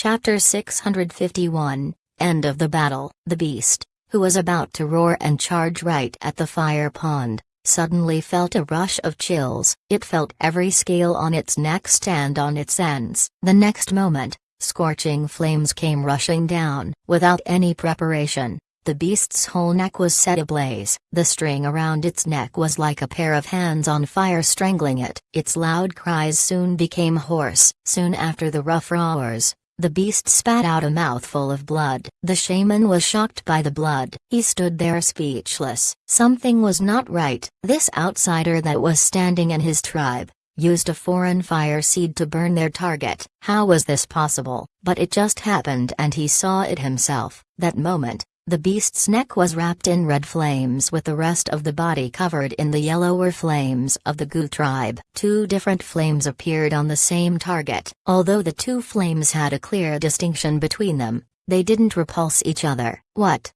Chapter 651, End of the Battle. The beast, who was about to roar and charge right at the fire pond, suddenly felt a rush of chills. It felt every scale on its neck stand on its ends. The next moment, scorching flames came rushing down. Without any preparation, the beast's whole neck was set ablaze. The string around its neck was like a pair of hands on fire strangling it. Its loud cries soon became hoarse. Soon after the rough roars, the beast spat out a mouthful of blood. The shaman was shocked by the blood. He stood there speechless. Something was not right. This outsider that was standing in his tribe used a foreign fire seed to burn their target. How was this possible? But it just happened and he saw it himself. That moment, the beast's neck was wrapped in red flames with the rest of the body covered in the yellower flames of the Gu tribe. Two different flames appeared on the same target. Although the two flames had a clear distinction between them, they didn't repulse each other. What?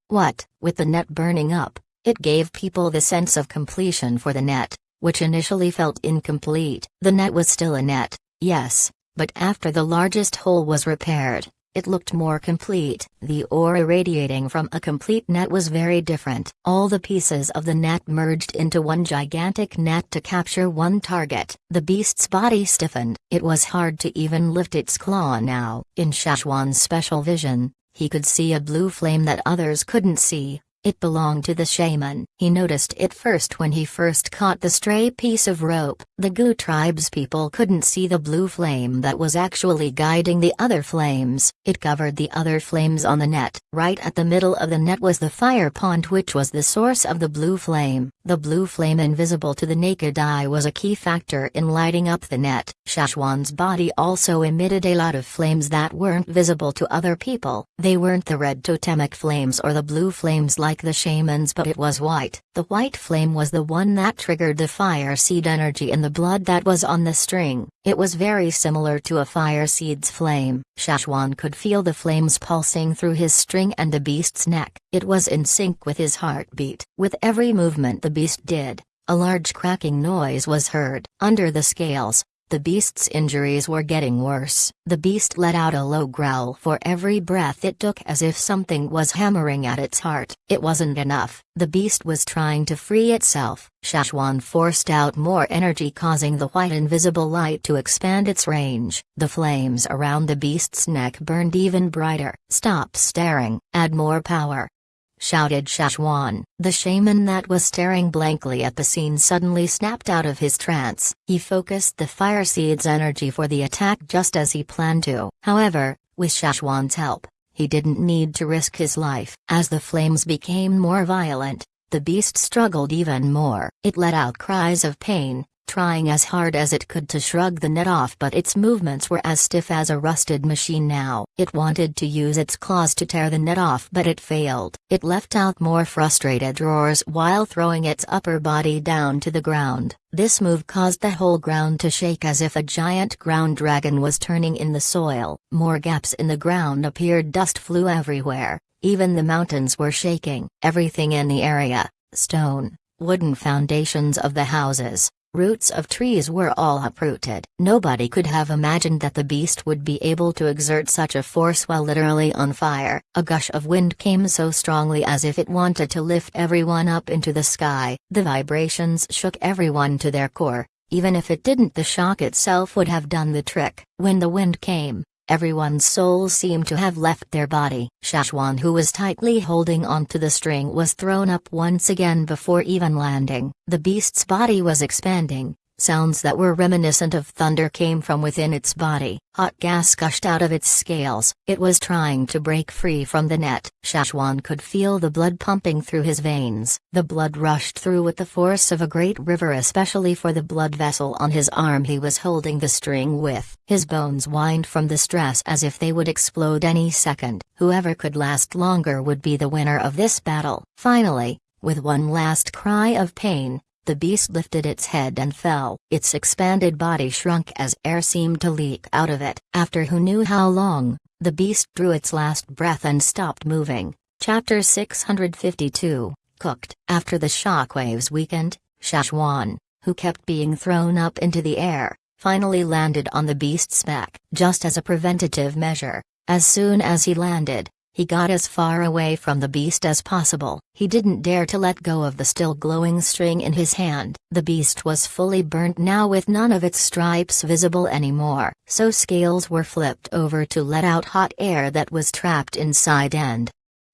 With the net burning up, it gave people the sense of completion for the net, which initially felt incomplete. The net was still a net, yes, but after the largest hole was repaired, it looked more complete. The aura radiating from a complete net was very different. All the pieces of the net merged into one gigantic net to capture one target. The beast's body stiffened. It was hard to even lift its claw now. In Shachwan's special vision, he could see a blue flame that others couldn't see. It belonged to the shaman. He noticed it first when he first caught the stray piece of rope. The Gu tribe's people couldn't see the blue flame that was actually guiding the other flames. It covered the other flames on the net. Right at the middle of the net was the fire pond, which was the source of the blue flame. The blue flame, invisible to the naked eye, was a key factor in lighting up the net. Shachwan's body also emitted a lot of flames that weren't visible to other people. They weren't the red totemic flames or the blue flames like the shaman's, but it was white. The white flame was the one that triggered the fire seed energy in the blood that was on the string. It was very similar to a fire seed's flame. Shachwan could feel the flames pulsing through his string and the beast's neck. It was in sync with his heartbeat. With every movement the beast did, a large cracking noise was heard. Under the scales, the beast's injuries were getting worse. The beast let out a low growl for every breath it took, as if something was hammering at its heart. It wasn't enough. The beast was trying to free itself. Shachwan forced out more energy, causing the white invisible light to expand its range. The flames around the beast's neck burned even brighter. "Stop staring. Add more power," shouted Shachwan. The shaman that was staring blankly at the scene suddenly snapped out of his trance. He focused the fire seed's energy for the attack just as he planned to. However, with Shachwan's help, he didn't need to risk his life. As the flames became more violent, the beast struggled even more. It let out cries of pain, trying as hard as it could to shrug the net off, but its movements were as stiff as a rusted machine now. It wanted to use its claws to tear the net off, but it failed. It left out more frustrated roars while throwing its upper body down to the ground. This move caused the whole ground to shake as if a giant ground dragon was turning in the soil. More gaps in the ground appeared, dust flew everywhere, even the mountains were shaking. Everything in the area, stone, wooden foundations of the houses, roots of trees, were all uprooted. Nobody could have imagined that the beast would be able to exert such a force while literally on fire. A gush of wind came so strongly as if it wanted to lift everyone up into the sky. The vibrations shook everyone to their core. Even if it didn't, the shock itself would have done the trick. When the wind came, everyone's soul seemed to have left their body. Shachwan, who was tightly holding onto the string, was thrown up once again before even landing. The beast's body was expanding. Sounds that were reminiscent of thunder came from within its body. Hot gas gushed out of its scales. It was trying to break free from the net. Shachwan could feel the blood pumping through his veins. The blood rushed through with the force of a great river, especially for the blood vessel on his arm he was holding the string with. His bones whined from the stress as if they would explode any second. Whoever could last longer would be the winner of this battle. Finally, with one last cry of pain, the beast lifted its head and fell. Its expanded body shrunk as air seemed to leak out of it. After who knew how long, the beast drew its last breath and stopped moving. Chapter 652, Cooked. After the shockwaves weakened, Shachwan, who kept being thrown up into the air, finally landed on the beast's back. Just as a preventative measure, As soon as he landed, he got as far away from the beast as possible. He didn't dare to let go of the still glowing string in his hand. The beast was fully burnt now with none of its stripes visible anymore, so scales were flipped over to let out hot air that was trapped inside and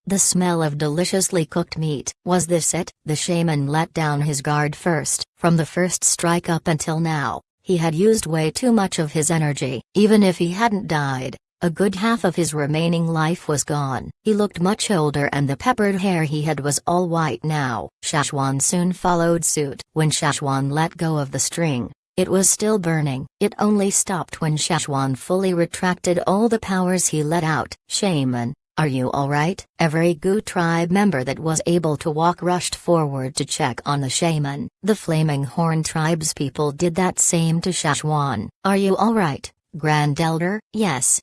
the smell of deliciously cooked meat. Was this it? The shaman let down his guard first. From the first strike up until now, he had used way too much of his energy. Even if he hadn't died, a good half of his remaining life was gone. He looked much older and the peppered hair he had was all white now. Shachwan soon followed suit. When Shachwan let go of the string, it was still burning. It only stopped when Shachwan fully retracted all the powers he let out. Shaman, are you alright? Every Gu tribe member that was able to walk rushed forward to check on the shaman. The Flaming Horn tribe's people did that same to Shachwan. Are you alright, Grand Elder? Yes.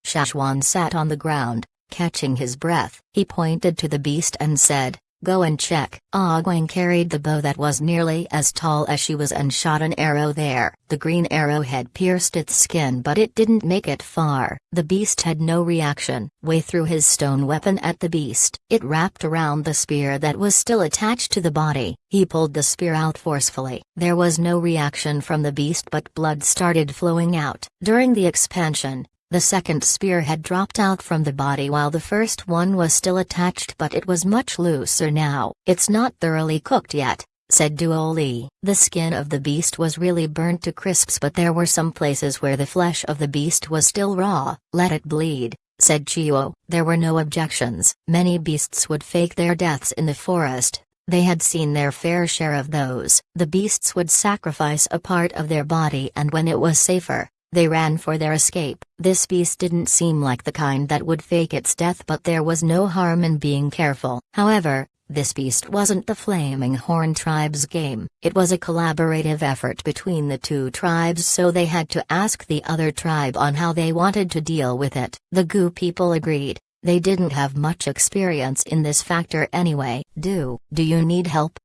Shachwan sat on the ground, catching his breath. He pointed to the beast and said, "Go and check." Ogwang carried the bow that was nearly as tall as she was and shot an arrow there. The green arrowhead pierced its skin but it didn't make it far. The beast had no reaction. Wei threw his stone weapon at the beast. It wrapped around the spear that was still attached to the body. He pulled the spear out forcefully. There was no reaction from the beast but blood started flowing out. During the expansion, the second spear had dropped out from the body while the first one was still attached but it was much looser now. "It's not thoroughly cooked yet," said Duo Li. The skin of the beast was really burnt to crisps but there were some places where the flesh of the beast was still raw. "Let it bleed," said Chio. There were no objections. Many beasts would fake their deaths in the forest. They had seen their fair share of those. The beasts would sacrifice a part of their body and when it was safer, they ran for their escape. This beast didn't seem like the kind that would fake its death but there was no harm in being careful. However, this beast wasn't the Flaming Horn tribe's game. It was a collaborative effort between the two tribes so they had to ask the other tribe on how they wanted to deal with it. The Gu people agreed. They didn't have much experience in this factor anyway. Do you need help?"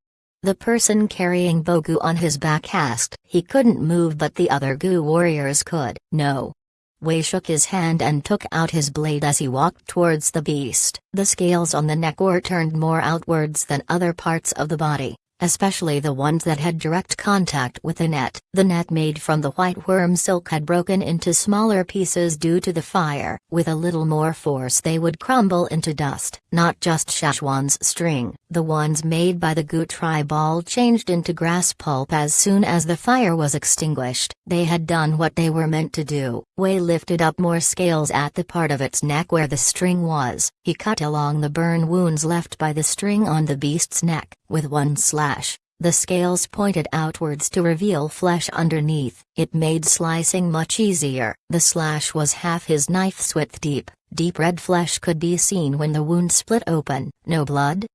The person carrying Bogu on his back asked. He couldn't move but the other Gu warriors could. "No." Wei shook his hand and took out his blade as he walked towards the beast. The scales on the neck were turned more outwards than other parts of the body, especially the ones that had direct contact with the net. The net made from the white worm silk had broken into smaller pieces due to the fire. With a little more force they would crumble into dust. Not just Shachwan's string, the ones made by the Gu tribe all changed into grass pulp as soon as the fire was extinguished. They had done what they were meant to do. Wei lifted up more scales at the part of its neck where the string was. He cut along the burn wounds left by the string on the beast's neck. With one slash, the scales pointed outwards to reveal flesh underneath. It made slicing much easier. The slash was half his knife's width deep. Deep red flesh could be seen when the wound split open. "No blood?"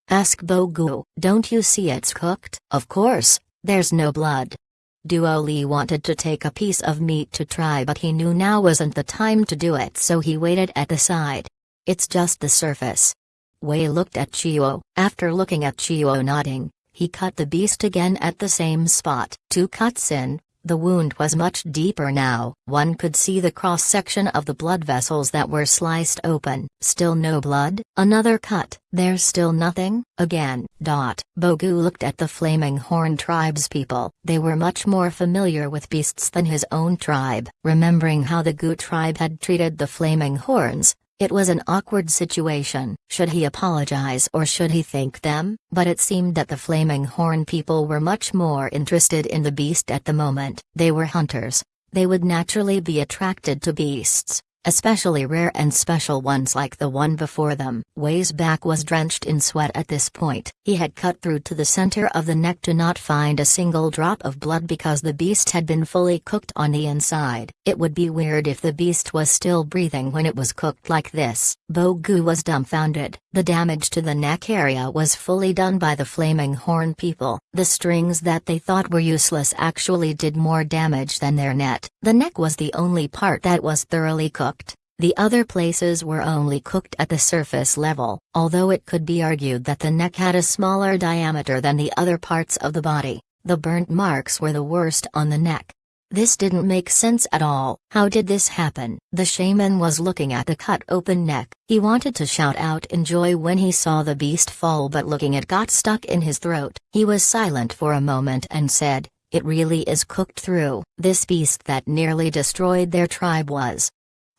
asked Bogu. "Don't you see it's cooked?" "Of course, there's no blood." Duo Li wanted to take a piece of meat to try but he knew now wasn't the time to do it so he waited at the side. "It's just the surface." Wei looked at Chio. After looking at Chio nodding, he cut the beast again at the same spot. 2 cuts in, the wound was much deeper now. One could see the cross-section of the blood vessels that were sliced open. "Still no blood?" Another cut. "There's still nothing?" Again. Bogu looked at the Flaming Horn tribe's people. They were much more familiar with beasts than his own tribe. Remembering how the Gu tribe had treated the Flaming Horns, it was an awkward situation. Should he apologize or should he thank them? But it seemed that the Flaming Horn people were much more interested in the beast at the moment. They were hunters. They would naturally be attracted to beasts, especially rare and special ones like the one before them. Wei's back was drenched in sweat at this point. He had cut through to the center of the neck to not find a single drop of blood because the beast had been fully cooked on the inside. It would be weird if the beast was still breathing when it was cooked like this. Bogu was dumbfounded. The damage to the neck area was fully done by the Flaming Horn people. The strings that they thought were useless actually did more damage than their net. The neck was the only part that was thoroughly cooked. The other places were only cooked at the surface level, although it could be argued that the neck had a smaller diameter than the other parts of the body. The burnt marks were the worst on the neck. This didn't make sense at all. How did this happen? The shaman was looking at the cut-open neck. He wanted to shout out in joy when he saw the beast fall, but looking it got stuck in his throat. He was silent for a moment and said, "It really is cooked through." This beast that nearly destroyed their tribe was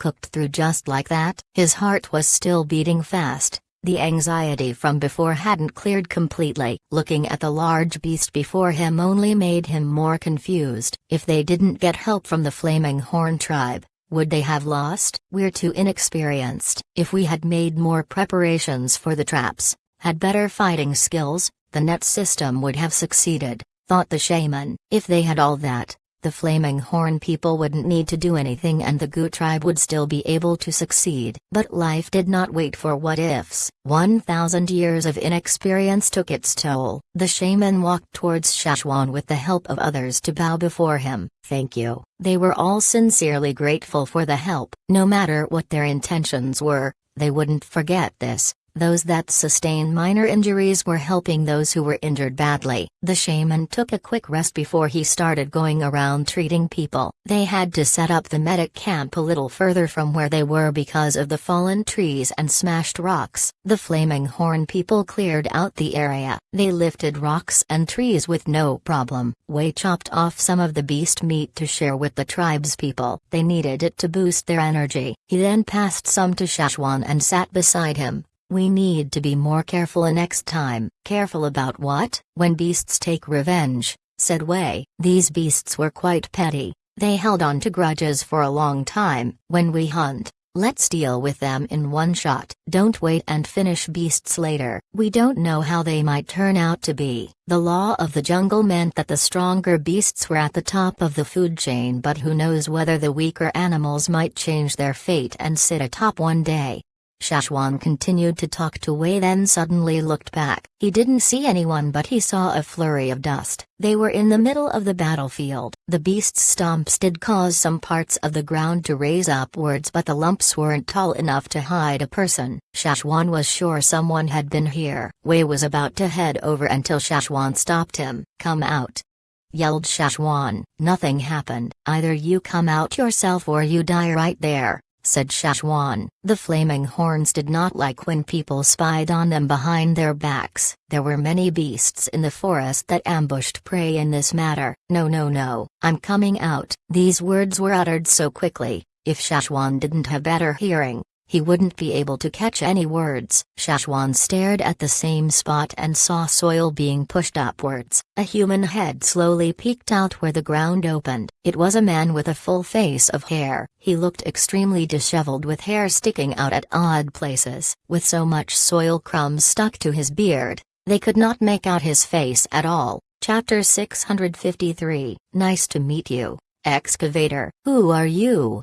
cooked through just like that? His heart was still beating fast. The anxiety from before hadn't cleared completely. Looking at the large beast before him only made him more confused. If they didn't get help from the Flaming Horn tribe, would they have lost? "We're too inexperienced. If we had made more preparations for the traps, had better fighting skills, the net system would have succeeded," thought the shaman. If they had all that, the Flaming Horn people wouldn't need to do anything and the Gu tribe would still be able to succeed. But life did not wait for what-ifs. 1,000 years of inexperience took its toll. The shaman walked towards Shachwan with the help of others to bow before him. "Thank you." They were all sincerely grateful for the help. No matter what their intentions were, they wouldn't forget this. Those that sustained minor injuries were helping those who were injured badly. The shaman took a quick rest before he started going around treating people. They had to set up the medic camp a little further from where they were because of the fallen trees and smashed rocks. The Flaming Horn people cleared out the area. They lifted rocks and trees with no problem. Wei chopped off some of the beast meat to share with the tribe's people. They needed it to boost their energy. He then passed some to Shachwan and sat beside him. "We need to be more careful next time." "Careful about what?" "When beasts take revenge," said Wei. "These beasts were quite petty. They held on to grudges for a long time. When we hunt, let's deal with them in one shot. Don't wait and finish beasts later. We don't know how they might turn out to be." The law of the jungle meant that the stronger beasts were at the top of the food chain, but who knows whether the weaker animals might change their fate and sit atop one day. Shachwan continued to talk to Wei, then suddenly looked back. He didn't see anyone, but he saw a flurry of dust. They were in the middle of the battlefield. The beast's stomps did cause some parts of the ground to raise upwards, but the lumps weren't tall enough to hide a person. Shachwan was sure someone had been here. Wei was about to head over until Shachwan stopped him. "Come out!" yelled Shachwan. "Nothing happened. Either you come out yourself or you die right there," said Shachwan. The Flaming Horns did not like when people spied on them behind their backs. There were many beasts in the forest that ambushed prey in this matter. No, I'm coming out." These words were uttered so quickly, if Shachwan didn't have better hearing, he wouldn't be able to catch any words. Shachwan stared at the same spot and saw soil being pushed upwards. A human head slowly peeked out where the ground opened. It was a man with a full face of hair. He looked extremely disheveled with hair sticking out at odd places. With so much soil crumbs stuck to his beard, they could not make out his face at all. Chapter 653. "Nice to meet you, excavator." "Who are you?"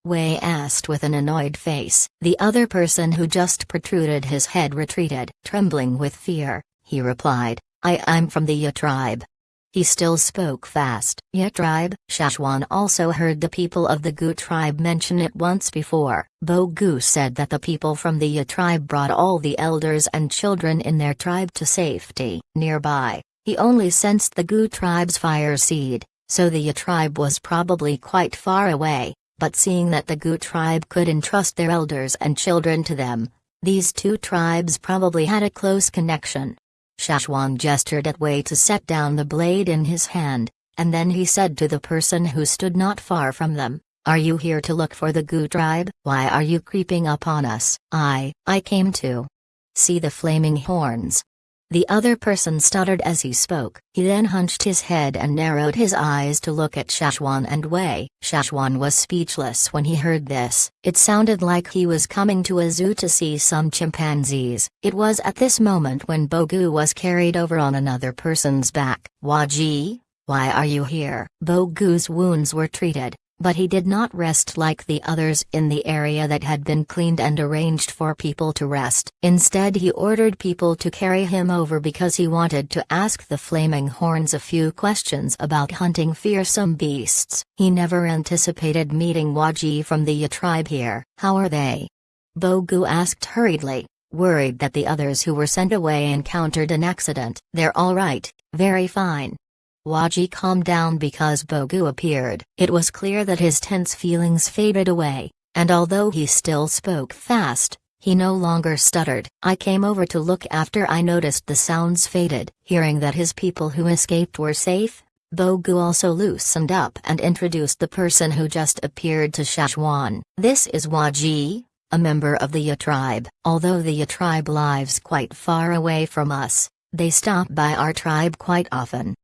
Wei asked with an annoyed face. The other person who just protruded his head retreated. Trembling with fear, he replied, I'm from the Ya tribe." He still spoke fast. "Ya tribe?" Shachwan also heard the people of the Gu tribe mention it once before. Bo Gu said that the people from the Ya tribe brought all the elders and children in their tribe to safety. Nearby, he only sensed the Gu tribe's fire seed, so the Ya tribe was probably quite far away. But seeing that the Gu tribe could entrust their elders and children to them, these two tribes probably had a close connection. Shachwan gestured at Wei to set down the blade in his hand, and then he said to the person who stood not far from them, "Are you here to look for the Gu tribe? Why are you creeping up on us?" I came to see the Flaming Horns." The other person stuttered as he spoke. He then hunched his head and narrowed his eyes to look at Shachwan and Wei. Shachwan was speechless when he heard this. It sounded like he was coming to a zoo to see some chimpanzees. It was at this moment when Bogu was carried over on another person's back. "Waji, why are you here?" Bogu's wounds were treated, but he did not rest like the others in the area that had been cleaned and arranged for people to rest. Instead, he ordered people to carry him over because he wanted to ask the Flaming Horns a few questions about hunting fearsome beasts. He never anticipated meeting Waji from the Ya tribe here. "How are they?" Bogu asked hurriedly, worried that the others who were sent away encountered an accident. "They're all right, very fine." Waji calmed down because Bogu appeared. It was clear that his tense feelings faded away, and although he still spoke fast, he no longer stuttered. I came over to look after I noticed the sounds faded. Hearing that his people who escaped were safe, Bogu also loosened up and introduced the person who just appeared to Shachwan. This is Waji, a member of the Ya tribe. Although the Ya tribe lives quite far away from us, they stop by our tribe quite often.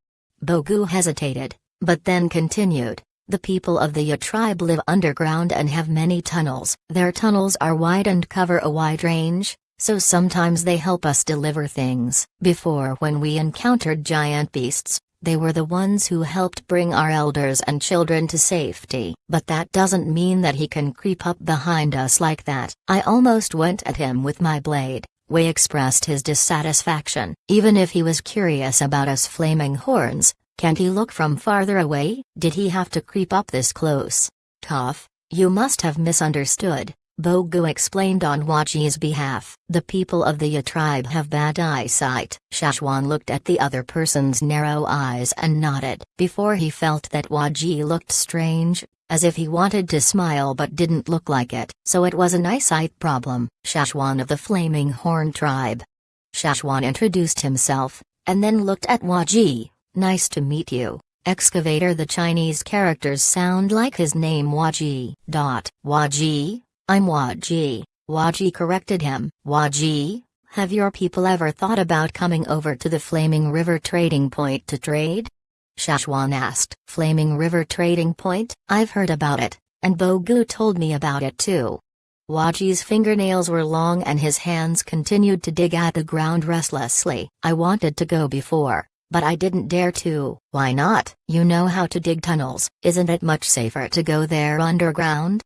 Bogu hesitated, but then continued. The people of the Ya tribe live underground and have many tunnels. Their tunnels are wide and cover a wide range, so sometimes they help us deliver things. Before, when we encountered giant beasts, they were the ones who helped bring our elders and children to safety. But that doesn't mean that he can creep up behind us like that. I almost went at him with my blade. Wei expressed his dissatisfaction. Even if he was curious about us flaming horns, can't he look from farther away? Did he have to creep up this close? Tough, you must have misunderstood, Bogu explained on Waji's behalf. The people of the Ya tribe have bad eyesight. Shachwan looked at the other person's narrow eyes and nodded. Before he felt that Waji looked strange, as if he wanted to smile but didn't look like it. So it was an eyesight problem. Shachwan of the Flaming Horn tribe. Shachwan introduced himself, and then looked at Waji. Nice to meet you, excavator. The Chinese characters sound like his name Waji. Waji? I'm Waji. Waji corrected him. Waji, have your people ever thought about coming over to the Flaming River trading point to trade? Shachwan asked. Flaming River trading point? I've heard about it, and Bogu told me about it too. Waji's fingernails were long and his hands continued to dig at the ground restlessly. I wanted to go before, but I didn't dare to. Why not? You know how to dig tunnels. Isn't it much safer to go there underground?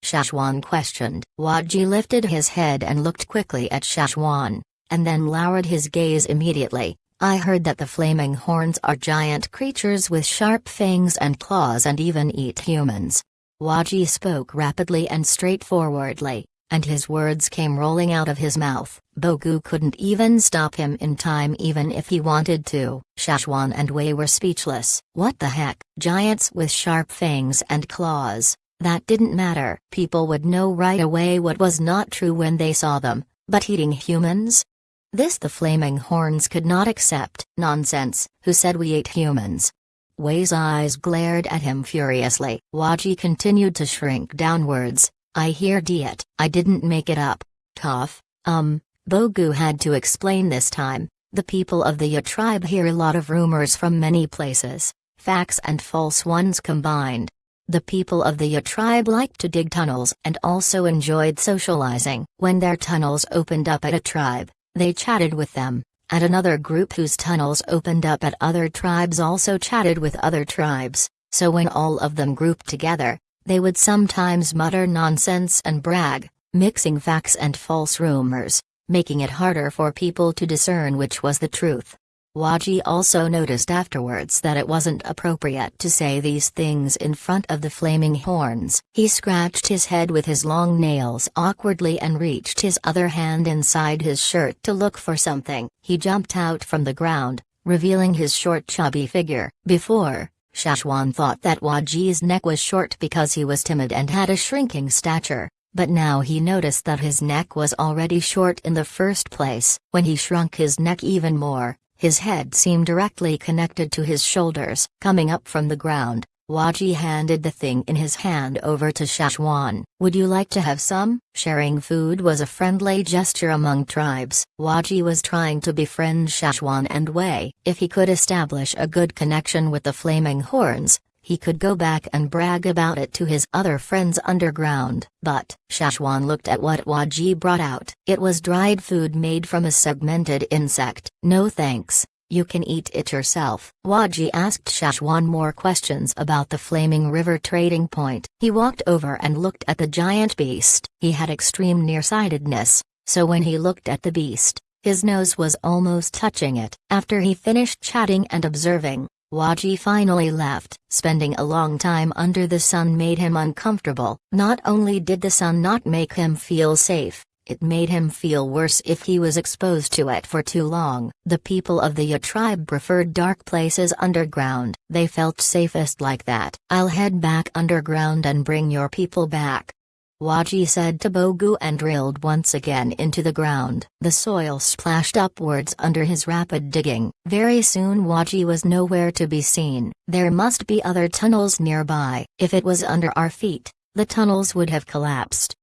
Shachwan questioned. Waji lifted his head and looked quickly at Shachwan, and then lowered his gaze immediately. I heard that the Flaming Horns are giant creatures with sharp fangs and claws and even eat humans. Waji spoke rapidly and straightforwardly, and his words came rolling out of his mouth. Bogu couldn't even stop him in time even if he wanted to. Shachwan and Wei were speechless. What the heck? Giants with sharp fangs and claws. That didn't matter. People would know right away what was not true when they saw them, but eating humans? This the Flaming Horns could not accept. Nonsense, who said we ate humans? Wei's eyes glared at him furiously. Waji continued to shrink downwards. I heard it. I didn't make it up. Tough. Bogu had to explain this time. The people of the Ya tribe hear a lot of rumors from many places, facts and false ones combined. The people of the Ya tribe liked to dig tunnels and also enjoyed socializing. When their tunnels opened up at a tribe, they chatted with them, and another group whose tunnels opened up at other tribes also chatted with other tribes, so when all of them grouped together, they would sometimes mutter nonsense and brag, mixing facts and false rumors, making it harder for people to discern which was the truth. Waji also noticed afterwards that it wasn't appropriate to say these things in front of the Flaming Horns. He scratched his head with his long nails awkwardly and reached his other hand inside his shirt to look for something. He jumped out from the ground, revealing his short chubby figure. Before, Shachwan thought that Waji's neck was short because he was timid and had a shrinking stature, but now he noticed that his neck was already short in the first place. When he shrunk his neck even more, his head seemed directly connected to his shoulders. Coming up from the ground, Waji handed the thing in his hand over to Shachwan. Would you like to have some? Sharing food was a friendly gesture among tribes. Waji was trying to befriend Shachwan and Wei. If he could establish a good connection with the Flaming Horns, he could go back and brag about it to his other friends underground. But Shachwan looked at what Waji brought out. It was dried food made from a segmented insect. No thanks, you can eat it yourself. Waji asked Shachwan more questions about the Flaming River trading point. He walked over and looked at the giant beast. He had extreme nearsightedness, so when he looked at the beast, his nose was almost touching it. After he finished chatting and observing, Waji finally left. Spending a long time under the sun made him uncomfortable. Not only did the sun not make him feel safe, It made him feel worse if he was exposed to it for too long. The people of the Ya tribe preferred dark places underground. They felt safest like that. "I'll head back underground and bring your people back," Waji said to Bogu and drilled once again into the ground. The soil splashed upwards under his rapid digging. Very soon Waji was nowhere to be seen. There must be other tunnels nearby. If it was under our feet, the tunnels would have collapsed.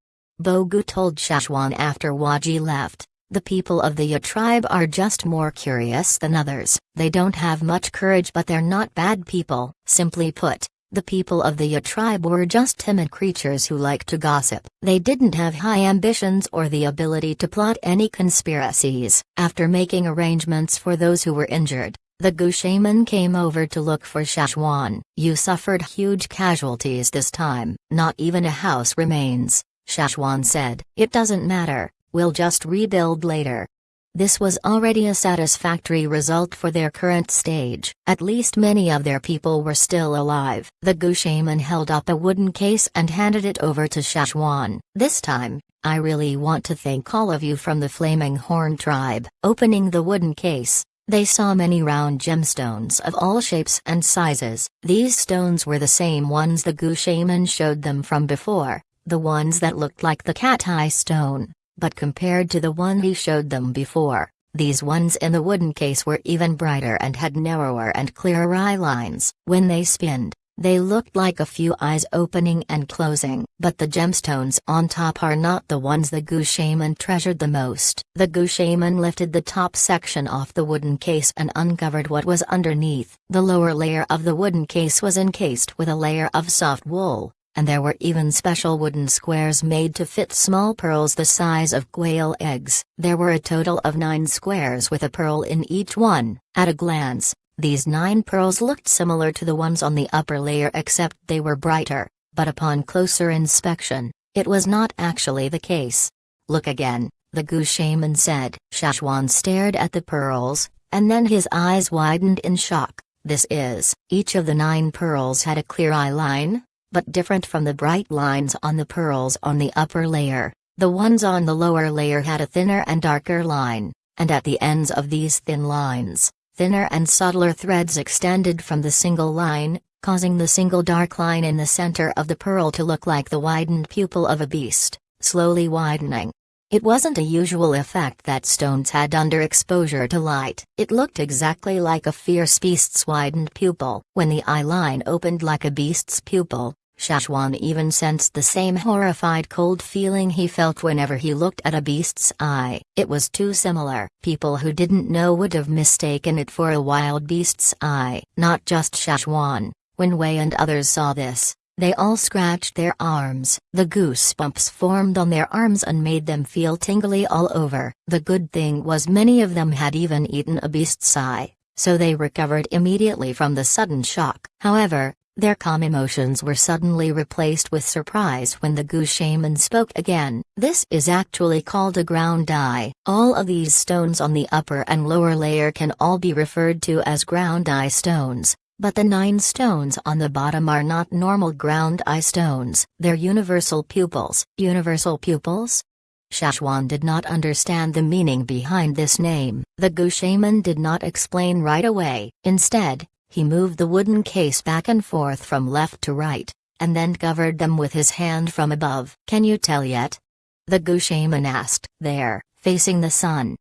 Bogu told Shachwan after Waji left, "The people of the Ya tribe are just more curious than others. They don't have much courage, but they're not bad people." Simply put, the people of the Ya tribe were just timid creatures who liked to gossip. They didn't have high ambitions or the ability to plot any conspiracies. After making arrangements for those who were injured, the Gu shaman came over to look for Shachwan. "You suffered huge casualties this time. Not even a house remains," Shachwan said. "It doesn't matter, we'll just rebuild later." This was already a satisfactory result for their current stage. At least many of their people were still alive. The Gu shaman held up a wooden case and handed it over to Shachwan. "This time, I really want to thank all of you from the Flaming Horn tribe." Opening the wooden case, they saw many round gemstones of all shapes and sizes. These stones were the same ones the Gu shaman showed them from before, the ones that looked like the cat eye stone. But compared to the one he showed them before, these ones in the wooden case were even brighter and had narrower and clearer eye lines. When they spinned, they looked like a few eyes opening and closing. But the gemstones on top are not the ones the Gu shaman treasured the most. The Gu shaman lifted the top section off the wooden case and uncovered what was underneath. The lower layer of the wooden case was encased with a layer of soft wool, and there were even special wooden squares made to fit small pearls the size of quail eggs. There were a total of 9 squares with a pearl in each one. At a glance, these 9 pearls looked similar to the ones on the upper layer, except they were brighter, but upon closer inspection, it was not actually the case. "Look again," the Gu shaman said. Shachwan stared at the pearls, and then his eyes widened in shock. Each of the 9 pearls had a clear eye line, but different from the bright lines on the pearls on the upper layer. The ones on the lower layer had a thinner and darker line, and at the ends of these thin lines, thinner and subtler threads extended from the single line, causing the single dark line in the center of the pearl to look like the widened pupil of a beast, slowly widening. It wasn't a usual effect that stones had under exposure to light. It looked exactly like a fierce beast's widened pupil. When the eye line opened like a beast's pupil, Shachwan even sensed the same horrified cold feeling he felt whenever he looked at a beast's eye. It was too similar. People who didn't know would have mistaken it for a wild beast's eye. Not just Shachwan. When Wei and others saw this, they all scratched their arms. The goosebumps formed on their arms and made them feel tingly all over. The good thing was many of them had even eaten a beast's eye, so they recovered immediately from the sudden shock. However, their calm emotions were suddenly replaced with surprise when the Gu shaman spoke again. "This is actually called a ground eye. All of these stones on the upper and lower layer can all be referred to as ground eye stones, but the 9 stones on the bottom are not normal ground eye stones. They're universal pupils." Universal pupils? Shachwan did not understand the meaning behind this name. The Gu shaman did not explain right away. Instead, he moved the wooden case back and forth from left to right, and then covered them with his hand from above. "Can you tell yet?" the Gu shaman asked. "There, facing the sun."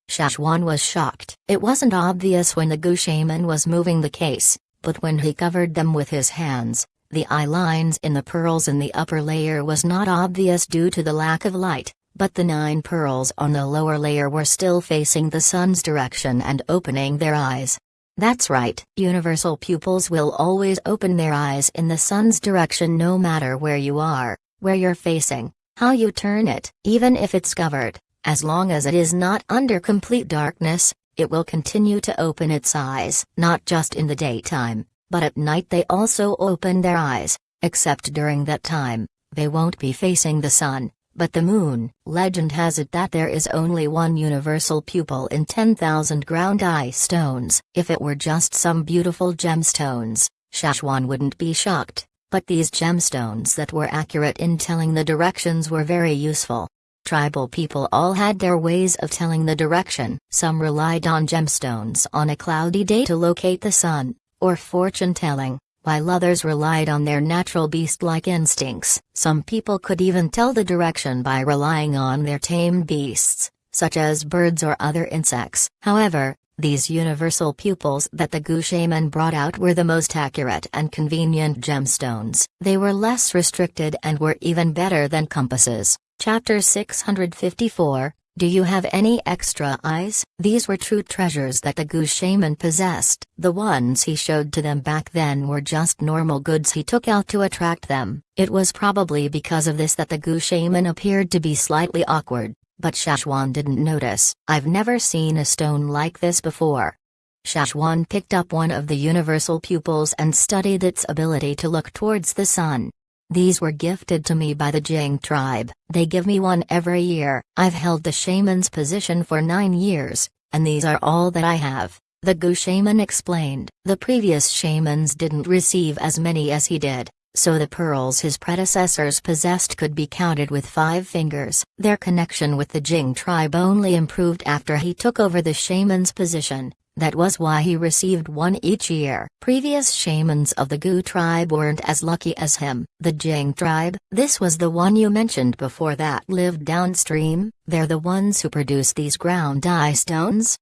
Shachwan was shocked. It wasn't obvious when the Gu shaman was moving the case, but when he covered them with his hands, the eye lines in the pearls in the upper layer was not obvious due to the lack of light, but the 9 pearls on the lower layer were still facing the sun's direction and opening their eyes. That's right. Universal pupils will always open their eyes in the sun's direction no matter where you are, where you're facing, how you turn it. Even if it's covered, as long as it is not under complete darkness, it will continue to open its eyes. Not just in the daytime, but at night they also open their eyes, except during that time, they won't be facing the sun, but the moon. Legend has it that there is only one universal pupil in 10,000 ground eye stones. If it were just some beautiful gemstones, Shachwan wouldn't be shocked, but these gemstones that were accurate in telling the directions were very useful. Tribal people all had their ways of telling the direction. Some relied on gemstones on a cloudy day to locate the sun, or fortune-telling, while others relied on their natural beast-like instincts. Some people could even tell the direction by relying on their tamed beasts, such as birds or other insects. However, these universal pupils that the Gu shaman brought out were the most accurate and convenient gemstones. They were less restricted and were even better than compasses. Chapter 654, Do you have any extra eyes? These were true treasures that the Gu shaman possessed. The ones he showed to them back then were just normal goods he took out to attract them. It was probably because of this that the Gu shaman appeared to be slightly awkward. But Shachwan didn't notice. I've never seen a stone like this before. Shachwan picked up one of the universal pupils and studied its ability to look towards the sun. These were gifted to me by the Jing tribe. They give me one every year. I've held the shaman's position for 9 years, and these are all that I have. The Gu shaman explained. The previous shamans didn't receive as many as he did. So the pearls his predecessors possessed could be counted with 5 fingers. Their connection with the Jing tribe only improved after he took over the shaman's position. That was why he received one each year. Previous shamans of the Gu tribe weren't as lucky as him. The Jing tribe, this was the one you mentioned before that lived downstream. They're the ones who produce these ground eye stones?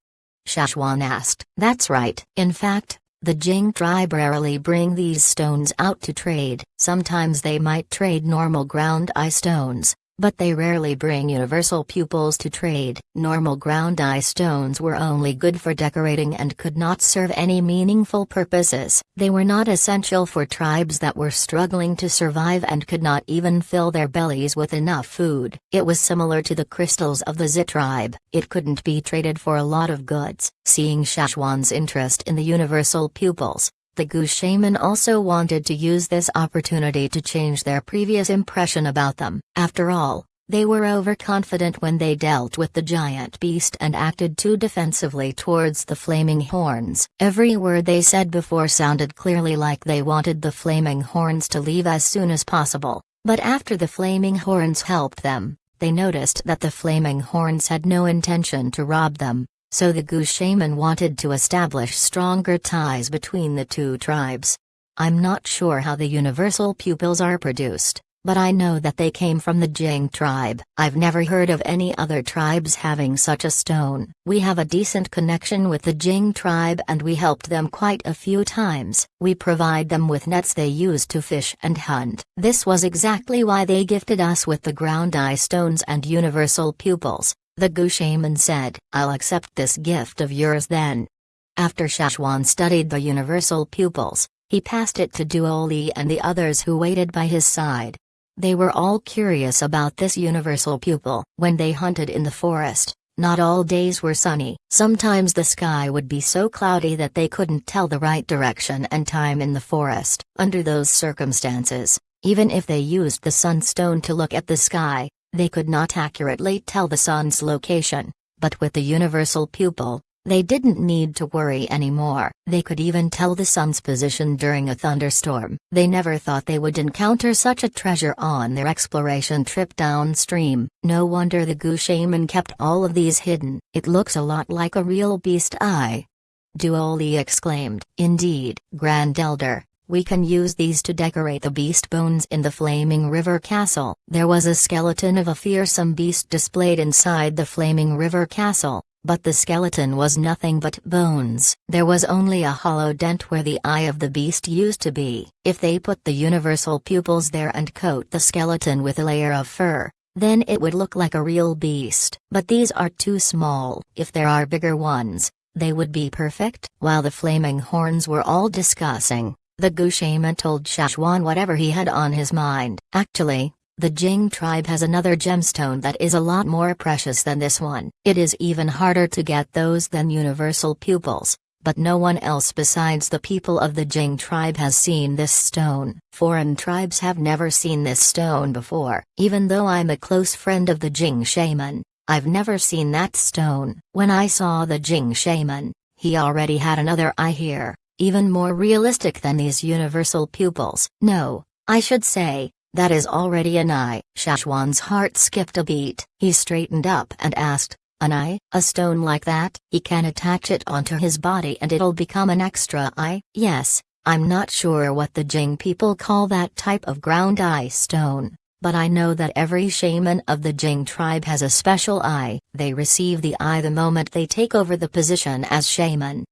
Shachwan asked. That's right. In fact, the Jing tribe rarely bring these stones out to trade. Sometimes they might trade normal ground eye stones, but they rarely bring universal pupils to trade. Normal ground eye stones were only good for decorating and could not serve any meaningful purposes. They were not essential for tribes that were struggling to survive and could not even fill their bellies with enough food. It was similar to the crystals of the Zi tribe. It couldn't be traded for a lot of goods. Seeing Shachwan's interest in the universal pupils, the Gu shaman also wanted to use this opportunity to change their previous impression about them. After all, they were overconfident when they dealt with the giant beast and acted too defensively towards the flaming horns. Every word they said before sounded clearly like they wanted the flaming horns to leave as soon as possible. But after the flaming horns helped them, they noticed that the flaming horns had no intention to rob them. So the Gu shaman wanted to establish stronger ties between the two tribes. I'm not sure how the universal pupils are produced, but I know that they came from the Jing tribe. I've never heard of any other tribes having such a stone. We have a decent connection with the Jing tribe and we helped them quite a few times. We provide them with nets they use to fish and hunt. This was exactly why they gifted us with the ground eye stones and universal pupils. The Gu shaman said. I'll accept this gift of yours then. After Shachwan studied the universal pupils, he passed it to Duoli and the others who waited by his side. They were all curious about this universal pupil. When they hunted in the forest, not all days were sunny. Sometimes the sky would be so cloudy that they couldn't tell the right direction and time in the forest. Under those circumstances, even if they used the sunstone to look at the sky, they could not accurately tell the sun's location. But with the universal pupil, they didn't need to worry anymore. They could even tell the sun's position during a thunderstorm. They never thought they would encounter such a treasure on their exploration trip downstream. No wonder the Gu shaman kept all of these hidden. It looks a lot like a real beast eye. Duoli exclaimed. Indeed, Grand Elder. We can use these to decorate the beast bones in the Flaming River Castle. There was a skeleton of a fearsome beast displayed inside the Flaming River Castle, but the skeleton was nothing but bones. There was only a hollow dent where the eye of the beast used to be. If they put the universal pupils there and coat the skeleton with a layer of fur, then it would look like a real beast. But these are too small. If there are bigger ones, they would be perfect. While the flaming horns were all discussing, the Gu shaman told Shachwan whatever he had on his mind. Actually, the Jing tribe has another gemstone that is a lot more precious than this one. It is even harder to get those than universal pupils, but no one else besides the people of the Jing tribe has seen this stone. Foreign tribes have never seen this stone before. Even though I'm a close friend of the Jing shaman, I've never seen that stone. When I saw the Jing shaman, he already had another eye here. Even more realistic than these universal pupils. No, I should say, That is already an eye. Shachwan's heart skipped a beat. He straightened up and asked, an eye? A stone like that? He can attach it onto his body and it'll become an extra eye? Yes, I'm not sure what the Jing people call that type of ground eye stone, but I know that every shaman of the Jing tribe has a special eye. They receive the eye the moment they take over the position as shaman.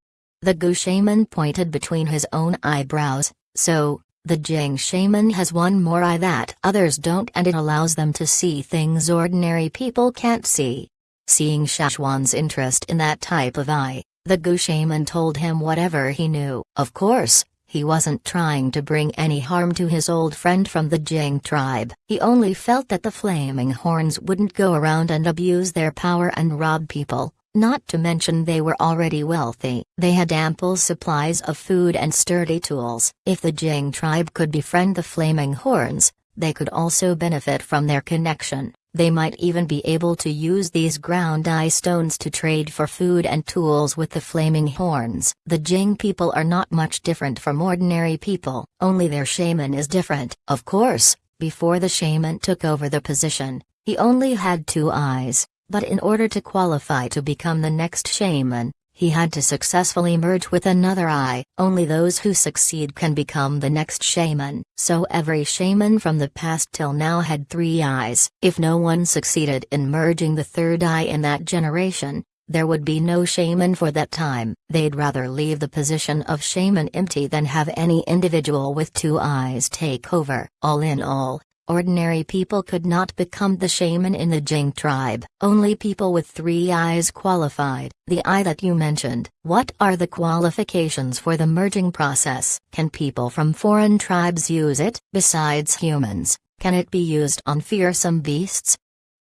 The Gu shaman pointed between his own eyebrows. So, the Jing shaman has one more eye that others don't, and it allows them to see things ordinary people can't see. Seeing Shachwan's interest in that type of eye, the Gu shaman told him whatever he knew. Of course, he wasn't trying to bring any harm to his old friend from the Jing tribe. He only felt that the flaming horns wouldn't go around and abuse their power and rob people, not to mention they were already wealthy. They had ample supplies of food and sturdy tools. If the Jing tribe could befriend the flaming horns, they could also benefit from their connection. They might even be able to use these ground eye stones to trade for food and tools with the flaming horns. The Jing people are not much different from ordinary people, only their shaman is different. Of course, before the shaman took over the position, he only had 2 eyes, but in order to qualify to become the next shaman, he had to successfully merge with another eye. Only those who succeed can become the next shaman. So every shaman from the past till now had 3 eyes. If no one succeeded in merging the 3rd eye in that generation, there would be no shaman for that time. They'd rather leave the position of shaman empty than have any individual with 2 eyes take over. All in all, ordinary people could not become the shaman in the Jing tribe. Only people with 3 eyes qualified. The eye that you mentioned. What are the qualifications for the merging process? Can people from foreign tribes use it? Besides humans, can it be used on fearsome beasts?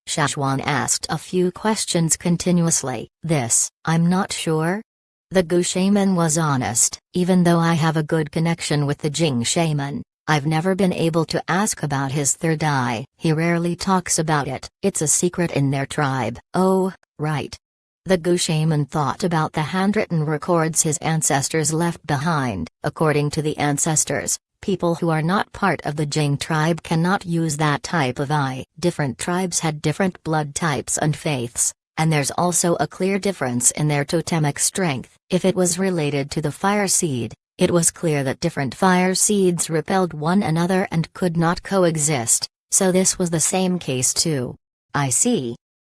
Shachwan asked a few questions continuously. This, I'm not sure. The Gu shaman was honest. Even though I have a good connection with the Jing shaman, I've never been able to ask about his 3rd eye. He rarely talks about it. It's a secret in their tribe. Oh, right. The Gu shaman thought about the handwritten records his ancestors left behind. According to the ancestors, people who are not part of the Jing tribe cannot use that type of eye. Different tribes had different blood types and faiths, and there's also a clear difference in their totemic strength. If it was related to the fire seed, it was clear that different fire seeds repelled one another and could not coexist, so this was the same case too. I see.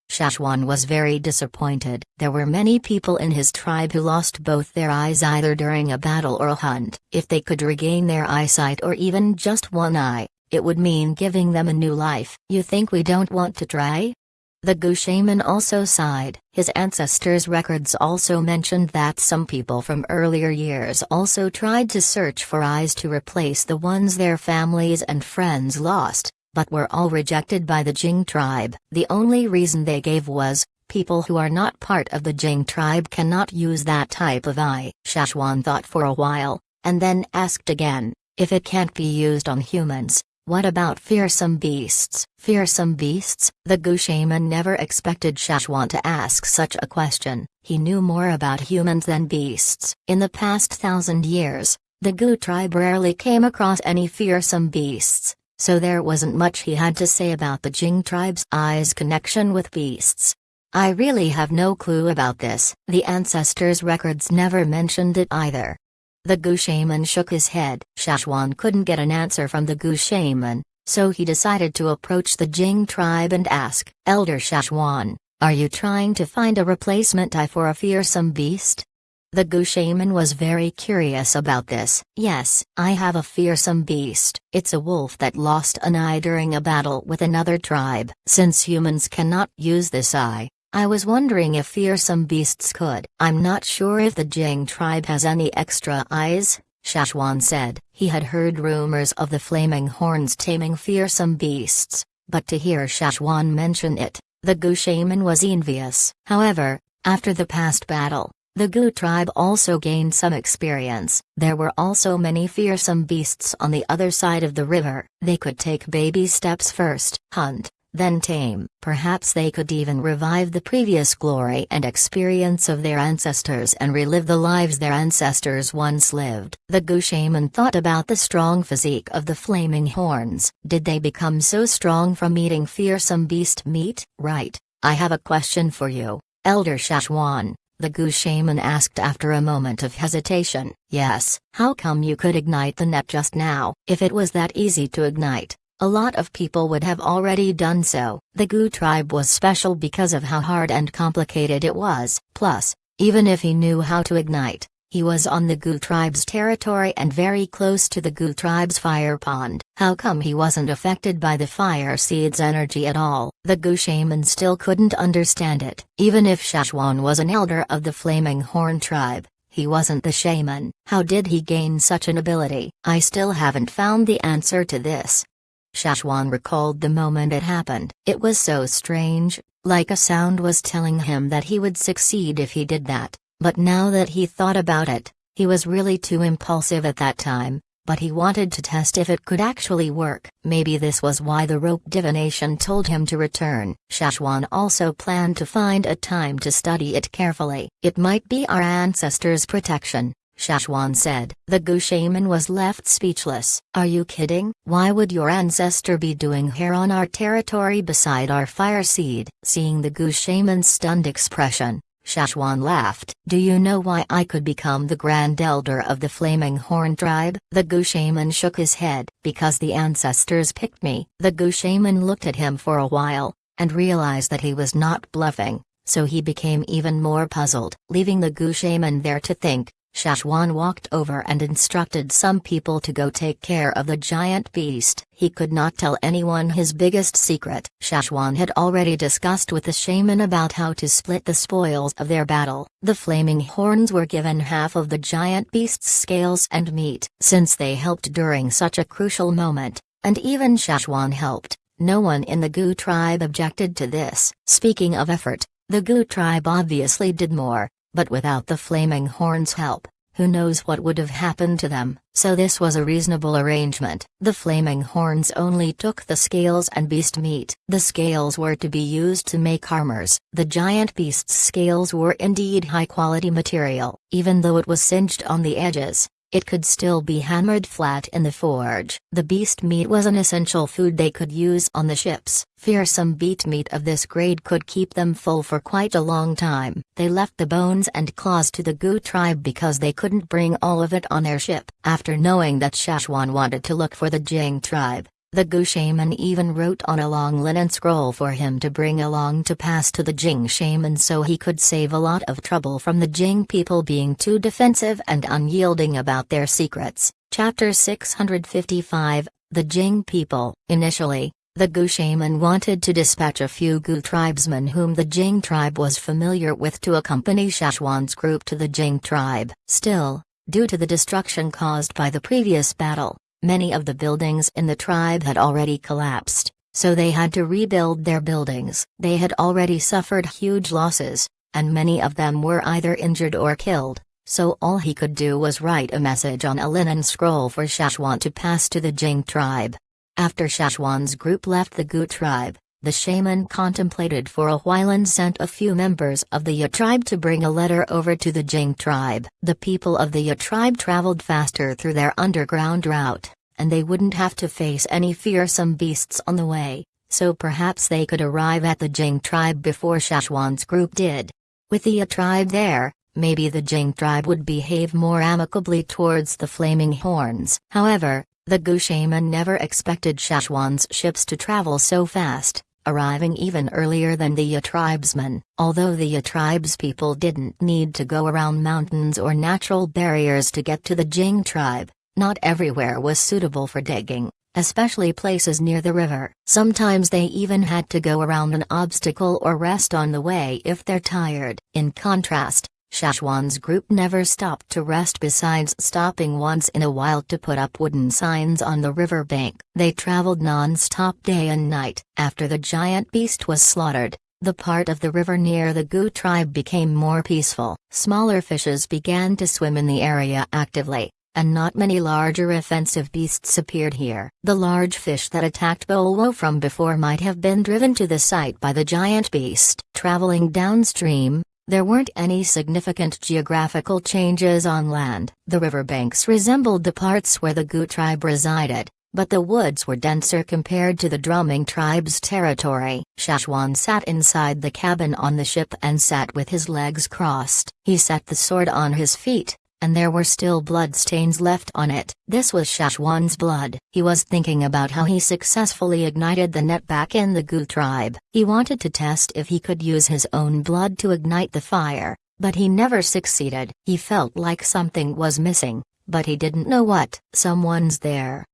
Shachwan was very disappointed. There were many people in his tribe who lost both their eyes either during a battle or a hunt. If they could regain their eyesight or even just one eye, it would mean giving them a new life. You think we don't want to try? The Gu shaman also sighed. His ancestors' records also mentioned that some people from earlier years also tried to search for eyes to replace the ones their families and friends lost, but were all rejected by the Jing tribe. The only reason they gave was, people who are not part of the Jing tribe cannot use that type of eye. Shachwan thought for a while, and then asked again, if it can't be used on humans, what about fearsome beasts? Fearsome beasts? The Gu shaman never expected Shachwan to ask such a question. He knew more about humans than beasts. In the past 1,000 years, the Gu tribe rarely came across any fearsome beasts, so there wasn't much he had to say about the Jing tribe's eyes' connection with beasts. I really have no clue about this. The ancestors' records never mentioned it either. The Gu shaman shook his head. Shachwan couldn't get an answer from the Gu shaman, so he decided to approach the Jing tribe and ask, Elder Shachwan, are you trying to find a replacement eye for a fearsome beast? The Gu shaman was very curious about this. Yes, I have a fearsome beast. It's a wolf that lost an eye during a battle with another tribe. Since humans cannot use this eye, I was wondering if fearsome beasts could. I'm not sure if the Jing tribe has any extra eyes, Shachwan said. He had heard rumors of the flaming horns taming fearsome beasts, but to hear Shachwan mention it, the Gu shaman was envious. However, after the past battle, the Gu tribe also gained some experience. There were also many fearsome beasts on the other side of the river. They could take baby steps first, hunt, then tame. Perhaps they could even revive the previous glory and experience of their ancestors and relive the lives their ancestors once lived. The Gu shaman thought about the strong physique of the flaming horns. Did they become so strong from eating fearsome beast meat? Right. I have a question for you, Elder Shachwan, the Gu shaman asked after a moment of hesitation. Yes. How come you could ignite the net just now? If it was that easy to ignite, a lot of people would have already done so. The Gu tribe was special because of how hard and complicated it was. Plus, even if he knew how to ignite, he was on the Gu tribe's territory and very close to the Gu tribe's fire pond. How come he wasn't affected by the fire seed's energy at all? The Gu shaman still couldn't understand it. Even if Shachwan was an elder of the Flaming Horn tribe, he wasn't the shaman. How did he gain such an ability? I still haven't found the answer to this. Shachwan recalled the moment it happened. It was so strange, like a sound was telling him that he would succeed if he did that. But now that he thought about it, he was really too impulsive at that time, but he wanted to test if it could actually work. Maybe this was why the rope divination told him to return. Shachwan also planned to find a time to study it carefully. It might be our ancestors' protection, Shachwan said. The Gu shaman was left speechless. Are you kidding? Why would your ancestor be doing here on our territory beside our fire seed? Seeing the Gu shaman's stunned expression, Shachwan laughed. Do you know why I could become the Grand Elder of the Flaming Horn tribe? The Gu shaman shook his head. Because the ancestors picked me. The Gu shaman looked at him for a while, and realized that he was not bluffing, so he became even more puzzled. Leaving the Gu shaman there to think, Shachwan walked over and instructed some people to go take care of the giant beast. He could not tell anyone his biggest secret. Shachwan had already discussed with the shaman about how to split the spoils of their battle. The Flaming Horns were given half of the giant beast's scales and meat. Since they helped during such a crucial moment, and even Shachwan helped, no one in the Gu tribe objected to this. Speaking of effort, the Gu tribe obviously did more. But without the Flaming Horn's help, who knows what would have happened to them? So this was a reasonable arrangement. The Flaming Horns only took the scales and beast meat. The scales were to be used to make armors. The giant beast's scales were indeed high-quality material. Even though it was singed on the edges, it could still be hammered flat in the forge. The beast meat was an essential food they could use on the ships. Fearsome beast meat of this grade could keep them full for quite a long time. They left the bones and claws to the Gu tribe because they couldn't bring all of it on their ship. After knowing that Shachwan wanted to look for the Jing tribe, the Gu shaman even wrote on a long linen scroll for him to bring along to pass to the Jing shaman so he could save a lot of trouble from the Jing people being too defensive and unyielding about their secrets. Chapter 655, The Jing People. Initially, the Gu shaman wanted to dispatch a few Gu tribesmen whom the Jing tribe was familiar with to accompany Shachwan's group to the Jing tribe. Still, due to the destruction caused by the previous battle, many of the buildings in the tribe had already collapsed, so they had to rebuild their buildings. They had already suffered huge losses, and many of them were either injured or killed, so all he could do was write a message on a linen scroll for Shachwan to pass to the Jing tribe. After Shachwan's group left the Gu tribe, the shaman contemplated for a while and sent a few members of the Ya tribe to bring a letter over to the Jing tribe. The people of the Ya tribe traveled faster through their underground route, and they wouldn't have to face any fearsome beasts on the way, so perhaps they could arrive at the Jing tribe before Shachwan's group did. With the Ya tribe there, maybe the Jing tribe would behave more amicably towards the Flaming Horns. However, the Gu shaman never expected Shachwan's ships to travel so fast, arriving even earlier than the Ya tribesmen. Although the Ya tribes people didn't need to go around mountains or natural barriers to get to the Jing tribe, not everywhere was suitable for digging, especially places near the river. Sometimes they even had to go around an obstacle or rest on the way if they're tired. In contrast, Shachwan's group never stopped to rest besides stopping once in a while to put up wooden signs on the river bank. They traveled non-stop day and night. After the giant beast was slaughtered, the part of the river near the Gu tribe became more peaceful. Smaller fishes began to swim in the area actively, and not many larger offensive beasts appeared here. The large fish that attacked Bolwo from before might have been driven to the site by the giant beast. Traveling downstream, there weren't any significant geographical changes on land. The riverbanks resembled the parts where the Gu tribe resided, but the woods were denser compared to the drumming tribe's territory. Shachwan sat inside the cabin on the ship and sat with his legs crossed. He set the sword on his feet, and there were still blood stains left on it. This was Shachwan's blood. He was thinking about how he successfully ignited the net back in the Gu tribe. He wanted to test if he could use his own blood to ignite the fire, but he never succeeded. He felt like something was missing, but he didn't know what. Someone's there.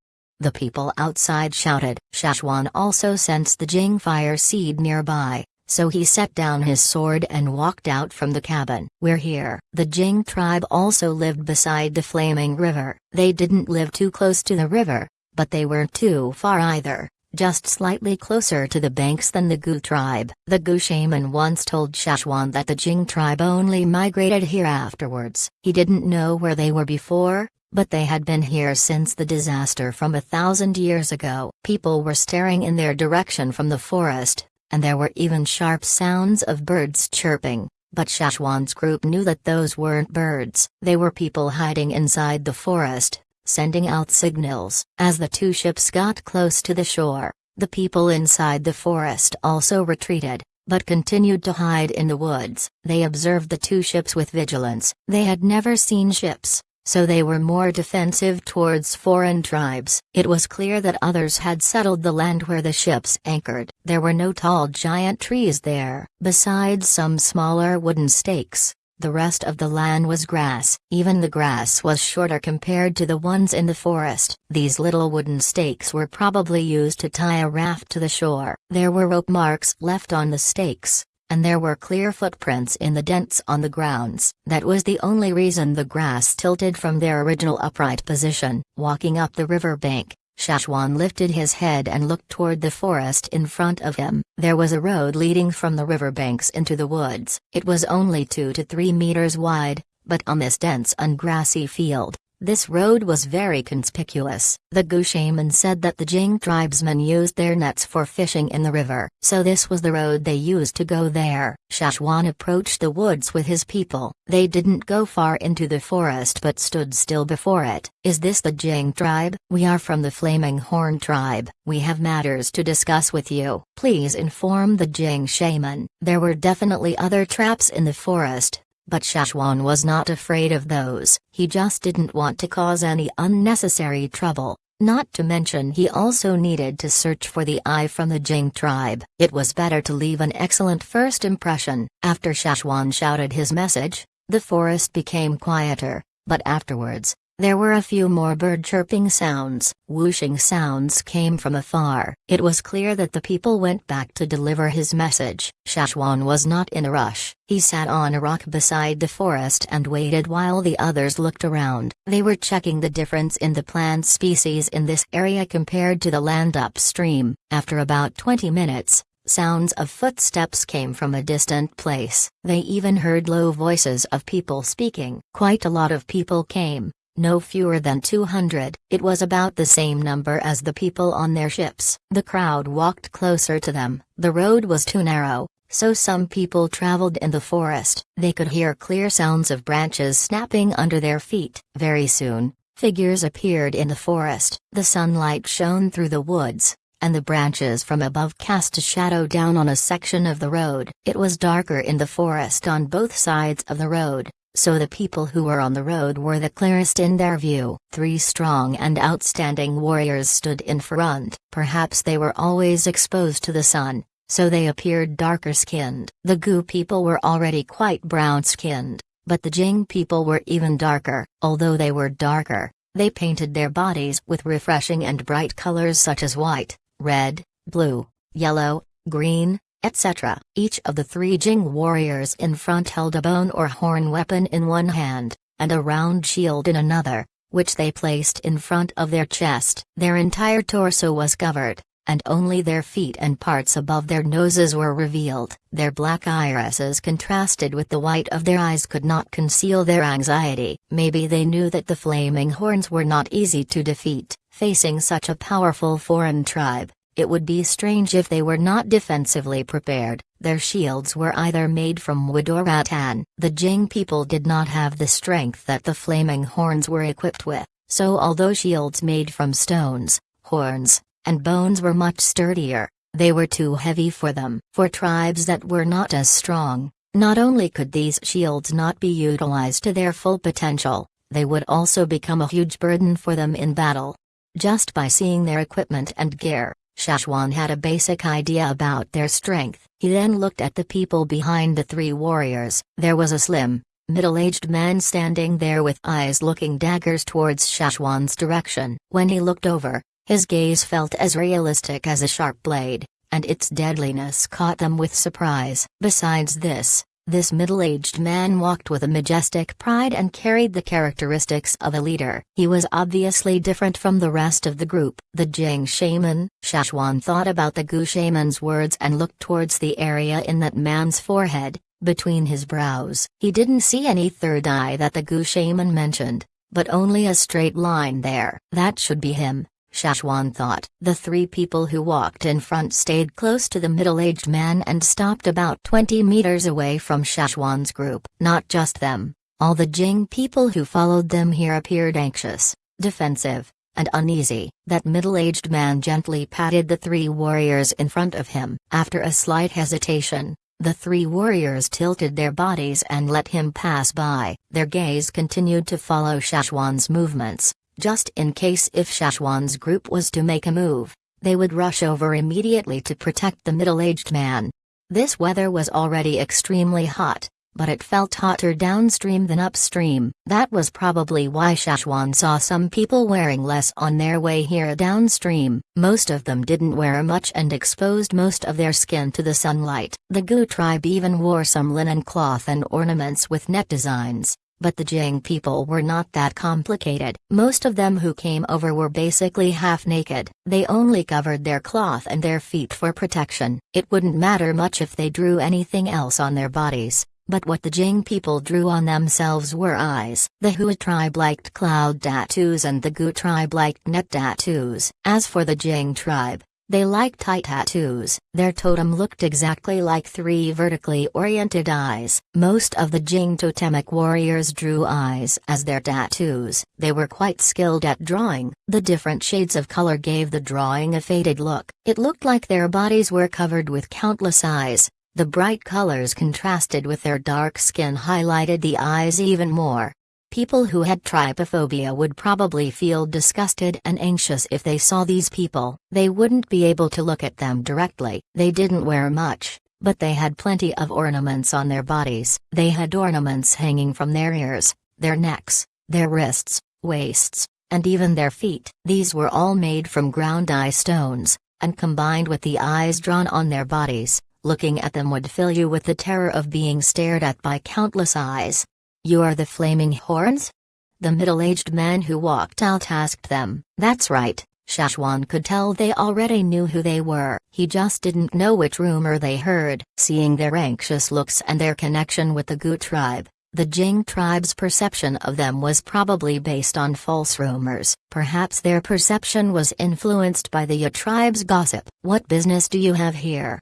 The people outside shouted. Shachwan also sensed the Jing fire seed nearby, so he set down his sword and walked out from the cabin. We're here. The Jing tribe also lived beside the flaming river. They didn't live too close to the river, but they weren't too far either, just slightly closer to the banks than the Gu tribe. The Gu shaman once told Shachwan that the Jing tribe only migrated here afterwards. He didn't know where they were before, but they had been here since the disaster from 1,000 years ago. People were staring in their direction from the forest, and there were even sharp sounds of birds chirping, but Shachwan's group knew that those weren't birds. They were people hiding inside the forest, sending out signals. As the two ships got close to the shore, the people inside the forest also retreated, but continued to hide in the woods. They observed the two ships with vigilance. They had never seen ships, so they were more defensive towards foreign tribes. It was clear that others had settled the land where the ships anchored. There were no tall giant trees there. Besides some smaller wooden stakes, the rest of the land was grass. Even the grass was shorter compared to the ones in the forest. These little wooden stakes were probably used to tie a raft to the shore. There were rope marks left on the stakes, and there were clear footprints in the dents on the grounds. That was the only reason the grass tilted from their original upright position. Walking up the river bank, Shachwan lifted his head and looked toward the forest in front of him. There was a road leading from the riverbanks into the woods. It was only 2 to 3 meters wide, but on this dense and grassy field, this road was very conspicuous. The Gu shaman said that the Jing tribesmen used their nets for fishing in the river, so this was the road they used to go there. Shachwan approached the woods with his people. They didn't go far into the forest but stood still before it. Is this the Jing tribe? We are from the Flaming Horn tribe. We have matters to discuss with you. Please inform the Jing shaman. There were definitely other traps in the forest, but Shachwan was not afraid of those. He just didn't want to cause any unnecessary trouble, not to mention he also needed to search for the eye from the Jing tribe. It was better to leave an excellent first impression. After Shachwan shouted his message, the forest became quieter, but afterwards, there were a few more bird chirping sounds. Whooshing sounds came from afar. It was clear that the people went back to deliver his message. Shachwan was not in a rush. He sat on a rock beside the forest and waited while the others looked around. They were checking the difference in the plant species in this area compared to the land upstream. After about 20 minutes, sounds of footsteps came from a distant place. They even heard low voices of people speaking. Quite a lot of people came. No fewer than 200. It was about the same number as the people on their ships. The crowd walked closer to them. The road was too narrow, so some people traveled in the forest. They could hear clear sounds of branches snapping under their feet. Very soon, figures appeared in the forest. The sunlight shone through the woods, and the branches from above cast a shadow down on a section of the road. It was darker in the forest on both sides of the road, so the people who were on the road were the clearest in their view. 3 strong and outstanding warriors stood in front. Perhaps they were always exposed to the sun, so they appeared darker skinned. The Gu people were already quite brown skinned, but the Jing people were even darker. Although they were darker, they painted their bodies with refreshing and bright colors such as white, red, blue, yellow, green, etc. Each of the 3 Jing warriors in front held a bone or horn weapon in one hand, and a round shield in another, which they placed in front of their chest. Their entire torso was covered, and only their feet and parts above their noses were revealed. Their black irises contrasted with the white of their eyes could not conceal their anxiety. Maybe they knew that the flaming horns were not easy to defeat. Facing such a powerful foreign tribe, it would be strange if they were not defensively prepared. Their shields were either made from wood or rattan. The Jing people did not have the strength that the flaming horns were equipped with, so although shields made from stones, horns, and bones were much sturdier, they were too heavy for them. For tribes that were not as strong, not only could these shields not be utilized to their full potential, they would also become a huge burden for them in battle. Just by seeing their equipment and gear, Shachwan had a basic idea about their strength. He then looked at the people behind the three warriors. There was a slim, middle-aged man standing there with eyes looking daggers towards Shachwan's direction. When he looked over, his gaze felt as realistic as a sharp blade, and its deadliness caught them with surprise. Besides this middle-aged man walked with a majestic pride and carried the characteristics of a leader. He was obviously different from the rest of the group. The Jing shaman. Shachwan thought about the Gu shaman's words and looked towards the area in that man's forehead, between his brows. He didn't see any third eye that the Gu shaman mentioned, but only a straight line there. That should be him, Shachwan thought. The three people who walked in front stayed close to the middle-aged man and stopped about 20 meters away from Shachwan's group. Not just them, all the Jing people who followed them here appeared anxious, defensive, and uneasy. That middle-aged man gently patted the three warriors in front of him. After a slight hesitation, the three warriors tilted their bodies and let him pass by. Their gaze continued to follow Shachwan's movements. Just in case if Shachwan's group was to make a move, they would rush over immediately to protect the middle-aged man. This weather was already extremely hot, but it felt hotter downstream than upstream. That was probably why Shachwan saw some people wearing less on their way here downstream. Most of them didn't wear much and exposed most of their skin to the sunlight. The Gu tribe even wore some linen cloth and ornaments with net designs. But the Jing people were not that complicated. Most of them who came over were basically half naked. They only covered their cloth and their feet for protection. It wouldn't matter much if they drew anything else on their bodies, but what the Jing people drew on themselves were eyes. The Hu tribe liked cloud tattoos and the Gu tribe liked net tattoos. As for the Jing tribe, they liked eye tattoos. Their totem looked exactly like three vertically oriented eyes. Most of the Jing totemic warriors drew eyes as their tattoos. They were quite skilled at drawing. The different shades of color gave the drawing a faded look. It looked like their bodies were covered with countless eyes. The bright colors contrasted with their dark skin highlighted the eyes even more. People who had trypophobia would probably feel disgusted and anxious if they saw these people. They wouldn't be able to look at them directly. They didn't wear much, but they had plenty of ornaments on their bodies. They had ornaments hanging from their ears, their necks, their wrists, waists, and even their feet. These were all made from ground eye stones, and combined with the eyes drawn on their bodies, looking at them would fill you with the terror of being stared at by countless eyes. "You are the flaming horns?" the middle-aged man who walked out asked them. That's right, Shachwan could tell they already knew who they were. He just didn't know which rumor they heard. Seeing their anxious looks and their connection with the Gu tribe, the Jing tribe's perception of them was probably based on false rumors. Perhaps their perception was influenced by the Ya tribe's gossip. "What business do you have here?"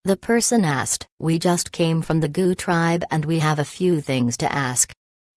the person asked. "We just came from the Gu tribe and we have a few things to ask."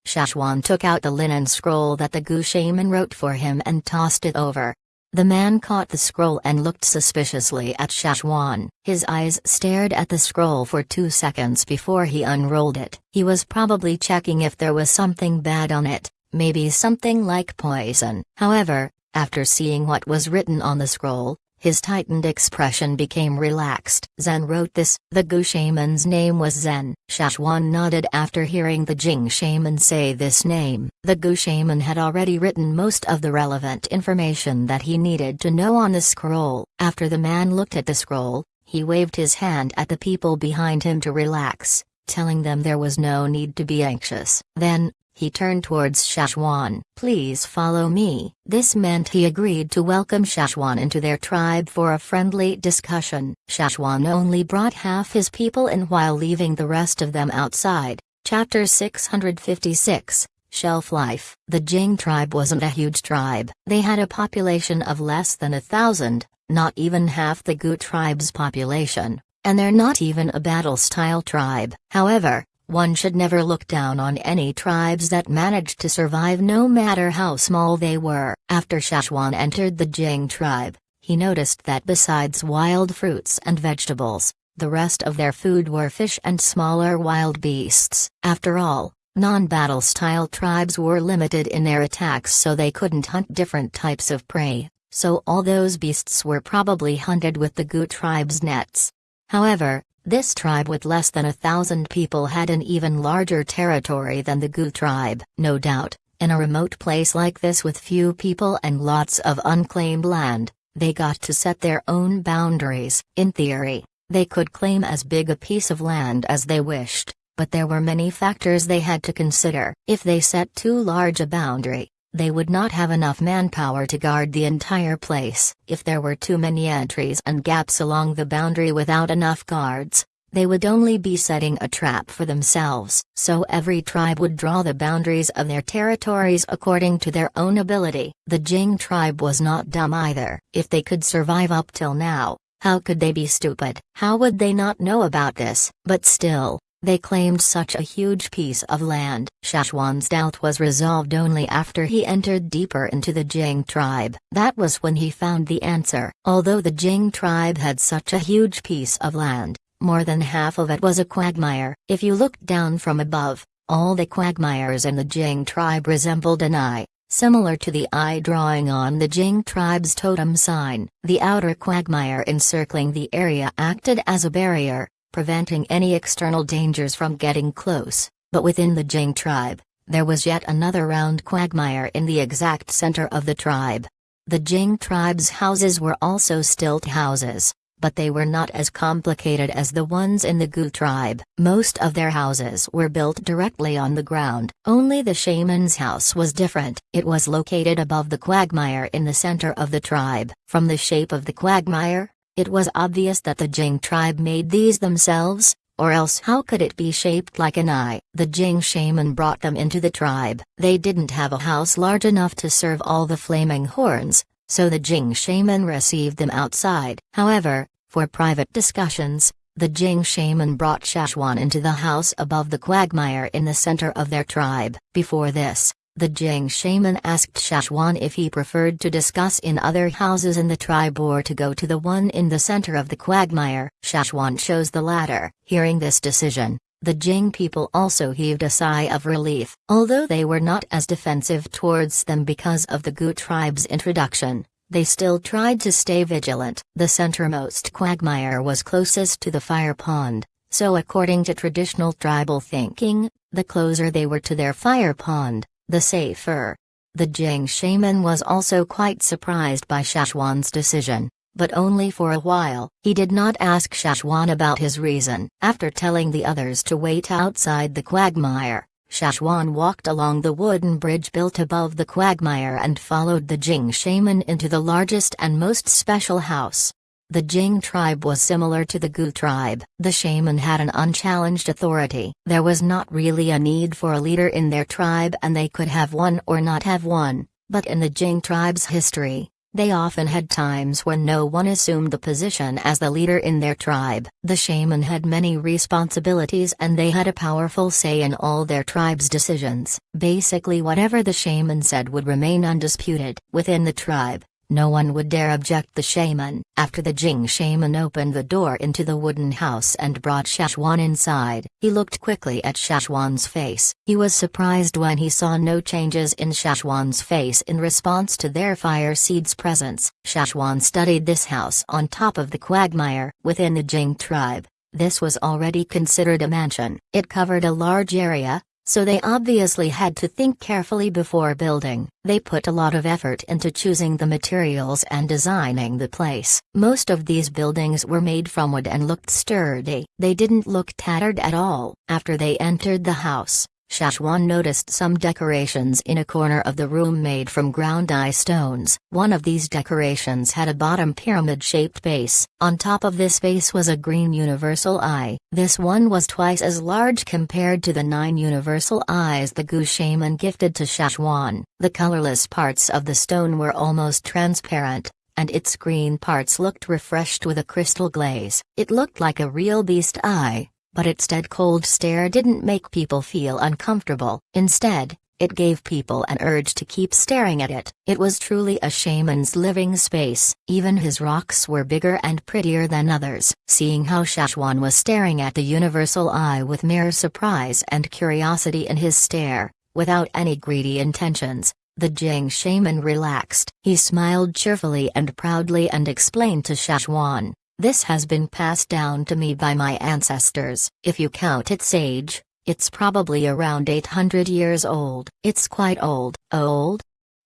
Shachwan took out the linen scroll that the Gu shaman wrote for him and tossed it over. The man caught the scroll and looked suspiciously at Shachwan. His eyes stared at the scroll for 2 seconds before he unrolled it. He was probably checking if there was something bad on it, maybe something like poison. However, after seeing what was written on the scroll, his tightened expression became relaxed. Zen wrote this. The Gu shaman's name was Zen. Shachwan nodded after hearing the Jing shaman say this name. The Gu shaman had already written most of the relevant information that he needed to know on the scroll. After the man looked at the scroll, he waved his hand at the people behind him to relax, telling them there was no need to be anxious. Then, He turned towards Shachwan. "Please follow me." This meant he agreed to welcome Shachwan into their tribe for a friendly discussion. Shachwan only brought half his people in while leaving the rest of them outside. Chapter 656, Shelf Life. The Jing tribe wasn't a huge tribe. They had a population of less than 1,000, not even half the Gu tribe's population, and they're not even a battle-style tribe. However, one should never look down on any tribes that managed to survive no matter how small they were. After Shachwan entered the Jing tribe, he noticed that besides wild fruits and vegetables, the rest of their food were fish and smaller wild beasts. After all, non-battle style tribes were limited in their attacks, so they couldn't hunt different types of prey, so all those beasts were probably hunted with the Gu tribe's nets. However, this tribe with less than 1,000 people had an even larger territory than the Gu tribe. No doubt, in a remote place like this with few people and lots of unclaimed land, they got to set their own boundaries. In theory, they could claim as big a piece of land as they wished, but there were many factors they had to consider. If they set too large a boundary, they would not have enough manpower to guard the entire place. If there were too many entries and gaps along the boundary without enough guards, they would only be setting a trap for themselves. So every tribe would draw the boundaries of their territories according to their own ability. The Jing tribe was not dumb either. If they could survive up till now, how could they be stupid? How would they not know about this? But still, they claimed such a huge piece of land. Shachwan's doubt was resolved only after he entered deeper into the Jing tribe. That was when he found the answer. Although the Jing tribe had such a huge piece of land, more than half of it was a quagmire. If you looked down from above, all the quagmires in the Jing tribe resembled an eye, similar to the eye drawing on the Jing tribe's totem sign. The outer quagmire encircling the area acted as a barrier, preventing any external dangers from getting close. But within the Jing tribe, there was yet another round quagmire in the exact center of the tribe. The Jing tribe's houses were also stilt houses, but they were not as complicated as the ones in the Gu tribe. Most of their houses were built directly on the ground. Only the shaman's house was different. It was located above the quagmire in the center of the tribe. From the shape of the quagmire, it was obvious that the Jing tribe made these themselves, or else how could it be shaped like an eye? The Jing shaman brought them into the tribe. They didn't have a house large enough to serve all the flaming horns, so the Jing shaman received them outside. However, for private discussions, the Jing shaman brought Shachwan into the house above the quagmire in the center of their tribe. Before this, the Jing shaman asked Shachwan if he preferred to discuss in other houses in the tribe or to go to the one in the center of the quagmire. Shachwan chose the latter. Hearing this decision, the Jing people also heaved a sigh of relief. Although they were not as defensive towards them because of the Gu tribe's introduction, they still tried to stay vigilant. The centermost quagmire was closest to the fire pond, so according to traditional tribal thinking, the closer they were to their fire pond, the safer. The Jing shaman was also quite surprised by Shachwan's decision, but only for a while. He did not ask Shachwan about his reason. After telling the others to wait outside the quagmire, Shachwan walked along the wooden bridge built above the quagmire and followed the Jing shaman into the largest and most special house. The Jing tribe was similar to the Gu tribe. The shaman had an unchallenged authority. There was not really a need for a leader in their tribe and they could have one or not have one, but in the Jing tribe's history, they often had times when no one assumed the position as the leader in their tribe. The shaman had many responsibilities and they had a powerful say in all their tribe's decisions. Basically whatever the shaman said would remain undisputed. Within the tribe, no one would dare object the shaman. After the Jing shaman opened the door into the wooden house and brought Shachwan inside, he looked quickly at Shachwan's face. He was surprised when he saw no changes in Shachwan's face in response to their fire seed's presence. Shachwan studied this house on top of the quagmire. Within the Jing tribe, this was already considered a mansion. It covered a large area, so they obviously had to think carefully before building. They put a lot of effort into choosing the materials and designing the place. Most of these buildings were made from wood and looked sturdy. They didn't look tattered at all. After they entered the house, Shachwan noticed some decorations in a corner of the room made from ground eye stones. One of these decorations had a bottom pyramid-shaped base. On top of this base was a green universal eye. This one was twice as large compared to the 9 universal eyes the Gu shaman gifted to Shachwan. The colorless parts of the stone were almost transparent, and its green parts looked refreshed with a crystal glaze. It looked like a real beast eye, but its dead cold stare didn't make people feel uncomfortable. Instead, it gave people an urge to keep staring at it. It was truly a shaman's living space. Even his rocks were bigger and prettier than others. Seeing how Shachwan was staring at the universal eye with mere surprise and curiosity in his stare, without any greedy intentions, the Jing shaman relaxed. He smiled cheerfully and proudly and explained to Shachwan, "This has been passed down to me by my ancestors. If you count its age, it's probably around 800 years old." "It's quite old." "Old?"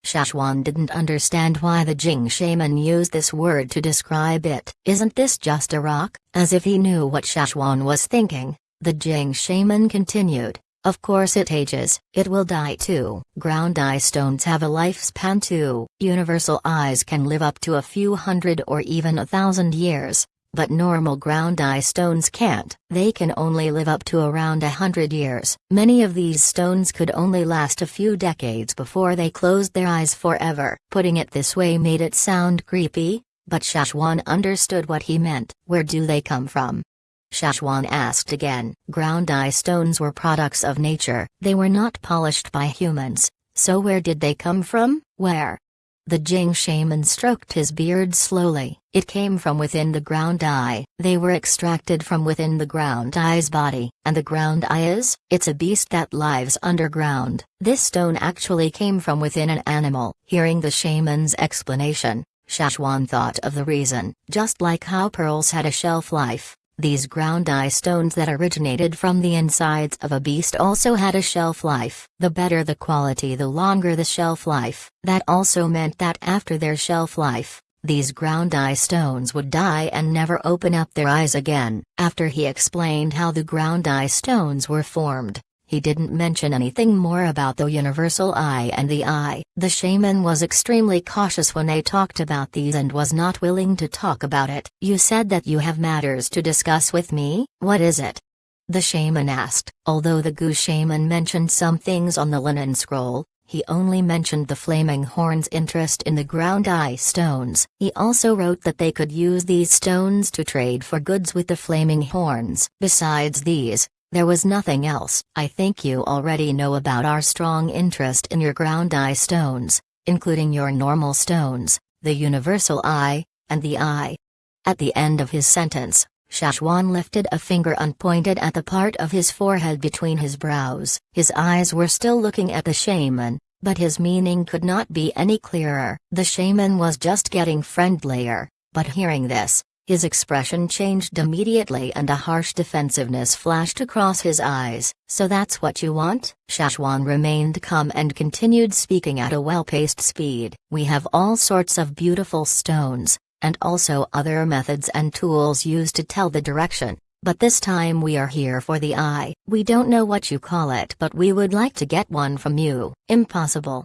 Shachwan didn't understand why the Jing shaman used this word to describe it. "Isn't this just a rock?" As if he knew what Shachwan was thinking, the Jing shaman continued, "Of course it ages. It will die too. Ground eye stones have a lifespan too. Universal eyes can live up to a few hundred or even 1,000 years, but normal ground eye stones can't. They can only live up to around 100 years. Many of these stones could only last a few decades before they closed their eyes forever." Putting it this way made it sound creepy, but Shachwan understood what he meant. "Where do they come from?" Shachwan asked again. Ground eye stones were products of nature. They were not polished by humans, so where did they come from? "Where?" The Jing shaman stroked his beard slowly. "It came from within the ground eye. They were extracted from within the ground eye's body." "And the ground eye is?" "It's a beast that lives underground. This stone actually came from within an animal." Hearing the shaman's explanation, Shachwan thought of the reason. Just like how pearls had a shelf life, these ground eye stones that originated from the insides of a beast also had a shelf life. The better the quality, the longer the shelf life. That also meant that after their shelf life, these ground eye stones would die and never open up their eyes again. After he explained how the ground eye stones were formed, he didn't mention anything more about the universal eye and the eye. The shaman was extremely cautious when they talked about these and was not willing to talk about it. "You said that you have matters to discuss with me. What is it?" the shaman asked. Although the Gu shaman mentioned some things on the linen scroll, he only mentioned the flaming horn's interest in the ground eye stones. He also wrote that they could use these stones to trade for goods with the flaming horns. Besides these, there was nothing else. "I think you already know about our strong interest in your ground eye stones, including your normal stones, the universal eye, and the eye." At the end of his sentence, Shachwan lifted a finger and pointed at the part of his forehead between his brows. His eyes were still looking at the shaman, but his meaning could not be any clearer. The shaman was just getting friendlier, but hearing this, his expression changed immediately and a harsh defensiveness flashed across his eyes. "So that's what you want?" Shachwan remained calm and continued speaking at a well-paced speed. "We have all sorts of beautiful stones, and also other methods and tools used to tell the direction, but this time we are here for the eye. We don't know what you call it, but we would like to get one from you." "Impossible."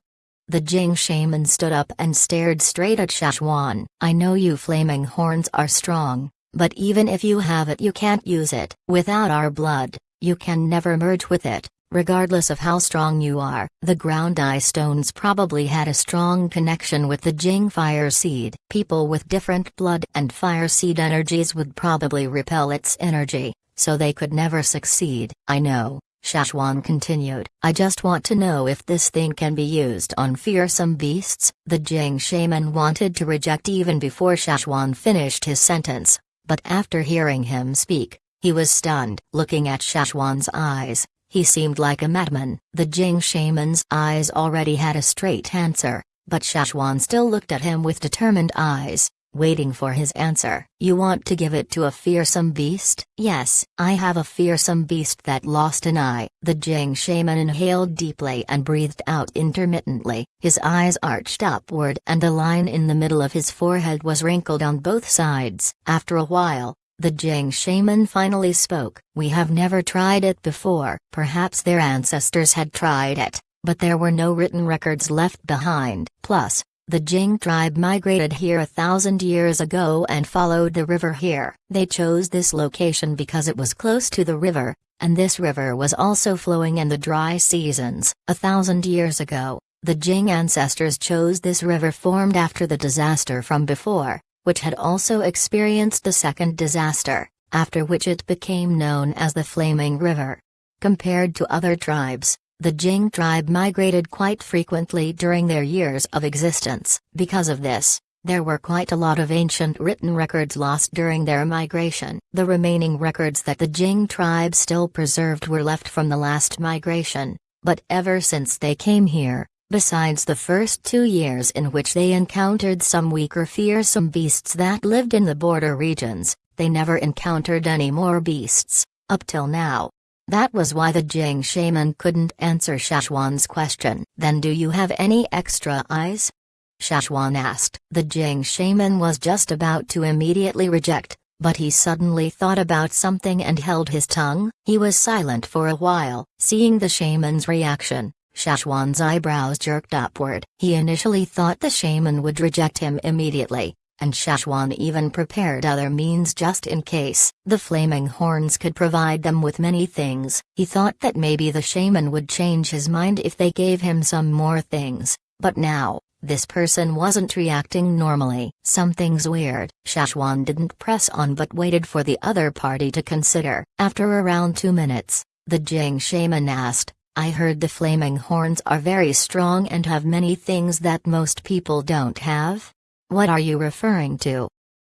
The Jing shaman stood up and stared straight at Shachwan. "I know you flaming horns are strong, but even if you have it you can't use it. Without our blood, you can never merge with it, regardless of how strong you are." The ground eye stones probably had a strong connection with the Jing fire seed. People with different blood and fire seed energies would probably repel its energy, so they could never succeed. "I know," Shachwan continued. "I just want to know if this thing can be used on fearsome beasts." The Jing shaman wanted to reject even before Shachwan finished his sentence, but after hearing him speak, he was stunned. Looking at Shachwan's eyes, he seemed like a madman. The Jing shaman's eyes already had a straight answer, but Shachwan still looked at him with determined eyes, waiting for his answer. "You want to give it to a fearsome beast?" "Yes, I have a fearsome beast that lost an eye." The Jing shaman inhaled deeply and breathed out intermittently. His eyes arched upward and the line in the middle of his forehead was wrinkled on both sides. After a while, The Jing shaman finally spoke. "We have never tried it before. Perhaps their ancestors had tried it, but there were no written records left behind. Plus, the Jing tribe migrated here 1,000 years ago and followed the river here. They chose this location because it was close to the river, and this river was also flowing in the dry seasons. 1,000 years ago, the Jing ancestors chose this river formed after the disaster from before, which had also experienced the second disaster, after which it became known as the Flaming River. Compared to other tribes, the Jing tribe migrated quite frequently during their years of existence. Because of this, there were quite a lot of ancient written records lost during their migration. The remaining records that the Jing tribe still preserved were left from the last migration, but ever since they came here, besides the first 2 years in which they encountered some weaker fearsome beasts that lived in the border regions, they never encountered any more beasts, up till now. That was why the Jing shaman couldn't answer Shachwan's question. "Then do you have any extra eyes?" Shachwan asked. The Jing shaman was just about to immediately reject, but he suddenly thought about something and held his tongue. He was silent for a while. Seeing the shaman's reaction, Shachwan's eyebrows jerked upward. He initially thought the shaman would reject him immediately, and Shachwan even prepared other means just in case. The flaming horns could provide them with many things. He thought that maybe the shaman would change his mind if they gave him some more things, but now, this person wasn't reacting normally. "Something's weird." Shachwan didn't press on but waited for the other party to consider. After around 2 minutes, the Jing shaman asked, "I heard the flaming horns are very strong and have many things that most people don't have? What are you referring to?"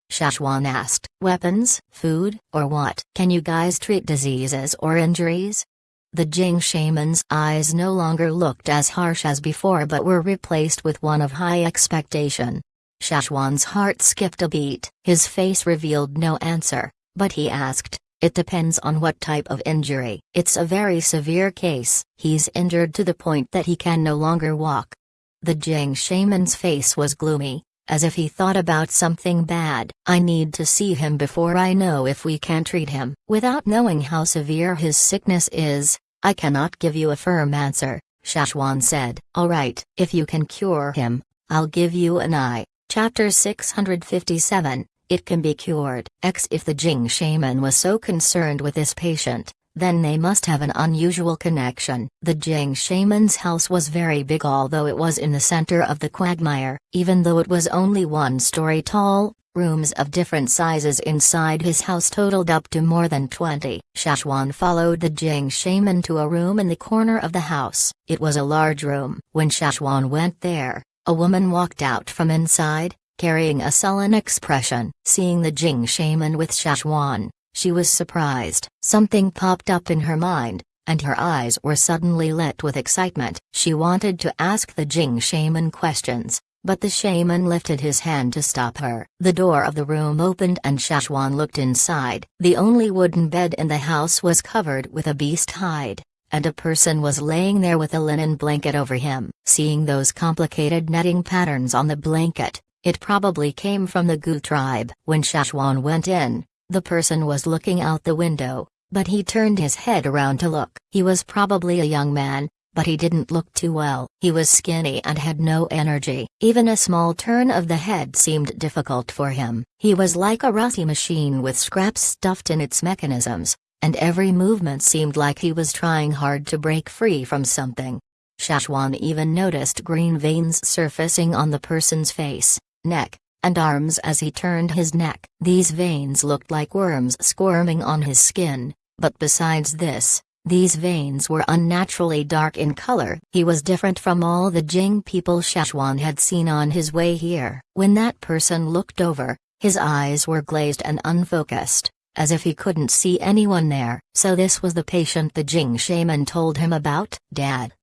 Shachwan asked. "Weapons, food, or what? Can you guys treat diseases or injuries?" The Jing shaman's eyes no longer looked as harsh as before but were replaced with one of high expectation. Shachwan's heart skipped a beat. His face revealed no answer, but he asked, "It depends on what type of injury." "It's a very severe case. He's injured to the point that he can no longer walk." The Jing shaman's face was gloomy, as if he thought about something bad. "I need to see him before I know if we can treat him. Without knowing how severe his sickness is, I cannot give you a firm answer," Shachwan said. "Alright, if you can cure him, I'll give you an eye." Chapter 657, It Can Be Cured. If the Jing shaman was so concerned with this patient, then they must have an unusual connection. The Jing shaman's house was very big, although it was in the center of the quagmire. Even though it was only 1 story tall, rooms of different sizes inside his house totaled up to more than 20. Shachwan followed the Jing shaman to a room in the corner of the house. It was a large room. When Shachwan went there, a woman walked out from inside, carrying a sullen expression. Seeing the Jing shaman with Shachwan, she was surprised. Something popped up in her mind, and her eyes were suddenly lit with excitement. She wanted to ask the Jing shaman questions, but the shaman lifted his hand to stop her. The door of the room opened and Shachwan looked inside. The only wooden bed in the house was covered with a beast hide, and a person was laying there with a linen blanket over him. Seeing those complicated netting patterns on the blanket, it probably came from the Gu tribe. When Shachwan went in, the person was looking out the window, but he turned his head around to look. He was probably a young man, but he didn't look too well. He was skinny and had no energy. Even a small turn of the head seemed difficult for him. He was like a rusty machine with scraps stuffed in its mechanisms, and every movement seemed like he was trying hard to break free from something. Shachwan even noticed green veins surfacing on the person's face, neck, and arms as he turned his neck. These veins looked like worms squirming on his skin, but besides this, these veins were unnaturally dark in color. He was different from all the Jing people Shachwan had seen on his way here. When that person looked over, his eyes were glazed and unfocused, as if he couldn't see anyone there. So this was the patient the Jing shaman told him about? "Dad."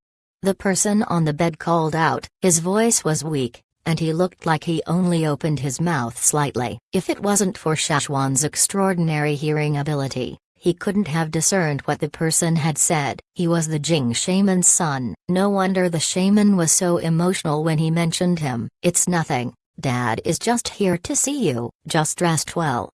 The person on the bed called out. His voice was weak, and he looked like he only opened his mouth slightly. If it wasn't for Shachwan's extraordinary hearing ability, he couldn't have discerned what the person had said. He was the Jing shaman's son. No wonder the shaman was so emotional when he mentioned him. "It's nothing, Dad is just here to see you. Just rest well."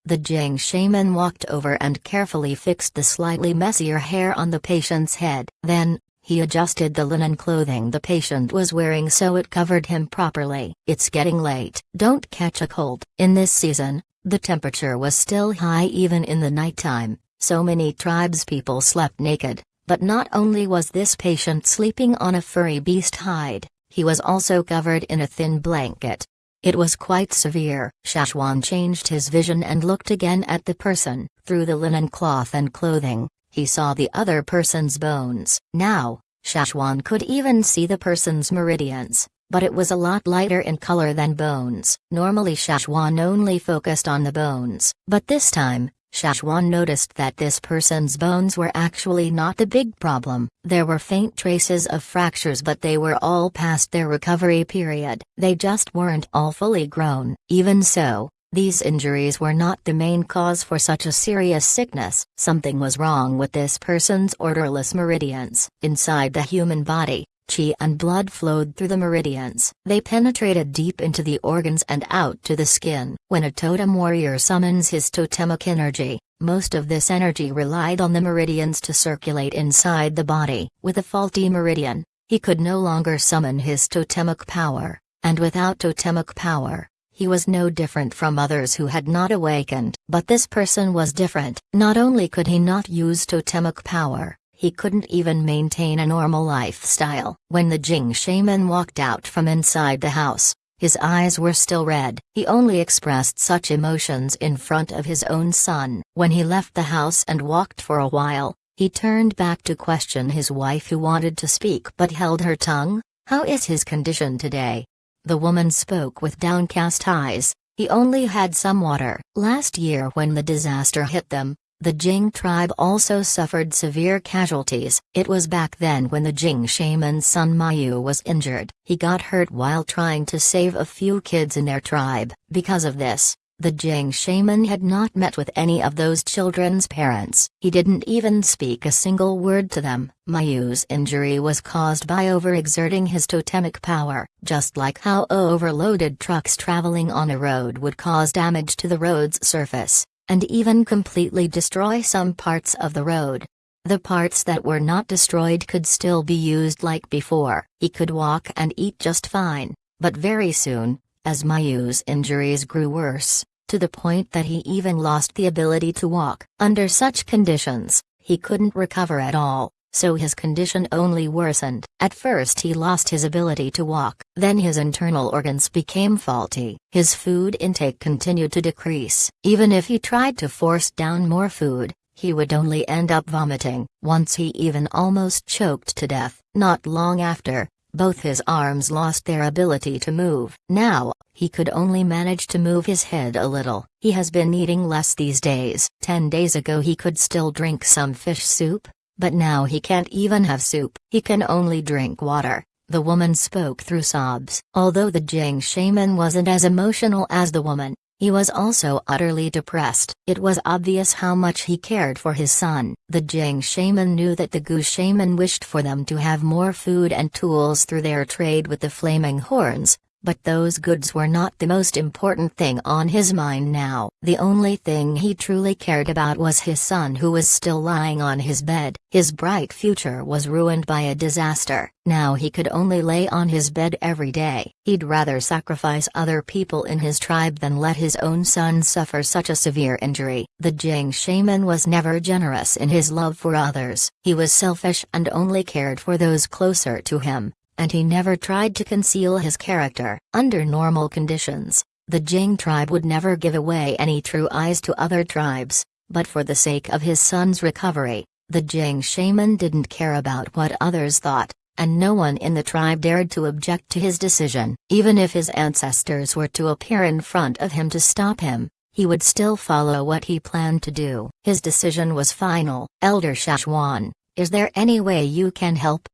The Jing shaman walked over and carefully fixed the slightly messier hair on the patient's head. Then, he adjusted the linen clothing the patient was wearing so it covered him properly. It's getting late. Don't catch a cold. In this season, the temperature was still high even in the nighttime, so many tribespeople slept naked. But not only was this patient sleeping on a furry beast hide, he was also covered in a thin blanket. It was quite severe. Shachwan changed his vision and looked again at the person. Through the linen cloth and clothing, he saw the other person's bones. Now, Shachwan could even see the person's meridians, but it was a lot lighter in color than bones. Normally Shachwan only focused on the bones, but this time, Shachwan noticed that this person's bones were actually not the big problem. There were faint traces of fractures, but they were all past their recovery period. They just weren't all fully grown. Even so, these injuries were not the main cause for such a serious sickness. Something was wrong with this person's orderless meridians. Inside the human body, Qi and blood flowed through the meridians. They penetrated deep into the organs and out to the skin. When a totem warrior summons his totemic energy, most of this energy relied on the meridians to circulate inside the body. With a faulty meridian, he could no longer summon his totemic power, and without totemic power, he was no different from others who had not awakened. But this person was different. Not only could he not use totemic power, he couldn't even maintain a normal lifestyle. When the Jing shaman walked out from inside the house, his eyes were still red. He only expressed such emotions in front of his own son. When he left the house and walked for a while, he turned back to question his wife, who wanted to speak but held her tongue. "How is his condition today?" The woman spoke with downcast eyes. "He only had some water." Last year when the disaster hit them, the Jing tribe also suffered severe casualties. It was back then when the Jing shaman's son Mayu was injured. He got hurt while trying to save a few kids in their tribe. Because of this, the Jing shaman had not met with any of those children's parents. He didn't even speak a single word to them. Mayu's injury was caused by overexerting his totemic power, just like how overloaded trucks traveling on a road would cause damage to the road's surface, and even completely destroy some parts of the road. The parts that were not destroyed could still be used like before. He could walk and eat just fine, but very soon, as Mayu's injuries grew worse, to the point that he even lost the ability to walk. Under such conditions, he couldn't recover at all, so his condition only worsened. At first he lost his ability to walk, then his internal organs became faulty. His food intake continued to decrease. Even if he tried to force down more food, he would only end up vomiting. Once he even almost choked to death. Not long after, both his arms lost their ability to move. Now, he could only manage to move his head a little. He has been eating less these days. 10 days ago he could still drink some fish soup, but now he can't even have soup. He can only drink water. The woman spoke through sobs. Although the Jing shaman wasn't as emotional as the woman, he was also utterly depressed. It was obvious how much he cared for his son. The Jing shaman knew that the Gu shaman wished for them to have more food and tools through their trade with the flaming horns, but those goods were not the most important thing on his mind now. The only thing he truly cared about was his son, who was still lying on his bed. His bright future was ruined by a disaster. Now he could only lay on his bed every day. He'd rather sacrifice other people in his tribe than let his own son suffer such a severe injury. The Jing shaman was never generous in his love for others. He was selfish and only cared for those closer to him, and he never tried to conceal his character. Under normal conditions, the Jing tribe would never give away any true eyes to other tribes, but for the sake of his son's recovery, the Jing shaman didn't care about what others thought, and no one in the tribe dared to object to his decision. Even if his ancestors were to appear in front of him to stop him, he would still follow what he planned to do. His decision was final. "Elder Shachwan, is there any way you can help?"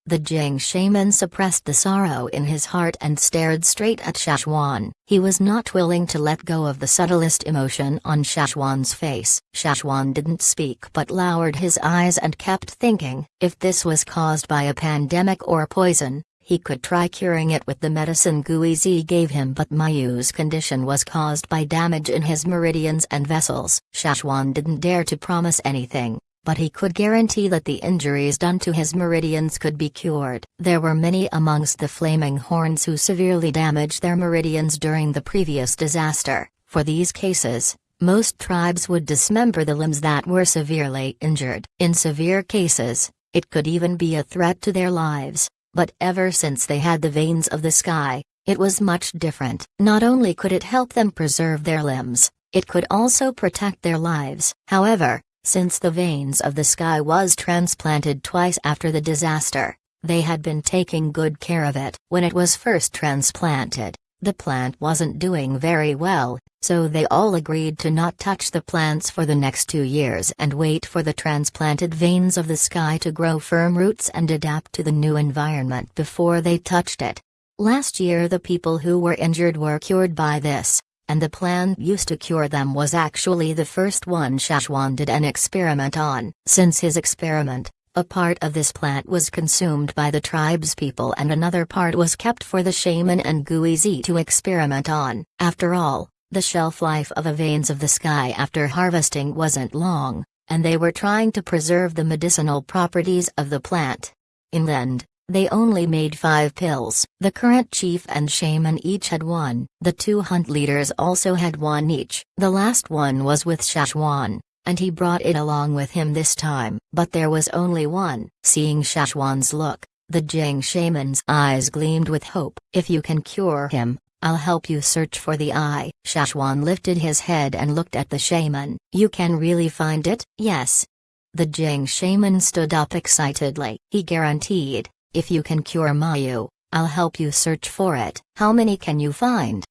The Jing shaman suppressed the sorrow in his heart and stared straight at Shachwan. He was not willing to let go of the subtlest emotion on Shachwan's face. Shachwan didn't speak but lowered his eyes and kept thinking. If this was caused by a pandemic or poison, He could try curing it with the medicine Guizi gave him, but Mayu's condition was caused by damage in his meridians and vessels. Shachwan didn't dare to promise anything, but he could guarantee that the injuries done to his meridians could be cured. There were many amongst the Flaming Horns who severely damaged their meridians during the previous disaster. For these cases, most tribes would dismember the limbs that were severely injured. In severe cases, it could even be a threat to their lives. But ever since they had the veins of the sky, it was much different. Not only could it help them preserve their limbs, it could also protect their lives. However, since the veins of the sky was transplanted twice after the disaster, they had been taking good care of it. When it was first transplanted, the plant wasn't doing very well, so they all agreed to not touch the plants for the next 2 years and wait for the transplanted veins of the sky to grow firm roots and adapt to the new environment before they touched it. Last year the people who were injured were cured by this, and the plant used to cure them was actually the first one Shachwan did an experiment on. Since his experiment, a part of this plant was consumed by the tribe's people and another part was kept for the shaman and Guizi to experiment on. After all, the shelf life of the veins of the sky after harvesting wasn't long, and they were trying to preserve the medicinal properties of the plant. In the end, they only made 5 pills. The current chief and shaman each had 1. The 2 hunt leaders also had 1 each. The last one was with Shachwan, and he brought it along with him this time. But there was only 1. Seeing Shachwan's look, the Jing shaman's eyes gleamed with hope. If you can cure him, I'll help you search for the eye. Shachwan lifted his head and looked at the shaman. You can really find it? Yes. The Jing shaman stood up excitedly. He guaranteed, if you can cure Mayu, I'll help you search for it. How many can you find?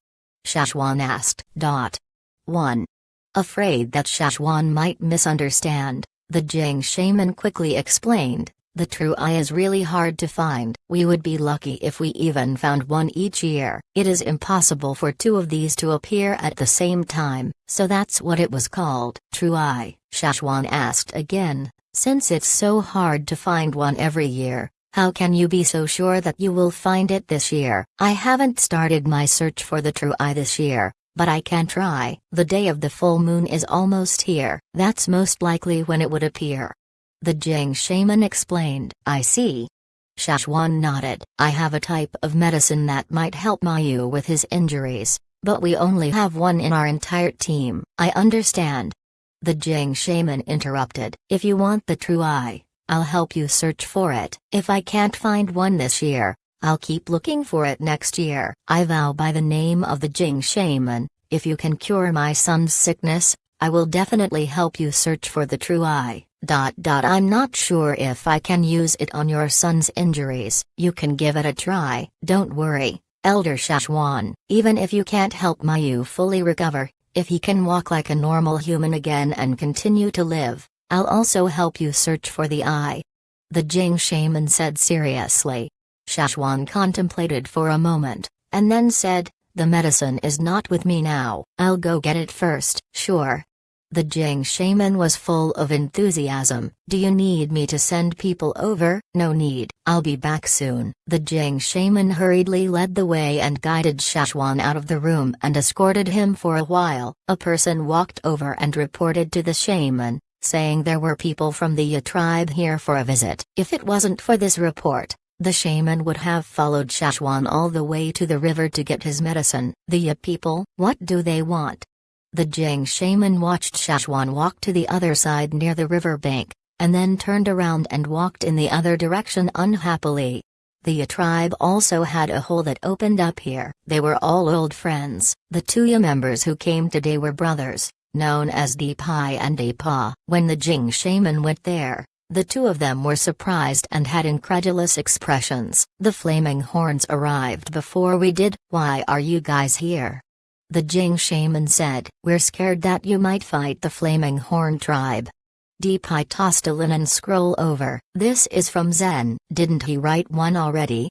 Shachwan asked. 1. Afraid that Shachwan might misunderstand, the Jing shaman quickly explained, the true eye is really hard to find. We would be lucky if we even found 1 each year. It is impossible for 2 of these to appear at the same time, so that's what it was called. True eye? Shachwan asked again, since it's so hard to find one every year, how can you be so sure that you will find it this year? I haven't started my search for the true eye this year, but I can try. The day of the full moon is almost here. That's most likely when it would appear. The Jing shaman explained. I see. Shachwan nodded. I have a type of medicine that might help Mayu with his injuries, but we only have 1 in our entire team. I understand. The Jing shaman interrupted. If you want the true eye, I'll help you search for it. If I can't find one this year, I'll keep looking for it next year. I vow by the name of the Jing shaman, if you can cure my son's sickness, I will definitely help you search for the true eye. I'm not sure if I can use it on your son's injuries. You can give it a try. Don't worry, Elder Shachwan. Even if you can't help Mayu fully recover, if he can walk like a normal human again and continue to live, I'll also help you search for the eye. The Jing shaman said seriously. Shachwan contemplated for a moment, and then said, the medicine is not with me now. I'll go get it first. Sure. The Jing shaman was full of enthusiasm. Do you need me to send people over? No need. I'll be back soon. The Jing shaman hurriedly led the way and guided Shachwan out of the room and escorted him for a while. A person walked over and reported to the shaman, saying there were people from the Ya tribe here for a visit. If it wasn't for this report, the shaman would have followed Shachwan all the way to the river to get his medicine. The Ya people? What do they want? The Jing shaman watched Shachwan walk to the other side near the river bank, and then turned around and walked in the other direction unhappily. The Ya tribe also had a hole that opened up here. They were all old friends. The 2 Ya members who came today were brothers, known as Deepai and Deepa. When the Jing shaman went there, the 2 of them were surprised and had incredulous expressions. The Flaming Horns arrived before we did. Why are you guys here? The Jing shaman said. We're scared that you might fight the Flaming Horn tribe. Deepai tossed a linen scroll over. This is from Zen. Didn't he write one already?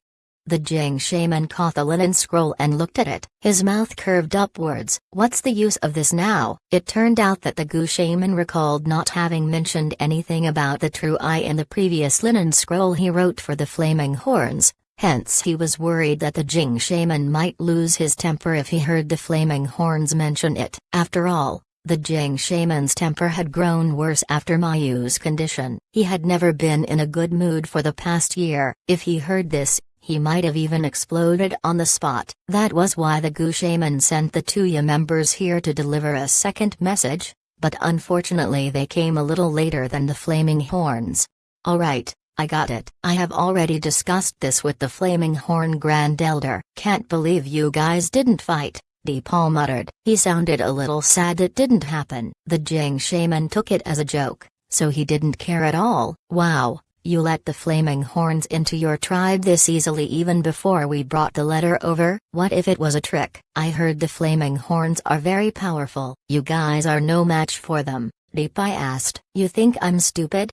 The Jing shaman caught the linen scroll and looked at it. His mouth curved upwards. What's the use of this now? It turned out that the Gu shaman recalled not having mentioned anything about the true eye in the previous linen scroll he wrote for the Flaming Horns, Hence he was worried that the Jing shaman might lose his temper if he heard the flaming horns mention it. After all, the Jing shaman's temper had grown worse after Mayu's condition. He had never been in a good mood for the past year. If he heard this, he might have even exploded on the spot. That was why the Gu shaman sent the Tuya members here to deliver a second message, but unfortunately they came a little later than the flaming horns. Alright, I got it. I have already discussed this with the flaming horn Grand Elder. Can't believe you guys didn't fight, Deepal muttered. He sounded a little sad it didn't happen. The Jing shaman took it as a joke, so he didn't care at all. Wow. You let the flaming horns into your tribe this easily even before we brought the letter over? What if it was a trick? I heard the flaming horns are very powerful. You guys are no match for them, Deepai asked. You think I'm stupid?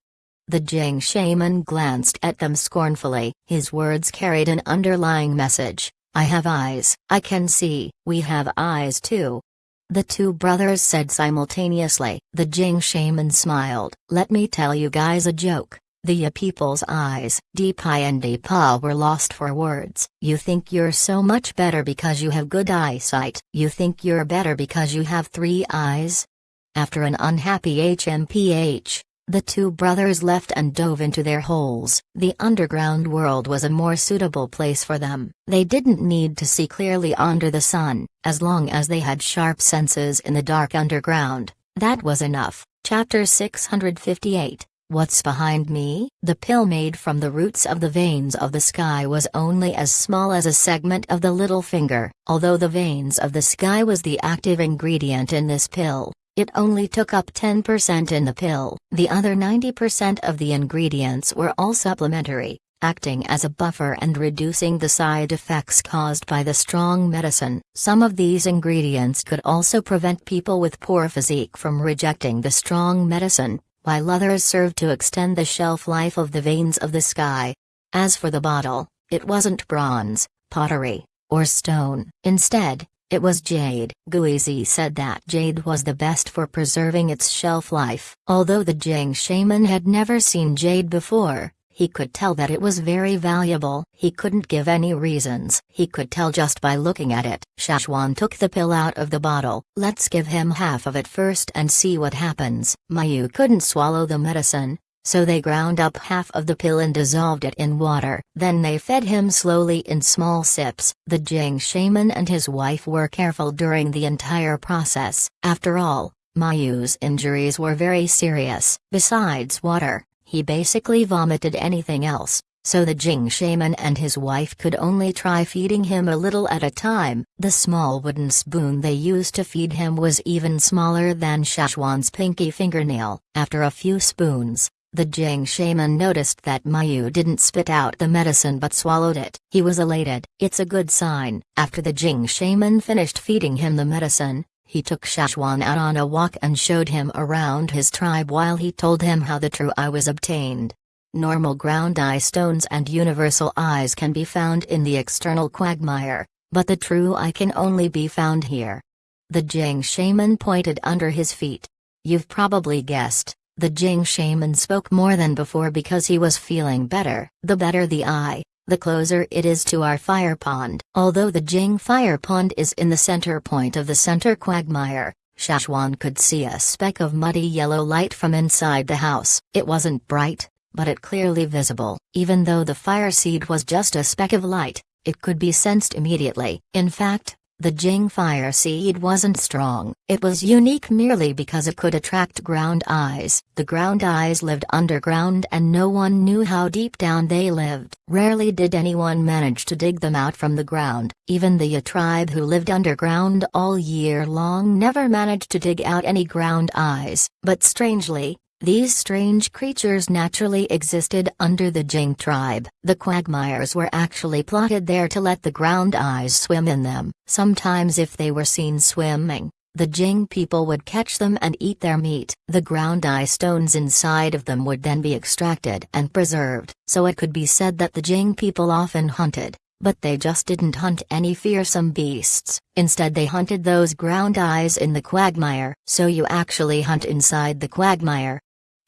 The Jing shaman glanced at them scornfully. His words carried an underlying message. I have eyes. I can see. We have eyes too. The two brothers said simultaneously. The Jing shaman smiled. Let me tell you guys a joke. The Ya people's eyes. Deepai and Deepa were lost for words. You think you're so much better because you have good eyesight. You think you're better because you have 3 eyes? After an unhappy HMPH, the two brothers left and dove into their holes. The underground world was a more suitable place for them. They didn't need to see clearly under the sun, as long as they had sharp senses in the dark underground. That was enough. Chapter 658. What's behind me? The pill made from the roots of the veins of the sky was only as small as a segment of the little finger. Although the veins of the sky was the active ingredient in this pill, it only took up 10% in the pill. The other 90% of the ingredients were all supplementary, acting as a buffer and reducing the side effects caused by the strong medicine. Some of these ingredients could also prevent people with poor physique from rejecting the strong medicine, while others served to extend the shelf life of the veins of the sky. As for the bottle, it wasn't bronze, pottery, or stone. Instead, it was jade. Guizi said that jade was the best for preserving its shelf life. Although the Jing shaman had never seen jade before, he could tell that it was very valuable. He couldn't give any reasons. He could tell just by looking at it. Shachwan took the pill out of the bottle. Let's give him half of it first and see what happens. Mayu couldn't swallow the medicine, so they ground up half of the pill and dissolved it in water. Then they fed him slowly in small sips. The Jing shaman and his wife were careful during the entire process. After all, Mayu's injuries were very serious. Besides water, he basically vomited anything else, so the Jing shaman and his wife could only try feeding him a little at a time. The small wooden spoon they used to feed him was even smaller than Shachwan's pinky fingernail. After a few spoons, the Jing shaman noticed that Mayu didn't spit out the medicine but swallowed it. He was elated. It's a good sign. After the Jing shaman finished feeding him the medicine, he took Shachwan out on a walk and showed him around his tribe while he told him how the true eye was obtained. Normal ground eye stones and universal eyes can be found in the external quagmire, but the true eye can only be found here. The Jing shaman pointed under his feet. You've probably guessed, the Jing shaman spoke more than before because he was feeling better. The better the eye, the closer it is to our fire pond. Although the Jing fire pond is in the center point of the center quagmire, Shachwan could see a speck of muddy yellow light from inside the house. It wasn't bright, but it clearly visible. Even though the fire seed was just a speck of light, it could be sensed immediately. In fact, the Jing fire seed wasn't strong. It was unique merely because it could attract ground eyes. The ground eyes lived underground and no one knew how deep down they lived. Rarely did anyone manage to dig them out from the ground. Even the Ya tribe who lived underground all year long never managed to dig out any ground eyes. But strangely, these strange creatures naturally existed under the Jing tribe. The quagmires were actually plotted there to let the ground eyes swim in them. Sometimes if they were seen swimming, the Jing people would catch them and eat their meat. The ground eye stones inside of them would then be extracted and preserved. So it could be said that the Jing people often hunted, but they just didn't hunt any fearsome beasts. Instead they hunted those ground eyes in the quagmire. So you actually hunt inside the quagmire?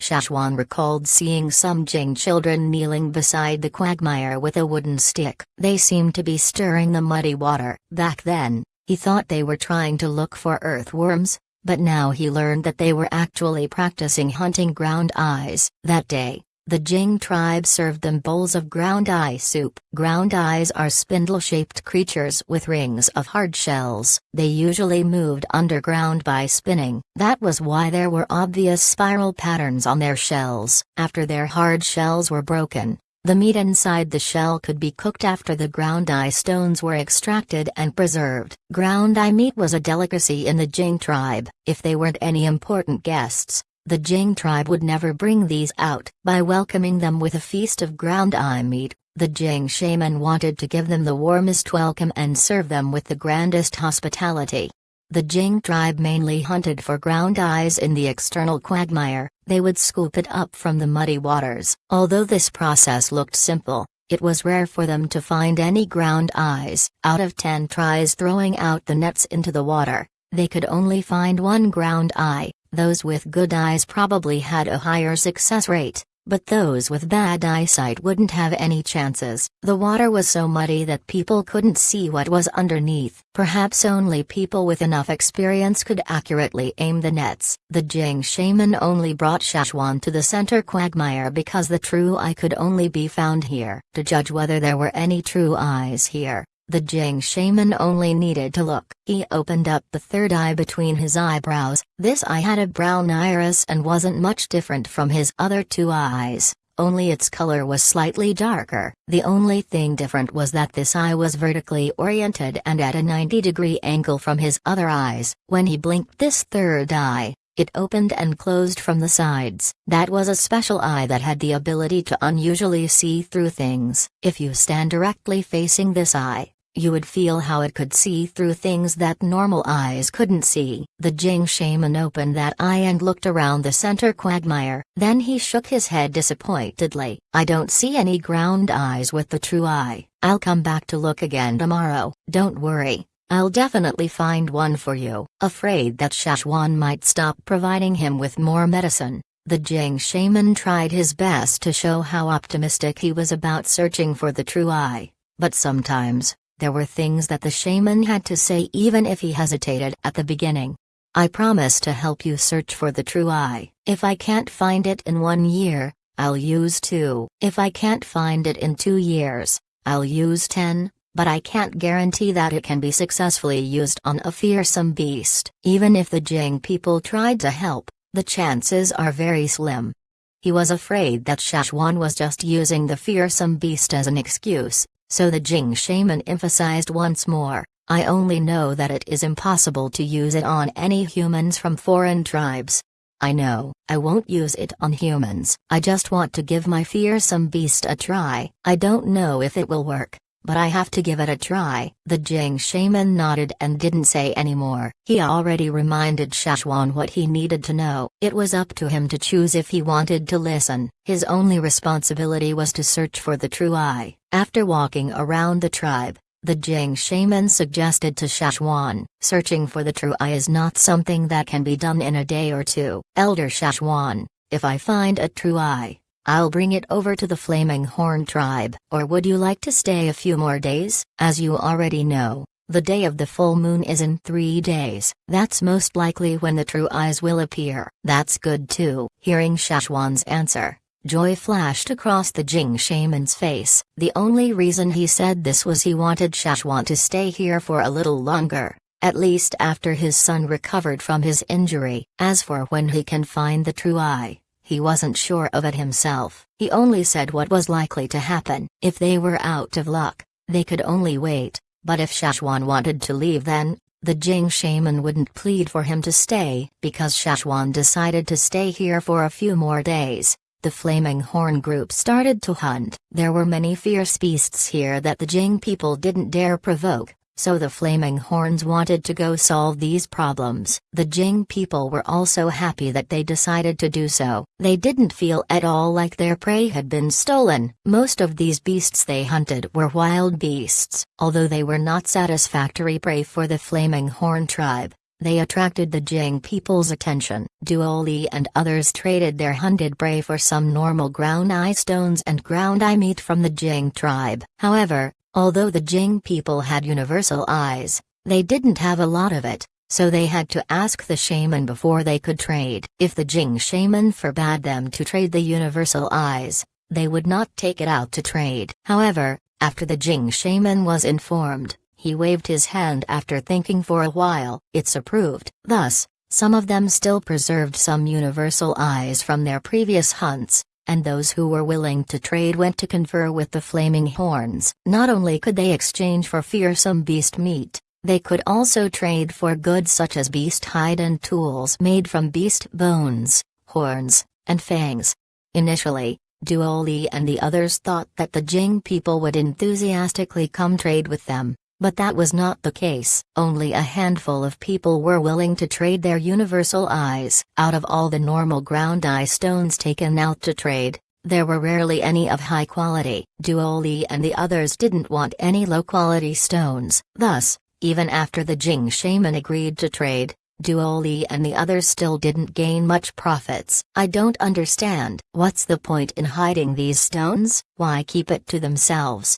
Shachwan recalled seeing some Jing children kneeling beside the quagmire with a wooden stick. They seemed to be stirring the muddy water. Back then, he thought they were trying to look for earthworms, but now he learned that they were actually practicing hunting ground eyes. That day, the Jing tribe served them bowls of ground eye soup. Ground eyes are spindle-shaped creatures with rings of hard shells. They usually moved underground by spinning. That was why there were obvious spiral patterns on their shells. After their hard shells were broken, the meat inside the shell could be cooked after the ground eye stones were extracted and preserved. Ground eye meat was a delicacy in the Jing tribe. If they weren't any important guests, the Jing tribe would never bring these out. By welcoming them with a feast of ground eye meat, the Jing shaman wanted to give them the warmest welcome and serve them with the grandest hospitality. The Jing tribe mainly hunted for ground eyes in the external quagmire. They would scoop it up from the muddy waters. Although this process looked simple, it was rare for them to find any ground eyes. Out of 10 tries throwing out the nets into the water, they could only find one ground eye. Those with good eyes probably had a higher success rate, but those with bad eyesight wouldn't have any chances. The water was so muddy that people couldn't see what was underneath. Perhaps only people with enough experience could accurately aim the nets. The Jing shaman only brought Shachwan to the center quagmire because the true eye could only be found here. To judge whether there were any true eyes here, the Jing shaman only needed to look. He opened up the third eye between his eyebrows. This eye had a brown iris and wasn't much different from his other 2 eyes, only its color was slightly darker. The only thing different was that this eye was vertically oriented and at a 90-degree angle from his other eyes. When he blinked this third eye, it opened and closed from the sides. That was a special eye that had the ability to unusually see through things. If you stand directly facing this eye, you would feel how it could see through things that normal eyes couldn't see. The Jing shaman opened that eye and looked around the center quagmire. Then he shook his head disappointedly. I don't see any ground eyes with the true eye. I'll come back to look again tomorrow. Don't worry, I'll definitely find one for you. Afraid that Shachwan might stop providing him with more medicine, the Jing shaman tried his best to show how optimistic he was about searching for the true eye. But sometimes, there were things that the shaman had to say even if he hesitated at the beginning. I promise to help you search for the true eye. If I can't find it in 1 year, I'll use 2. If I can't find it in 2 years, I'll use 10, but I can't guarantee that it can be successfully used on a fearsome beast. Even if the Jing people tried to help, the chances are very slim. He was afraid that Shachwan was just using the fearsome beast as an excuse. So the Jing shaman emphasized once more, I only know that it is impossible to use it on any humans from foreign tribes. I know, I won't use it on humans. I just want to give my fearsome beast a try. I don't know if it will work, but I have to give it a try. The Jing shaman nodded and didn't say any more. He already reminded Shachwan what he needed to know. It was up to him to choose if he wanted to listen. His only responsibility was to search for the true eye. After walking around the tribe, the Jing shaman suggested to Shachwan, searching for the true eye is not something that can be done in a day or 2. Elder Shachwan, if I find a true eye, I'll bring it over to the Flaming Horn tribe. Or would you like to stay a few more days? As you already know, the day of the full moon is in 3 days. That's most likely when the true eyes will appear. That's good too. Hearing Shachwan's answer, joy flashed across the Jing shaman's face. The only reason he said this was he wanted Shachwan to stay here for a little longer, at least after his son recovered from his injury. As for when he can find the true eye, he wasn't sure of it himself. He only said what was likely to happen. If they were out of luck, they could only wait, but if Shachwan wanted to leave then, the Jing shaman wouldn't plead for him to stay. Because Shachwan decided to stay here for a few more days, the Flaming Horn group started to hunt. There were many fierce beasts here that the Jing people didn't dare provoke, so the Flaming Horns wanted to go solve these problems. The Jing people were also happy that they decided to do so. They didn't feel at all like their prey had been stolen. Most of these beasts they hunted were wild beasts. Although they were not satisfactory prey for the Flaming Horn tribe, They attracted the Jing people's attention. Duoli and others traded their hunted prey for some normal ground eye stones and ground eye meat from the Jing tribe. However, although the Jing people had universal eyes, they didn't have a lot of it, so they had to ask the shaman before they could trade. If the Jing shaman forbade them to trade the universal eyes, they would not take it out to trade. However, after the Jing shaman was informed, he waved his hand after thinking for a while. It's approved. Thus, some of them still preserved some universal eyes from their previous hunts, and those who were willing to trade went to confer with the flaming horns. Not only could they exchange for fearsome beast meat, they could also trade for goods such as beast hide and tools made from beast bones, horns, and fangs. Initially, Duoli and the others thought that the Jing people would enthusiastically come trade with them, but that was not the case. Only a handful of people were willing to trade their universal eyes. Out of all the normal ground eye stones taken out to trade, there were rarely any of high quality. Duoli and the others didn't want any low-quality stones. Thus, even after the Jing shaman agreed to trade, Duoli and the others still didn't gain much profits. I don't understand. What's the point in hiding these stones? Why keep it to themselves?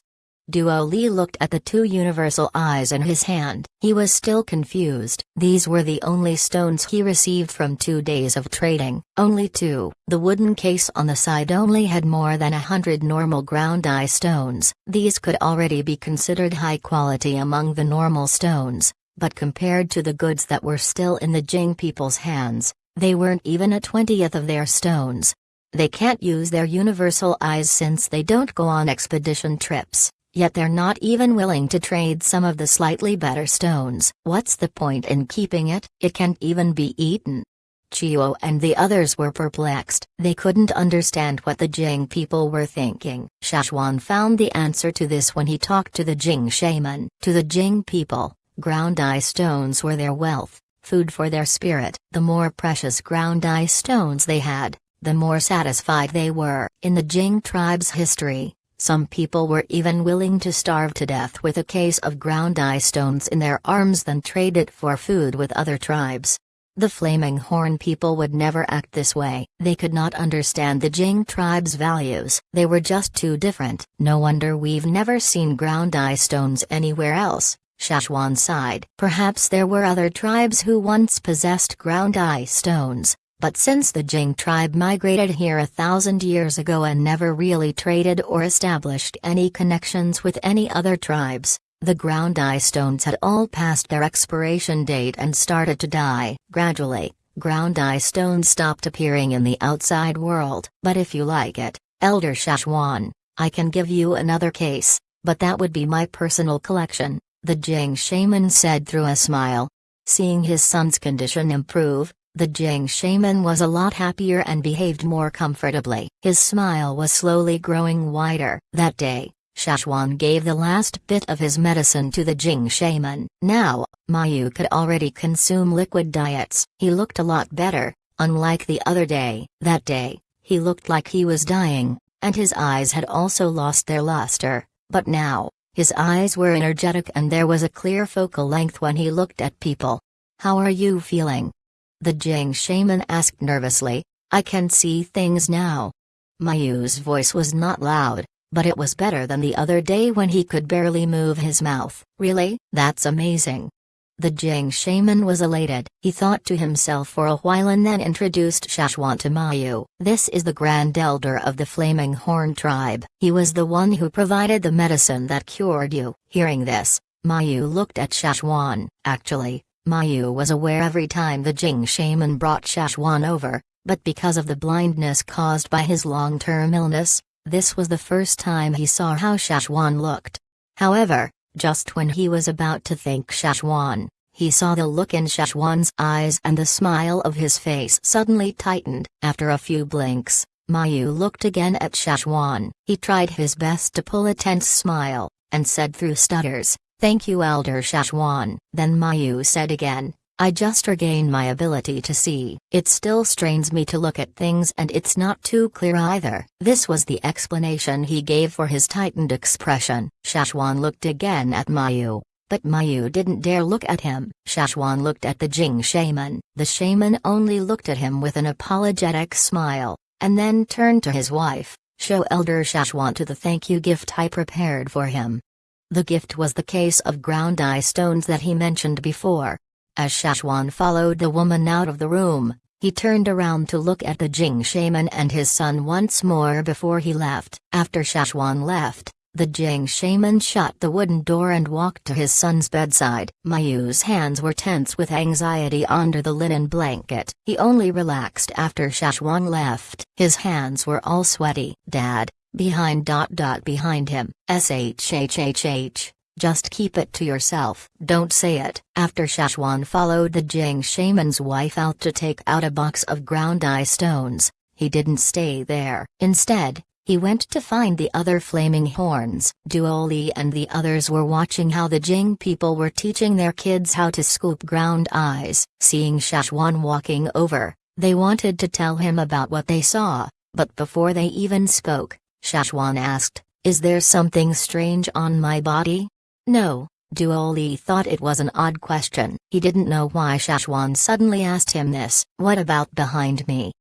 Duoli looked at the two universal eyes in his hand. He was still confused. These were the only stones he received from 2 days of trading. Only 2. The wooden case on the side only had more than 100 normal ground eye stones. These could already be considered high quality among the normal stones, but compared to the goods that were still in the Jing people's hands, they weren't even a 20th of their stones. They can't use their universal eyes since they don't go on expedition trips. Yet they're not even willing to trade some of the slightly better stones. What's the point in keeping it? It can't even be eaten. Chio and the others were perplexed. They couldn't understand what the Jing people were thinking. Shachwan found the answer to this when he talked to the Jing shaman. To the Jing people, ground eye stones were their wealth, food for their spirit. The more precious ground eye stones they had, the more satisfied they were. In the Jing tribe's history, some people were even willing to starve to death with a case of ground eye stones in their arms than trade it for food with other tribes. The Flaming Horn people would never act this way. They could not understand the Jing tribe's values. They were just too different. No wonder we've never seen ground eye stones anywhere else. Shachwan sighed. Perhaps there were other tribes who once possessed ground eye stones, but since the Jing tribe migrated here 1,000 years ago and never really traded or established any connections with any other tribes, the ground eye stones had all passed their expiration date and started to die. Gradually, ground eye stones stopped appearing in the outside world. But if you like it, Elder Shachwan, I can give you another case, but that would be my personal collection, the Jing shaman said through a smile. Seeing his son's condition improve, the Jing shaman was a lot happier and behaved more comfortably. His smile was slowly growing wider. That day, Shachwan gave the last bit of his medicine to the Jing shaman. Now, Mayu could already consume liquid diets. He looked a lot better, unlike the other day. That day, he looked like he was dying, and his eyes had also lost their luster, but now, his eyes were energetic and there was a clear focal length when he looked at people. "How are you feeling?" the Jing shaman asked nervously. "I can see things now." Mayu's voice was not loud, but it was better than the other day when he could barely move his mouth. "Really? That's amazing." The Jing shaman was elated. He thought to himself for a while and then introduced Shachwan to Mayu. "This is the Grand Elder of the Flaming Horn tribe. He was the one who provided the medicine that cured you." Hearing this, Mayu looked at Shachwan. Actually, Mayu was aware every time the Jing shaman brought Shachwan over, but because of the blindness caused by his long-term illness, this was the first time he saw how Shachwan looked. However, just when he was about to thank Shachwan, he saw the look in Shachwan's eyes and the smile of his face suddenly tightened. After a few blinks, Mayu looked again at Shachwan. He tried his best to pull a tense smile, and said through stutters, "Thank you, Elder Shachwan." Then Mayu said again, "I just regained my ability to see. It still strains me to look at things and it's not too clear either." This was the explanation he gave for his tightened expression. Shachwan looked again at Mayu. but Mayu didn't dare look at him. Shachwan looked at the Jing shaman. The shaman only looked at him with an apologetic smile, and then turned to his wife. "Show Elder Shachwan to the thank you gift I prepared for him." The gift was the case of ground eye stones that he mentioned before. As Shachwan followed the woman out of the room, he turned around to look at the Jing shaman and his son once more before he left. After Shachwan left, the Jing shaman shut the wooden door and walked to his son's bedside. Mayu's hands were tense with anxiety under the linen blanket. He only relaxed after Shachwan left. His hands were all sweaty. "Dad, behind him, shhhh, just keep it to yourself. Don't say it." After Shachwan followed the Jing shaman's wife out to take out a box of ground eye stones, he didn't stay there. Instead, he went to find the other flaming horns. Duoli and the others were watching how the Jing people were teaching their kids how to scoop ground eyes. Seeing Shachwan walking over, they wanted to tell him about what they saw, but before they even spoke, Shachwan asked, "Is there something strange on my body?" "No." Duoli thought it was an odd question. He didn't know why Shachwan suddenly asked him this. "What about behind me?"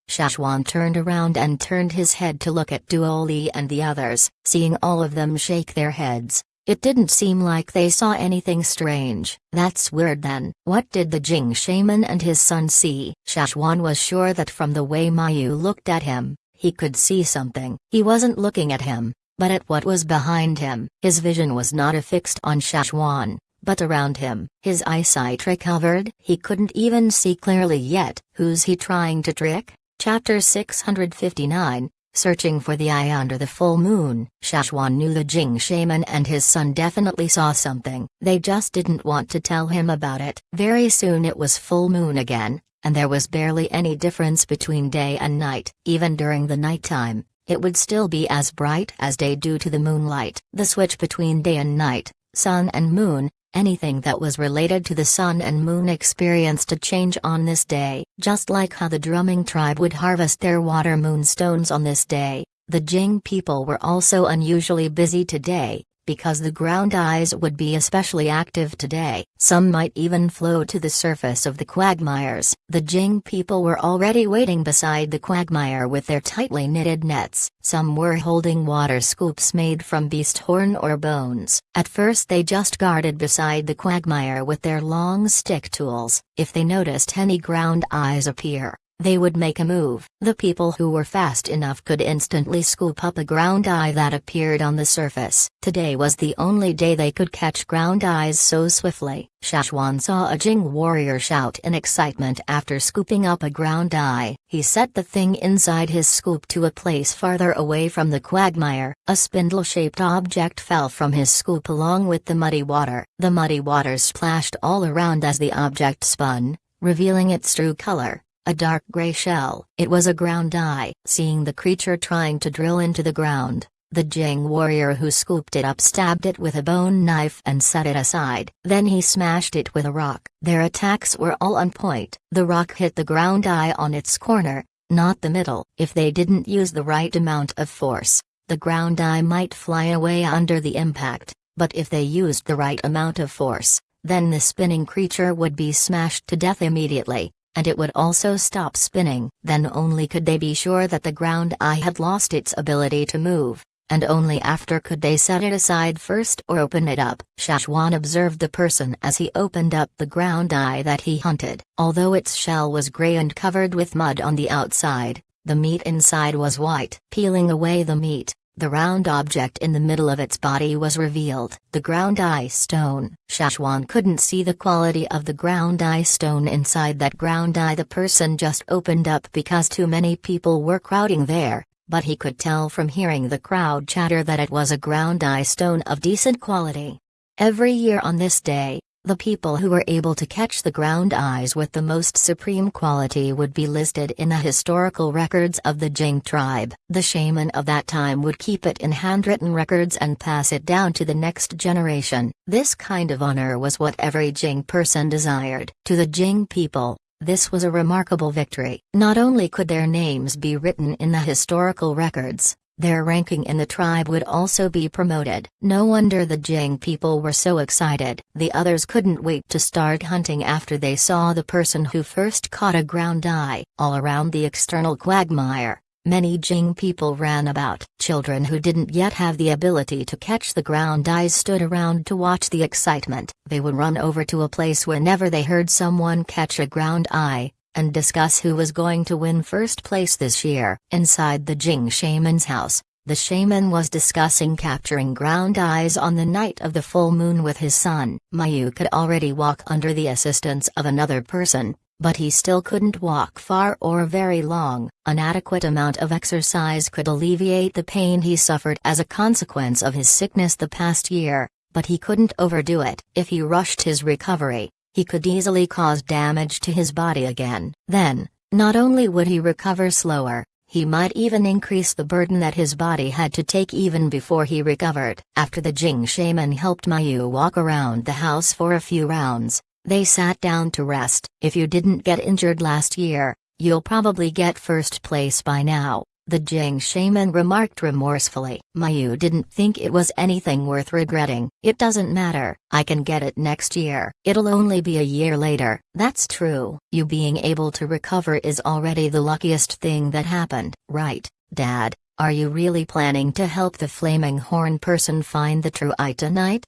Shachwan turned around and turned his head to look at Duoli and the others. Seeing all of them shake their heads, it didn't seem like they saw anything strange. "That's weird then." What did the Jing shaman and his son see? Shachwan was sure that from the way Mayu looked at him, he could see something. He wasn't looking at him, but at what was behind him. His vision was not affixed on Shachwan, but around him. His eyesight recovered. He couldn't even see clearly yet. Who's he trying to trick? Chapter 659, Searching for the Eye Under the Full Moon. Shachwan knew the Jing shaman and his son definitely saw something. They just didn't want to tell him about it. Very soon it was full moon again, and there was barely any difference between day and night. Even during the nighttime, it would still be as bright as day due to the moonlight. The switch between day and night, sun and moon, anything that was related to the sun and moon experienced a change on this day. Just like how the drumming tribe would harvest their water moon stones on this day, the Jing people were also unusually busy today, because the ground eyes would be especially active today. Some might even float to the surface of the quagmires. The Jing people were already waiting beside the quagmire with their tightly knitted nets. Some were holding water scoops made from beast horn or bones. At first they just guarded beside the quagmire with their long stick tools. If they noticed any ground eyes appear, they would make a move. The people who were fast enough could instantly scoop up a ground eye that appeared on the surface. Today was the only day they could catch ground eyes so swiftly. Shachwan saw a Jing warrior shout in excitement after scooping up a ground eye. He set the thing inside his scoop to a place farther away from the quagmire. A spindle-shaped object fell from his scoop along with the muddy water. The muddy water splashed all around as the object spun, revealing its true color. A dark gray shell. It was a ground eye. Seeing the creature trying to drill into the ground, the Jing warrior who scooped it up stabbed it with a bone knife and set it aside. Then he smashed it with a rock. Their attacks were all on point. The rock hit the ground eye on its corner, not the middle. If they didn't use the right amount of force, the ground eye might fly away under the impact, but if they used the right amount of force, then the spinning creature would be smashed to death immediately, and it would also stop spinning. Then only could they be sure that the ground eye had lost its ability to move, and only after could they set it aside first or open it up. Shachwan observed the person as he opened up the ground eye that he hunted. Although its shell was gray and covered with mud on the outside, the meat inside was white. Peeling away the meat, the round object in the middle of its body was revealed. The ground eye stone. Shachwan couldn't see the quality of the ground eye stone inside that ground eye the person just opened up because too many people were crowding there, but he could tell from hearing the crowd chatter that it was a ground eye stone of decent quality. Every year on this day, the people who were able to catch the ground eyes with the most supreme quality would be listed in the historical records of the Jing tribe. The shaman of that time would keep it in handwritten records and pass it down to the next generation. This kind of honor was what every Jing person desired. To the Jing people, this was a remarkable victory. Not only could their names be written in the historical records, their ranking in the tribe would also be promoted. No wonder the Jing people were so excited. The others couldn't wait to start hunting after they saw the person who first caught a ground eye. All around the external quagmire, many Jing people ran about. Children who didn't yet have the ability to catch the ground eyes stood around to watch the excitement. They would run over to a place whenever they heard someone catch a ground eye, and discuss who was going to win first place this year. Inside the Jing shaman's house, the shaman was discussing capturing ground eyes on the night of the full moon with his son. Mayu could already walk under the assistance of another person, but he still couldn't walk far or very long. An adequate amount of exercise could alleviate the pain he suffered as a consequence of his sickness the past year, but he couldn't overdo it. If he rushed his recovery, he could easily cause damage to his body again. Then, not only would he recover slower, he might even increase the burden that his body had to take even before he recovered. After the Jing shaman helped Mayu walk around the house for a few rounds, they sat down to rest. If you didn't get injured last year, you'll probably get first place by now, the Jing shaman remarked remorsefully. Mayu didn't think it was anything worth regretting. It doesn't matter, I can get it next year. It'll only be a year later. That's true. You being able to recover is already the luckiest thing that happened. Right, Dad, are you really planning to help the flaming horn person find the true eye tonight?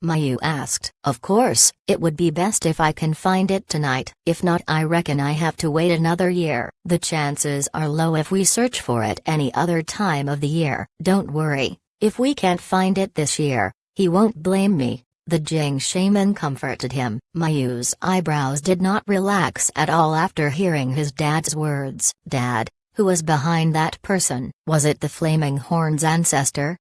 Mayu asked. Of course, it would be best if I can find it tonight. If not, I reckon I have to wait another year. The chances are low if we search for it any other time of the year. Don't worry, if we can't find it this year, he won't blame me, the Jing shaman comforted him. Mayu's eyebrows did not relax at all after hearing his dad's words. Dad, who was behind that person? Was it the flaming horn's ancestor?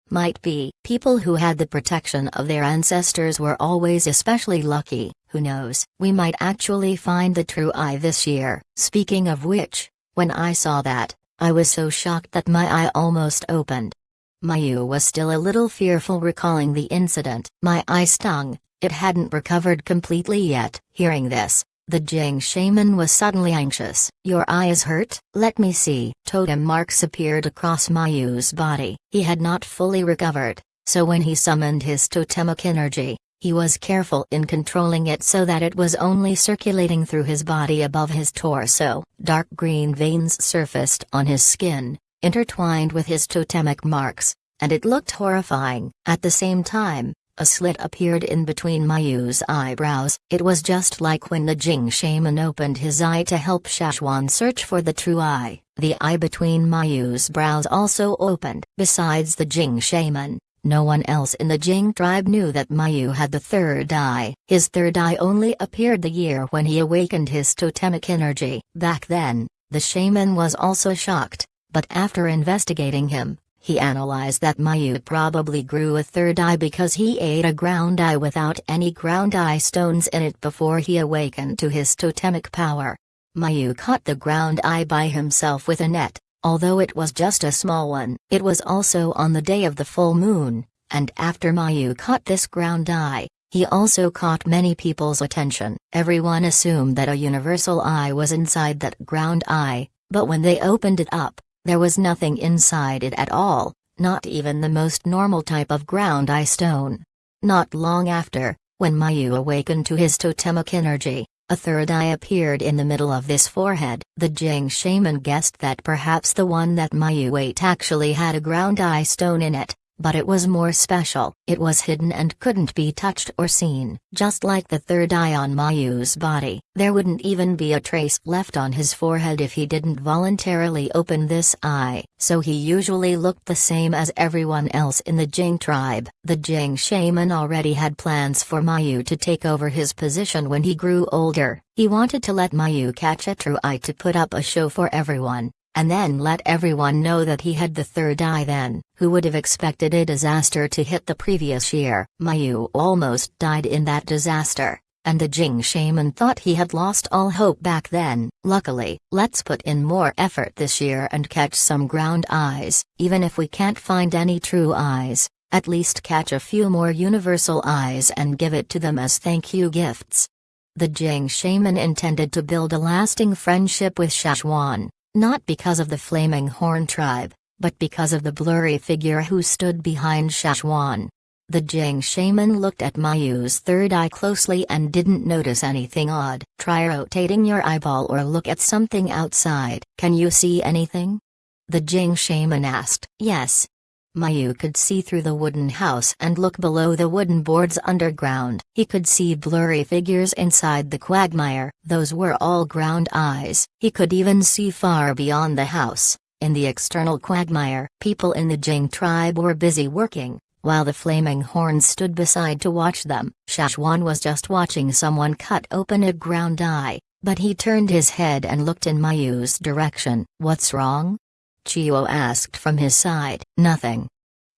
Might be. People who had the protection of their ancestors were always especially lucky. Who knows? We might actually find the true eye this year. Speaking of which, when I saw that, I was so shocked that my eye almost opened. Mayu was still a little fearful recalling the incident. My eye stung, it hadn't recovered completely yet. Hearing this, the Jing shaman was suddenly anxious. Your eye is hurt? Let me see. Totem marks appeared across Mayu's body. He had not fully recovered, so when he summoned his totemic energy, he was careful in controlling it so that it was only circulating through his body above his torso. Dark green veins surfaced on his skin, intertwined with his totemic marks, and it looked horrifying. At the same time, a slit appeared in between Mayu's eyebrows. It was just like when the Jing shaman opened his eye to help Shachwan search for the true eye. The eye between Mayu's brows also opened. Besides the Jing shaman, no one else in the Jing tribe knew that Mayu had the third eye. His third eye only appeared the year when he awakened his totemic energy. Back then, the shaman was also shocked, but after investigating him, he analyzed that Mayu probably grew a third eye because he ate a ground eye without any ground eye stones in it before he awakened to his totemic power. Mayu caught the ground eye by himself with a net, although it was just a small one. It was also on the day of the full moon, and after Mayu caught this ground eye, he also caught many people's attention. Everyone assumed that a universal eye was inside that ground eye, but when they opened it up, there was nothing inside it at all, not even the most normal type of ground eye stone. Not long after, when Mayu awakened to his totemic energy, a third eye appeared in the middle of this forehead. The Jing shaman guessed that perhaps the one that Mayu ate actually had a ground eye stone in it, but it was more special. It was hidden and couldn't be touched or seen. Just like the third eye on Mayu's body, there wouldn't even be a trace left on his forehead if he didn't voluntarily open this eye. So he usually looked the same as everyone else in the Jing tribe. The Jing shaman already had plans for Mayu to take over his position when he grew older. He wanted to let Mayu catch a true eye to put up a show for everyone, and then let everyone know that he had the third eye. Then, who would have expected a disaster to hit the previous year? Mayu almost died in that disaster, and the Jing shaman thought he had lost all hope back then. Luckily, let's put in more effort this year and catch some ground eyes. Even if we can't find any true eyes, at least catch a few more universal eyes and give it to them as thank you gifts. The Jing shaman intended to build a lasting friendship with Shachwan, not because of the Flaming Horn tribe, but because of the blurry figure who stood behind Shachwan. The Jing shaman looked at Mayu's third eye closely and didn't notice anything odd. Try rotating your eyeball or look at something outside. Can you see anything? The Jing shaman asked. Yes. Mayu could see through the wooden house and look below the wooden boards underground. He could see blurry figures inside the quagmire. Those were all ground eyes. He could even see far beyond the house. In the external quagmire, people in the Jing tribe were busy working, while the flaming horns stood beside to watch them. Shachwan was just watching someone cut open a ground eye, but he turned his head and looked in Mayu's direction. What's wrong? Chio asked from his side. Nothing.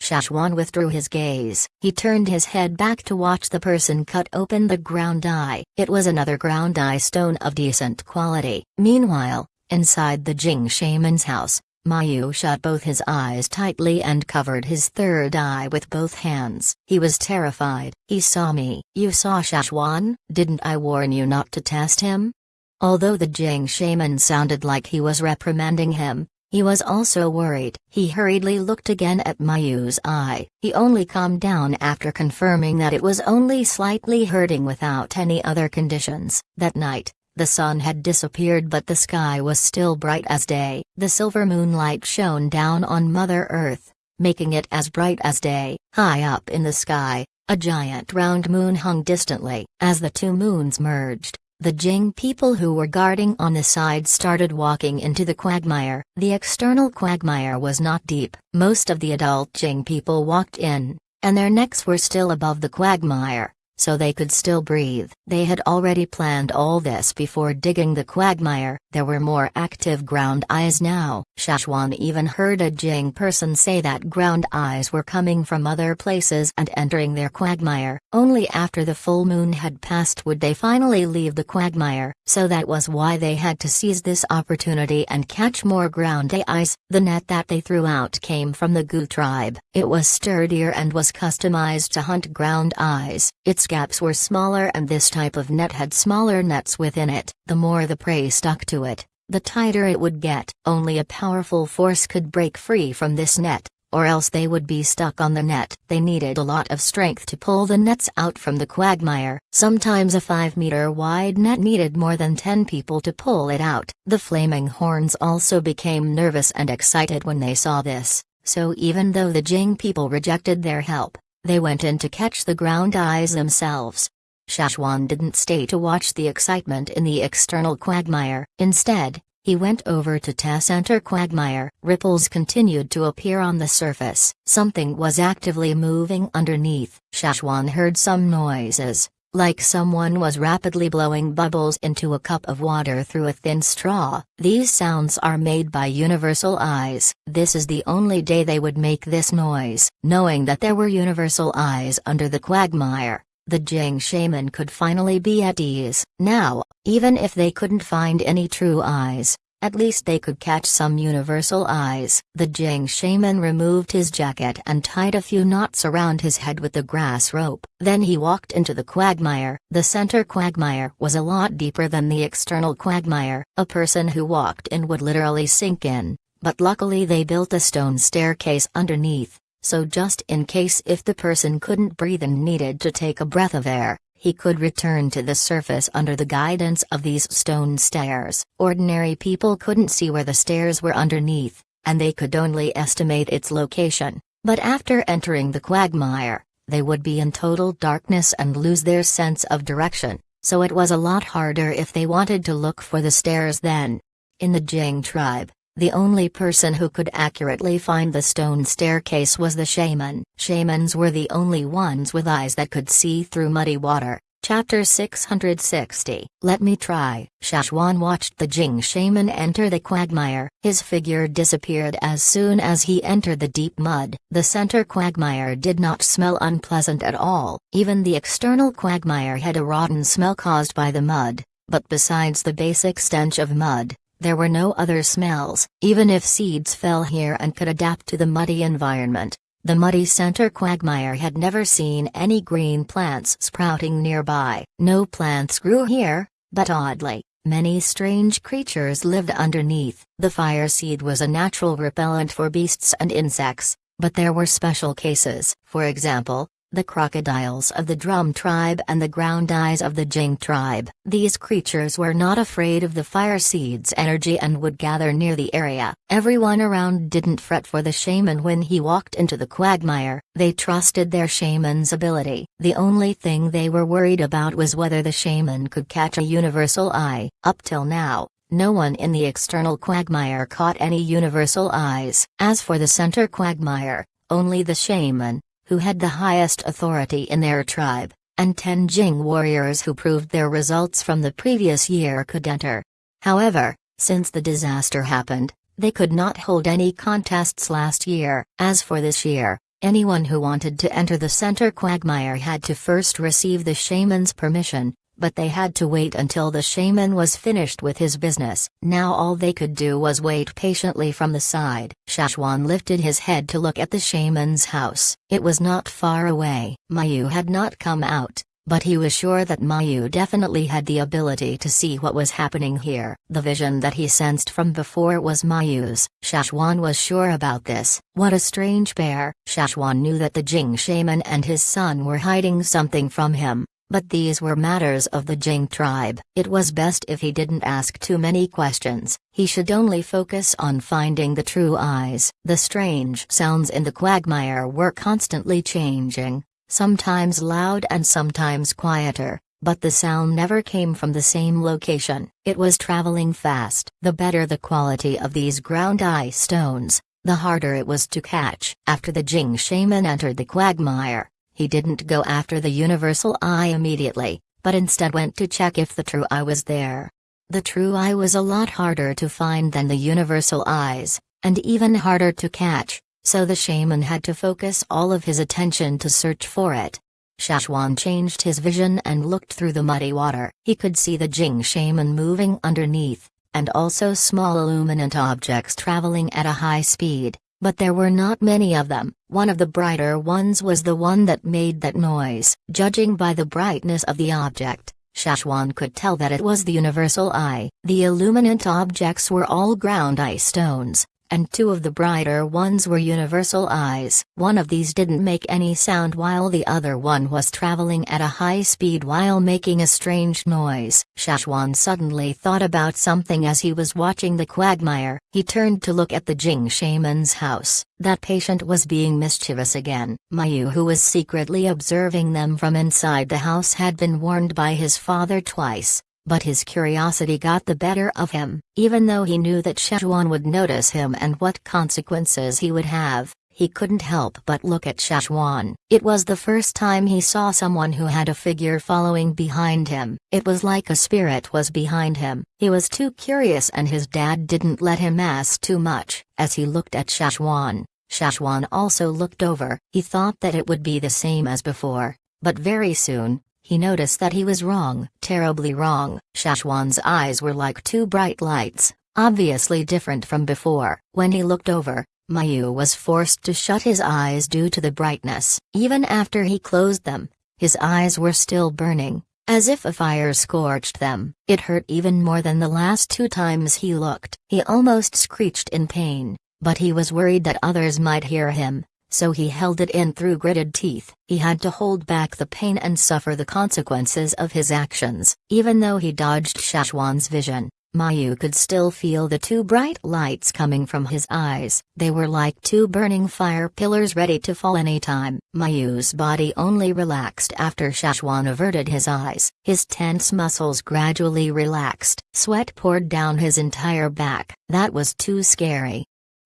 Shachwan withdrew his gaze. He turned his head back to watch the person cut open the ground eye. It was another ground eye stone of decent quality. Meanwhile, inside the Jing shaman's house, Mayu shut both his eyes tightly and covered his third eye with both hands. He was terrified. He saw me. You saw Shachwan? Didn't I warn you not to test him? Although the Jing shaman sounded like he was reprimanding him, he was also worried. He hurriedly looked again at Mayu's eye. He only calmed down after confirming that it was only slightly hurting without any other conditions. That night, the sun had disappeared but the sky was still bright as day. The silver moonlight shone down on Mother Earth, making it as bright as day. High up in the sky, a giant round moon hung distantly. As the two moons merged, the Jing people who were guarding on the side started walking into the quagmire. The external quagmire was not deep. Most of the adult Jing people walked in, and their necks were still above the quagmire, so they could still breathe. They had already planned all this before digging the quagmire. There were more active ground eyes now. Shachwan even heard a Jing person say that ground eyes were coming from other places and entering their quagmire. Only after the full moon had passed would they finally leave the quagmire, so that was why they had to seize this opportunity and catch more ground eyes. The net that they threw out came from the Gu tribe. It was sturdier and was customized to hunt ground eyes. Its gaps were smaller and this type of net had smaller nets within it. The more the prey stuck to it, the tighter it would get. Only a powerful force could break free from this net, or else they would be stuck on the net. They needed a lot of strength to pull the nets out from the quagmire. Sometimes a 5-meter wide net needed more than 10 people to pull it out. The flaming horns also became nervous and excited when they saw this, so even though the Jing people rejected their help, they went in to catch the ground eyes themselves. Shachwan didn't stay to watch the excitement in the external quagmire. Instead, he went over to center quagmire. Ripples continued to appear on the surface. Something was actively moving underneath. Shachwan heard some noises, like someone was rapidly blowing bubbles into a cup of water through a thin straw. These sounds are made by universal eyes. This is the only day they would make this noise. Knowing that there were universal eyes under the quagmire, the Jing shaman could finally be at ease. Now, even if they couldn't find any true eyes, at least they could catch some universal eyes. The Jing shaman removed his jacket and tied a few knots around his head with the grass rope. Then he walked into the quagmire. The center quagmire was a lot deeper than the external quagmire. A person who walked in would literally sink in, but luckily they built a stone staircase underneath. So just in case if the person couldn't breathe and needed to take a breath of air, he could return to the surface under the guidance of these stone stairs. Ordinary people couldn't see where the stairs were underneath, and they could only estimate its location. But after entering the quagmire, they would be in total darkness and lose their sense of direction, so it was a lot harder if they wanted to look for the stairs then. In the Jing tribe, the only person who could accurately find the stone staircase was the shaman. Shamans were the only ones with eyes that could see through muddy water. Chapter 660. Let me try. Shachwan watched the Jing shaman enter the quagmire. His figure disappeared as soon as he entered the deep mud. The center quagmire did not smell unpleasant at all. Even the external quagmire had a rotten smell caused by the mud, but besides the basic stench of mud, there were no other smells. Even if seeds fell here and could adapt to the muddy environment, the muddy center quagmire had never seen any green plants sprouting nearby. No plants grew here, but oddly, Many strange creatures lived underneath. The fire seed was a natural repellent for beasts and insects, but there were special cases. For example, the crocodiles of the Drum tribe and the ground eyes of the Jing tribe. These creatures were not afraid of the fire seed's energy and would gather near the area. Everyone around didn't fret for the shaman when he walked into the quagmire. They trusted their shaman's ability. The only thing they were worried about was whether the shaman could catch a universal eye. Up till now, no one in the external quagmire caught any universal eyes. As for the center quagmire, only the shaman, who had the highest authority in their tribe, and 10 Jing warriors who proved their results from the previous year could enter. However, since the disaster happened, they could not hold any contests last year. As for this year, anyone who wanted to enter the center quagmire had to first receive the shaman's permission, but they had to wait until the shaman was finished with his business. Now all they could do was wait patiently from the side. Shachwan lifted his head to look at the shaman's house. It was not far away. Mayu had not come out, but he was sure that Mayu definitely had the ability to see what was happening here. The vision that he sensed from before was Mayu's. Shachwan was sure about this. What a strange pair. Shachwan knew that the Jing shaman and his son were hiding something from him, but these were matters of the Jing tribe. It was best if he didn't ask too many questions. He should only focus on finding the true eyes. The strange sounds in the quagmire were constantly changing, sometimes loud and sometimes quieter, but the sound never came from the same location. It was traveling fast. The better the quality of these ground eye stones, the harder it was to catch. After the Jing shaman entered the quagmire, he didn't go after the universal eye immediately, but instead went to check if the true eye was there. The true eye was a lot harder to find than the universal eyes, and even harder to catch, so the shaman had to focus all of his attention to search for it. Shachwan changed his vision and looked through the muddy water. He could see the Jing shaman moving underneath, and also small illuminant objects traveling at a high speed. But there were not many of them. One of the brighter ones was the one that made that noise. Judging by the brightness of the object, Shachwan could tell that it was the universal eye. The illuminant objects were all ground eye stones, and 2 of the brighter ones were universal eyes. One of these didn't make any sound while the other one was traveling at a high speed while making a strange noise. Shachwan suddenly thought about something as he was watching the quagmire. He turned to look at the Jing shaman's house. That patient was being mischievous again. Mayu, who was secretly observing them from inside the house, had been warned by his father twice. But his curiosity got the better of him. Even though he knew that Shachwan would notice him and what consequences he would have, he couldn't help but look at Shachwan. It was the first time he saw someone who had a figure following behind him. It was like a spirit was behind him. He was too curious and his dad didn't let him ask too much. As he looked at Shachwan, Shachwan also looked over. He thought that it would be the same as before, but very soon, he noticed that he was wrong, terribly wrong. Shachwan's eyes were like 2 bright lights, obviously different from before. When he looked over, Mayu was forced to shut his eyes due to the brightness. Even after he closed them, his eyes were still burning, as if a fire scorched them. It hurt even more than the last 2 times he looked. He almost screeched in pain, but he was worried that others might hear him, so he held it in through gritted teeth. He had to hold back the pain and suffer the consequences of his actions. Even though he dodged Shachwan's vision, Mayu could still feel the 2 bright lights coming from his eyes. They were like 2 burning fire pillars ready to fall anytime. Mayu's body only relaxed after Shachwan averted his eyes. His tense muscles gradually relaxed. Sweat poured down his entire back. That was too scary,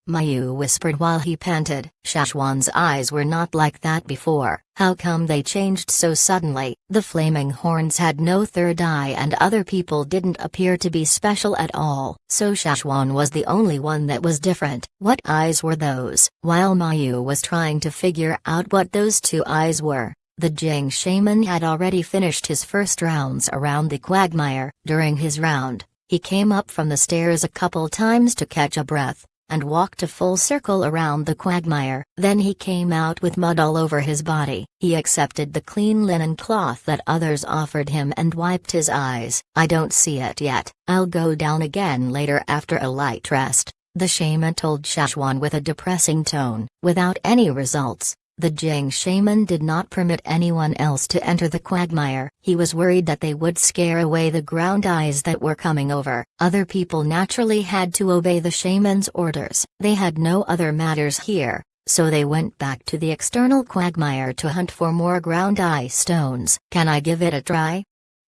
Mayu whispered while he panted. Shachwan's eyes were not like that before. How come they changed so suddenly? The flaming horns had no third eye and other people didn't appear to be special at all. So Shachwan was the only one that was different. What eyes were those? While Mayu was trying to figure out what those 2 eyes were, the Jing shaman had already finished his first rounds around the quagmire. During his round, he came up from the stairs a couple times to catch a breath. and walked a full circle around the quagmire. Then he came out with mud all over his body. He accepted the clean linen cloth that others offered him and wiped his eyes. "I don't see it yet. I'll go down again later after a light rest," the shaman told Shachwan with a depressing tone. Without any results, the Jing shaman did not permit anyone else to enter the quagmire. He was worried that they would scare away the ground eyes that were coming over. Other people naturally had to obey the shaman's orders. They had no other matters here, so they went back to the external quagmire to hunt for more ground eye stones. "Can I give it a try?"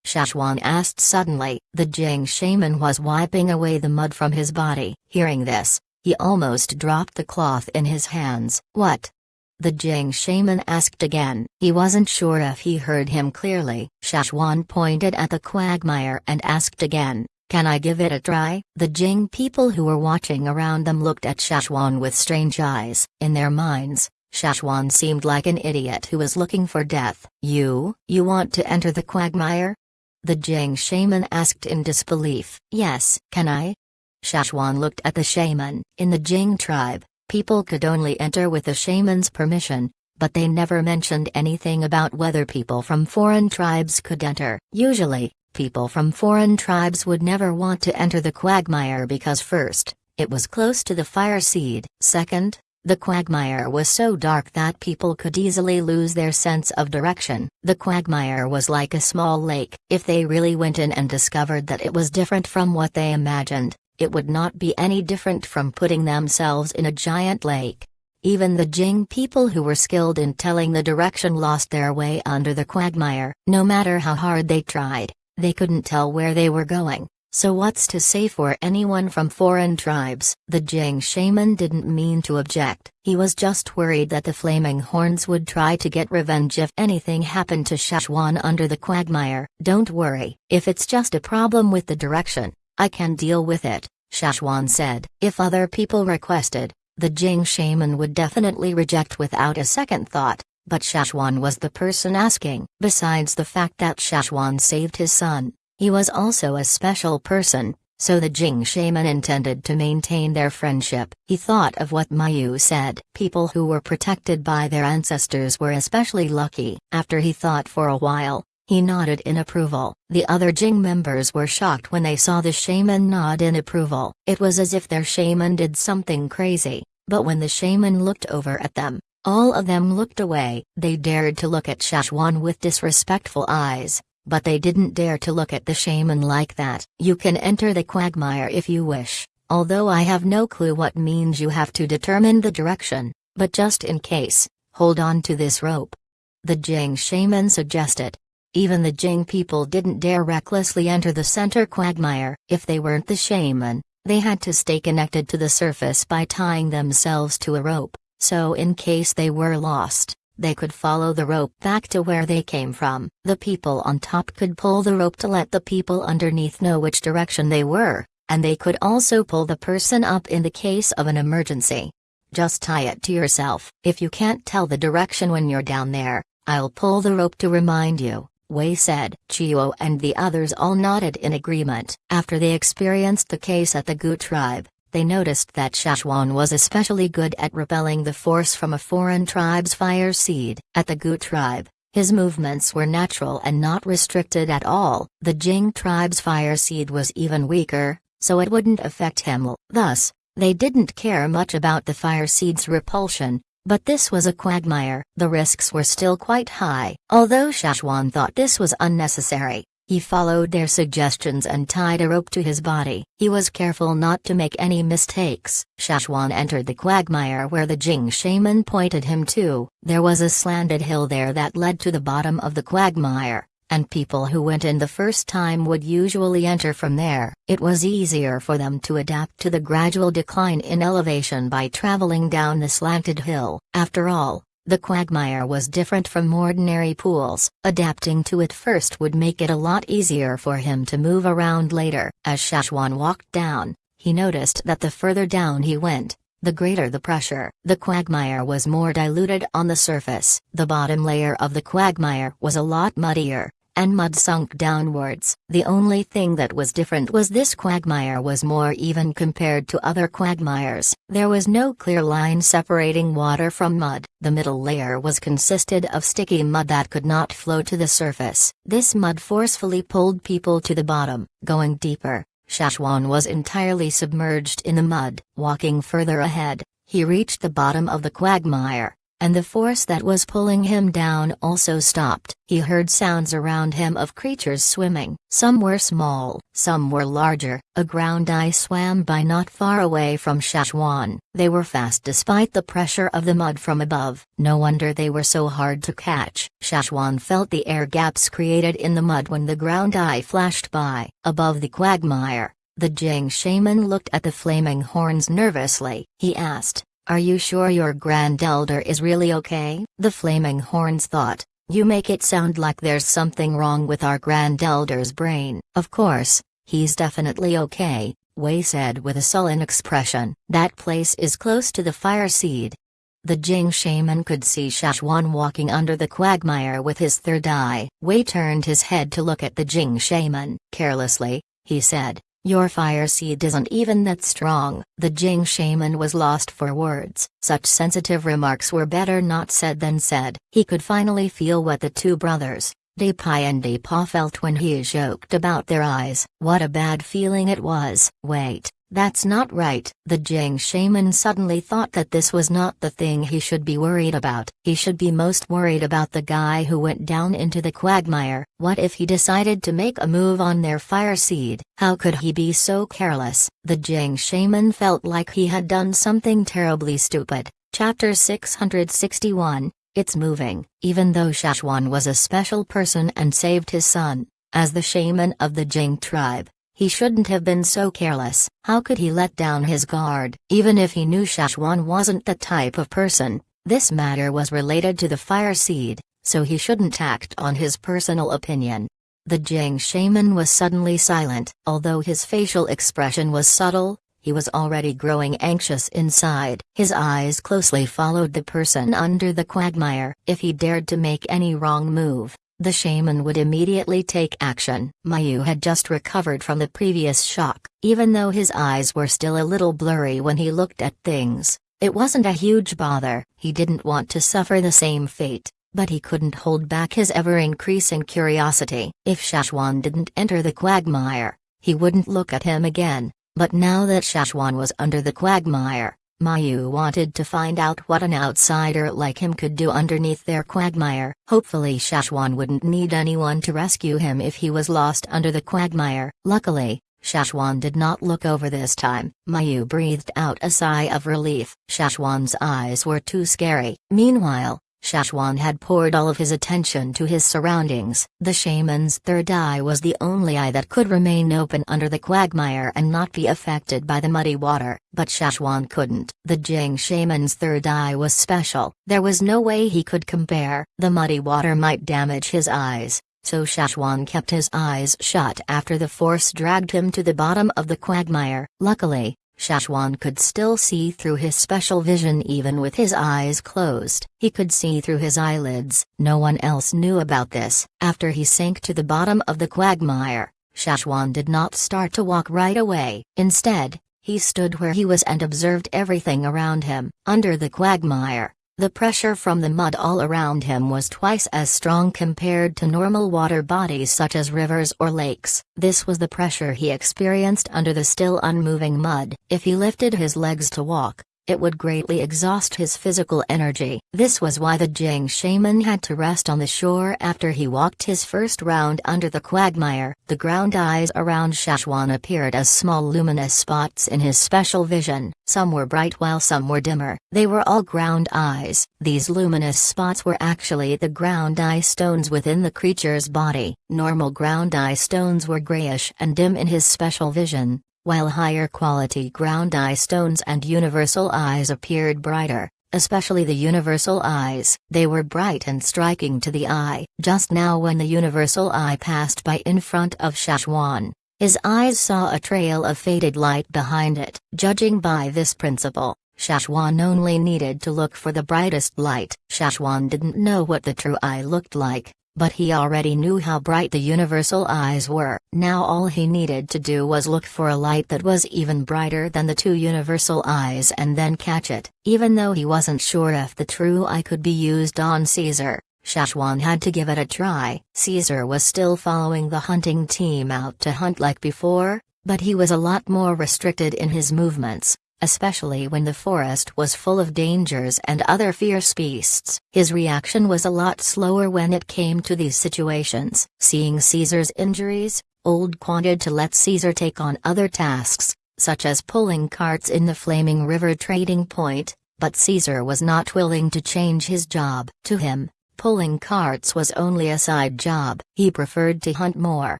Shachwan asked suddenly. The Jing shaman was wiping away the mud from his body. Hearing this, he almost dropped the cloth in his hands. "What?" the Jing shaman asked again. He wasn't sure if he heard him clearly. Shachwan pointed at the quagmire and asked again, "Can I give it a try?" The Jing people who were watching around them looked at Shachwan with strange eyes. In their minds, Shachwan seemed like an idiot who was looking for death. You want to enter the quagmire?" the Jing shaman asked in disbelief. "Yes." "Can I?" Shachwan looked at the shaman. In the Jing tribe, people could only enter with the shaman's permission, but they never mentioned anything about whether people from foreign tribes could enter. Usually, people from foreign tribes would never want to enter the quagmire because first, it was close to the fire seed. Second, the quagmire was so dark that people could easily lose their sense of direction. The quagmire was like a small lake. If they really went in and discovered that it was different from what they imagined, it would not be any different from putting themselves in a giant lake. Even the Jing people who were skilled in telling the direction lost their way under the quagmire. No matter how hard they tried, they couldn't tell where they were going. So what's to say for anyone from foreign tribes? The Jing shaman didn't mean to object. He was just worried that the flaming horns would try to get revenge if anything happened to Shachwan under the quagmire. "Don't worry, if it's just a problem with the direction, I can deal with it," Shachwan said. If other people requested, the Jing shaman would definitely reject without a second thought, but Shachwan was the person asking. Besides the fact that Shachwan saved his son, he was also a special person, so the Jing shaman intended to maintain their friendship. He thought of what Mayu said. People who were protected by their ancestors were especially lucky. After he thought for a while, he nodded in approval. The other Jing members were shocked when they saw the shaman nod in approval. It was as if their shaman did something crazy, but when the shaman looked over at them, all of them looked away. They dared to look at Shachwan with disrespectful eyes, but they didn't dare to look at the shaman like that. "You can enter the quagmire if you wish, although I have no clue what means you have to determine the direction, but just in case, hold on to this rope," the Jing shaman suggested. Even the Jing people didn't dare recklessly enter the center quagmire. If they weren't the shaman, they had to stay connected to the surface by tying themselves to a rope, so in case they were lost, they could follow the rope back to where they came from. The people on top could pull the rope to let the people underneath know which direction they were, and they could also pull the person up in the case of an emergency. "Just tie it to yourself. If you can't tell the direction when you're down there, I'll pull the rope to remind you," Wei said. Chio and the others all nodded in agreement. After they experienced the case at the Gu tribe, they noticed that Shachwan was especially good at repelling the force from a foreign tribe's fire seed. At the Gu tribe, his movements were natural and not restricted at all. The Jing tribe's fire seed was even weaker, so it wouldn't affect him. Thus, they didn't care much about the fire seed's repulsion. But this was a quagmire. The risks were still quite high. Although Shachwan thought this was unnecessary, he followed their suggestions and tied a rope to his body. He was careful not to make any mistakes. Shachwan entered the quagmire where the Jing shaman pointed him to. There was a slanted hill there that led to the bottom of the quagmire, and people who went in the first time would usually enter from there. It was easier for them to adapt to the gradual decline in elevation by traveling down the slanted hill. After all, the quagmire was different from ordinary pools. Adapting to it first would make it a lot easier for him to move around later. As Shachwan walked down, he noticed that the further down he went, the greater the pressure. The quagmire was more diluted on the surface. The bottom layer of the quagmire was a lot muddier, and mud sunk downwards. The only thing that was different was this quagmire was more even compared to other quagmires. There was no clear line separating water from mud. The middle layer was consisted of sticky mud that could not flow to the surface. This mud forcefully pulled people to the bottom. Going deeper, Shachwan was entirely submerged in the mud. Walking further ahead, he reached the bottom of the quagmire, and the force that was pulling him down also stopped. He heard sounds around him of creatures swimming. Some were small, some were larger. A ground eye swam by not far away from Shachwan. They were fast despite the pressure of the mud from above. No wonder they were so hard to catch. Shachwan felt the air gaps created in the mud when the ground eye flashed by. Above the quagmire, the Jing shaman looked at the flaming horns nervously. He asked, "Are you sure your grand elder is really okay?" The flaming horns thought, "You make it sound like there's something wrong with our grand elder's brain." "Of course, he's definitely okay," Wei said with a sullen expression. "That place is close to the fire seed." The Jing shaman could see Shachwan walking under the quagmire with his third eye. Wei turned his head to look at the Jing shaman. Carelessly, he said, "Your fire seed isn't even that strong." The Jing shaman was lost for words. Such sensitive remarks were better not said than said. He could finally feel what the two brothers, Depai and Depa, felt when he joked about their eyes. What a bad feeling it was. Wait, that's not right. The Jing shaman suddenly thought that this was not the thing he should be worried about. He should be most worried about the guy who went down into the quagmire. What if he decided to make a move on their fire seed? How could he be so careless? The Jing shaman felt like he had done something terribly stupid. Chapter 661, It's Moving. Even though Shachwan was a special person and saved his son, as the shaman of the Jing tribe, he shouldn't have been so careless. How could he let down his guard? Even if he knew Shachwan wasn't the type of person, this matter was related to the fire seed, so he shouldn't act on his personal opinion. The Jing shaman was suddenly silent. Although his facial expression was subtle, he was already growing anxious inside. His eyes closely followed the person under the quagmire. If he dared to make any wrong move, the shaman would immediately take action. Mayu had just recovered from the previous shock. Even though his eyes were still a little blurry when he looked at things, it wasn't a huge bother. He didn't want to suffer the same fate, but he couldn't hold back his ever-increasing curiosity. If Shachwan didn't enter the quagmire, he wouldn't look at him again. But now that Shachwan was under the quagmire, Mayu wanted to find out what an outsider like him could do underneath their quagmire. Hopefully Shachwan wouldn't need anyone to rescue him if he was lost under the quagmire. Luckily, Shachwan did not look over this time. Mayu breathed out a sigh of relief. Shachwan's eyes were too scary. Meanwhile, Shachwan had poured all of his attention to his surroundings. The shaman's third eye was the only eye that could remain open under the quagmire and not be affected by the muddy water. But Shachwan couldn't. The Jing shaman's third eye was special. There was no way he could compare. The muddy water might damage his eyes, so Shachwan kept his eyes shut after the force dragged him to the bottom of the quagmire. Luckily, Shachwan could still see through his special vision even with his eyes closed. He could see through his eyelids. No one else knew about this. After he sank to the bottom of the quagmire, Shachwan did not start to walk right away. Instead, he stood where he was and observed everything around him. Under the quagmire, the pressure from the mud all around him was twice as strong compared to normal water bodies such as rivers or lakes. This was the pressure he experienced under the still unmoving mud. If he lifted his legs to walk, it would greatly exhaust his physical energy. This was why the Jing shaman had to rest on the shore after he walked his first round under the quagmire. The ground eyes around Shachwan appeared as small luminous spots in his special vision. Some were bright while some were dimmer. They were all ground eyes. These luminous spots were actually the ground eye stones within the creature's body. Normal ground eye stones were grayish and dim in his special vision, while higher quality ground eye stones and universal eyes appeared brighter, especially the universal eyes. They were bright and striking to the eye. Just now when the universal eye passed by in front of Shachwan, his eyes saw a trail of faded light behind it. Judging by this principle, Shachwan only needed to look for the brightest light. Shachwan didn't know what the true eye looked like, but he already knew how bright the universal eyes were. Now all he needed to do was look for a light that was even brighter than the two universal eyes and then catch it. Even though he wasn't sure if the true eye could be used on Caesar, Shachwan had to give it a try. Caesar was still following the hunting team out to hunt like before, but he was a lot more restricted in his movements, especially when the forest was full of dangers and other fierce beasts. His reaction was a lot slower when it came to these situations. Seeing Caesar's injuries, Old wanted to let Caesar take on other tasks, such as pulling carts in the Flaming River trading point, but Caesar was not willing to change his job. To him, pulling carts was only a side job. He preferred to hunt more.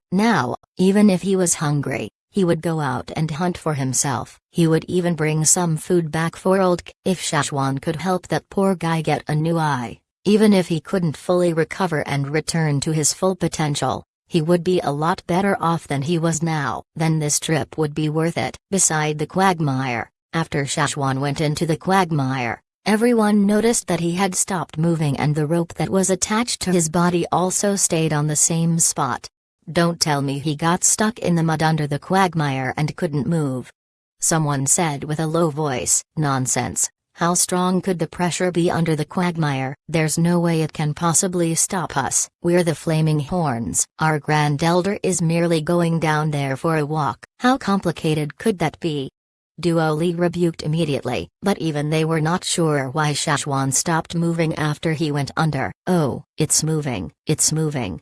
Now, even if he was hungry, he would go out and hunt for himself. He would even bring some food back for Old. If Shachwan could help that poor guy get a new eye, even if he couldn't fully recover and return to his full potential, he would be a lot better off than he was now. Then this trip would be worth it. Beside the quagmire, after Shachwan went into the quagmire, everyone noticed that he had stopped moving and the rope that was attached to his body also stayed on the same spot. Don't tell me he got stuck in the mud under the quagmire and couldn't move. Someone said with a low voice. Nonsense. How strong could the pressure be under the quagmire? There's no way it can possibly stop us. We're the Flaming Horns. Our Grand Elder is merely going down there for a walk. How complicated could that be? Duo Li rebuked immediately, but even they were not sure why Shachwan stopped moving after he went under. Oh, it's moving, it's moving.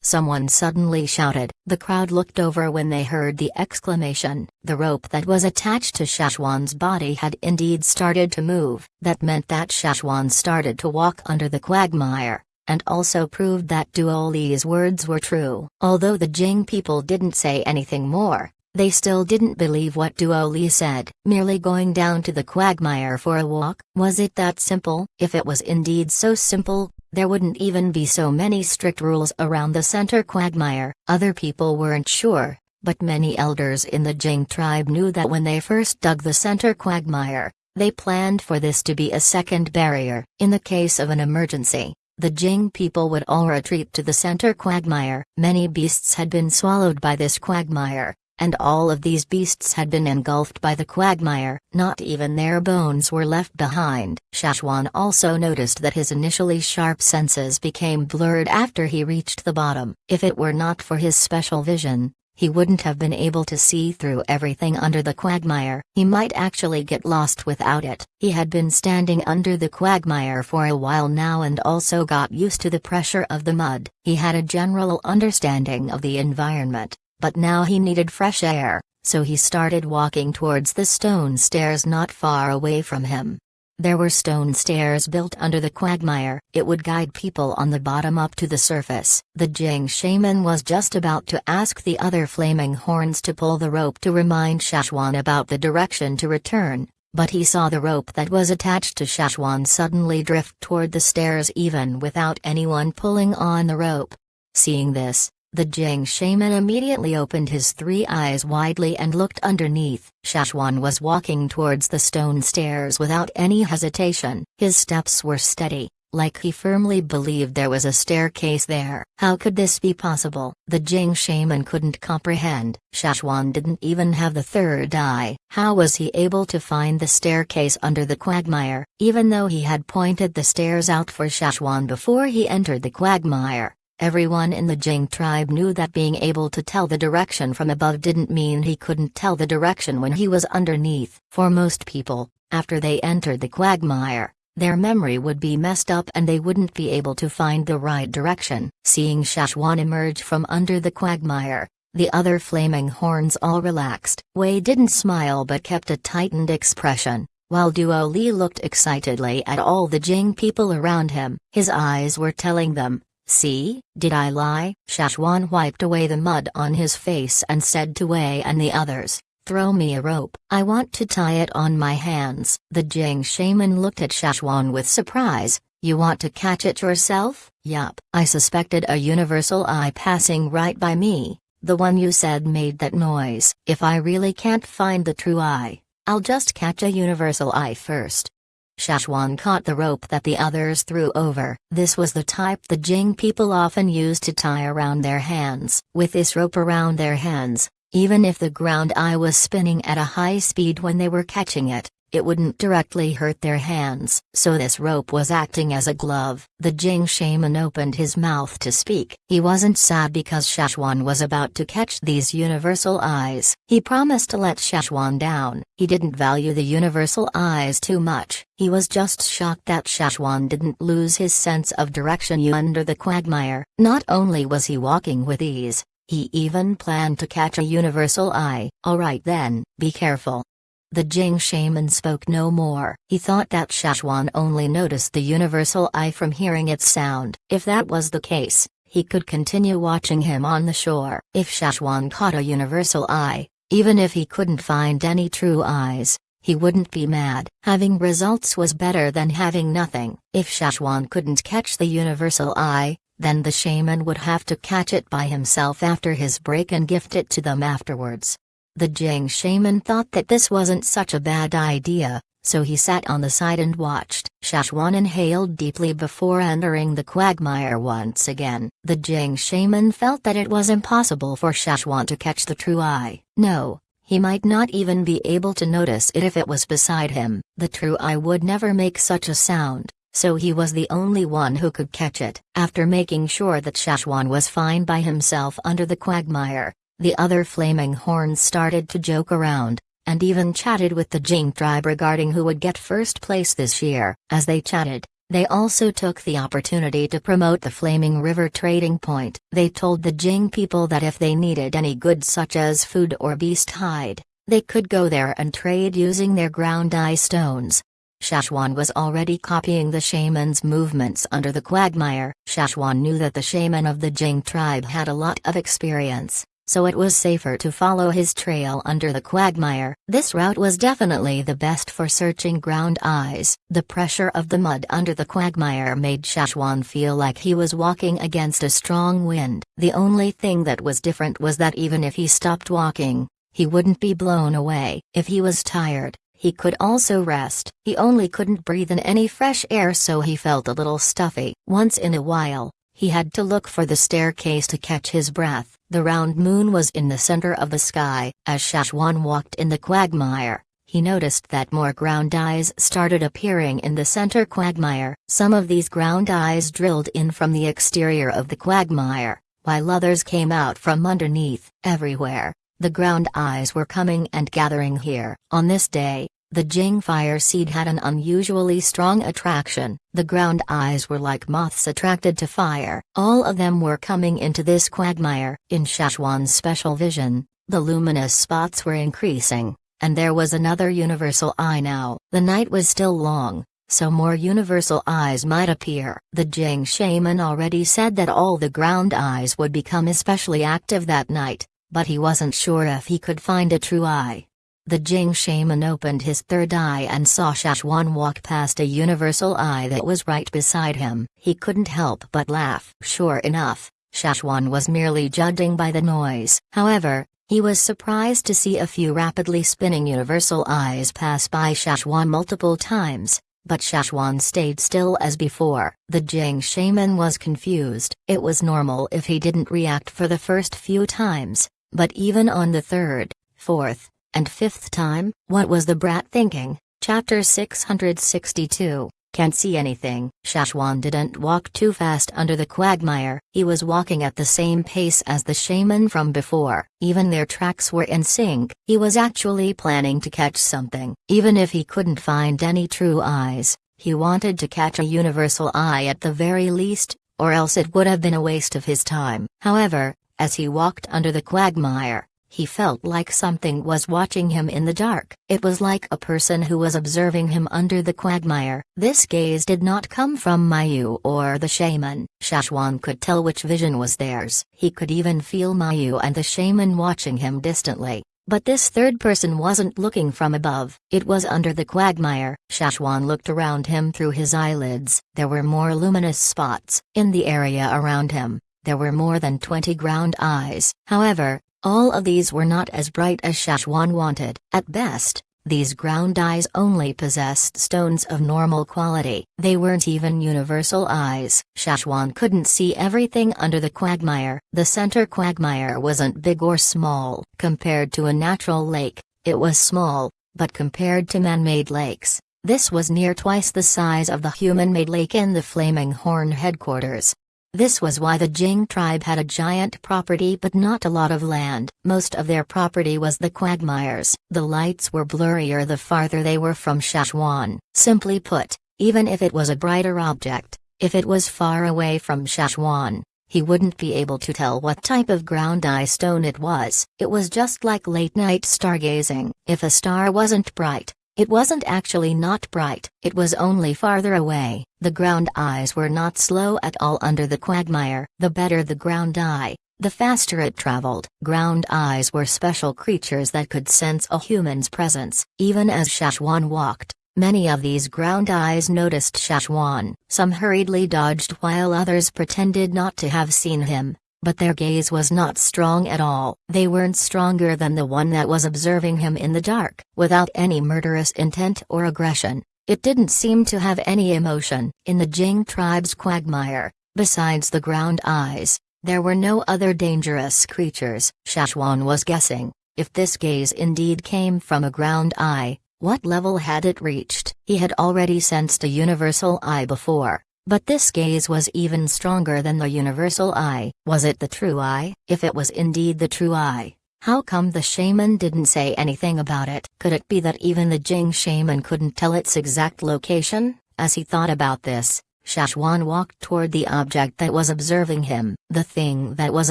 Someone suddenly shouted. The crowd looked over when they heard the exclamation. The rope that was attached to Shachwan's body had indeed started to move. That meant that Shachwan started to walk under the quagmire, and also proved that Duo Li's words were true. Although the Jing people didn't say anything more, they still didn't believe what Duo Li said. Merely going down to the quagmire for a walk? Was it that simple? If it was indeed so simple, there wouldn't even be so many strict rules around the center quagmire. Other people weren't sure, but many elders in the Jing tribe knew that when they first dug the center quagmire, they planned for this to be a second barrier. In the case of an emergency, the Jing people would all retreat to the center quagmire. Many beasts had been swallowed by this quagmire, and all of these beasts had been engulfed by the quagmire. Not even their bones were left behind. Shachwan also noticed that his initially sharp senses became blurred after he reached the bottom. If it were not for his special vision, he wouldn't have been able to see through everything under the quagmire. He might actually get lost without it. He had been standing under the quagmire for a while now and also got used to the pressure of the mud. He had a general understanding of the environment, but now he needed fresh air, so he started walking towards the stone stairs not far away from him. There were stone stairs built under the quagmire. It would guide people on the bottom up to the surface. The Jing shaman was just about to ask the other Flaming Horns to pull the rope to remind Shachwan about the direction to return, but he saw the rope that was attached to Shachwan suddenly drift toward the stairs even without anyone pulling on the rope. Seeing this, the Jing shaman immediately opened his three eyes widely and looked underneath. Shachwan was walking towards the stone stairs without any hesitation. His steps were steady, like he firmly believed there was a staircase there. How could this be possible? The Jing shaman couldn't comprehend. Shachwan didn't even have the third eye. How was he able to find the staircase under the quagmire, even though he had pointed the stairs out for Shachwan before he entered the quagmire? Everyone in the Jing tribe knew that being able to tell the direction from above didn't mean he couldn't tell the direction when he was underneath. For most people, after they entered the quagmire, their memory would be messed up and they wouldn't be able to find the right direction. Seeing Shachwan emerge from under the quagmire, the other Flaming Horns all relaxed. Wei didn't smile but kept a tightened expression, while Duo Li looked excitedly at all the Jing people around him. His eyes were telling them, "See, did I lie?" Shachwan wiped away the mud on his face and said to Wei and the others, "Throw me a rope. I want to tie it on my hands." The Jing shaman looked at Shachwan with surprise. "You want to catch it yourself?" "Yup. I suspected a universal eye passing right by me. The one you said made that noise. If I really can't find the true eye, I'll just catch a universal eye first." Shachwan caught the rope that the others threw over. This was the type the Jing people often used to tie around their hands. With this rope around their hands, even if the ground eye was spinning at a high speed when they were catching it, it wouldn't directly hurt their hands. So this rope was acting as a glove. The Jing shaman opened his mouth to speak. He wasn't sad because Shachwan was about to catch these universal eyes. He promised to let Shachwan down. He didn't value the universal eyes too much. He was just shocked that Shachwan didn't lose his sense of direction under the quagmire. Not only was he walking with ease, he even planned to catch a universal eye. Alright then, be careful. The Jing shaman spoke no more. He thought that Shachwan only noticed the universal eye from hearing its sound. If that was the case, he could continue watching him on the shore. If Shachwan caught a universal eye, even if he couldn't find any true eyes, he wouldn't be mad. Having results was better than having nothing. If Shachwan couldn't catch the universal eye, then the shaman would have to catch it by himself after his break and gift it to them afterwards. The Jing shaman thought that this wasn't such a bad idea, so he sat on the side and watched. Shachwan inhaled deeply before entering the quagmire once again. The Jing shaman felt that it was impossible for Shachwan to catch the true eye. No, he might not even be able to notice it if it was beside him. The true eye would never make such a sound, so he was the only one who could catch it. After making sure that Shachwan was fine by himself under the quagmire, the other flaming horns started to joke around, and even chatted with the Jing tribe regarding who would get first place this year. As they chatted, they also took the opportunity to promote the Flaming River trading point. They told the Jing people that if they needed any goods such as food or beast hide, they could go there and trade using their ground eye stones. Shachwan was already copying the shaman's movements under the quagmire. Shachwan knew that the shaman of the Jing tribe had a lot of experience, so it was safer to follow his trail under the quagmire. This route was definitely the best for searching ground eyes. The pressure of the mud under the quagmire made Shachwan feel like he was walking against a strong wind. The only thing that was different was that even if he stopped walking, he wouldn't be blown away. If he was tired, he could also rest. He only couldn't breathe in any fresh air, so he felt a little stuffy. Once in a while, he had to look for the staircase to catch his breath. The round moon was in the center of the sky. As Shachwan walked in the quagmire, he noticed that more ground eyes started appearing in the center quagmire. Some of these ground eyes drilled in from the exterior of the quagmire, while others came out from underneath. Everywhere, the ground eyes were coming and gathering here. On this day, the Jing fire seed had an unusually strong attraction. The ground eyes were like moths attracted to fire. All of them were coming into this quagmire. In Shachwan's special vision, the luminous spots were increasing, and there was another universal eye now. The night was still long, so more universal eyes might appear. The Jing shaman already said that all the ground eyes would become especially active that night, but he wasn't sure if he could find a true eye. The Jing shaman opened his third eye and saw Shachwan walk past a universal eye that was right beside him. He couldn't help but laugh. Sure enough, Shachwan was merely judging by the noise. However, he was surprised to see a few rapidly spinning universal eyes pass by Shachwan multiple times, but Shachwan stayed still as before. The Jing shaman was confused. It was normal if he didn't react for the first few times, but even on the third, fourth, and fifth time? What was the brat thinking? Chapter 662. Can't see anything. Shachwan didn't walk too fast under the quagmire. He was walking at the same pace as the shaman from before. Even their tracks were in sync. He was actually planning to catch something. Even if he couldn't find any true eyes, he wanted to catch a universal eye at the very least, or else it would have been a waste of his time. However, as he walked under the quagmire, he felt like something was watching him in the dark. It was like a person who was observing him under the quagmire. This gaze did not come from Mayu or the shaman. Shachwan could tell which vision was theirs. He could even feel Mayu and the shaman watching him distantly. But this third person wasn't looking from above. It was under the quagmire. Shachwan looked around him through his eyelids. There were more luminous spots. In the area around him, there were more than 20 ground eyes. However, all of these were not as bright as Shachwan wanted. At best, These ground eyes only possessed stones of normal quality. They weren't even universal eyes. Shachwan couldn't see everything under the quagmire. The center quagmire wasn't big or small. Compared to a natural lake, it was small, but compared to man-made lakes, this was near twice the size of the human-made lake in the Flaming Horn headquarters. This was why the Jing tribe had a giant property but not a lot of land. Most of their property was the quagmires. The lights were blurrier the farther they were from Shachwan. Simply put, even if it was a brighter object, if it was far away from Shachwan, he wouldn't be able to tell what type of ground eye stone it was. It was just like late-night stargazing. If a star wasn't bright, it wasn't actually not bright, it was only farther away. The ground eyes were not slow at all under the quagmire. The better the ground eye, the faster it traveled. Ground eyes were special creatures that could sense a human's presence. Even as Shachwan walked, many of these ground eyes noticed Shachwan. Some hurriedly dodged while others pretended not to have seen him. But their gaze was not strong at all. They weren't stronger than the one that was observing him in the dark. Without any murderous intent or aggression, it didn't seem to have any emotion. In the Jing tribe's quagmire, besides the ground eyes, there were no other dangerous creatures. Shachwan was guessing, if this gaze indeed came from a ground eye, what level had it reached? He had already sensed a universal eye before. But this gaze was even stronger than the universal eye. Was it the true eye? If it was indeed the true eye, how come the shaman didn't say anything about it? Could it be that even the Jing shaman couldn't tell its exact location? As he thought about this, Shachwan walked toward the object that was observing him. The thing that was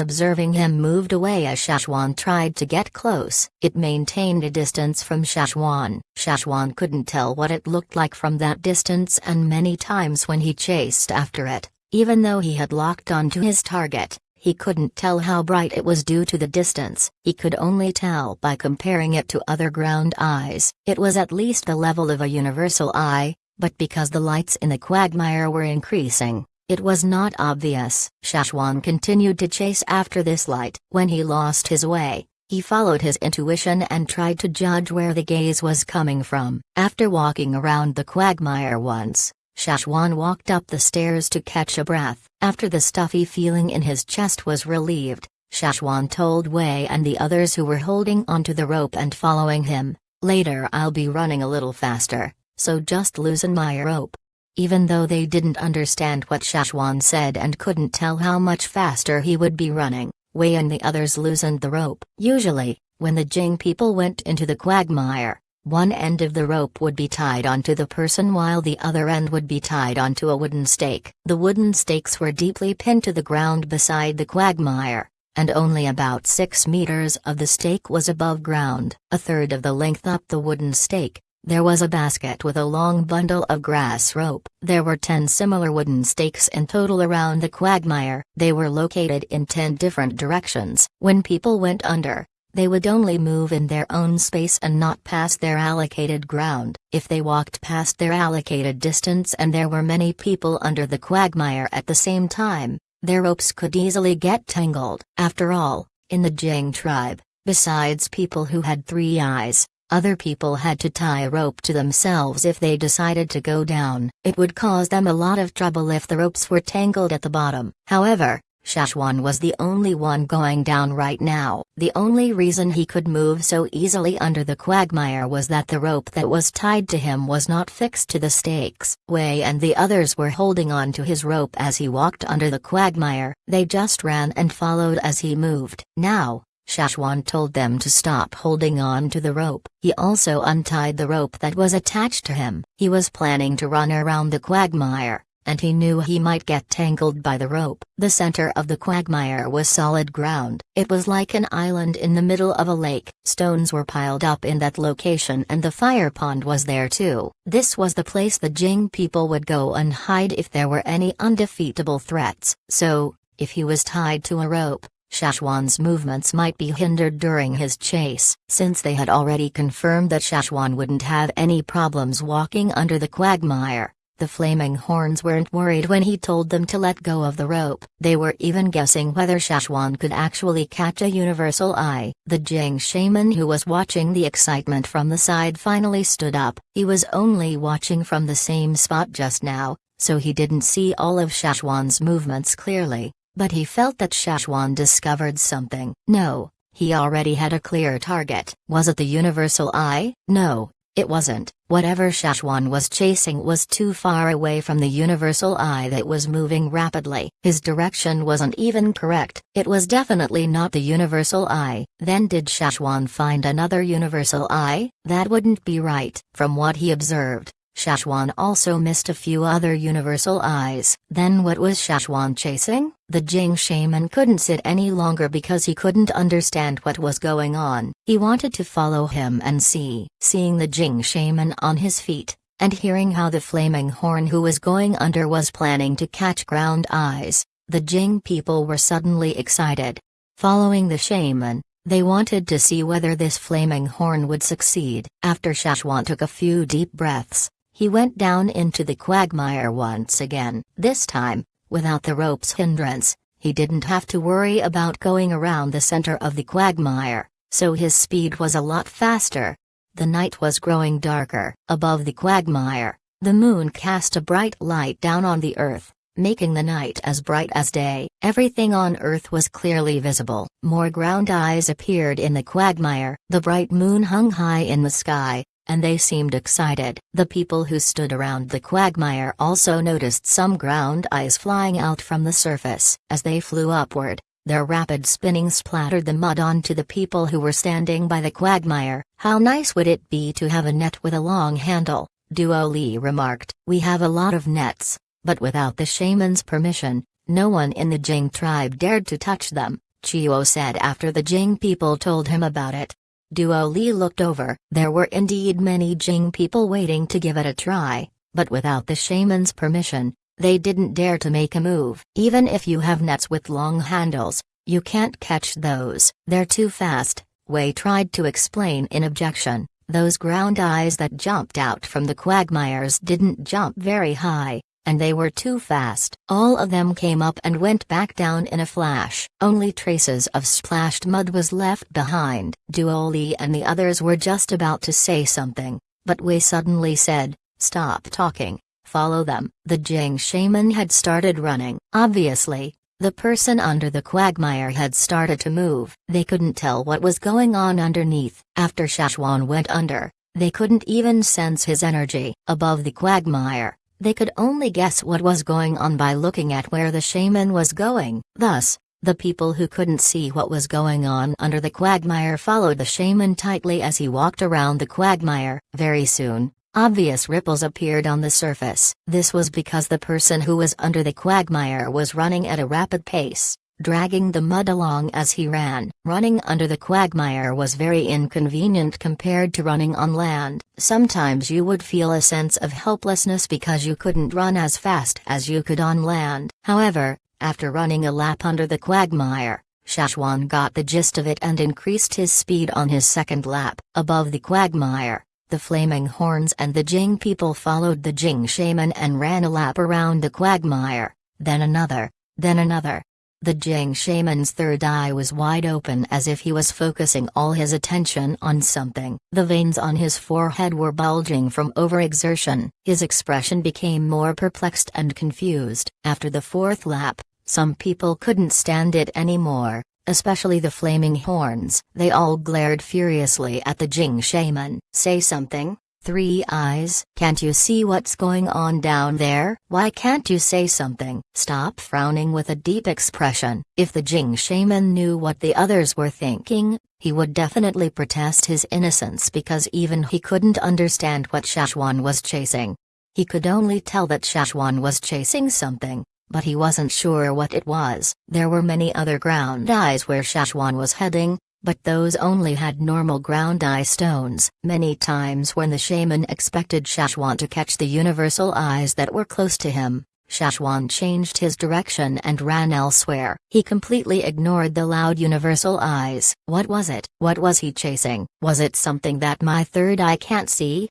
observing him moved away as Shachwan tried to get close. It maintained a distance from Shachwan. Shachwan couldn't tell what it looked like from that distance, and many times when he chased after it, even though he had locked onto his target, he couldn't tell how bright it was due to the distance. He could only tell by comparing it to other ground eyes. It was at least the level of a universal eye. But because the lights in the quagmire were increasing, it was not obvious. Shachwan continued to chase after this light. When he lost his way, he followed his intuition and tried to judge where the gaze was coming from. After walking around the quagmire once, Shachwan walked up the stairs to catch a breath. After the stuffy feeling in his chest was relieved, Shachwan told Wei and the others who were holding onto the rope and following him, "Later I'll be running a little faster. So just loosen my rope." Even though they didn't understand what Shachwan said and couldn't tell how much faster he would be running, Wei and the others loosened the rope. Usually, when the Jing people went into the quagmire, one end of the rope would be tied onto the person while the other end would be tied onto a wooden stake. The wooden stakes were deeply pinned to the ground beside the quagmire, and only about 6 meters of the stake was above ground. A third of the length up the wooden stake, there was a basket with a long bundle of grass rope. There were 10 similar wooden stakes in total around the quagmire. They were located in 10 different directions. When people went under, they would only move in their own space and not pass their allocated ground. If they walked past their allocated distance and there were many people under the quagmire at the same time, their ropes could easily get tangled. After all, in the Jing tribe, besides people who had 3 eyes, other people had to tie a rope to themselves if they decided to go down. It would cause them a lot of trouble if the ropes were tangled at the bottom. However, Shachwan was the only one going down right now. The only reason he could move so easily under the quagmire was that the rope that was tied to him was not fixed to the stakes. Wei and the others were holding on to his rope as he walked under the quagmire. They just ran and followed as he moved. Now, Shachwan told them to stop holding on to the rope. He also untied the rope that was attached to him. He was planning to run around the quagmire, and he knew he might get tangled by the rope. The center of the quagmire was solid ground. It was like an island in the middle of a lake. Stones were piled up in that location and the fire pond was there too. This was the place the Jing people would go and hide if there were any undefeatable threats. So, if he was tied to a rope, Shachwan's movements might be hindered during his chase. Since they had already confirmed that Shachwan wouldn't have any problems walking under the quagmire, The flaming horns weren't worried when he told them to let go of the rope. They were even guessing whether Shachwan could actually catch a universal eye. The Jing shaman who was watching the excitement from the side finally stood up. He was only watching from the same spot just now, so he didn't see all of Shachwan's movements clearly, but he felt that Shachwan discovered something. No, he already had a clear target. Was it the universal eye? No, it wasn't. Whatever Shachwan was chasing was too far away from the universal eye that was moving rapidly. His direction wasn't even correct. It was definitely not the universal eye. Then did Shachwan find another universal eye? That wouldn't be right. From what he observed, Shachwan also missed a few other universal eyes. Then what was Shachwan chasing? The Jing shaman couldn't sit any longer because he couldn't understand what was going on. He wanted to follow him and see. Seeing the Jing shaman on his feet, and hearing how the flaming horn who was going under was planning to catch ground eyes, the Jing people were suddenly excited. Following the shaman, they wanted to see whether this flaming horn would succeed. After Shachwan took a few deep breaths, he went down into the quagmire once again. This time, without the rope's hindrance, he didn't have to worry about going around the center of the quagmire, so his speed was a lot faster. The night was growing darker. Above the quagmire, the moon cast a bright light down on the earth, making the night as bright as day. Everything on earth was clearly visible. More ground eyes appeared in the quagmire. The bright moon hung high in the sky, and they seemed excited. The people who stood around the quagmire also noticed some ground eyes flying out from the surface. As they flew upward, their rapid spinning splattered the mud onto the people who were standing by the quagmire. How nice would it be to have a net with a long handle, Duo Li remarked. We have a lot of nets, but without the shaman's permission, no one in the Jing tribe dared to touch them, Chiyo said after the Jing people told him about it. Duo Li looked over. There were indeed many Jing people waiting to give it a try, but without the shaman's permission, they didn't dare to make a move. Even if you have nets with long handles, you can't catch those. They're too fast, Wei tried to explain in objection. Those ground eyes that jumped out from the quagmires didn't jump very high, and they were too fast. All of them came up and went back down in a flash. Only traces of splashed mud was left behind. Duo Li and the others were just about to say something, but Wei suddenly said, "Stop talking, follow them." The Jing shaman had started running. Obviously, the person under the quagmire had started to move. They couldn't tell what was going on underneath. After Shachwan went under, they couldn't even sense his energy. Above the quagmire, they could only guess what was going on by looking at where the shaman was going. Thus, the people who couldn't see what was going on under the quagmire followed the shaman tightly as he walked around the quagmire. Very soon, obvious ripples appeared on the surface. This was because the person who was under the quagmire was running at a rapid pace, dragging the mud along as he ran. Running under the quagmire was very inconvenient compared to running on land. Sometimes you would feel a sense of helplessness because you couldn't run as fast as you could on land. However, after running a lap under the quagmire, Shachwan got the gist of it and increased his speed on his second lap. Above the quagmire, the flaming horns and the Jing people followed the Jing shaman and ran a lap around the quagmire, then another, then another. The Jing shaman's third eye was wide open as if he was focusing all his attention on something. The veins on his forehead were bulging from overexertion. His expression became more perplexed and confused. After the fourth lap, some people couldn't stand it anymore, especially the flaming horns. They all glared furiously at the Jing shaman. "Say something, Three Eyes. Can't you see what's going on down there? Why can't you say something?" Stop frowning with a deep expression. If the Jing shaman knew what the others were thinking, he would definitely protest his innocence because even he couldn't understand what Shachwan was chasing. He could only tell that Shachwan was chasing something, but he wasn't sure what it was. There were many other ground eyes where Shachwan was heading, but those only had normal ground eye stones. Many times when the shaman expected Shachwan to catch the universal eyes that were close to him, Shachwan changed his direction and ran elsewhere. He completely ignored the loud universal eyes. What was it? What was he chasing? Was it something that my third eye can't see?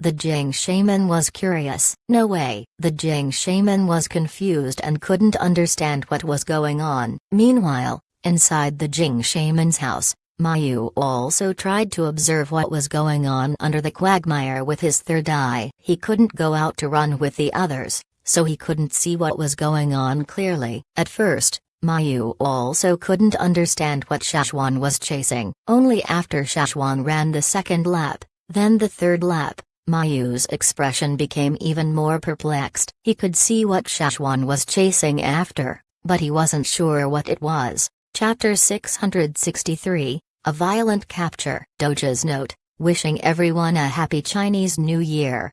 The Jing shaman was curious. No way. The Jing shaman was confused and couldn't understand what was going on. Meanwhile, inside the Jing shaman's house, Mayu also tried to observe what was going on under the quagmire with his third eye. He couldn't go out to run with the others, so he couldn't see what was going on clearly. At first, Mayu also couldn't understand what Shachwan was chasing. Only after Shachwan ran the second lap, then the third lap, Mayu's expression became even more perplexed. He could see what Shachwan was chasing after, but he wasn't sure what it was. Chapter 663, A Violent Capture. Doja's Note, wishing everyone a happy Chinese New Year.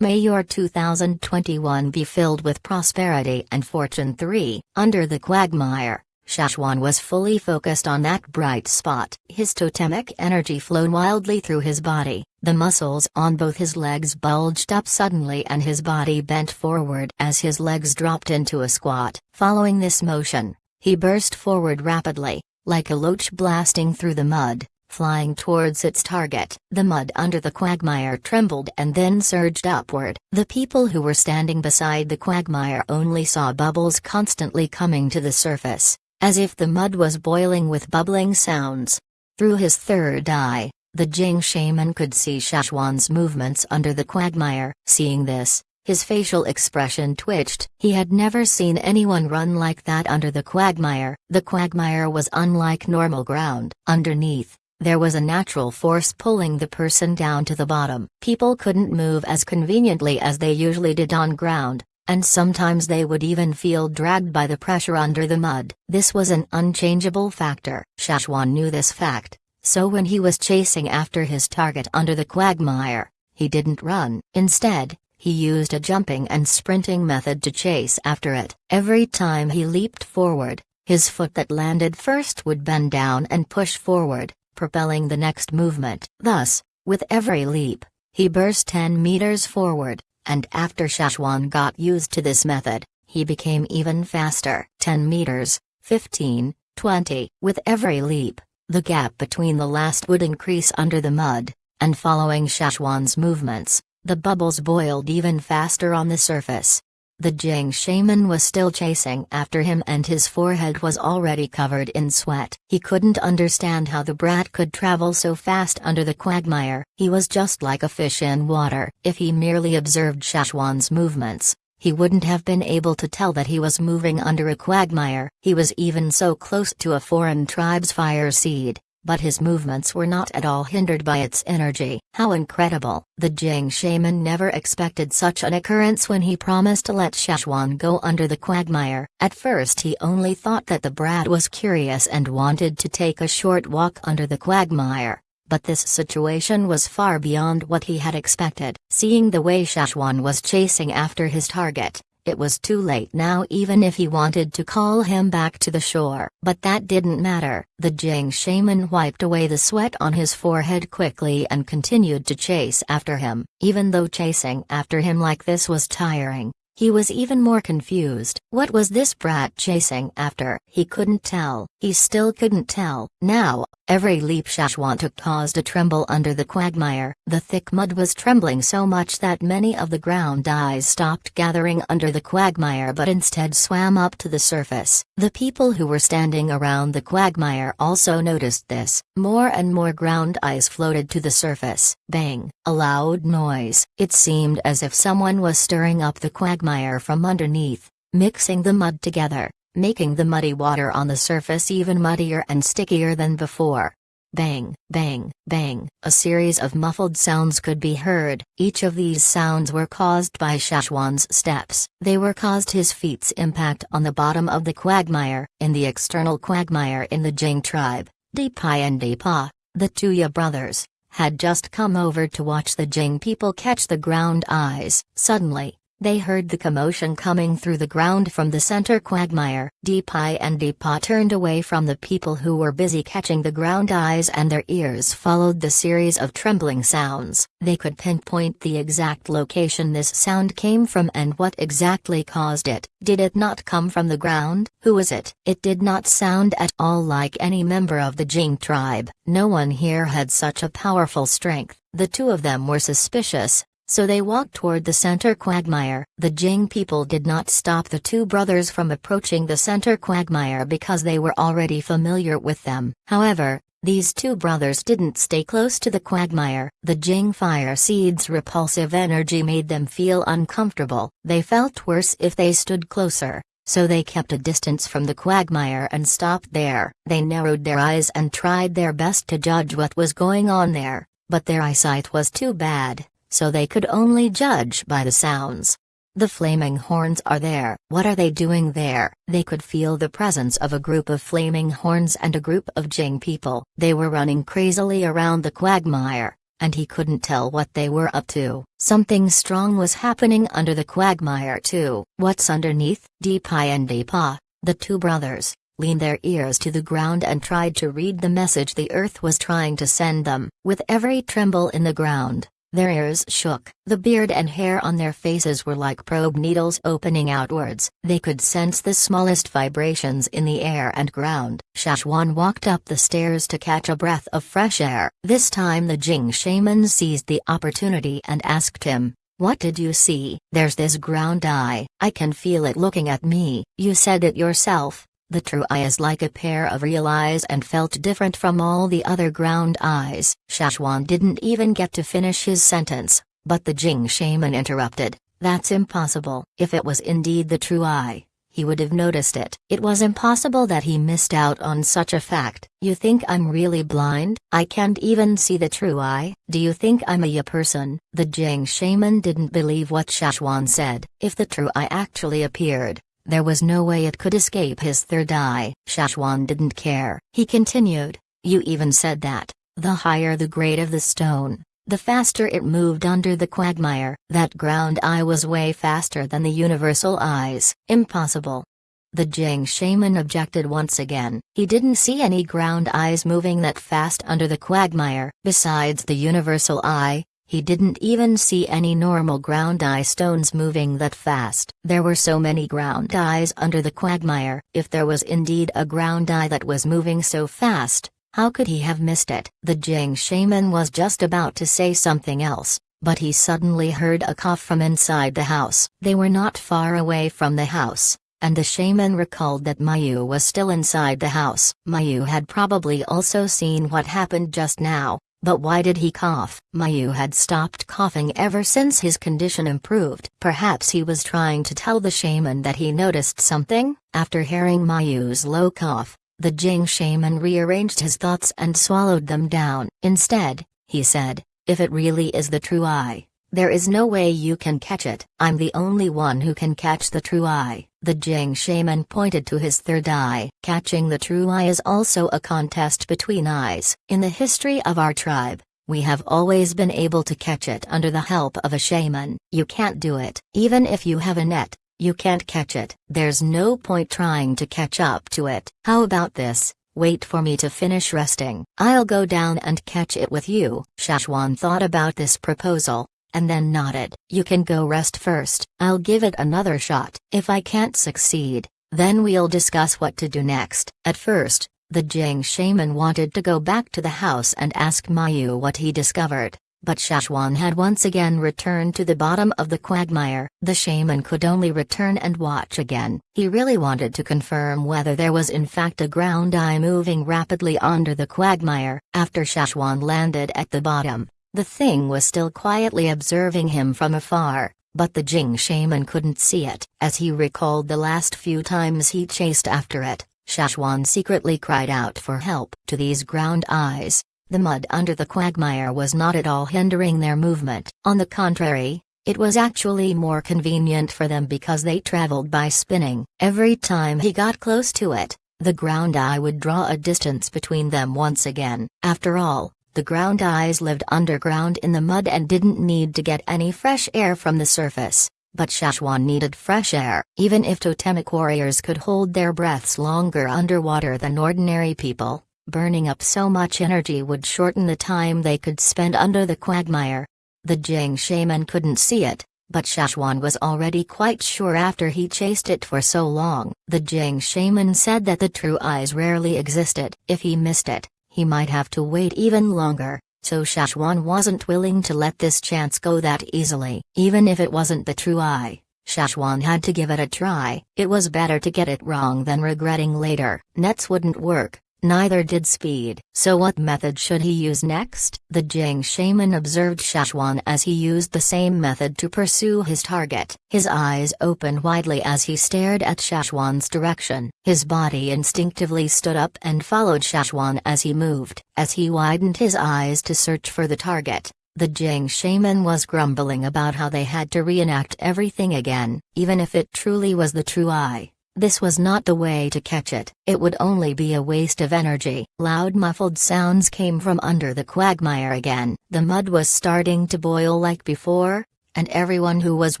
May your 2021 be filled with prosperity and fortune. 3. Under the quagmire, Shachwan was fully focused on that bright spot. His totemic energy flowed wildly through his body. The muscles on both his legs bulged up suddenly and his body bent forward as his legs dropped into a squat. Following this motion, he burst forward rapidly, like a loach blasting through the mud, flying towards its target. The mud under the quagmire trembled and then surged upward. The people who were standing beside the quagmire only saw bubbles constantly coming to the surface, as if the mud was boiling with bubbling sounds. Through his third eye, the Jing shaman could see Shachwan's movements under the quagmire. Seeing this, his facial expression twitched. He had never seen anyone run like that under the quagmire. The quagmire was unlike normal ground. Underneath, there was a natural force pulling the person down to the bottom. People couldn't move as conveniently as they usually did on ground, and sometimes they would even feel dragged by the pressure under the mud. This was an unchangeable factor. Shachwan knew this fact, so when he was chasing after his target under the quagmire, he didn't run. Instead, he used a jumping and sprinting method to chase after it. Every time he leaped forward, his foot that landed first would bend down and push forward, propelling the next movement. Thus, with every leap, he burst 10 meters forward, and after Shachwan got used to this method, he became even faster. 10 meters, 15, 20. With every leap, the gap between the last would increase under the mud, and following Shachwan's movements, the bubbles boiled even faster on the surface. The Jing shaman was still chasing after him and his forehead was already covered in sweat. He couldn't understand how the brat could travel so fast under the quagmire. He was just like a fish in water. If he merely observed Shachwan's movements, he wouldn't have been able to tell that he was moving under a quagmire. He was even so close to a foreign tribe's fire seed, but his movements were not at all hindered by its energy. How incredible! The Jing shaman never expected such an occurrence when he promised to let Shachwan go under the quagmire. At first he only thought that the brat was curious and wanted to take a short walk under the quagmire, but this situation was far beyond what he had expected. Seeing the way Shachwan was chasing after his target, it was too late now even if he wanted to call him back to the shore. But that didn't matter. The Jing shaman wiped away the sweat on his forehead quickly and continued to chase after him. Even though chasing after him like this was tiring, he was even more confused. What was this brat chasing after? He couldn't tell. He still couldn't tell. Now, every leap Shachwan took caused a tremble under the quagmire. The thick mud was trembling so much that many of the ground ice stopped gathering under the quagmire but instead swam up to the surface. The people who were standing around the quagmire also noticed this. More and more ground ice floated to the surface. Bang! A loud noise. It seemed as if someone was stirring up the quagmire from underneath, mixing the mud together, making the muddy water on the surface even muddier and stickier than before. Bang, bang, bang. A series of muffled sounds could be heard. Each of these sounds were caused by Shachwan's steps. They were caused his feet's impact on the bottom of the quagmire. In the external quagmire in the Jing tribe, Deepai and Deepa, the Tuya brothers, had just come over to watch the Jing people catch the ground ice. Suddenly, they heard the commotion coming through the ground from the center quagmire. Deepai and Deepa turned away from the people who were busy catching the ground ice and their ears followed the series of trembling sounds. They could pinpoint the exact location this sound came from and what exactly caused it. Did it not come from the ground? Who was it? It did not sound at all like any member of the Jing tribe. No one here had such a powerful strength. The two of them were suspicious, so they walked toward the center quagmire. The Jing people did not stop the two brothers from approaching the center quagmire because they were already familiar with them. However, these two brothers didn't stay close to the quagmire. The Jing fire seed's repulsive energy made them feel uncomfortable. They felt worse if they stood closer, so they kept a distance from the quagmire and stopped there. They narrowed their eyes and tried their best to judge what was going on there, but their eyesight was too bad, so they could only judge by the sounds. The flaming horns are there. What are they doing there? They could feel the presence of a group of flaming horns and a group of Jing people. They were running crazily around the quagmire, and he couldn't tell what they were up to. Something strong was happening under the quagmire too. What's underneath? Deepa and Deepa, the two brothers, leaned their ears to the ground and tried to read the message the earth was trying to send them. With every tremble in the ground, their ears shook. The beard and hair on their faces were like probe needles opening outwards. They could sense the smallest vibrations in the air and ground. Shachwan walked up the stairs to catch a breath of fresh air. This time the Jing shaman seized the opportunity and asked him, "What did you see?" "There's this ground eye. I can feel it looking at me." "You said it yourself. The true eye is like a pair of real eyes and felt different from all the other ground eyes." Shachwan didn't even get to finish his sentence, but the Jing shaman interrupted, "That's impossible." If it was indeed the true eye, he would have noticed it. It was impossible that he missed out on such a fact. "You think I'm really blind? I can't even see the true eye? Do you think I'm a person?" The Jing shaman didn't believe what Shachwan said. If the true eye actually appeared, there was no way it could escape his third eye. Shachwan didn't care. He continued, "You even said that, the higher the grade of the stone, the faster it moved under the quagmire. That ground eye was way faster than the universal eyes." "Impossible." The Jing shaman objected once again. He didn't see any ground eyes moving that fast under the quagmire. Besides the universal eye, he didn't even see any normal ground eye stones moving that fast. There were so many ground eyes under the quagmire. If there was indeed a ground eye that was moving so fast, how could he have missed it? The Jing shaman was just about to say something else, but he suddenly heard a cough from inside the house. They were not far away from the house, and the shaman recalled that Mayu was still inside the house. Mayu had probably also seen what happened just now. But why did he cough? Mayu had stopped coughing ever since his condition improved. Perhaps he was trying to tell the shaman that he noticed something? After hearing Mayu's low cough, the Jing shaman rearranged his thoughts and swallowed them down. Instead, he said, "If it really is the true eye, there is no way you can catch it. I'm the only one who can catch the true eye." The Jing shaman pointed to his third eye. Catching the true eye is also a contest between eyes. In the history of our tribe, we have always been able to catch it under the help of a shaman. You can't do it. Even if you have a net, you can't catch it. There's no point trying to catch up to it. How about this? Wait for me to finish resting. I'll go down and catch it with you. Shachwan thought about this proposal, and then nodded. "You can go rest first. I'll give it another shot. If I can't succeed, then we'll discuss what to do next." At first, the Jing shaman wanted to go back to the house and ask Mayu what he discovered, but Shachwan had once again returned to the bottom of the quagmire. The shaman could only return and watch again. He really wanted to confirm whether there was in fact a ground eye moving rapidly under the quagmire. After Shachwan landed at the bottom, the thing was still quietly observing him from afar, but the Jing shaman couldn't see it. As he recalled the last few times he chased after it, Shachwan secretly cried out for help. To these ground eyes, the mud under the quagmire was not at all hindering their movement. On the contrary, it was actually more convenient for them because they traveled by spinning. Every time he got close to it, the ground eye would draw a distance between them once again. After all, the ground eyes lived underground in the mud and didn't need to get any fresh air from the surface. But Shachwan needed fresh air. Even if totemic warriors could hold their breaths longer underwater than ordinary people, burning up so much energy would shorten the time they could spend under the quagmire. The Jing shaman couldn't see it, but Shachwan was already quite sure after he chased it for so long. The Jing shaman said that the true eyes rarely existed. If he missed it, he might have to wait even longer, so Shachwan wasn't willing to let this chance go that easily. Even if it wasn't the true eye, Shachwan had to give it a try. It was better to get it wrong than regretting later. Nets wouldn't work. Neither did speed. So what method should he use next? The Jing shaman observed Shachwan as he used the same method to pursue his target. His eyes opened widely as he stared at Shachwan's direction. His body instinctively stood up and followed Shachwan as he moved. As he widened his eyes to search for the target, the Jing shaman was grumbling about how they had to reenact everything again, even if it truly was the true eye. This was not the way to catch it. It would only be a waste of energy. Loud muffled sounds came from under the quagmire again. The mud was starting to boil like before, and everyone who was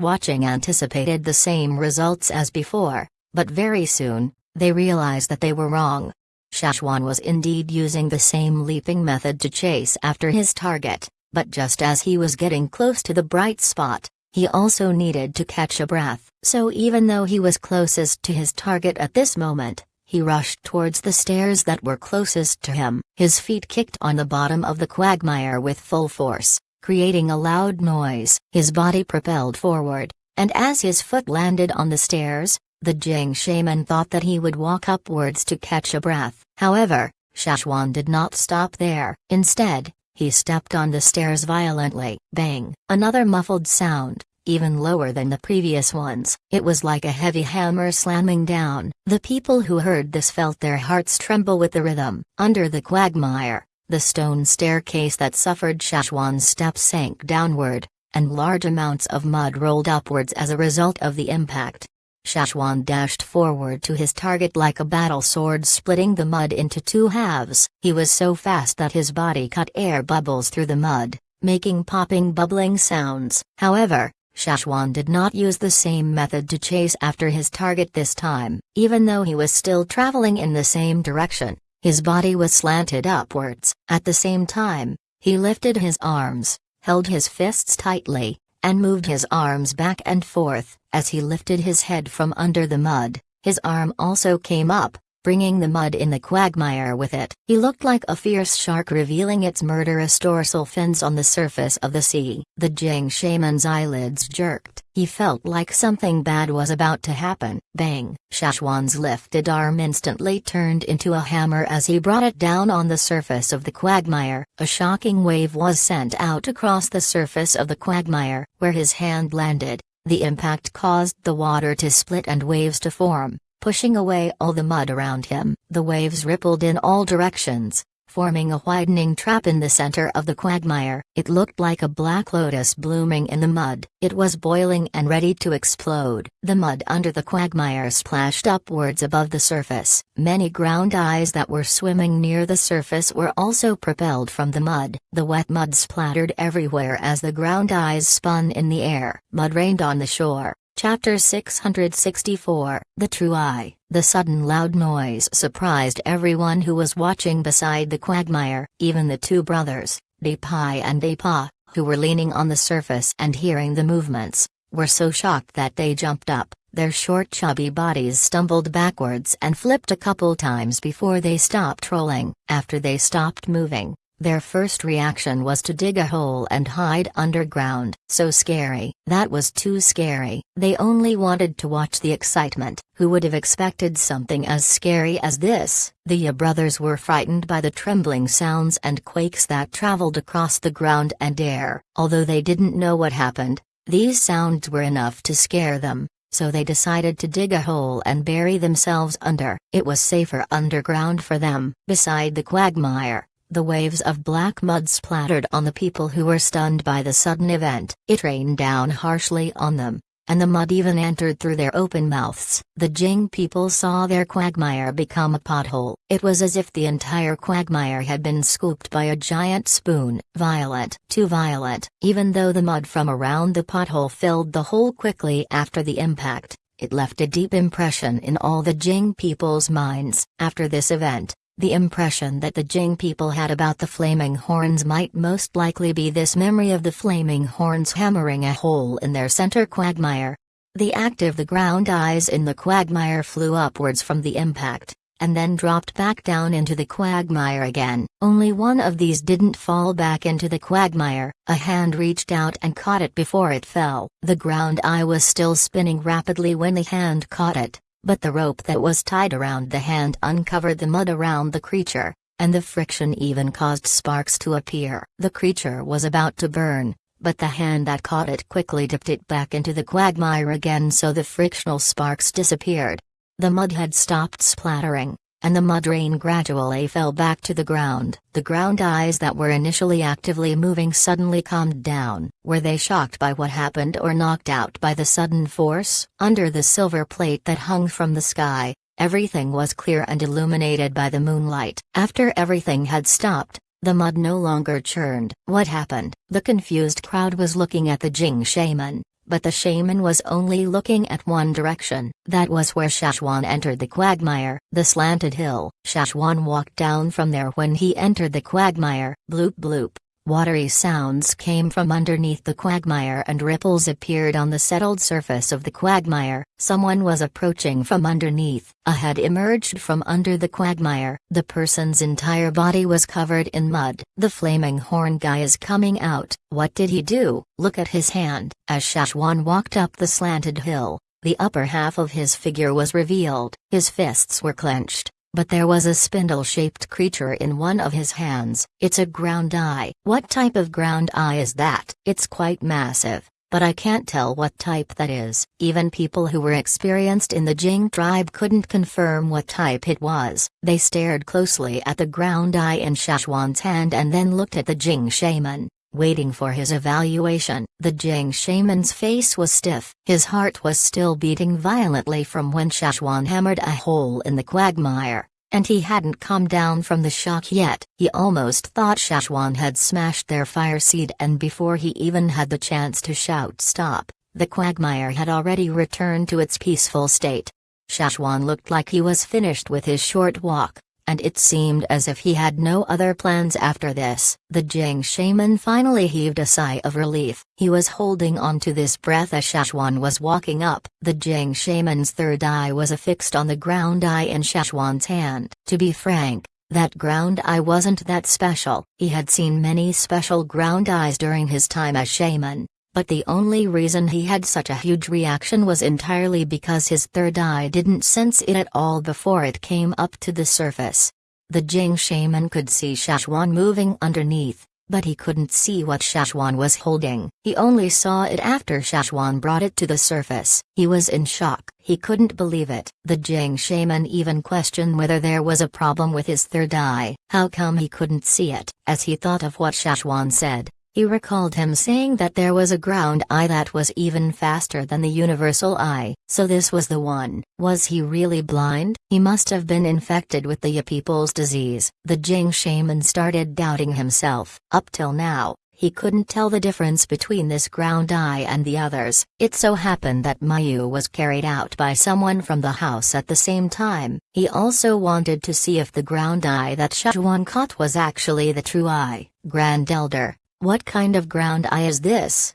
watching anticipated the same results as before. But very soon, they realized that they were wrong. Shachwan was indeed using the same leaping method to chase after his target, but just as he was getting close to the bright spot, he also needed to catch a breath. So even though he was closest to his target at this moment, he rushed towards the stairs that were closest to him. His feet kicked on the bottom of the quagmire with full force, creating a loud noise. His body propelled forward, and as his foot landed on the stairs, the Jing shaman thought that he would walk upwards to catch a breath. However, Shachwan did not stop there. Instead, he stepped on the stairs violently. Bang! Another muffled sound, even lower than the previous ones. It was like a heavy hammer slamming down. The people who heard this felt their hearts tremble with the rhythm. Under the quagmire, the stone staircase that suffered Shachwan's steps sank downward, and large amounts of mud rolled upwards as a result of the impact. Shachwan dashed forward to his target like a battle sword, splitting the mud into two halves. He was so fast that his body cut air bubbles through the mud, making popping bubbling sounds. However, Shachwan did not use the same method to chase after his target this time. Even though he was still traveling in the same direction, his body was slanted upwards. At the same time, he lifted his arms, held his fists tightly, and moved his arms back and forth. As he lifted his head from under the mud, his arm also came up, bringing the mud in the quagmire with it. He looked like a fierce shark revealing its murderous dorsal fins on the surface of the sea. The Jing shaman's eyelids jerked. He felt like something bad was about to happen. Bang! Shachwan's lifted arm instantly turned into a hammer as he brought it down on the surface of the quagmire. A shocking wave was sent out across the surface of the quagmire, where his hand landed. The impact caused the water to split and waves to form, pushing away all the mud around him. The waves rippled in all directions, forming a widening trap in the center of the quagmire. It looked like a black lotus blooming in the mud. It was boiling and ready to explode. The mud under the quagmire splashed upwards above the surface. Many ground eyes that were swimming near the surface were also propelled from the mud. The wet mud splattered everywhere as the ground eyes spun in the air. Mud rained on the shore. Chapter 664, The True Eye. The sudden loud noise surprised everyone who was watching beside the quagmire. Even the two brothers, Depai and Depa, who were leaning on the surface and hearing the movements, were so shocked that they jumped up. Their short chubby bodies stumbled backwards and flipped a couple times before they stopped rolling. After they stopped moving, their first reaction was to dig a hole and hide underground. So scary. That was too scary. They only wanted to watch the excitement. Who would have expected something as scary as this? The brothers were frightened by the trembling sounds and quakes that traveled across the ground and air. Although they didn't know what happened, these sounds were enough to scare them, so they decided to dig a hole and bury themselves under. It was safer underground for them. Beside the quagmire, the waves of black mud splattered on the people who were stunned by the sudden event. It rained down harshly on them, and the mud even entered through their open mouths. The Jing people saw their quagmire become a pothole. It was as if the entire quagmire had been scooped by a giant spoon. Violent. Too violent. Even though the mud from around the pothole filled the hole quickly after the impact, it left a deep impression in all the Jing people's minds. After this event, the impression that the Jing people had about the flaming horns might most likely be this memory of the flaming horns hammering a hole in their center quagmire. The ground eyes in the quagmire flew upwards from the impact, and then dropped back down into the quagmire again. Only one of these didn't fall back into the quagmire. A hand reached out and caught it before it fell. The ground eye was still spinning rapidly when the hand caught it, but the rope that was tied around the hand uncovered the mud around the creature, and the friction even caused sparks to appear. The creature was about to burn, but the hand that caught it quickly dipped it back into the quagmire again so the frictional sparks disappeared. The mud had stopped splattering, and the mud rain gradually fell back to the ground. The ground eyes that were initially actively moving suddenly calmed down. Were they shocked by what happened or knocked out by the sudden force? Under the silver plate that hung from the sky, everything was clear and illuminated by the moonlight. After everything had stopped, the mud no longer churned. What happened? The confused crowd was looking at the Jing shaman, but the shaman was only looking at one direction. That was where Shachwan entered the quagmire, the slanted hill. Shachwan walked down from there when he entered the quagmire. Bloop bloop. Watery sounds came from underneath the quagmire and ripples appeared on the settled surface of the quagmire. Someone was approaching from underneath. A head emerged from under the quagmire. The person's entire body was covered in mud. The flaming horn guy is coming out. What did he do? Look at his hand. As Shachwan walked up the slanted hill, the upper half of his figure was revealed. His fists were clenched, but there was a spindle-shaped creature in one of his hands. It's a ground eye. What type of ground eye is that? It's quite massive, but I can't tell what type that is. Even people who were experienced in the Jing tribe couldn't confirm what type it was. They stared closely at the ground eye in Shachwan's hand and then looked at the Jing shaman, waiting for his evaluation. The Jing shaman's face was stiff. His heart was still beating violently from when Shachwan hammered a hole in the quagmire, and he hadn't come down from the shock yet. He almost thought Shachwan had smashed their fire seed, and before he even had the chance to shout stop, the quagmire had already returned to its peaceful state. Shachwan looked like he was finished with his short walk, and it seemed as if he had no other plans after this. The Jing shaman finally heaved a sigh of relief. He was holding on to this breath as Shachwan was walking up. The Jing shaman's third eye was affixed on the ground eye in Shachwan's hand. To be frank, that ground eye wasn't that special. He had seen many special ground eyes during his time as shaman, but the only reason he had such a huge reaction was entirely because his third eye didn't sense it at all before it came up to the surface. The Jing shaman could see Shachwan moving underneath, but he couldn't see what Shachwan was holding. He only saw it after Shachwan brought it to the surface. He was in shock. He couldn't believe it. The Jing shaman even questioned whether there was a problem with his third eye. How come he couldn't see it? As he thought of what Shachwan said, he recalled him saying that there was a ground eye that was even faster than the universal eye. So this was the one. Was he really blind? He must have been infected with the people's disease. The Jing shaman started doubting himself. Up till now, he couldn't tell the difference between this ground eye and the others. It so happened that Mayu was carried out by someone from the house at the same time. He also wanted to see if the ground eye that Shachwan caught was actually the true eye. Grand Elder, what kind of ground eye is this?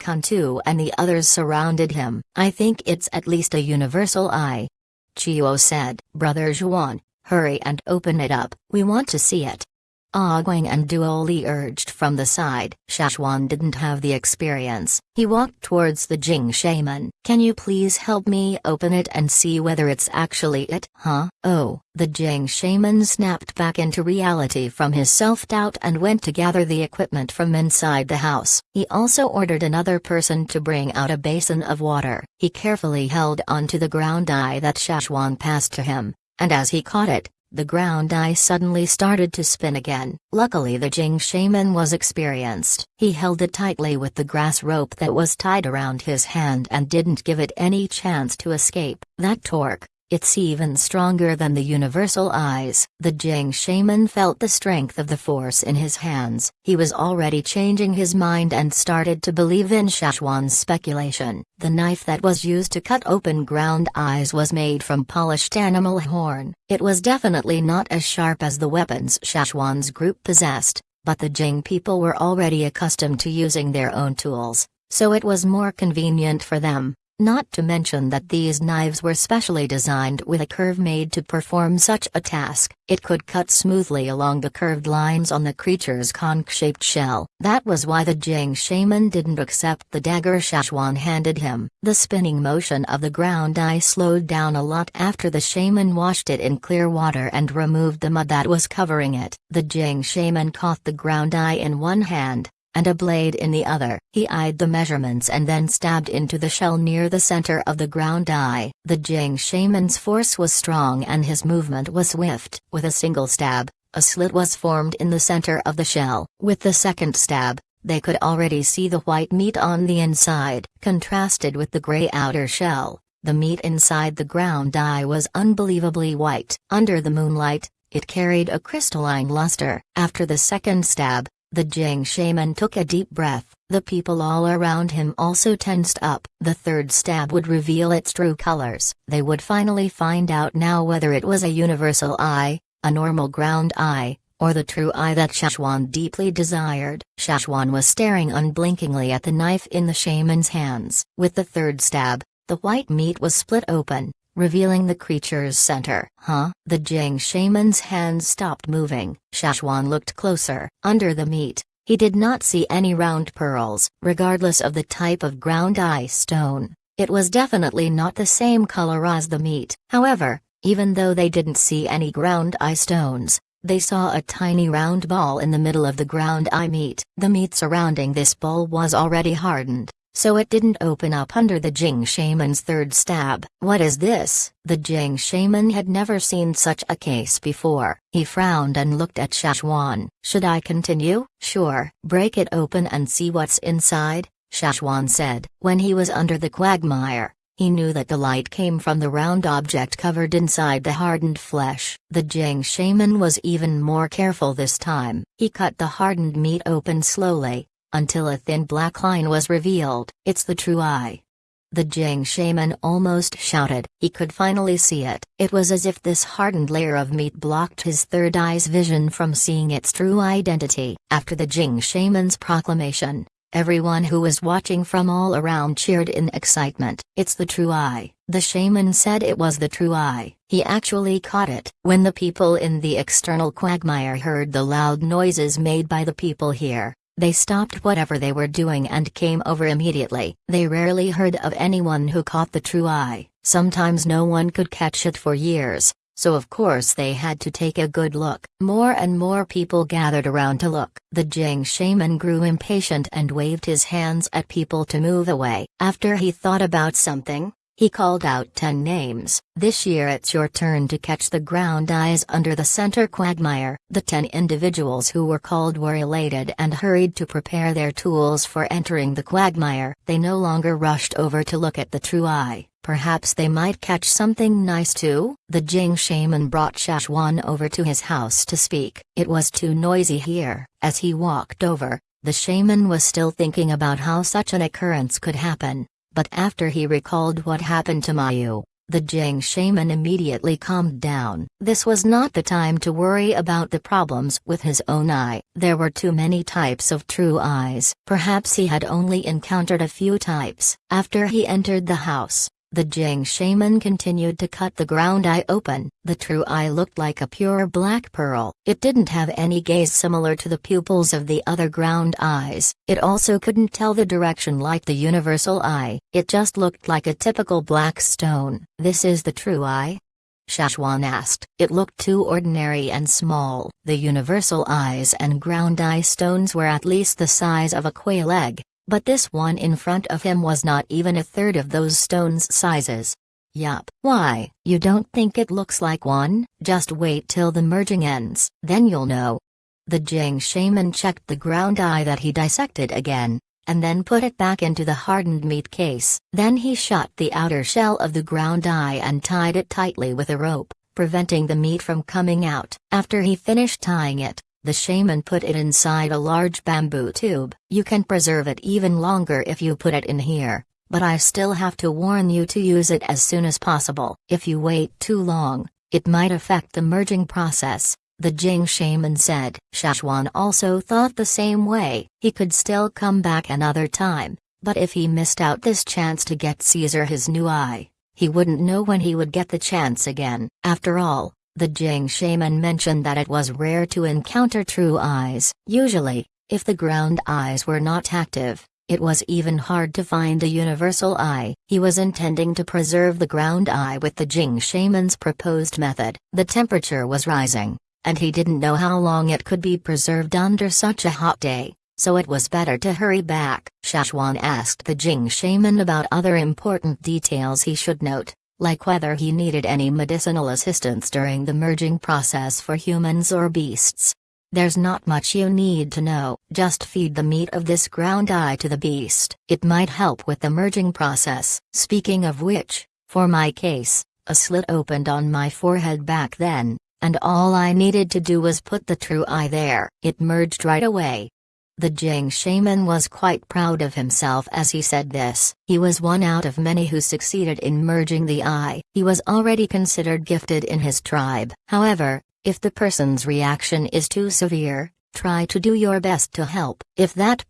Kantu and the others surrounded him. I think it's at least a universal eye. Chio said. Brother Zhuan, hurry and open it up. We want to see it. Ogwang and Duoli urged from the side. Shachwan didn't have the experience. He walked towards the Jing shaman. Can you please help me open it and see whether it's actually it? Huh? Oh. The Jing shaman snapped back into reality from his self-doubt and went to gather the equipment from inside the house. He also ordered another person to bring out a basin of water. He carefully held onto the ground eye that Shachwan passed to him, and as he caught it, the ground eye suddenly started to spin again. Luckily the Jing shaman was experienced. He held it tightly with the grass rope that was tied around his hand and didn't give it any chance to escape. That torque, it's even stronger than the universal eyes. The Jing shaman felt the strength of the force in his hands. He was already changing his mind and started to believe in Shachwan's speculation. The knife that was used to cut open ground eyes was made from polished animal horn. It was definitely not as sharp as the weapons Shachwan's group possessed, but the Jing people were already accustomed to using their own tools, so it was more convenient for them. Not to mention that these knives were specially designed with a curve made to perform such a task. It could cut smoothly along the curved lines on the creature's conch-shaped shell. That was why the Jing shaman didn't accept the dagger Shachwan handed him. The spinning motion of the ground eye slowed down a lot after the shaman washed it in clear water and removed the mud that was covering it. The Jing shaman caught the ground eye in one hand and a blade in the other. He eyed the measurements and then stabbed into the shell near the center of the ground eye. The Jing shaman's force was strong and his movement was swift. With a single stab, a slit was formed in the center of the shell. With the second stab, they could already see the white meat on the inside. Contrasted with the gray outer shell, the meat inside the ground eye was unbelievably white. Under the moonlight, it carried a crystalline luster. After the second stab, the Jing shaman took a deep breath. The people all around him also tensed up. The third stab would reveal its true colors. They would finally find out now whether it was a universal eye, a normal ground eye, or the true eye that Shachwan deeply desired. Shachwan was staring unblinkingly at the knife in the shaman's hands. With the third stab, the white meat was split open, revealing the creature's center. The Jing shaman's hands stopped moving. Shachwan looked closer. Under the meat, he did not see any round pearls. Regardless of the type of ground eye stone, it was definitely not the same color as the meat. However, even though they didn't see any ground eye stones, they saw a tiny round ball in the middle of the ground eye meat. The meat surrounding this ball was already hardened, so it didn't open up under the Jing shaman's third stab. What is this? The Jing shaman had never seen such a case before. He frowned and looked at Shachwan. Should I continue? Sure. Break it open and see what's inside, Shachwan said. When he was under the quagmire, he knew that the light came from the round object covered inside the hardened flesh. The Jing shaman was even more careful this time. He cut the hardened meat open slowly, until a thin black line was revealed. It's the true eye. The Jing shaman almost shouted. He could finally see it. It was as if this hardened layer of meat blocked his third eye's vision from seeing its true identity. After the Jing shaman's proclamation, everyone who was watching from all around cheered in excitement. It's the true eye. The shaman said it was the true eye. He actually caught it. When the people in the external quagmire heard the loud noises made by the people here, they stopped whatever they were doing and came over immediately. They rarely heard of anyone who caught the true eye. Sometimes no one could catch it for years, so of course they had to take a good look. More and more people gathered around to look. The Jing shaman grew impatient and waved his hands at people to move away. After he thought about something, he called out 10 names. This year it's your turn to catch the ground eyes under the center quagmire. The 10 individuals who were called were elated and hurried to prepare their tools for entering the quagmire. They no longer rushed over to look at the true eye. Perhaps they might catch something nice too? The Jing shaman brought Shachwan over to his house to speak. It was too noisy here. As he walked over, the shaman was still thinking about how such an occurrence could happen. But after he recalled what happened to Mayu, the Jing shaman immediately calmed down. This was not the time to worry about the problems with his own eye. There were too many types of true eyes. Perhaps he had only encountered a few types. After he entered the house, the Jing shaman continued to cut the ground eye open. The true eye looked like a pure black pearl. It didn't have any gaze similar to the pupils of the other ground eyes. It also couldn't tell the direction like the universal eye. It just looked like a typical black stone. This is the true eye? Shachwan asked. It looked too ordinary and small. The universal eyes and ground eye stones were at least the size of a quail egg. But this one in front of him was not even a third of those stones' sizes. Yup. Why, you don't think it looks like one? Just wait till the merging ends. Then you'll know. The Jing shaman checked the ground eye that he dissected again, and then put it back into the hardened meat case. Then he shut the outer shell of the ground eye and tied it tightly with a rope, preventing the meat from coming out. After he finished tying it, the shaman put it inside a large bamboo tube. You can preserve it even longer if you put it in here, but I still have to warn you to use it as soon as possible. If you wait too long, it might affect the merging process, the Jing shaman said. Shachwan also thought the same way. He could still come back another time, But if he missed out this chance to get Caesar his new eye, he wouldn't know when he would get the chance again. After all, the Jing shaman mentioned that it was rare to encounter true eyes. Usually, if the ground eyes were not active, it was even hard to find a universal eye. He was intending to preserve the ground eye with the Jing shaman's proposed method. The temperature was rising, and he didn't know how long it could be preserved under such a hot day, so it was better to hurry back. Shachwan asked the Jing shaman about other important details he should note, like whether he needed any medicinal assistance during the merging process for humans or beasts. There's not much you need to know. Just feed the meat of this ground eye to the beast. It might help with the merging process. Speaking of which, for my case, a slit opened on my forehead back then, and all I needed to do was put the true eye there. It merged right away. The Jing shaman was quite proud of himself as he said this. He was one out of many who succeeded in merging the eye. He was already considered gifted in his tribe. However, if the person's reaction is too severe, try to do your best to help. If that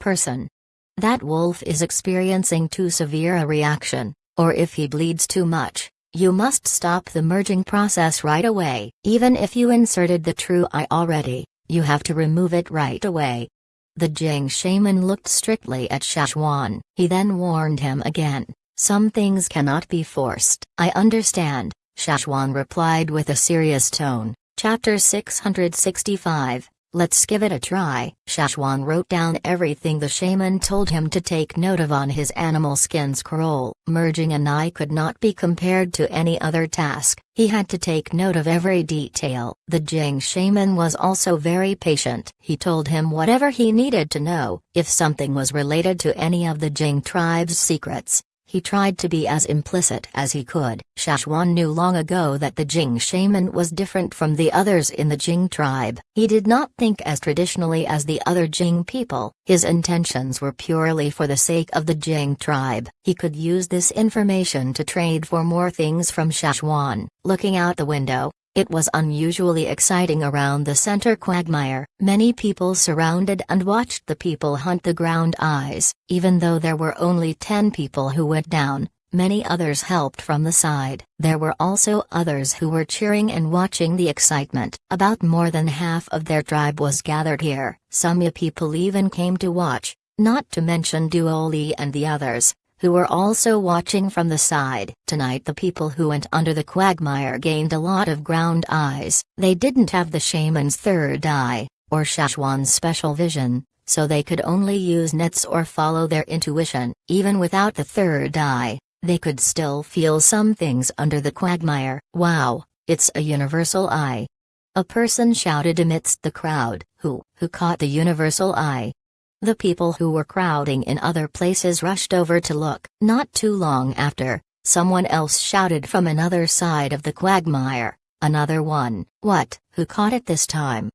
wolf is experiencing too severe a reaction, or if he bleeds too much, you must stop the merging process right away. Even if you inserted the true eye already, you have to remove it right away. The Jing shaman looked strictly at Shachwan. He then warned him again. Some things cannot be forced. I understand, Shachwan replied with a serious tone. Chapter 665, Let's give it a try. Shachwan wrote down everything the shaman told him to take note of on his animal skin scroll. Merging an eye could not be compared to any other task. He had to take note of every detail. The Jing shaman was also very patient. He told him whatever he needed to know. If something was related to any of the Jing tribe's secrets, he tried to be as implicit as he could. Shachwan knew long ago that the Jing shaman was different from the others in the Jing tribe. He did not think as traditionally as the other Jing people. His intentions were purely for the sake of the Jing tribe. He could use this information to trade for more things from Shachwan. Looking out the window, it was unusually exciting around the center quagmire. Many people surrounded and watched the people hunt the ground eyes. Even though there were only 10 people who went down, many others helped from the side. There were also others who were cheering and watching the excitement. About more than half of their tribe was gathered here. Some people even came to watch, not to mention Duoli and the others, who were also watching from the side. Tonight the people who went under the quagmire gained a lot of ground eyes. They didn't have the shaman's third eye, or Shachwan's special vision, so they could only use nets or follow their intuition. Even without the third eye, they could still feel some things under the quagmire. Wow, it's a universal eye. A person shouted amidst the crowd. Who caught the universal eye? The people who were crowding in other places rushed over to look. Not too long after, someone else shouted from another side of the quagmire. Another one. What? Who caught it this time?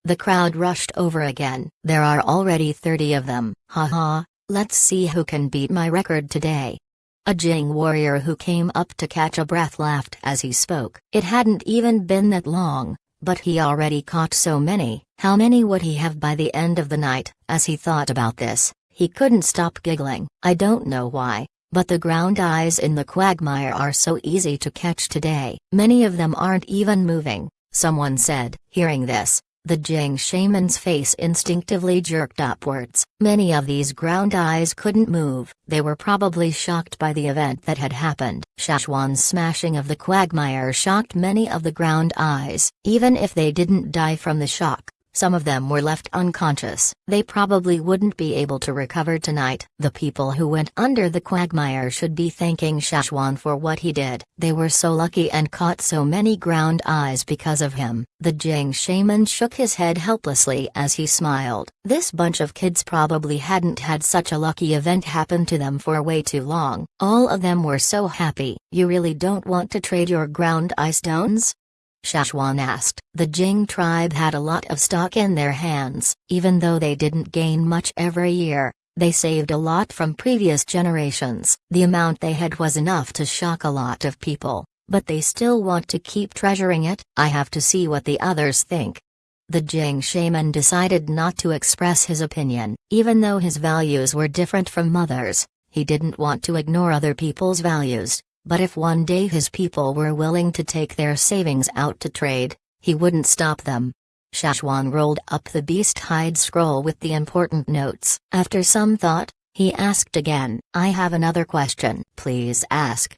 The crowd rushed over again. There are already 30 of them. Haha, let's see who can beat my record today. A Jing warrior who came up to catch a breath laughed as he spoke. It hadn't even been that long, but he already caught so many. How many would he have by the end of the night? As he thought about this, he couldn't stop giggling. I don't know why, but the ground eyes in the quagmire are so easy to catch today. Many of them aren't even moving, someone said. Hearing this, the Jing shaman's face instinctively jerked upwards. Many of these ground eyes couldn't move. They were probably shocked by the event that had happened. Shachwan's smashing of the quagmire shocked many of the ground eyes. Even if they didn't die from the shock, some of them were left unconscious. They probably wouldn't be able to recover tonight. The people who went under the quagmire should be thanking Shachwan for what he did. They were so lucky and caught so many ground eyes because of him. The Jing shaman shook his head helplessly as he smiled. This bunch of kids probably hadn't had such a lucky event happen to them for way too long. All of them were so happy. You really don't want to trade your ground eye stones? Shachwan asked. The Jing tribe had a lot of stock in their hands. Even though they didn't gain much every year, they saved a lot from previous generations. The amount they had was enough to shock a lot of people, but they still want to keep treasuring it. I have to see what the others think. The Jing shaman decided not to express his opinion. Even though his values were different from others, He didn't want to ignore other people's values, but if one day his people were willing to take their savings out to trade, he wouldn't stop them. Shachwan rolled up the beast hide scroll with the important notes. After some thought, he asked again, "I have another question." "Please ask."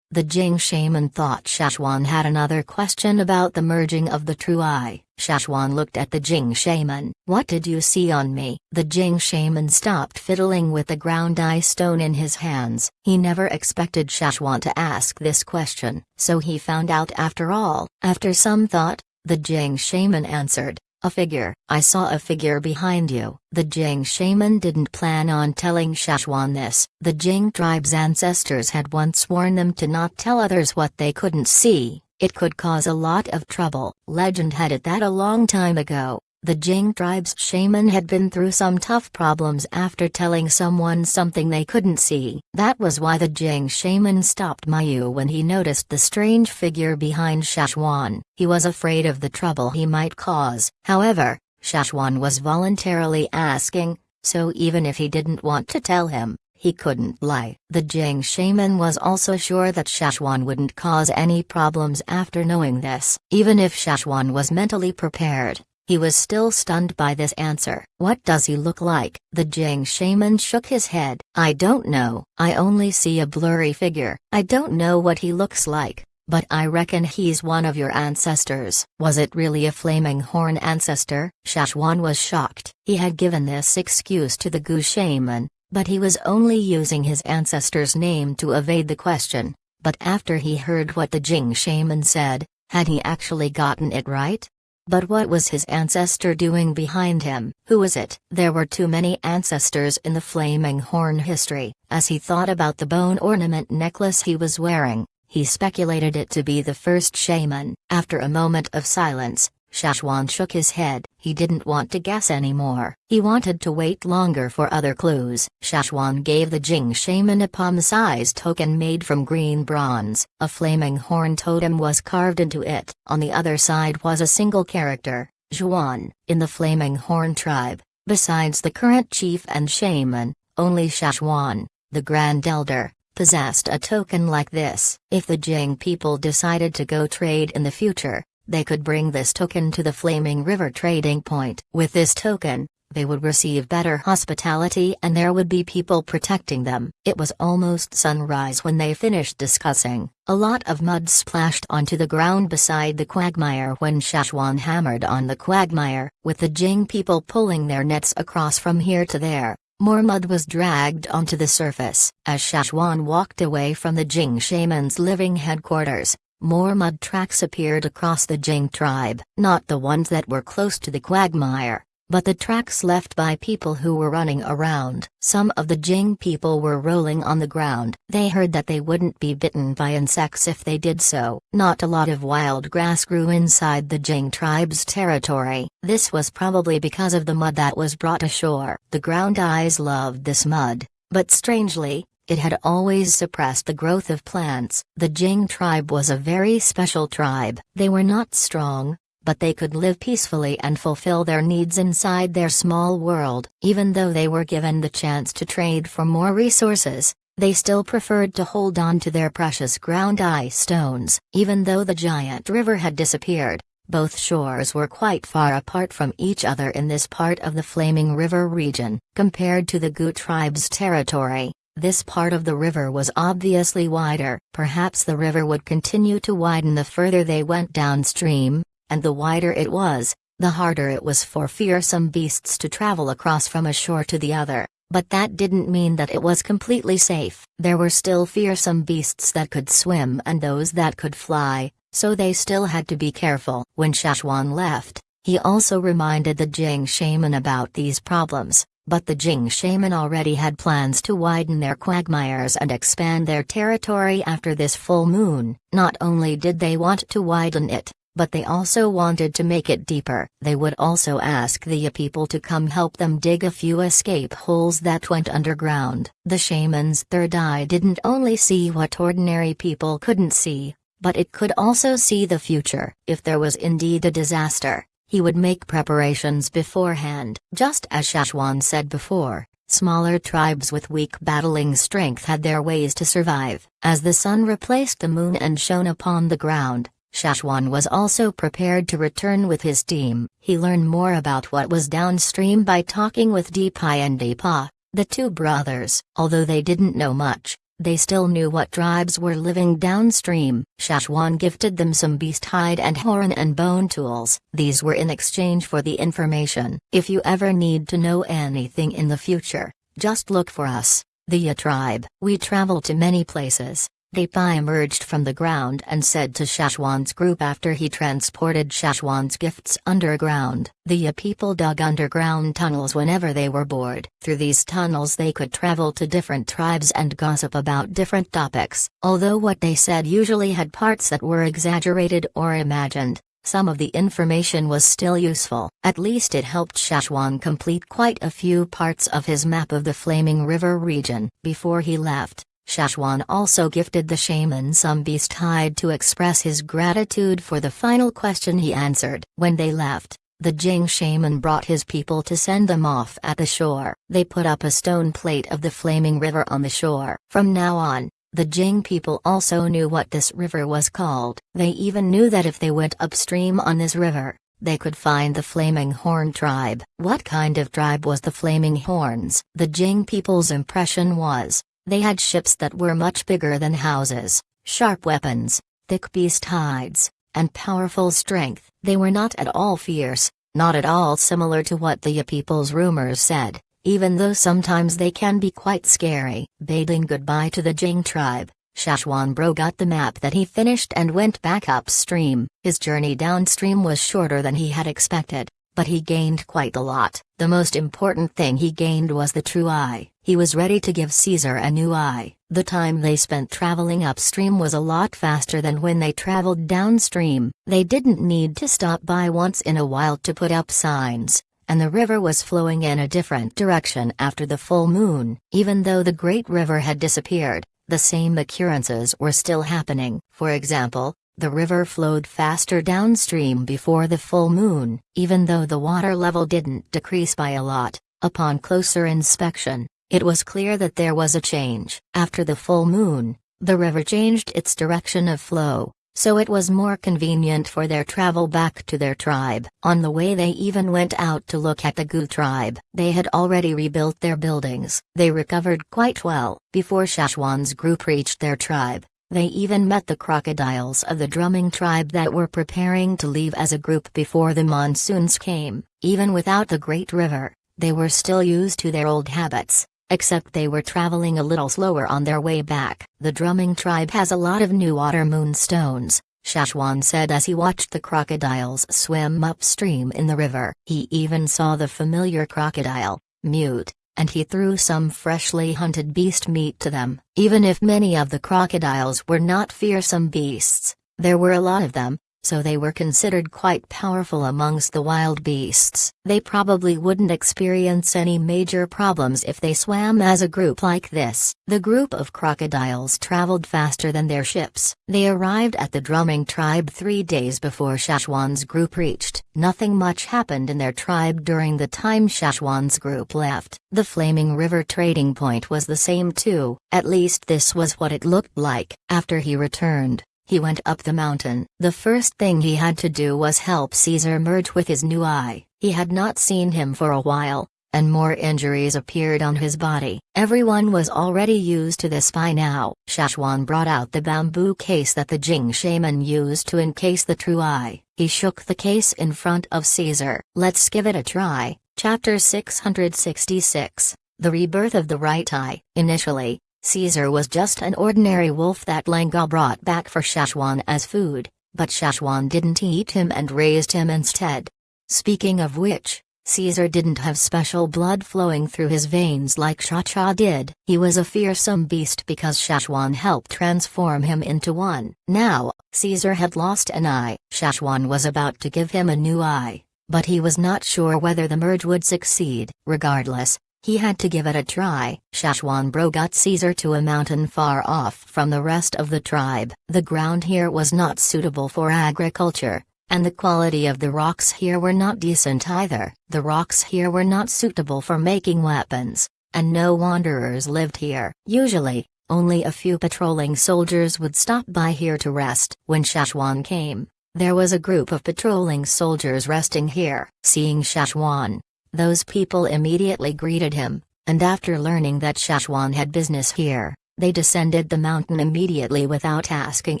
The Jing shaman thought Shachwan had another question about the merging of the true eye. Shachwan looked at the Jing shaman. "What did you see on me?" The Jing shaman stopped fiddling with the ground eye stone in his hands. He never expected Shachwan to ask this question, so he found out after all. After some thought, the Jing shaman answered, "A figure. I saw a figure behind you." The Jing shaman didn't plan on telling Shachwan this. The Jing tribe's ancestors had once warned them to not tell others what they couldn't see. It could cause a lot of trouble. Legend had it that a long time ago, the Jing tribe's shaman had been through some tough problems after telling someone something they couldn't see. That was why the Jing shaman stopped Mayu when he noticed the strange figure behind Shachwan. He was afraid of the trouble he might cause. However, Shachwan was voluntarily asking, so even if he didn't want to tell him, he couldn't lie. The Jing shaman was also sure that Shachwan wouldn't cause any problems after knowing this. Even if Shachwan was mentally prepared, he was still stunned by this answer. "What does he look like?" The Jing shaman shook his head. "I don't know. I only see a blurry figure. I don't know what he looks like, but I reckon he's one of your ancestors." Was it really a flaming horn ancestor? Shachwan was shocked. He had given this excuse to the Gu shaman, but he was only using his ancestor's name to evade the question. But after he heard what the Jing shaman said, had he actually gotten it right? But what was his ancestor doing behind him? Who was it? There were too many ancestors in the flaming horn history. As he thought about the bone ornament necklace he was wearing, he speculated it to be the first shaman. After a moment of silence, Shachwan shook his head. He didn't want to guess anymore. He wanted to wait longer for other clues. Shachwan gave the Jing shaman a palm-sized token made from green bronze. A flaming horn totem was carved into it. On the other side was a single character, Zhuan. In the flaming horn tribe, besides the current chief and shaman, only Shachwan, the Grand Elder, possessed a token like this. If the Jing people decided to go trade in the future, they could bring this token to the Flaming River trading point. With this token, they would receive better hospitality and there would be people protecting them. It was almost sunrise when they finished discussing. A lot of mud splashed onto the ground beside the quagmire when Shachwan hammered on the quagmire, with the Jing people pulling their nets across from here to there. More mud was dragged onto the surface. As Shachwan walked away from the Jing shaman's living headquarters, more mud tracks appeared across the Jing tribe. Not the ones that were close to the quagmire, but the tracks left by people who were running around. Some of the Jing people were rolling on the ground. They heard that they wouldn't be bitten by insects if they did so. Not a lot of wild grass grew inside the Jing tribe's territory. This was probably because of the mud that was brought ashore. The ground eyes loved this mud, but strangely, it had always suppressed the growth of plants. The Jing tribe was a very special tribe. They were not strong, but they could live peacefully and fulfill their needs inside their small world. Even though they were given the chance to trade for more resources, they still preferred to hold on to their precious ground eye stones. Even though the giant river had disappeared, both shores were quite far apart from each other in this part of the Flaming River region. Compared to the Gu tribe's territory, this part of the river was obviously wider. Perhaps the river would continue to widen the further they went downstream, and the wider it was, the harder it was for fearsome beasts to travel across from a shore to the other. But that didn't mean that it was completely safe. There were still fearsome beasts that could swim and those that could fly, so they still had to be careful. When Shachwan left, he also reminded the Jing shaman about these problems. But the Jing shaman already had plans to widen their quagmires and expand their territory after this full moon. Not only did they want to widen it, but they also wanted to make it deeper. They would also ask the people to come help them dig a few escape holes that went underground. The shaman's third eye didn't only see what ordinary people couldn't see, but it could also see the future. If there was indeed a disaster, he would make preparations beforehand. Just as Shachwan said before, Smaller tribes with weak battling strength had their ways to survive. As the sun replaced the moon and shone upon the ground, Shachwan was also prepared to return with his team. He learned more about what was downstream by talking with Deepai and Deepa, the two brothers. Although they didn't know much, they still knew what tribes were living downstream. Shachwan gifted them some beast hide and horn and bone tools. These were in exchange for the information. If you ever need to know anything in the future, just look for us, the Ya tribe. We travel to many places. Deepai emerged from the ground and said to Shachwan's group after he transported Shachwan's gifts underground. The Ya people dug underground tunnels whenever they were bored. Through these tunnels they could travel to different tribes and gossip about different topics. Although what they said usually had parts that were exaggerated or imagined, some of the information was still useful. At least it helped Shachwan complete quite a few parts of his map of the Flaming River region. Before he left, Shachwan also gifted the shaman some beast hide to express his gratitude for the final question he answered. When they left, the Jing shaman brought his people to send them off at the shore. They put up a stone plate of the Flaming River on the shore. From now on, the Jing people also knew what this river was called. They even knew that if they went upstream on this river, they could find the Flaming Horn tribe. What kind of tribe was the Flaming Horns? The Jing people's impression was, they had ships that were much bigger than houses, sharp weapons, thick beast hides, and powerful strength. They were not at all fierce, not at all similar to what the Ya people's rumors said, even though sometimes they can be quite scary. Bidding goodbye to the Jing tribe, Shachwan got the map that he finished and went back upstream. His journey downstream was shorter than he had expected, but he gained quite a lot. The most important thing he gained was the true eye. He was ready to give Caesar a new eye. The time they spent traveling upstream was a lot faster than when they traveled downstream. They didn't need to stop by once in a while to put up signs, and the river was flowing in a different direction after the full moon. Even though the Great River had disappeared, the same occurrences were still happening. For example, the river flowed faster downstream before the full moon, even though the water level didn't decrease by a lot. Upon closer inspection, it was clear that there was a change. After the full moon, the river changed its direction of flow, so it was more convenient for their travel back to their tribe. On the way they even went out to look at the Gu tribe. They had already rebuilt their buildings. They recovered quite well. Before Shachwan's group reached their tribe, they even met the crocodiles of the drumming tribe that were preparing to leave as a group before the monsoons came. Even without the Great River, they were still used to their old habits, except they were traveling a little slower on their way back. The drumming tribe has a lot of new water moonstones, Shachwan said as he watched the crocodiles swim upstream in the river. He even saw the familiar crocodile, Mute, and he threw some freshly hunted beast meat to them. Even if many of the crocodiles were not fearsome beasts, there were a lot of them, so they were considered quite powerful amongst the wild beasts. They probably wouldn't experience any major problems if they swam as a group like this. The group of crocodiles traveled faster than their ships. They arrived at the drumming tribe 3 days before Shachwan's group reached. Nothing much happened in their tribe during the time Shachwan's group left. The Flaming River trading point was the same too. At least this was what it looked like. After he returned, he went up the mountain. The first thing he had to do was help Caesar merge with his new eye. He had not seen him for a while, and more injuries appeared on his body. Everyone was already used to this by now. Shachwan brought out the bamboo case that the Jing shaman used to encase the true eye. He shook the case in front of Caesar. Let's give it a try. Chapter 666. The Rebirth of the Right Eye. Initially, Caesar was just an ordinary wolf that Lenga brought back for Shachwan as food, but Shachwan didn't eat him and raised him instead. Speaking of which, Caesar didn't have special blood flowing through his veins like Shachwa did. He was a fearsome beast because Shachwan helped transform him into one. Now, Caesar had lost an eye. Shachwan was about to give him a new eye, but he was not sure whether the merge would succeed. Regardless, he had to give it a try. Shachwan got Caesar to a mountain far off from the rest of the tribe. The ground here was not suitable for agriculture, and the quality of the rocks here were not decent either. The rocks here were not suitable for making weapons, and no wanderers lived here. Usually, only a few patrolling soldiers would stop by here to rest. When Shachwan came, there was a group of patrolling soldiers resting here. Seeing Shachwan, those people immediately greeted him, and after learning that Shachwan had business here, they descended the mountain immediately without asking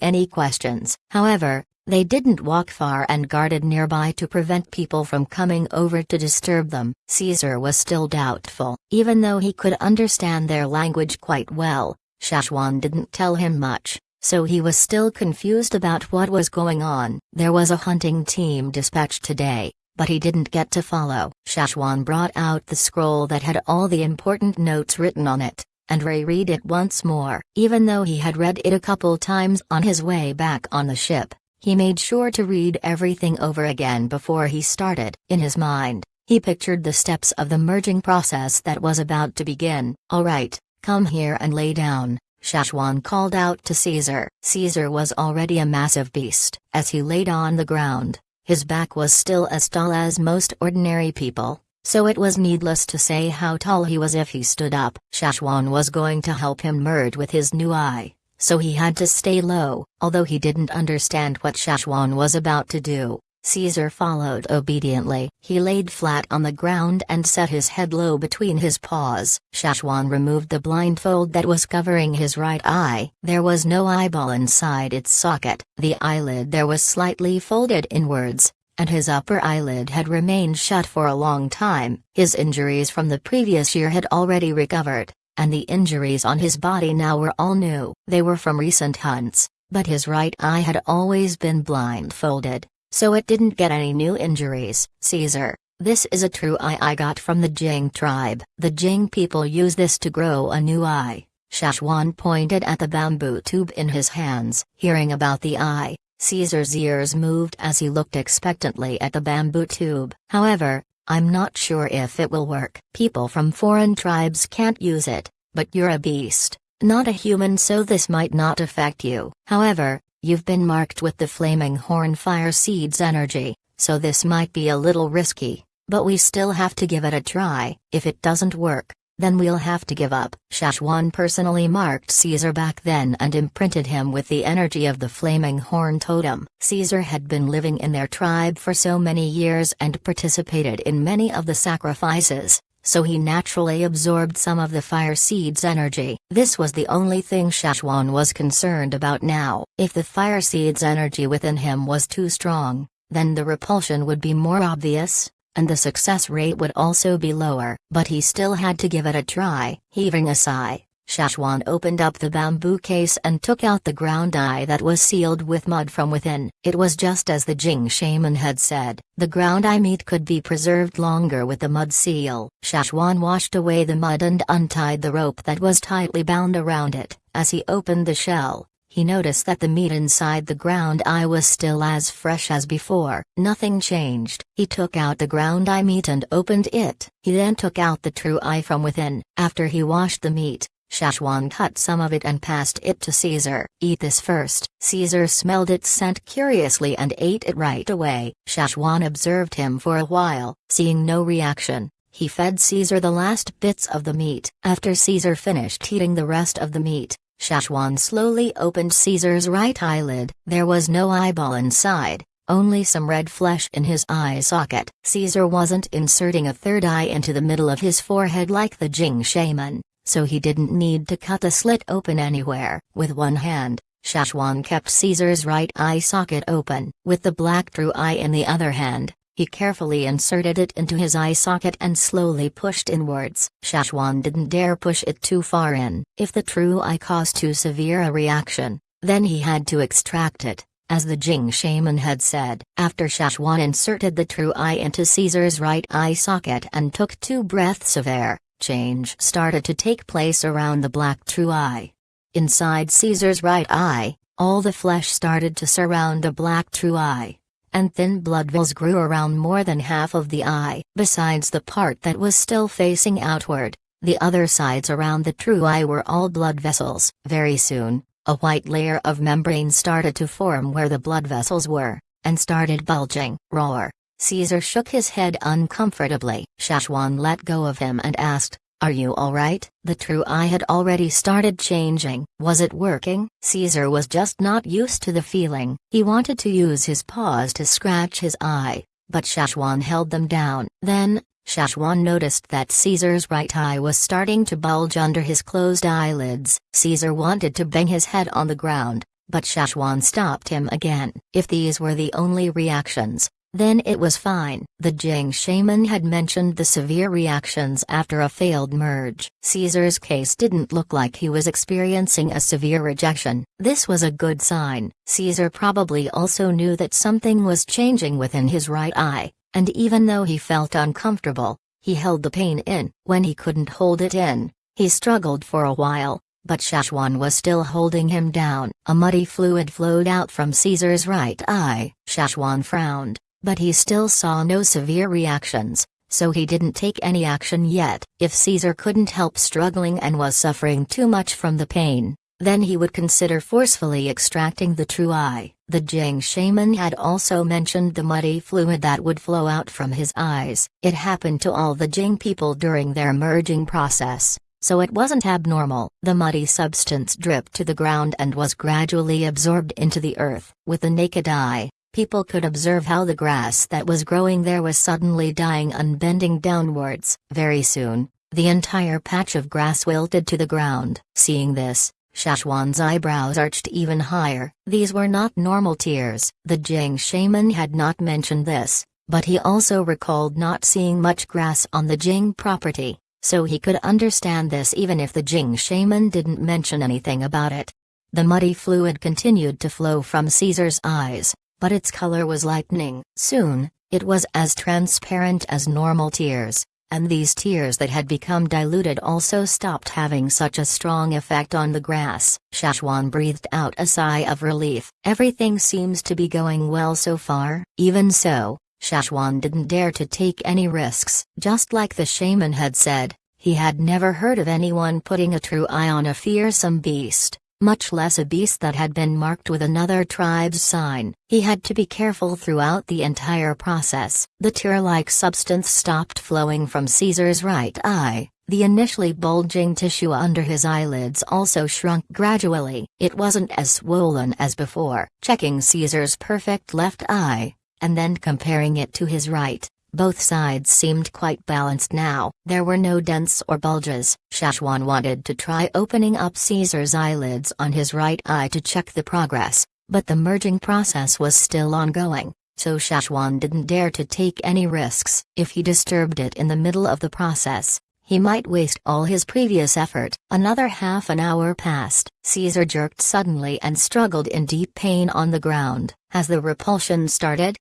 any questions. However, they didn't walk far and guarded nearby to prevent people from coming over to disturb them. Caesar was still doubtful. Even though he could understand their language quite well, Shachwan didn't tell him much, so he was still confused about what was going on. There was a hunting team dispatched today, but he didn't get to follow. Shachwan brought out the scroll that had all the important notes written on it, and reread it once more. Even though he had read it a couple times on his way back on the ship, he made sure to read everything over again before he started. In his mind, he pictured the steps of the merging process that was about to begin. "All right, come here and lay down," Shachwan called out to Caesar. Caesar was already a massive beast. As he laid on the ground, his back was still as tall as most ordinary people, so it was needless to say how tall he was if he stood up. Shachwan was going to help him merge with his new eye, so he had to stay low. Although he didn't understand what Shachwan was about to do, Caesar followed obediently. He laid flat on the ground and set his head low between his paws. Shachwan removed the blindfold that was covering his right eye. There was no eyeball inside its socket. The eyelid there was slightly folded inwards, and his upper eyelid had remained shut for a long time. His injuries from the previous year had already recovered, and the injuries on his body now were all new. They were from recent hunts, but his right eye had always been blindfolded, so it didn't get any new injuries. "Caesar, this is a true eye I got from the Jing tribe. The Jing people use this to grow a new eye." Shachwan pointed at the bamboo tube in his hands. Hearing about the eye, Caesar's ears moved as he looked expectantly at the bamboo tube. "However, I'm not sure if it will work. People from foreign tribes can't use it, but you're a beast, not a human, so this might not affect you. However, you've been marked with the flaming horn fire seed's energy, so this might be a little risky, but we still have to give it a try. If it doesn't work, then we'll have to give up." Shachwan personally marked Caesar back then and imprinted him with the energy of the flaming horn totem. Caesar had been living in their tribe for so many years and participated in many of the sacrifices, so he naturally absorbed some of the fire seed's energy. This was the only thing Shachwan was concerned about now. If the fire seed's energy within him was too strong, then the repulsion would be more obvious, and the success rate would also be lower. But he still had to give it a try. Heaving a sigh, Shachwan opened up the bamboo case and took out the ground eye that was sealed with mud from within. It was just as the Jing shaman had said. The ground eye meat could be preserved longer with the mud seal. Shachwan washed away the mud and untied the rope that was tightly bound around it. As he opened the shell, he noticed that the meat inside the ground eye was still as fresh as before. Nothing changed. He took out the ground eye meat and opened it. He then took out the true eye from within. After he washed the meat, Shachwan cut some of it and passed it to Caesar. "Eat this first." Caesar smelled its scent curiously and ate it right away. Shachwan observed him for a while. Seeing no reaction, he fed Caesar the last bits of the meat. After Caesar finished eating the rest of the meat, Shachwan slowly opened Caesar's right eyelid. There was no eyeball inside, only some red flesh in his eye socket. Caesar wasn't inserting a third eye into the middle of his forehead like the Jing shaman, so he didn't need to cut the slit open anywhere. With one hand, Shachwan kept Caesar's right eye socket open. With the black true eye in the other hand, he carefully inserted it into his eye socket and slowly pushed inwards. Shachwan didn't dare push it too far in. If the true eye caused too severe a reaction, then he had to extract it, as the Jing shaman had said. After Shachwan inserted the true eye into Caesar's right eye socket and took 2 breaths of air, change started to take place around the black true eye. Inside Caesar's right eye, all the flesh started to surround the black true eye, and thin blood vessels grew around more than half of the eye. Besides the part that was still facing outward, the other sides around the true eye were all blood vessels. Very soon, a white layer of membrane started to form where the blood vessels were, and started bulging. Roar! Caesar shook his head uncomfortably. Shachwan let go of him and asked, "Are you alright?" The true eye had already started changing. Was it working? Caesar was just not used to the feeling. He wanted to use his paws to scratch his eye, but Shachwan held them down. Then, Shachwan noticed that Caesar's right eye was starting to bulge under his closed eyelids. Caesar wanted to bang his head on the ground, but Shachwan stopped him again. If these were the only reactions, then it was fine. The Jing shaman had mentioned the severe reactions after a failed merge. Caesar's case didn't look like he was experiencing a severe rejection. This was a good sign. Caesar probably also knew that something was changing within his right eye, and even though he felt uncomfortable, he held the pain in. When he couldn't hold it in, he struggled for a while, but Shachwan was still holding him down. A muddy fluid flowed out from Caesar's right eye. Shachwan frowned, but he still saw no severe reactions, so he didn't take any action yet. If Caesar couldn't help struggling and was suffering too much from the pain, then he would consider forcefully extracting the true eye. The Jing shaman had also mentioned the muddy fluid that would flow out from his eyes. It happened to all the Jing people during their merging process, so it wasn't abnormal. The muddy substance dripped to the ground and was gradually absorbed into the earth. With the naked eye, people could observe how the grass that was growing there was suddenly dying and bending downwards. Very soon, the entire patch of grass wilted to the ground. Seeing this, Shachwan's eyebrows arched even higher. These were not normal tears. The Jing shaman had not mentioned this, but he also recalled not seeing much grass on the Jing property, so he could understand this even if the Jing shaman didn't mention anything about it. The muddy fluid continued to flow from Caesar's eyes, but its color was lightening. Soon, it was as transparent as normal tears, and these tears that had become diluted also stopped having such a strong effect on the grass. Shachwan breathed out a sigh of relief. Everything seems to be going well so far. Even so, Shachwan didn't dare to take any risks. Just like the shaman had said, he had never heard of anyone putting a true eye on a fearsome beast, much less a beast that had been marked with another tribe's sign. He had to be careful throughout the entire process. The tear-like substance stopped flowing from Caesar's right eye. The initially bulging tissue under his eyelids also shrunk gradually. It wasn't as swollen as before. Checking Caesar's perfect left eye, and then comparing it to his right, both sides seemed quite balanced now. There were no dents or bulges. Shachwan wanted to try opening up Caesar's eyelids on his right eye to check the progress, but the merging process was still ongoing, so Shachwan didn't dare to take any risks. If he disturbed it in the middle of the process, he might waste all his previous effort. Another half an hour passed. Caesar jerked suddenly and struggled in deep pain on the ground. Has the repulsion started?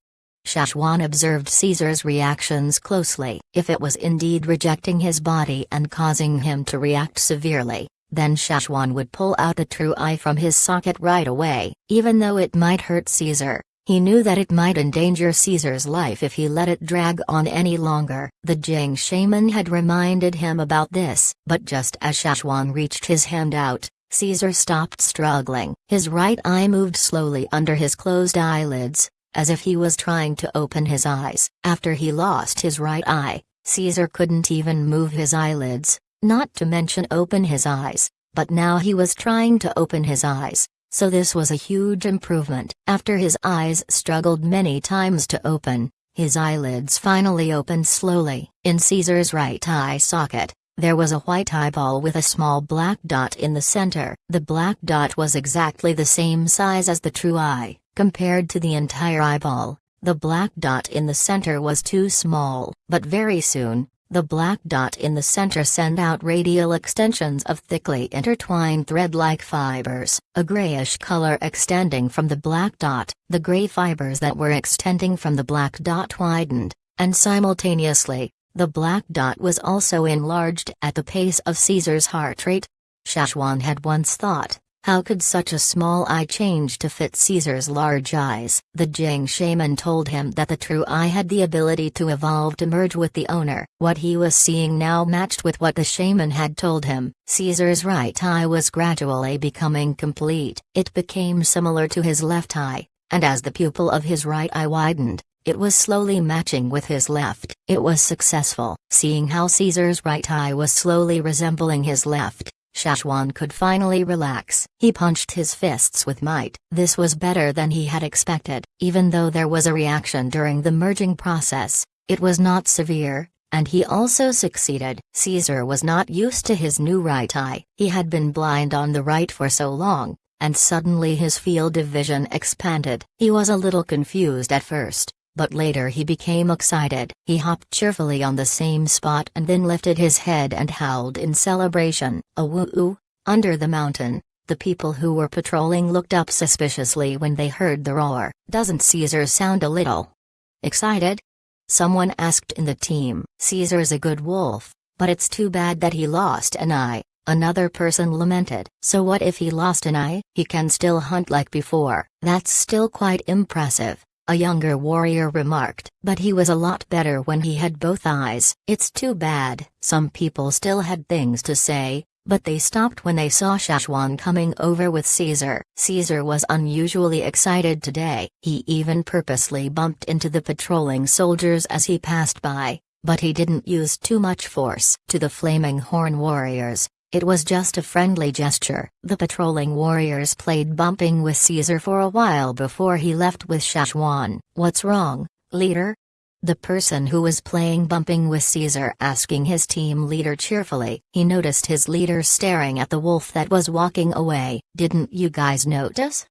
Shachwan observed Caesar's reactions closely. If it was indeed rejecting his body and causing him to react severely, then Shachwan would pull out the true eye from his socket right away. Even though it might hurt Caesar, he knew that it might endanger Caesar's life if he let it drag on any longer. The Jing shaman had reminded him about this, but just as Shachwan reached his hand out, Caesar stopped struggling. His right eye moved slowly under his closed eyelids, as if he was trying to open his eyes. After he lost his right eye, Caesar couldn't even move his eyelids, not to mention open his eyes, but now he was trying to open his eyes, so this was a huge improvement. After his eyes struggled many times to open, his eyelids finally opened slowly. In Caesar's right eye socket, there was a white eyeball with a small black dot in the center. The black dot was exactly the same size as the true eye. Compared to the entire eyeball, the black dot in the center was too small. But very soon, the black dot in the center sent out radial extensions of thickly intertwined thread-like fibers, a grayish color extending from the black dot. The gray fibers that were extending from the black dot widened, and simultaneously, the black dot was also enlarged at the pace of Caesar's heart rate. Shachwan had once thought, how could such a small eye change to fit Caesar's large eyes? The Jing shaman told him that the true eye had the ability to evolve to merge with the owner. What he was seeing now matched with what the shaman had told him. Caesar's right eye was gradually becoming complete. It became similar to his left eye, and as the pupil of his right eye widened, it was slowly matching with his left. It was successful. Seeing how Caesar's right eye was slowly resembling his left, Shachwan could finally relax. He punched his fists with might. This was better than he had expected. Even though there was a reaction during the merging process, it was not severe, and he also succeeded. Caesar was not used to his new right eye. He had been blind on the right for so long, and suddenly his field of vision expanded. He was a little confused at first, but later he became excited. He hopped cheerfully on the same spot and then lifted his head and howled in celebration. Awoo! Under the mountain, the people who were patrolling looked up suspiciously when they heard the roar. Doesn't Caesar sound a little excited? Someone asked in the team. Caesar's a good wolf, but it's too bad that he lost an eye, another person lamented. So what if he lost an eye? He can still hunt like before. That's still quite impressive, a younger warrior remarked. But he was a lot better when he had both eyes. It's too bad. Some people still had things to say, but they stopped when they saw Shachwan coming over with Caesar. Caesar was unusually excited today. He even purposely bumped into the patrolling soldiers as he passed by, but he didn't use too much force. To the Flaming Horn warriors, it was just a friendly gesture. The patrolling warriors played bumping with Caesar for a while before he left with Shachwan. What's wrong, leader? The person who was playing bumping with Caesar asking his team leader cheerfully. He noticed his leader staring at the wolf that was walking away. Didn't you guys notice?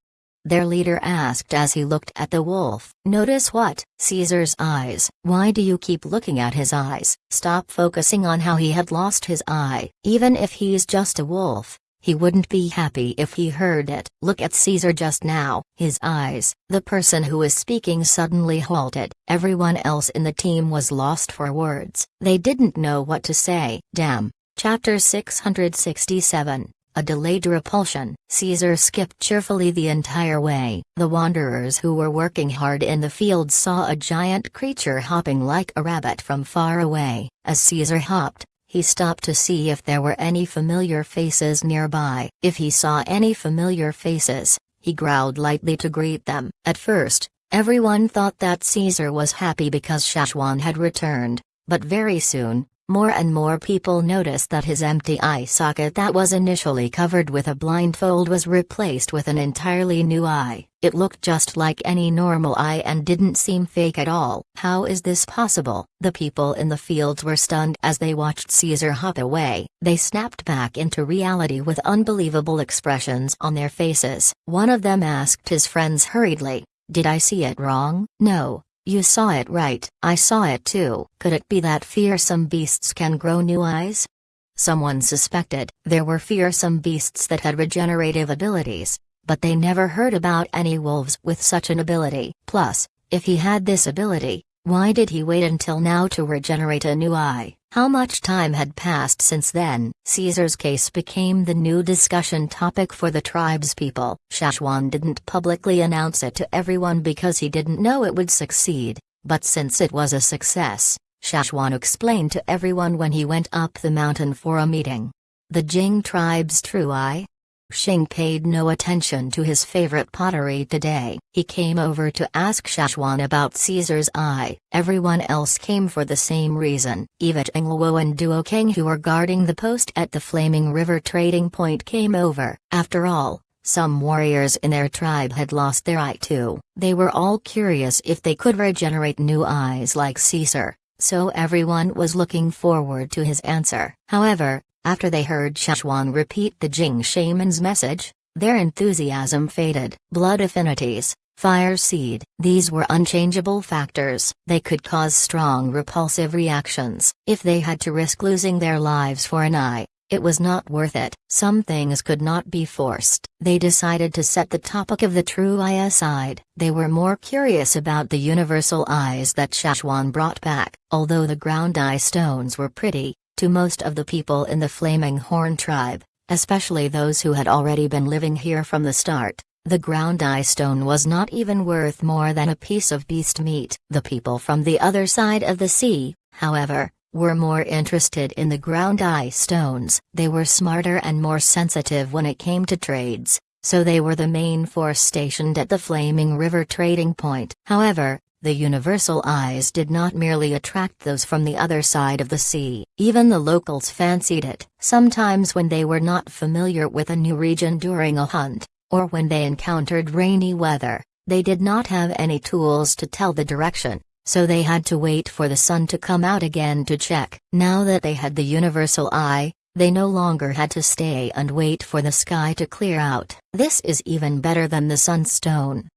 Their leader asked as he looked at the wolf. Notice what? Caesar's eyes. Why do you keep looking at his eyes? Stop focusing on how he had lost his eye. Even if he's just a wolf, he wouldn't be happy if he heard it. Look at Caesar just now. His eyes. The person who was speaking suddenly halted. Everyone else in the team was lost for words. They didn't know what to say. Damn. Chapter 667. A delayed repulsion. Caesar skipped cheerfully the entire way. The wanderers who were working hard in the fields saw a giant creature hopping like a rabbit from far away. As Caesar hopped, he stopped to see if there were any familiar faces nearby. If he saw any familiar faces, he growled lightly to greet them. At first, everyone thought that Caesar was happy because Shachwan had returned, but very soon, more and more people noticed that his empty eye socket that was initially covered with a blindfold was replaced with an entirely new eye. It looked just like any normal eye and didn't seem fake at all. How is this possible? The people in the fields were stunned as they watched Caesar hop away. They snapped back into reality with unbelievable expressions on their faces. One of them asked his friends hurriedly, "Did I see it wrong?" "No. You saw it right." "I saw it too." "Could it be that fearsome beasts can grow new eyes?" Someone suspected. There were fearsome beasts that had regenerative abilities, but they never heard about any wolves with such an ability. Plus, if he had this ability, why did he wait until now to regenerate a new eye? How much time had passed since then? Caesar's case became the new discussion topic for the tribespeople. Shachwan didn't publicly announce it to everyone because he didn't know it would succeed, but since it was a success, Shachwan explained to everyone when he went up the mountain for a meeting. The Jing tribe's true eye? Jing paid no attention to his favorite pottery today. He came over to ask Shachwan about Caesar's eye. Everyone else came for the same reason. Eva Ingluo and Duo King, who were guarding the post at the Flaming River trading point, came over. After all, some warriors in their tribe had lost their eye too. They were all curious if they could regenerate new eyes like Caesar, so everyone was looking forward to his answer. However, after they heard Shachwan repeat the Jing shaman's message, their enthusiasm faded. Blood affinities, fire seed. These were unchangeable factors. They could cause strong repulsive reactions. If they had to risk losing their lives for an eye, it was not worth it. Some things could not be forced. They decided to set the topic of the true eye aside. They were more curious about the universal eyes that Shachwan brought back. Although the ground eye stones were pretty, to most of the people in the Flaming Horn tribe, especially those who had already been living here from the start, the ground eye stone was not even worth more than a piece of beast meat. The people from the other side of the sea, however, were more interested in the ground eye stones. They were smarter and more sensitive when it came to trades, so they were the main force stationed at the Flaming River trading point. However, The universal eyes did not merely attract those from the other side of the sea, even the locals fancied it. Sometimes when they were not familiar with a new region during a hunt, or when they encountered rainy weather, they did not have any tools to tell the direction, so they had to wait for the sun to come out again to check. Now that they had the universal eye, they no longer had to stay and wait for the sky to clear out. This is even better than the sunstone.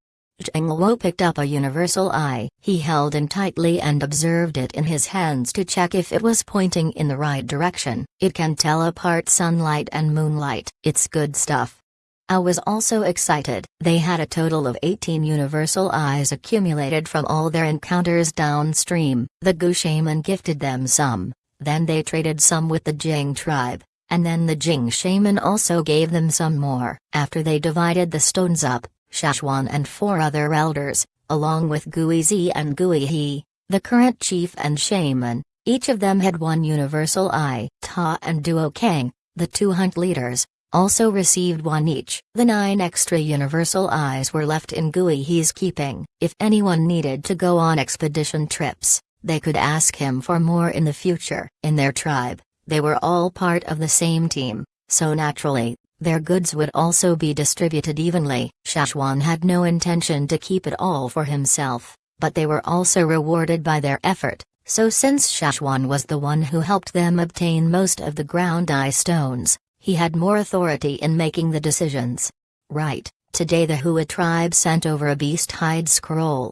Jing picked up a universal eye. He held it tightly and observed it in his hands to check if it was pointing in the right direction. It can tell apart sunlight and moonlight. It's good stuff. I was also excited. They had a total of 18 universal eyes accumulated from all their encounters downstream. The Gu shaman gifted them some, then they traded some with the Jing tribe, and then the Jing shaman also gave them some more. After they divided the stones up, Shachwan and 4 other elders, along with Guizi and Guihi, the current chief and shaman, each of them had 1 universal eye. Ta and Duo Kang, the 2 hunt leaders, also received 1 each. The 9 extra universal eyes were left in Guihi's keeping. If anyone needed to go on expedition trips, they could ask him for more in the future. In their tribe, they were all part of the same team, so naturally, their goods would also be distributed evenly. Shachwan had no intention to keep it all for himself, but they were also rewarded by their effort, so since Shachwan was the one who helped them obtain most of the ground eye stones, he had more authority in making the decisions. Right, today the Hua tribe sent over a beast hide scroll.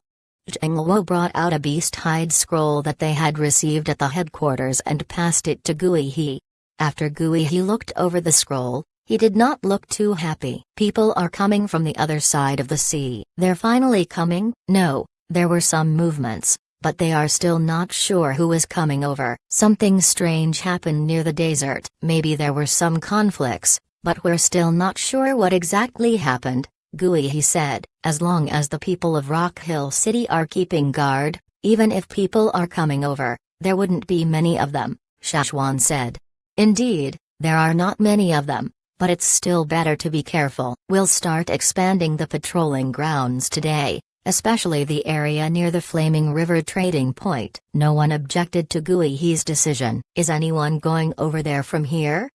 Jing brought out a beast hide scroll that they had received at the headquarters and passed it to Guihi. After Guihi looked over the scroll, he did not look too happy. People are coming from the other side of the sea. They're finally coming? No, there were some movements, but they are still not sure who is coming over. Something strange happened near the desert. Maybe there were some conflicts, but we're still not sure what exactly happened, Guihi said. As long as the people of Rock Hill City are keeping guard, even if people are coming over, there wouldn't be many of them, Shachwan said. Indeed, there are not many of them, but it's still better to be careful. We'll start expanding the patrolling grounds today, especially the area near the Flaming River trading point. No one objected to Guihi's decision. Is anyone going over there from here?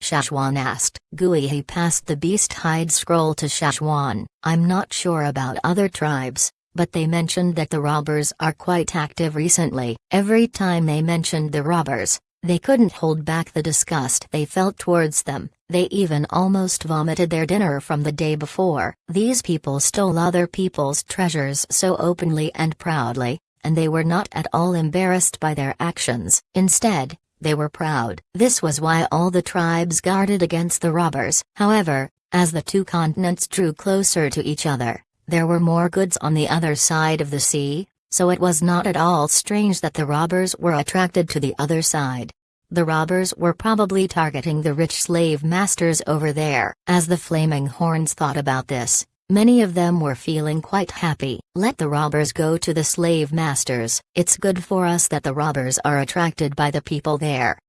Shachwan asked. Guihi passed the beast hide scroll to Shachwan. I'm not sure about other tribes, but they mentioned that the robbers are quite active recently. Every time they mentioned the robbers, they couldn't hold back the disgust they felt towards them. They even almost vomited their dinner from the day before. These people stole other people's treasures so openly and proudly, and they were not at all embarrassed by their actions. Instead, they were proud. This was why all the tribes guarded against the robbers. However, as the 2 continents drew closer to each other, there were more goods on the other side of the sea, so it was not at all strange that the robbers were attracted to the other side. The robbers were probably targeting the rich slave masters over there. As the Flaming Horns thought about this, many of them were feeling quite happy. Let the robbers go to the slave masters. It's good for us that the robbers are attracted by the people there.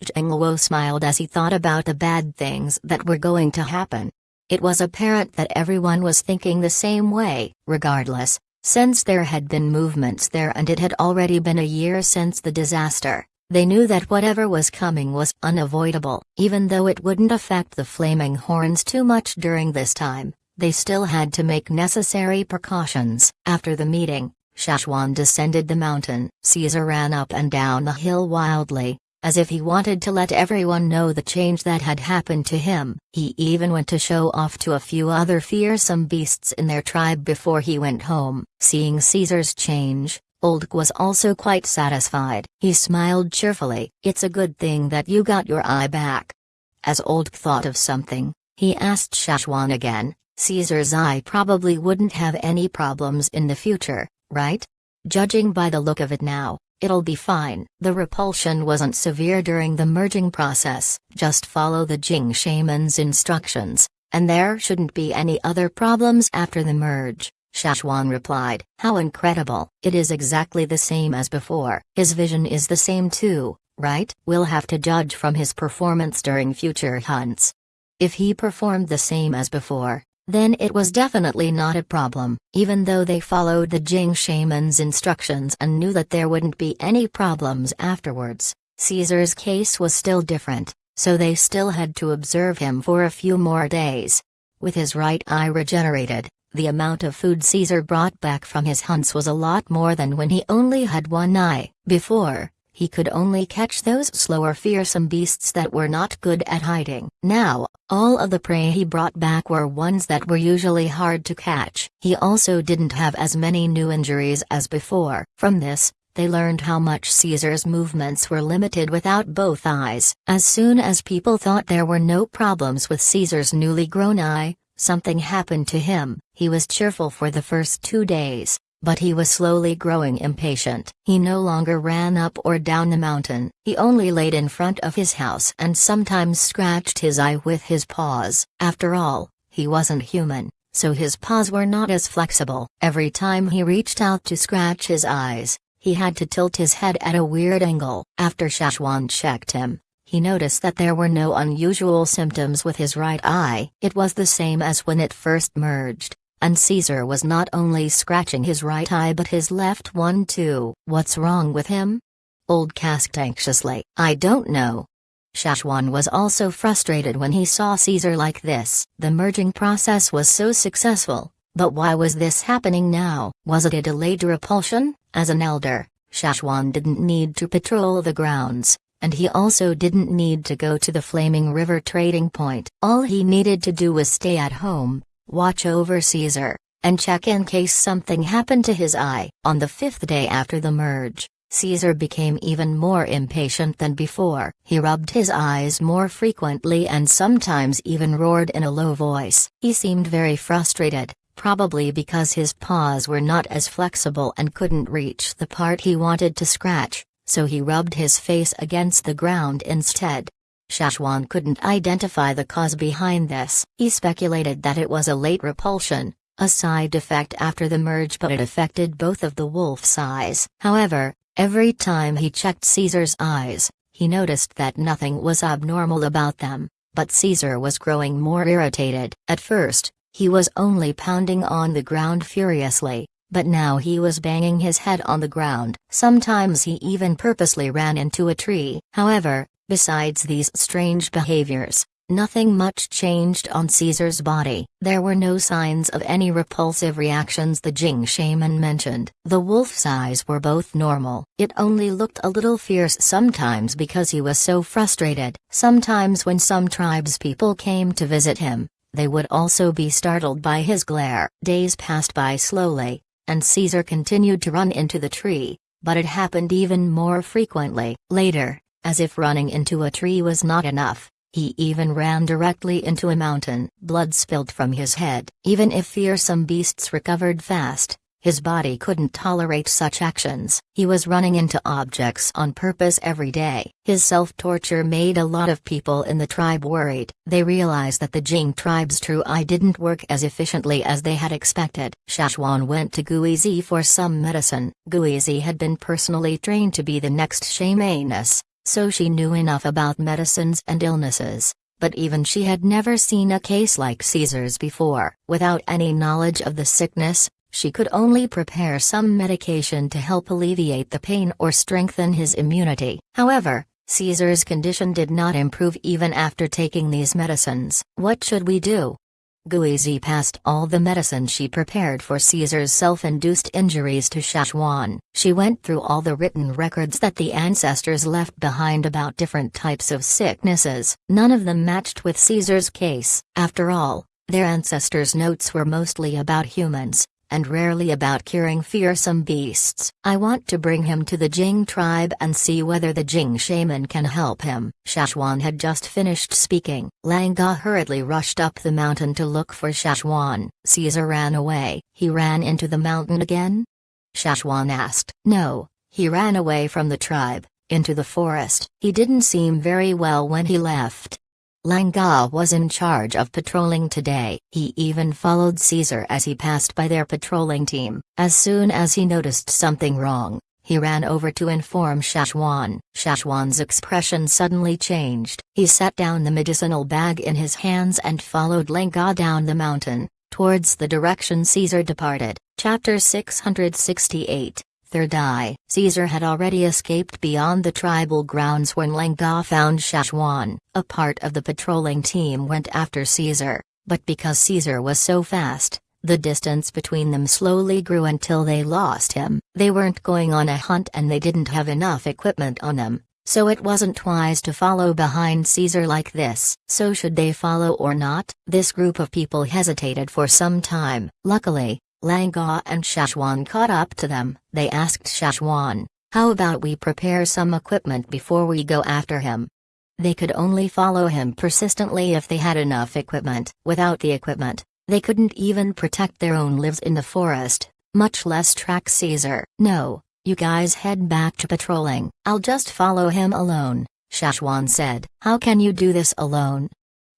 Jing smiled as he thought about the bad things that were going to happen. It was apparent that everyone was thinking the same way. Regardless, since there had been movements there and it had already been a year since the disaster, they knew that whatever was coming was unavoidable. Even though it wouldn't affect the Flaming Horns too much during this time, they still had to make necessary precautions. After the meeting, Shachwan descended the mountain. Caesar ran up and down the hill wildly, as if he wanted to let everyone know the change that had happened to him. He even went to show off to a few other fearsome beasts in their tribe before he went home. Seeing Caesar's change, Old was also quite satisfied. He smiled cheerfully. It's a good thing that you got your eye back. As Old thought of something, he asked Shachwan again, Caesar's eye probably wouldn't have any problems in the future, right? Judging by the look of it now, it'll be fine. The repulsion wasn't severe during the merging process. Just follow the Jing shaman's instructions, and there shouldn't be any other problems after the merge. Shachwan replied. How incredible. It is exactly the same as before. His vision is the same too, right? We'll have to judge from his performance during future hunts. If he performed the same as before, then it was definitely not a problem. Even though they followed the Jing shaman's instructions and knew that there wouldn't be any problems afterwards, Caesar's case was still different, so they still had to observe him for a few more days. With his right eye regenerated, the amount of food Caesar brought back from his hunts was a lot more than when he only had one eye. Before, he could only catch those slower fearsome beasts that were not good at hiding. Now, all of the prey he brought back were ones that were usually hard to catch. He also didn't have as many new injuries as before. From this, they learned how much Caesar's movements were limited without both eyes. As soon as people thought there were no problems with Caesar's newly grown eye, something happened to him. He was cheerful for the first 2 days, but he was slowly growing impatient. He no longer ran up or down the mountain. He only laid in front of his house and sometimes scratched his eye with his paws. After all, he wasn't human, so his paws were not as flexible. Every time he reached out to scratch his eyes, he had to tilt his head at a weird angle. After Shachwan checked him, he noticed that there were no unusual symptoms with his right eye. It was the same as when it first merged, and Caesar was not only scratching his right eye but his left one too. "What's wrong with him?" Old asked anxiously. "I don't know." Shachwan was also frustrated when he saw Caesar like this. The merging process was so successful, but why was this happening now? Was it a delayed repulsion? As an elder, Shachwan didn't need to patrol the grounds, and he also didn't need to go to the Flaming River trading point. All he needed to do was stay at home, watch over Caesar, and check in case something happened to his eye. On the 5th day after the merge, Caesar became even more impatient than before. He rubbed his eyes more frequently and sometimes even roared in a low voice. He seemed very frustrated, probably because his paws were not as flexible and couldn't reach the part he wanted to scratch, so he rubbed his face against the ground instead. Shachwan couldn't identify the cause behind this. He speculated that it was a late repulsion, a side effect after the merge, but it affected both of the wolf's eyes. However, every time he checked Caesar's eyes, he noticed that nothing was abnormal about them, but Caesar was growing more irritated. At first, he was only pounding on the ground furiously, but now he was banging his head on the ground. Sometimes he even purposely ran into a tree. However, besides these strange behaviors, nothing much changed on Caesar's body. There were no signs of any repulsive reactions the Jing shaman mentioned. The wolf's eyes were both normal. It only looked a little fierce sometimes because he was so frustrated. Sometimes when some tribespeople came to visit him, they would also be startled by his glare. Days passed by slowly, and Caesar continued to run into the tree, but it happened even more frequently. Later, as if running into a tree was not enough, he even ran directly into a mountain. Blood spilled from his head. Even if fearsome beasts recovered fast, his body couldn't tolerate such actions. He was running into objects on purpose every day. His self-torture made a lot of people in the tribe worried. They realized that the Jing tribe's true eye didn't work as efficiently as they had expected. Shachwan went to Guizi for some medicine. Guizi had been personally trained to be the next shamaness, so she knew enough about medicines and illnesses, but even she had never seen a case like Caesar's before. Without any knowledge of the sickness, she could only prepare some medication to help alleviate the pain or strengthen his immunity. However, Caesar's condition did not improve even after taking these medicines. "What should we do?" Guizi passed all the medicine she prepared for Caesar's self-induced injuries to Shachwan. She went through all the written records that the ancestors left behind about different types of sicknesses. None of them matched with Caesar's case. After all, their ancestors' notes were mostly about humans, and rarely about curing fearsome beasts. "I want to bring him to the Jing tribe and see whether the Jing shaman can help him." Shachwan had just finished speaking. Langa hurriedly rushed up the mountain to look for Shachwan. Caesar ran away. "He ran into the mountain again?" Shachwan asked. "No, he ran away from the tribe, into the forest. He didn't seem very well when he left." Langa was in charge of patrolling today. He even followed Caesar as he passed by their patrolling team. As soon as he noticed something wrong, he ran over to inform Shachwan. Shachwan's expression suddenly changed. He set down the medicinal bag in his hands and followed Langa down the mountain. towards the direction Caesar departed. Chapter 668. Third Eye. Caesar had already escaped beyond the tribal grounds when Lenga found Shachwan. A part of the patrolling team went after Caesar, but because Caesar was so fast, the distance between them slowly grew until they lost him. They weren't going on a hunt and they didn't have enough equipment on them, so it wasn't wise to follow behind Caesar like this. So should they follow or not? This group of people hesitated for some time. Luckily, Lenga and Shachwan caught up to them. They asked Shachwan, "How about we prepare some equipment before we go after him?" They could only follow him persistently if they had enough equipment. Without the equipment, they couldn't even protect their own lives in the forest, much less track Caesar. "No, you guys head back to patrolling. I'll just follow him alone," Shachwan said. "How can you do this alone?"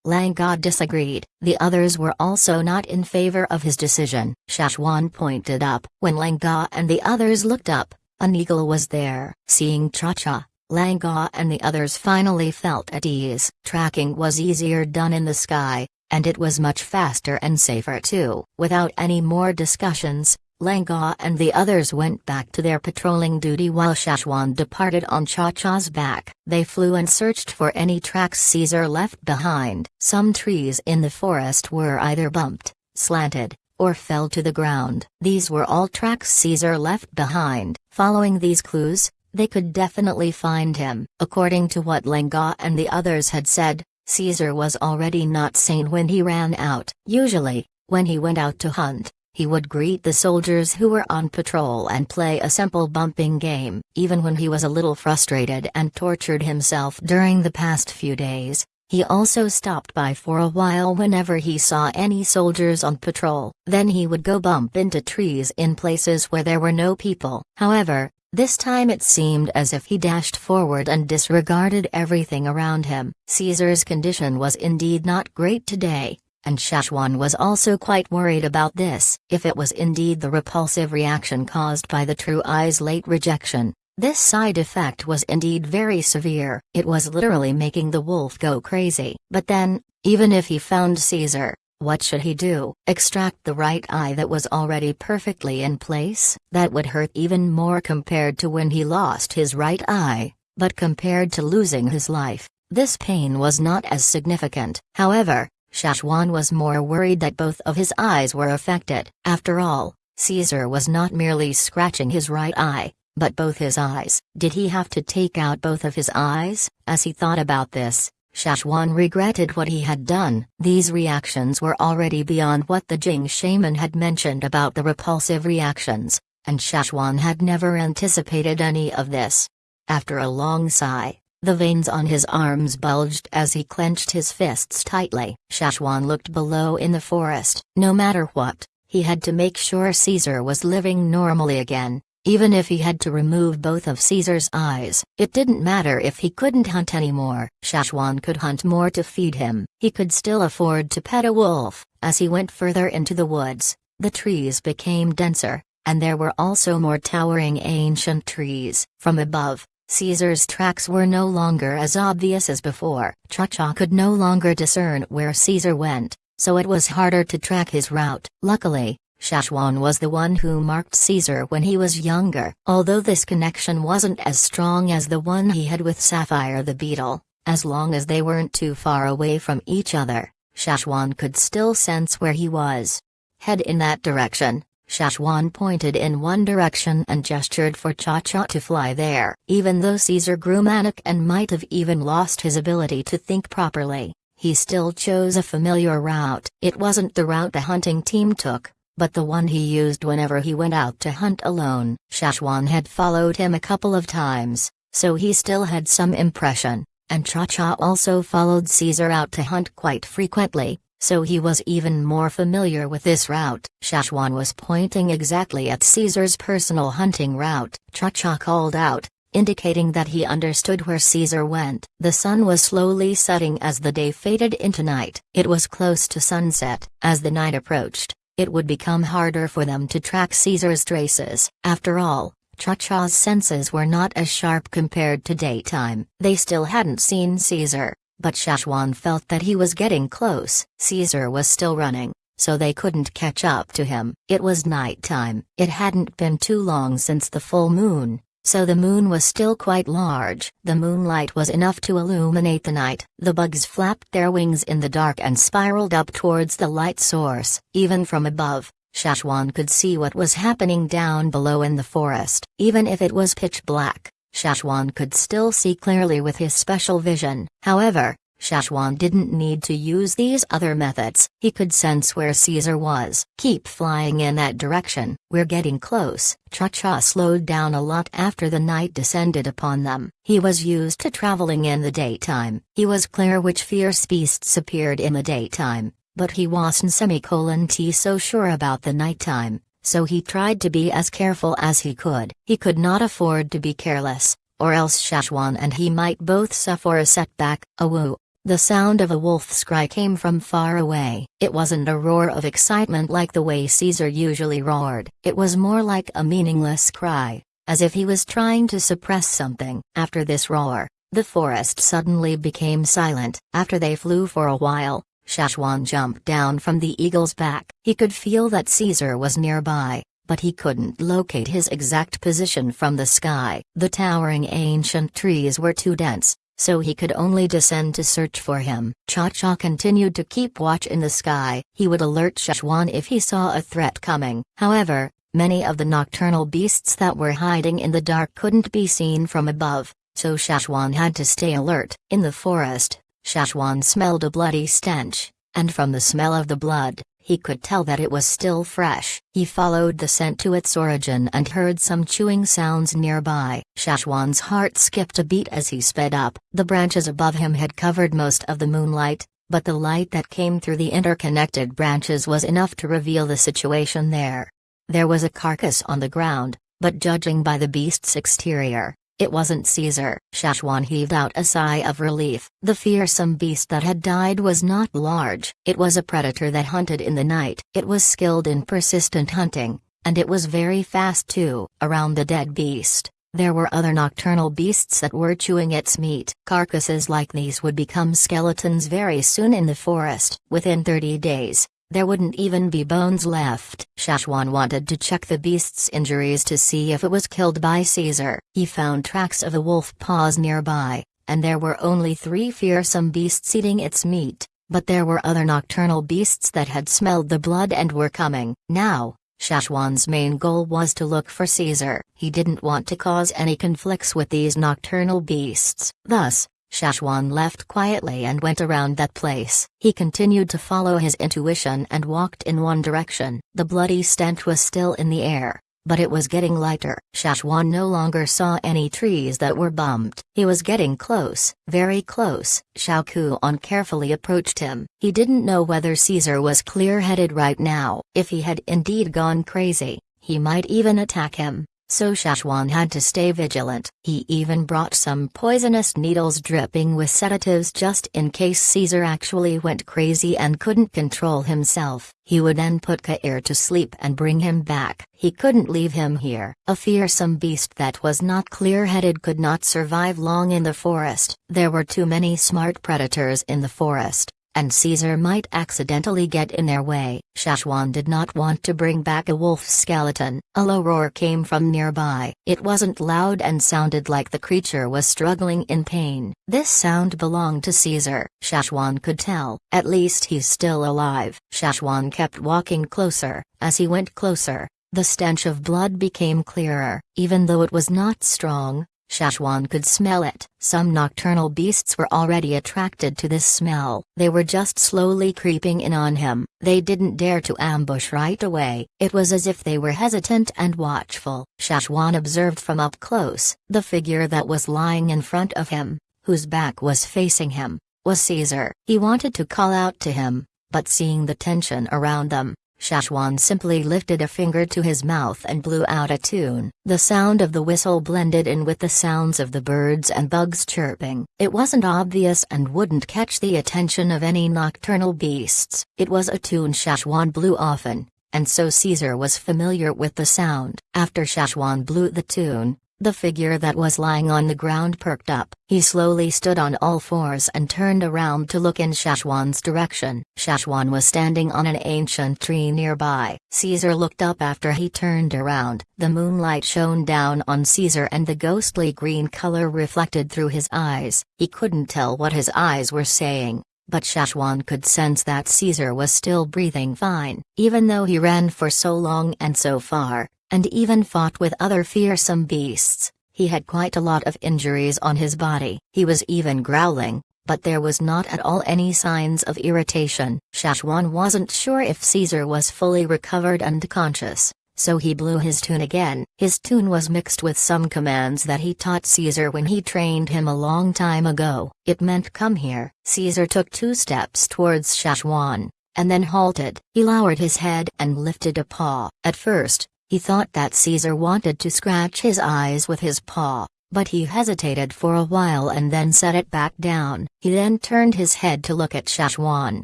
Lenga disagreed. The others were also not in favor of his decision. Shachwan pointed up. When Lenga and the others looked up, an eagle was there. Seeing Cha-Cha, Lenga and the others finally felt at ease. Tracking was easier done in the sky, and it was much faster and safer too. Without any more discussions, Lenga and the others went back to their patrolling duty while Shachwan departed on Cha-Cha's back. They flew and searched for any tracks Caesar left behind. Some trees in the forest were either bumped, slanted, or fell to the ground. These were all tracks Caesar left behind. Following these clues, they could definitely find him. According to what Lenga and the others had said, Caesar was already not sane when he ran out. Usually, when he went out to hunt, he would greet the soldiers who were on patrol and play a simple bumping game. Even when he was a little frustrated and tortured himself during the past few days, he also stopped by for a while whenever he saw any soldiers on patrol. Then he would go bump into trees in places where there were no people. However, this time it seemed as if he dashed forward and disregarded everything around him. Caesar's condition was indeed not great today, and Shachwan was also quite worried about this. If it was indeed the repulsive reaction caused by the True Eye's late rejection, this side effect was indeed very severe. It was literally making the wolf go crazy. But then, even if he found Caesar, what should he do? Extract the right eye that was already perfectly in place? That would hurt even more compared to when he lost his right eye, but compared to losing his life, this pain was not as significant. However, Shachwan was more worried that both of his eyes were affected. After all, Caesar was not merely scratching his right eye, but both his eyes. Did he have to take out both of his eyes? As he thought about this, Shachwan regretted what he had done. These reactions were already beyond what the Jing shaman had mentioned about the repulsive reactions, and Shachwan had never anticipated any of this. After a long sigh, the veins on his arms bulged as he clenched his fists tightly. Shachwan looked below in the forest. No matter what, he had to make sure Caesar was living normally again. Even if he had to remove both of Caesar's eyes, it didn't matter if he couldn't hunt anymore. Shachwan could hunt more to feed him. He could still afford to pet a wolf. As he went further into the woods, the trees became denser, and there were also more towering ancient trees. From above, Caesar's tracks were no longer as obvious as before. Cha-Cha could no longer discern where Caesar went, so it was harder to track his route. Luckily, Shachwan was the one who marked Caesar when he was younger. Although this connection wasn't as strong as the one he had with Sapphire the beetle, as long as they weren't too far away from each other, Shachwan could still sense where he was. Head in that direction. Shachwan pointed in one direction and gestured for Cha-Cha to fly there. Even though Caesar grew manic and might have even lost his ability to think properly, he still chose a familiar route. It wasn't the route the hunting team took, but the one he used whenever he went out to hunt alone. Shachwan had followed him a couple of times, so he still had some impression, and Cha-Cha also followed Caesar out to hunt quite frequently, so he was even more familiar with this route. Shachwan was pointing exactly at Caesar's personal hunting route. Cha-Cha called out, indicating that he understood where Caesar went. The sun was slowly setting as the day faded into night. It was close to sunset. As the night approached, it would become harder for them to track Caesar's traces. After all, Cha-Cha's senses were not as sharp compared to daytime. They still hadn't seen Caesar, but Shachwan felt that he was getting close. Caesar was still running, so they couldn't catch up to him. It was nighttime. It hadn't been too long since the full moon, so the moon was still quite large. The moonlight was enough to illuminate the night. The bugs flapped their wings in the dark and spiraled up towards the light source. Even from above, Shachwan could see what was happening down below in the forest. Even if it was pitch black, Shachwan could still see clearly with his special vision. However, Shachwan didn't need to use these other methods. He could sense where Caesar was. Keep flying in that direction. We're getting close. Cha-Cha slowed down a lot after the night descended upon them. He was used to traveling in the daytime. He was clear which fierce beasts appeared in the daytime, but he wasn't so sure about the nighttime, so he tried to be as careful as he could. He could not afford to be careless, or else Shachwan and he might both suffer a setback. A woo. The sound of a wolf's cry came from far away. It wasn't a roar of excitement like the way Caesar usually roared. It was more like a meaningless cry, as if he was trying to suppress something. After this roar, the forest suddenly became silent. After they flew for a while, Shachwan jumped down from the eagle's back. He could feel that Caesar was nearby, but he couldn't locate his exact position from the sky. The towering ancient trees were too dense, so he could only descend to search for him. Cha-Cha continued to keep watch in the sky. He would alert Shachwan if he saw a threat coming. However, many of the nocturnal beasts that were hiding in the dark couldn't be seen from above, so Shachwan had to stay alert. In the forest, Shachwan smelled a bloody stench, and from the smell of the blood, he could tell that it was still fresh. He followed the scent to its origin and heard some chewing sounds nearby. Shachwan's heart skipped a beat as he sped up. The branches above him had covered most of the moonlight, but the light that came through the interconnected branches was enough to reveal the situation there. There was a carcass on the ground, but judging by the beast's exterior, it wasn't Caesar. Shachwan heaved out a sigh of relief. The fearsome beast that had died was not large. It was a predator that hunted in the night. It was skilled in persistent hunting, and it was very fast too. Around the dead beast, there were other nocturnal beasts that were chewing its meat. Carcasses like these would become skeletons very soon in the forest. Within 30 days, there wouldn't even be bones left. Shachwan wanted to check the beast's injuries to see if it was killed by Caesar. He found tracks of a wolf paws nearby, and there were only 3 fearsome beasts eating its meat, but there were other nocturnal beasts that had smelled the blood and were coming. Now, Shachwan's main goal was to look for Caesar. He didn't want to cause any conflicts with these nocturnal beasts. Thus, Shachwan left quietly and went around that place. He continued to follow his intuition and walked in one direction. The bloody stench was still in the air, but it was getting lighter. Shachwan no longer saw any trees that were bumped. He was getting close, very close. Shachwan carefully approached him. He didn't know whether Caesar was clear-headed right now. If he had indeed gone crazy, he might even attack him. So Shachwan had to stay vigilant. He even brought some poisonous needles dripping with sedatives just in case Caesar actually went crazy and couldn't control himself. He would then put Caer to sleep and bring him back. He couldn't leave him here. A fearsome beast that was not clear-headed could not survive long in the forest. There were too many smart predators in the forest, and Caesar might accidentally get in their way. Shachwan did not want to bring back a wolf skeleton. A low roar came from nearby. It wasn't loud and sounded like the creature was struggling in pain. This sound belonged to Caesar. Shachwan could tell. At least he's still alive. Shachwan kept walking closer. As he went closer, the stench of blood became clearer. Even though it was not strong, Shachwan could smell it. Some nocturnal beasts were already attracted to this smell. They were just slowly creeping in on him. They didn't dare to ambush right away. It was as if they were hesitant and watchful. Shachwan observed from up close. The figure that was lying in front of him, whose back was facing him, was Caesar. He wanted to call out to him, but seeing the tension around them, Shachwan simply lifted a finger to his mouth and blew out a tune. The sound of the whistle blended in with the sounds of the birds and bugs chirping. It wasn't obvious and wouldn't catch the attention of any nocturnal beasts. It was a tune Shachwan blew often, and so Caesar was familiar with the sound. After Shachwan blew the tune, The figure that was lying on the ground perked up. He slowly stood on all fours and turned around to look in Shachwan's direction. Shachwan was standing on an ancient tree nearby. Caesar looked up after he turned around. The moonlight shone down on Caesar and the ghostly green color reflected through his eyes. He couldn't tell what his eyes were saying, but Shachwan could sense that Caesar was still breathing fine, even though he ran for so long and so far, and even fought with other fearsome beasts. He had quite a lot of injuries on his body. He was even growling, but there was not at all any signs of irritation. Shachwan wasn't sure if Caesar was fully recovered and conscious, so he blew his tune again. His tune was mixed with some commands that he taught Caesar when he trained him a long time ago. It meant come here. Caesar took 2 steps towards Shachwan, and then halted. He lowered his head and lifted a paw. At first, he thought that Caesar wanted to scratch his eyes with his paw, but he hesitated for a while and then set it back down. He then turned his head to look at Shachwan.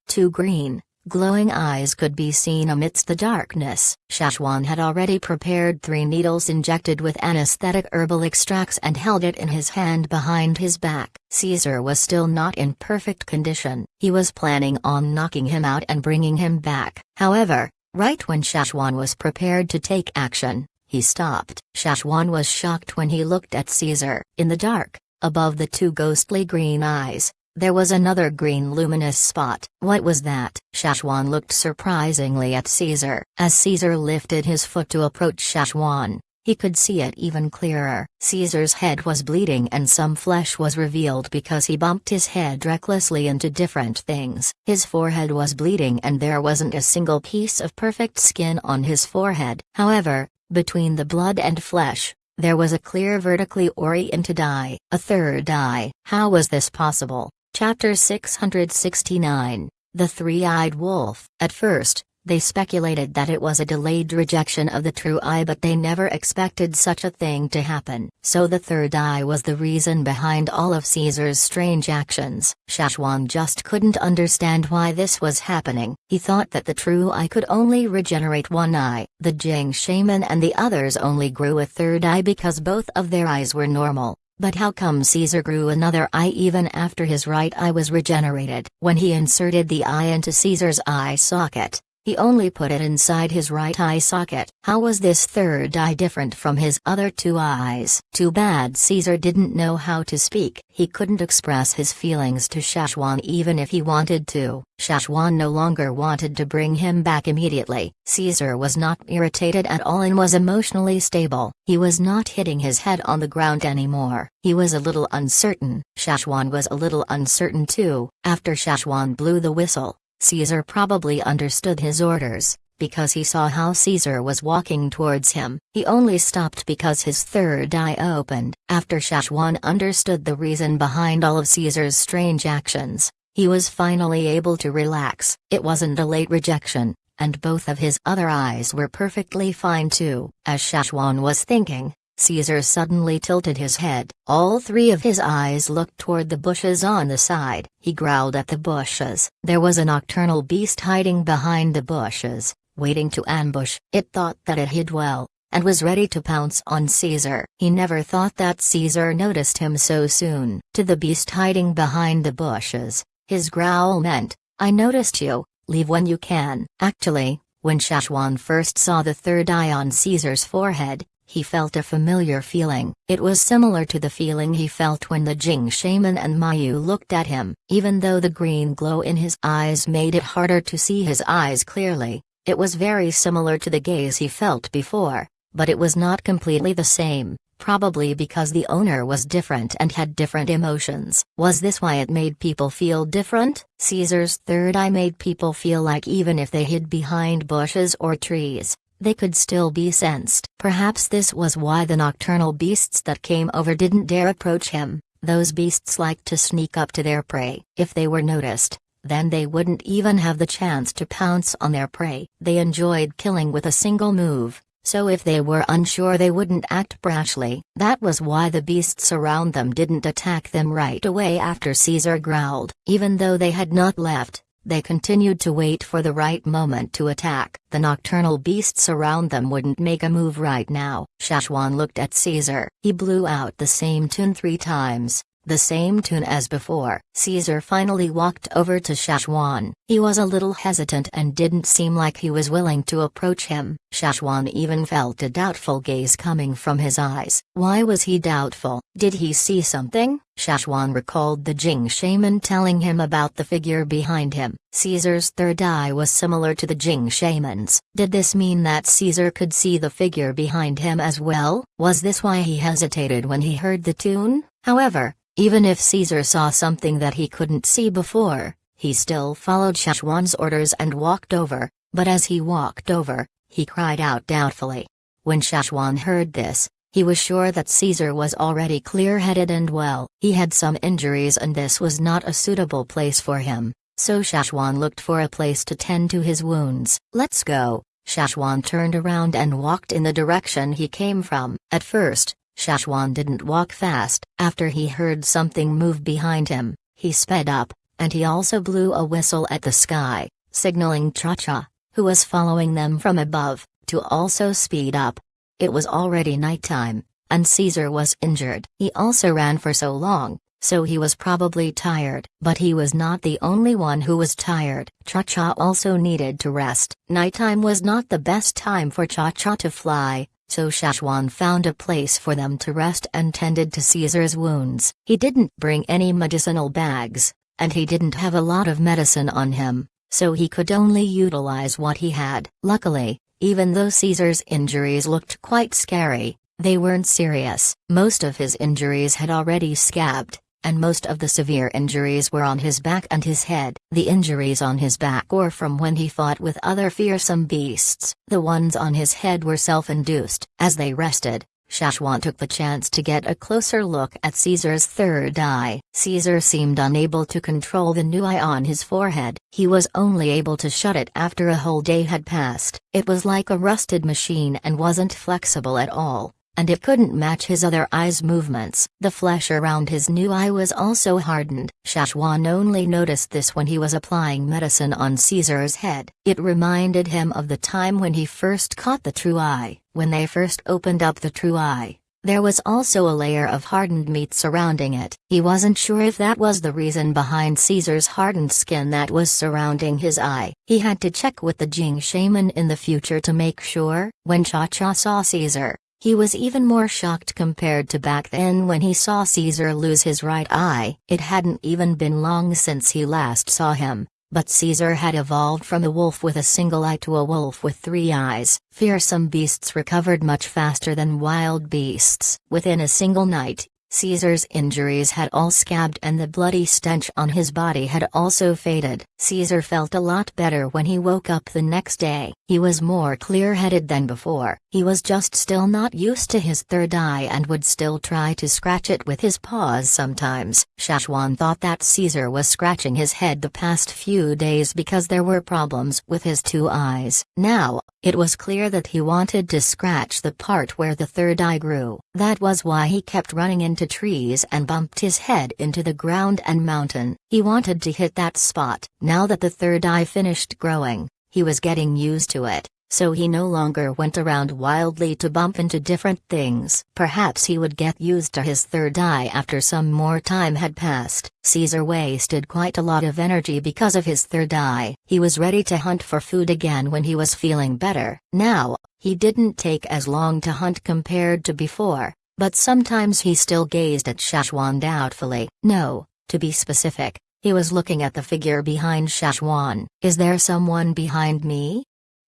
2 green, glowing eyes could be seen amidst the darkness. Shachwan had already prepared 3 needles injected with anesthetic herbal extracts and held it in his hand behind his back. Caesar was still not in perfect condition. He was planning on knocking him out and bringing him back. However, right when Shachwan was prepared to take action, he stopped. Shachwan was shocked when he looked at Caesar. In the dark, above the 2 ghostly green eyes, there was another green luminous spot. What was that? Shachwan looked surprisingly at Caesar. As Caesar lifted his foot to approach Shachwan, he could see it even clearer. Caesar's head was bleeding and some flesh was revealed because he bumped his head recklessly into different things. His forehead was bleeding and there wasn't a single piece of perfect skin on his forehead. However, between the blood and flesh, there was a clear vertically oriented eye, a third eye. How was this possible? Chapter 669, The Three-Eyed Wolf. At first, they speculated that it was a delayed rejection of the true eye, but they never expected such a thing to happen. So the third eye was the reason behind all of Caesar's strange actions. Shachwan just couldn't understand why this was happening. He thought that the true eye could only regenerate 1 eye. The Jing shaman and the others only grew a third eye because both of their eyes were normal. But how come Caesar grew another eye even after his right eye was regenerated? When he inserted the eye into Caesar's eye socket, he only put it inside his right eye socket. How was this third eye different from his other 2 eyes? Too bad Caesar didn't know how to speak. He couldn't express his feelings to Shachwan even if he wanted to. Shachwan no longer wanted to bring him back immediately. Caesar was not irritated at all and was emotionally stable. He was not hitting his head on the ground anymore. He was a little uncertain. Shachwan was a little uncertain too. After Shachwan blew the whistle, Caesar probably understood his orders, because he saw how Caesar was walking towards him. He only stopped because his third eye opened. After Shachwan understood the reason behind all of Caesar's strange actions, he was finally able to relax. It wasn't a late rejection, and both of his other eyes were perfectly fine too. As Shachwan was thinking, Caesar suddenly tilted his head. All 3 of his eyes looked toward the bushes on the side. He growled at the bushes. There was a nocturnal beast hiding behind the bushes, waiting to ambush. It thought that it hid well, and was ready to pounce on Caesar. He never thought that Caesar noticed him so soon. To the beast hiding behind the bushes, his growl meant, "I noticed you, leave when you can." Actually, when Shachwan first saw the third eye on Caesar's forehead, he felt a familiar feeling. It was similar to the feeling he felt when the Jing shaman and Mayu looked at him. Even though the green glow in his eyes made it harder to see his eyes clearly, it was very similar to the gaze he felt before, but it was not completely the same, probably because the owner was different and had different emotions. Was this why it made people feel different? Caesar's third eye made people feel like even if they hid behind bushes or trees, they could still be sensed. Perhaps this was why the nocturnal beasts that came over didn't dare approach him. Those beasts liked to sneak up to their prey. If they were noticed, then they wouldn't even have the chance to pounce on their prey. They enjoyed killing with a single move, so if they were unsure they wouldn't act brashly. That was why the beasts around them didn't attack them right away after Caesar growled. Even though they had not left, They continued to wait for the right moment to attack. The nocturnal beasts around them wouldn't make a move right now. Shachwan looked at Caesar. He blew out the same tune 3 times. The same tune as before. Caesar finally walked over to Shachwan. He was a little hesitant and didn't seem like he was willing to approach him. Shachwan even felt a doubtful gaze coming from his eyes. Why was he doubtful? Did he see something? Shachwan recalled the Jing shaman telling him about the figure behind him. Caesar's third eye was similar to the Jing shaman's. Did this mean that Caesar could see the figure behind him as well? Was this why he hesitated when he heard the tune? However, even if Caesar saw something that he couldn't see before, he still followed Shachwan's orders and walked over, but as he walked over, he cried out doubtfully. When Shachwan heard this, he was sure that Caesar was already clear-headed and well. He had some injuries and this was not a suitable place for him, so Shachwan looked for a place to tend to his wounds. Let's go. Shachwan turned around and walked in the direction he came from. At first, Shachwan didn't walk fast. After he heard something move behind him, he sped up, and he also blew a whistle at the sky, signaling Cha-Cha, who was following them from above, to also speed up. It was already nighttime, and Caesar was injured. He also ran for so long, so he was probably tired. But he was not the only one who was tired. Cha-Cha also needed to rest. Nighttime was not the best time for Cha-Cha to fly, so Shachwan found a place for them to rest and tended to Caesar's wounds. He didn't bring any medicinal bags, and he didn't have a lot of medicine on him, so he could only utilize what he had. Luckily, even though Caesar's injuries looked quite scary, they weren't serious. Most of his injuries had already scabbed, and most of the severe injuries were on his back and his head. The injuries on his back were from when he fought with other fearsome beasts. The ones on his head were self-induced. As they rested, Shachwan took the chance to get a closer look at Caesar's third eye. Caesar seemed unable to control the new eye on his forehead. He was only able to shut it after a whole day had passed. It was like a rusted machine and wasn't flexible at all, and it couldn't match his other eye's movements. The flesh around his new eye was also hardened. Shachwan only noticed this when he was applying medicine on Caesar's head. It reminded him of the time when he first caught the true eye. When they first opened up the true eye, there was also a layer of hardened meat surrounding it. He wasn't sure if that was the reason behind Caesar's hardened skin that was surrounding his eye. He had to check with the Jing shaman in the future to make sure. When Cha-Cha saw Caesar, he was even more shocked compared to back then when he saw Caesar lose his right eye. It hadn't even been long since he last saw him, but Caesar had evolved from a wolf with a single eye to a wolf with 3 eyes. Fearsome beasts recovered much faster than wild beasts. Within a single night, Caesar's injuries had all scabbed and the bloody stench on his body had also faded. Caesar felt a lot better when he woke up the next day. He was more clear-headed than before. He was just still not used to his third eye and would still try to scratch it with his paws sometimes. Shachwan thought that Caesar was scratching his head the past few days because there were problems with his 2 eyes. Now, it was clear that he wanted to scratch the part where the third eye grew. That was why he kept running into trees and bumped his head into the ground and mountain. He wanted to hit that spot. Now that the third eye finished growing, he was getting used to it, so he no longer went around wildly to bump into different things. Perhaps he would get used to his third eye after some more time had passed. Caesar wasted quite a lot of energy because of his third eye. He was ready to hunt for food again when he was feeling better. Now, he didn't take as long to hunt compared to before, but sometimes he still gazed at Shachwan doubtfully. No, to be specific, he was looking at the figure behind Shachwan. Is there someone behind me?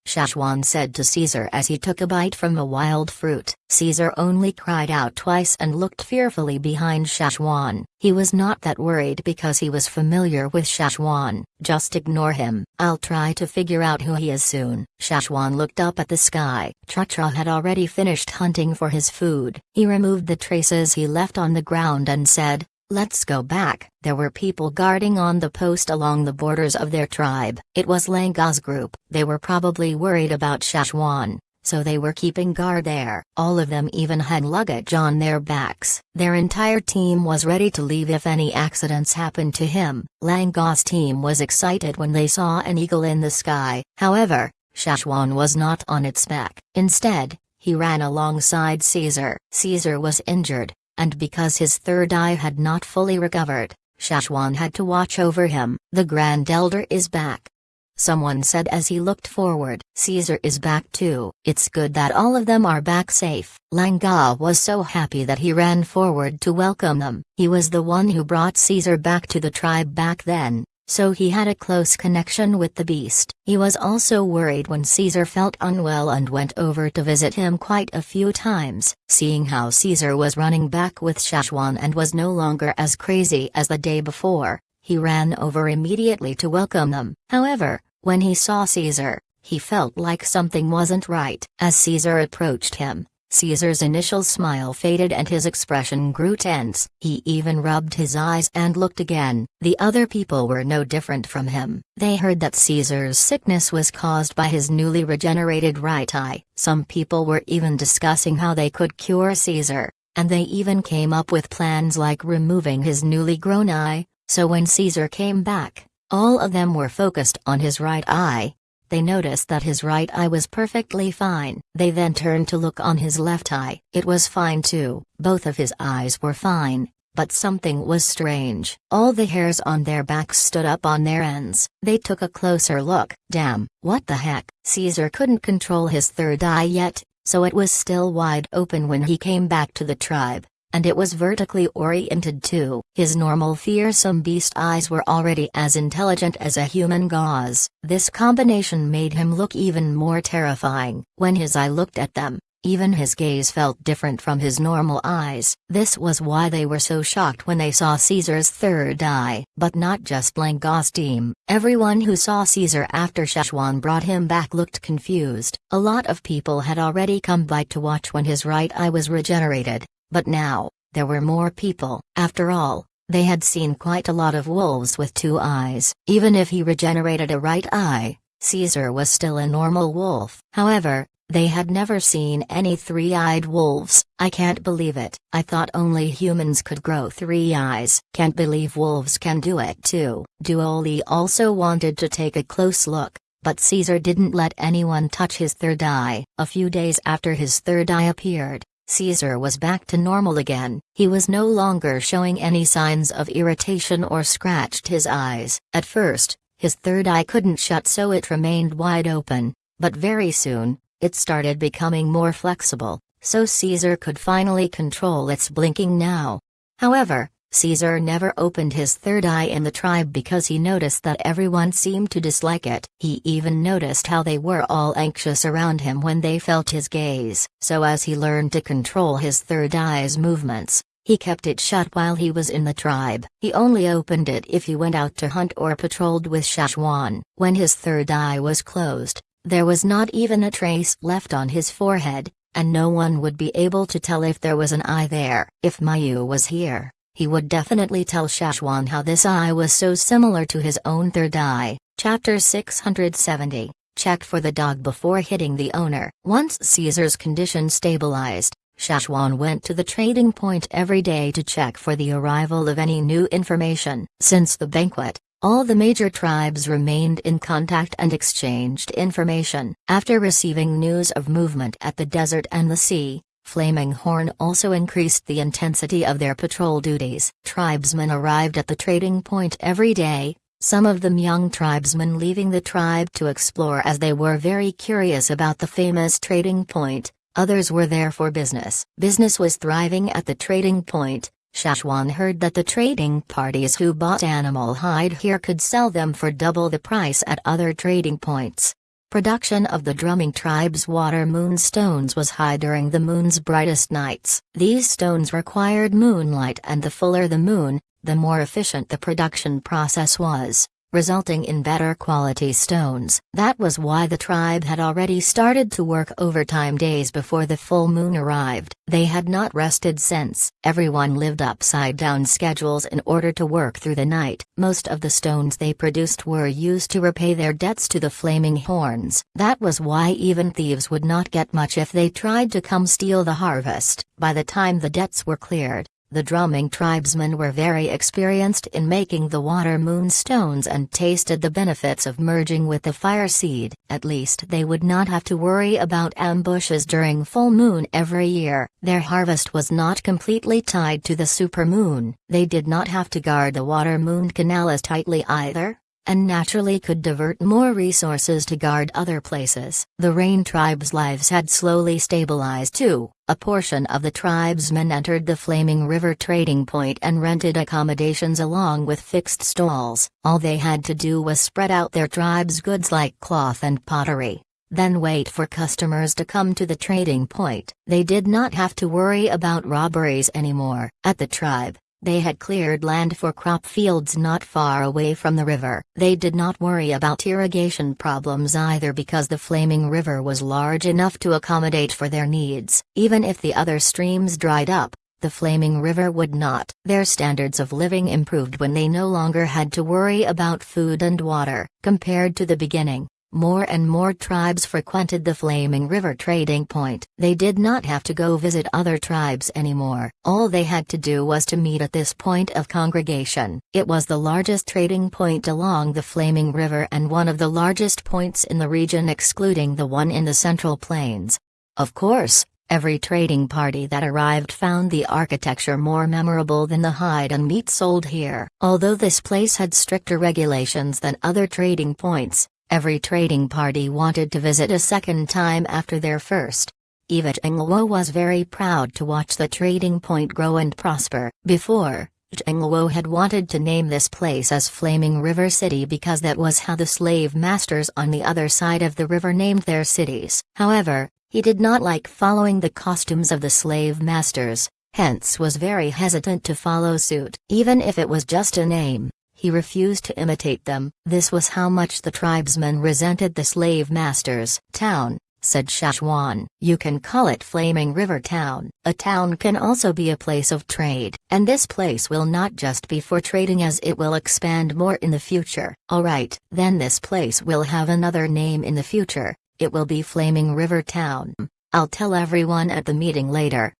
Shachwan said to Caesar as he took a bite from a wild fruit. Caesar only cried out twice and looked fearfully behind Shachwan. He was not that worried because he was familiar with Shachwan. Just ignore him. I'll try to figure out who he is soon. Shachwan looked up at the sky. Cha-Cha had already finished hunting for his food. He removed the traces he left on the ground and said, "Let's go back." There were people guarding on the post along the borders of their tribe. It was Langa's group. They were probably worried about Shachwan, so they were keeping guard there. All of them even had luggage on their backs. Their entire team was ready to leave if any accidents happened to him. Lang's team was excited when they saw an eagle in the sky. However, Shachwan was not on its back. Instead, he ran alongside Caesar. Caesar was injured, and because his third eye had not fully recovered, Shachwan had to watch over him. "The Grand Elder is back," someone said as he looked forward. "Caesar is back too. It's good that all of them are back safe." Langa was so happy that he ran forward to welcome them. He was the one who brought Caesar back to the tribe back then, so he had a close connection with the beast. He was also worried when Caesar felt unwell and went over to visit him quite a few times. Seeing how Caesar was running back with Shachwan and was no longer as crazy as the day before, he ran over immediately to welcome them. However, when he saw Caesar, he felt like something wasn't right. As Caesar approached him, Caesar's initial smile faded and his expression grew tense. He even rubbed his eyes and looked again. The other people were no different from him. They heard that Caesar's sickness was caused by his newly regenerated right eye. Some people were even discussing how they could cure Caesar, and they even came up with plans like removing his newly grown eye. So when Caesar came back, all of them were focused on his right eye. They noticed that his right eye was perfectly fine. They then turned to look on his left eye. It was fine too. Both of his eyes were fine, but something was strange. All the hairs on their backs stood up on their ends. They took a closer look. Damn, what the heck? Caesar couldn't control his third eye yet, so it was still wide open when he came back to the tribe. And it was vertically oriented too. His normal fearsome beast eyes were already as intelligent as a human gauze. This combination made him look even more terrifying. When his eye looked at them, even his gaze felt different from his normal eyes. This was why they were so shocked when they saw Caesar's third eye. But not just Lang's team. Everyone who saw Caesar after Shachwan brought him back looked confused. A lot of people had already come by to watch when his right eye was regenerated. But now, there were more people. After all, they had seen quite a lot of wolves with two eyes. Even if he regenerated a right eye, Caesar was still a normal wolf. However, they had never seen any three-eyed wolves. "I can't believe it. I thought only humans could grow three eyes. Can't believe wolves can do it too." Duoli also wanted to take a close look, but Caesar didn't let anyone touch his third eye. A few days after his third eye appeared, Caesar was back to normal again. He was no longer showing any signs of irritation or scratched his eyes. At first, his third eye couldn't shut, so it remained wide open, but very soon, it started becoming more flexible, so Caesar could finally control its blinking now. However, Caesar never opened his third eye in the tribe because he noticed that everyone seemed to dislike it. He even noticed how they were all anxious around him when they felt his gaze. So as he learned to control his third eye's movements, he kept it shut while he was in the tribe. He only opened it if he went out to hunt or patrolled with Shachwan. When his third eye was closed, there was not even a trace left on his forehead, and no one would be able to tell if there was an eye there. If Mayu was here, he would definitely tell Shachwan how this eye was so similar to his own third eye. Chapter 670. Check for the dog before hitting the owner. Once Caesar's condition stabilized, Shachwan went to the trading point every day to check for the arrival of any new information. Since the banquet, all the major tribes remained in contact and exchanged information. After receiving news of movement at the desert and the sea, Flaming Horn also increased the intensity of their patrol duties. Tribesmen arrived at the trading point every day, some of them young tribesmen leaving the tribe to explore as they were very curious about the famous trading point. Others were there for business. Business was thriving at the trading point. Shachwan heard that the trading parties who bought animal hide here could sell them for double the price at other trading points. Production of the drumming tribe's water moon stones was high during the moon's brightest nights. These stones required moonlight, and the fuller the moon, the more efficient the production process was. resulting in better quality stones. That was why the tribe had already started to work overtime days before the full moon arrived. They had not rested since. Everyone lived upside-down schedules in order to work through the night. Most of the stones they produced were used to repay their debts to the Flaming Horns. That was why even thieves would not get much if they tried to come steal the harvest. By the time the debts were cleared, the drumming tribesmen were very experienced in making the water moon stones and tasted the benefits of merging with the fire seed. At least they would not have to worry about ambushes during full moon every year. Their harvest was not completely tied to the supermoon. They did not have to guard the water moon canal as tightly either, and naturally could divert more resources to guard other places. The Rain tribe's lives had slowly stabilized too. A portion of the tribesmen entered the Flaming River trading point and rented accommodations along with fixed stalls. All they had to do was spread out their tribe's goods like cloth and pottery, then wait for customers to come to the trading point. They did not have to worry about robberies anymore. At the tribe, they had cleared land for crop fields not far away from the river. They did not worry about irrigation problems either because the Flaming River was large enough to accommodate for their needs. Even if the other streams dried up, the Flaming River would not. Their standards of living improved when they no longer had to worry about food and water. Compared to the beginning, more and more tribes frequented the Flaming River trading point. They did not have to go visit other tribes anymore. All they had to do was to meet at this point of congregation. It was the largest trading point along the Flaming River and one of the largest points in the region excluding the one in the Central Plains. Of course, every trading party that arrived found the architecture more memorable than the hide and meat sold here. Although this place had stricter regulations than other trading points, every trading party wanted to visit a second time after their first. Eva Jingluo was very proud to watch the trading point grow and prosper. Before, Jingluo had wanted to name this place as Flaming River City because that was how the slave masters on the other side of the river named their cities. However, he did not like following the costumes of the slave masters, hence was very hesitant to follow suit. Even if it was just a name, he refused to imitate them. This was how much the tribesmen resented the slave masters. Town, said Shachwan. You can call it Flaming River Town. A town can also be a place of trade, and this place will not just be for trading as it will expand more in the future. Alright, then this place will have another name in the future. It will be Flaming River Town. I'll tell everyone at the meeting later.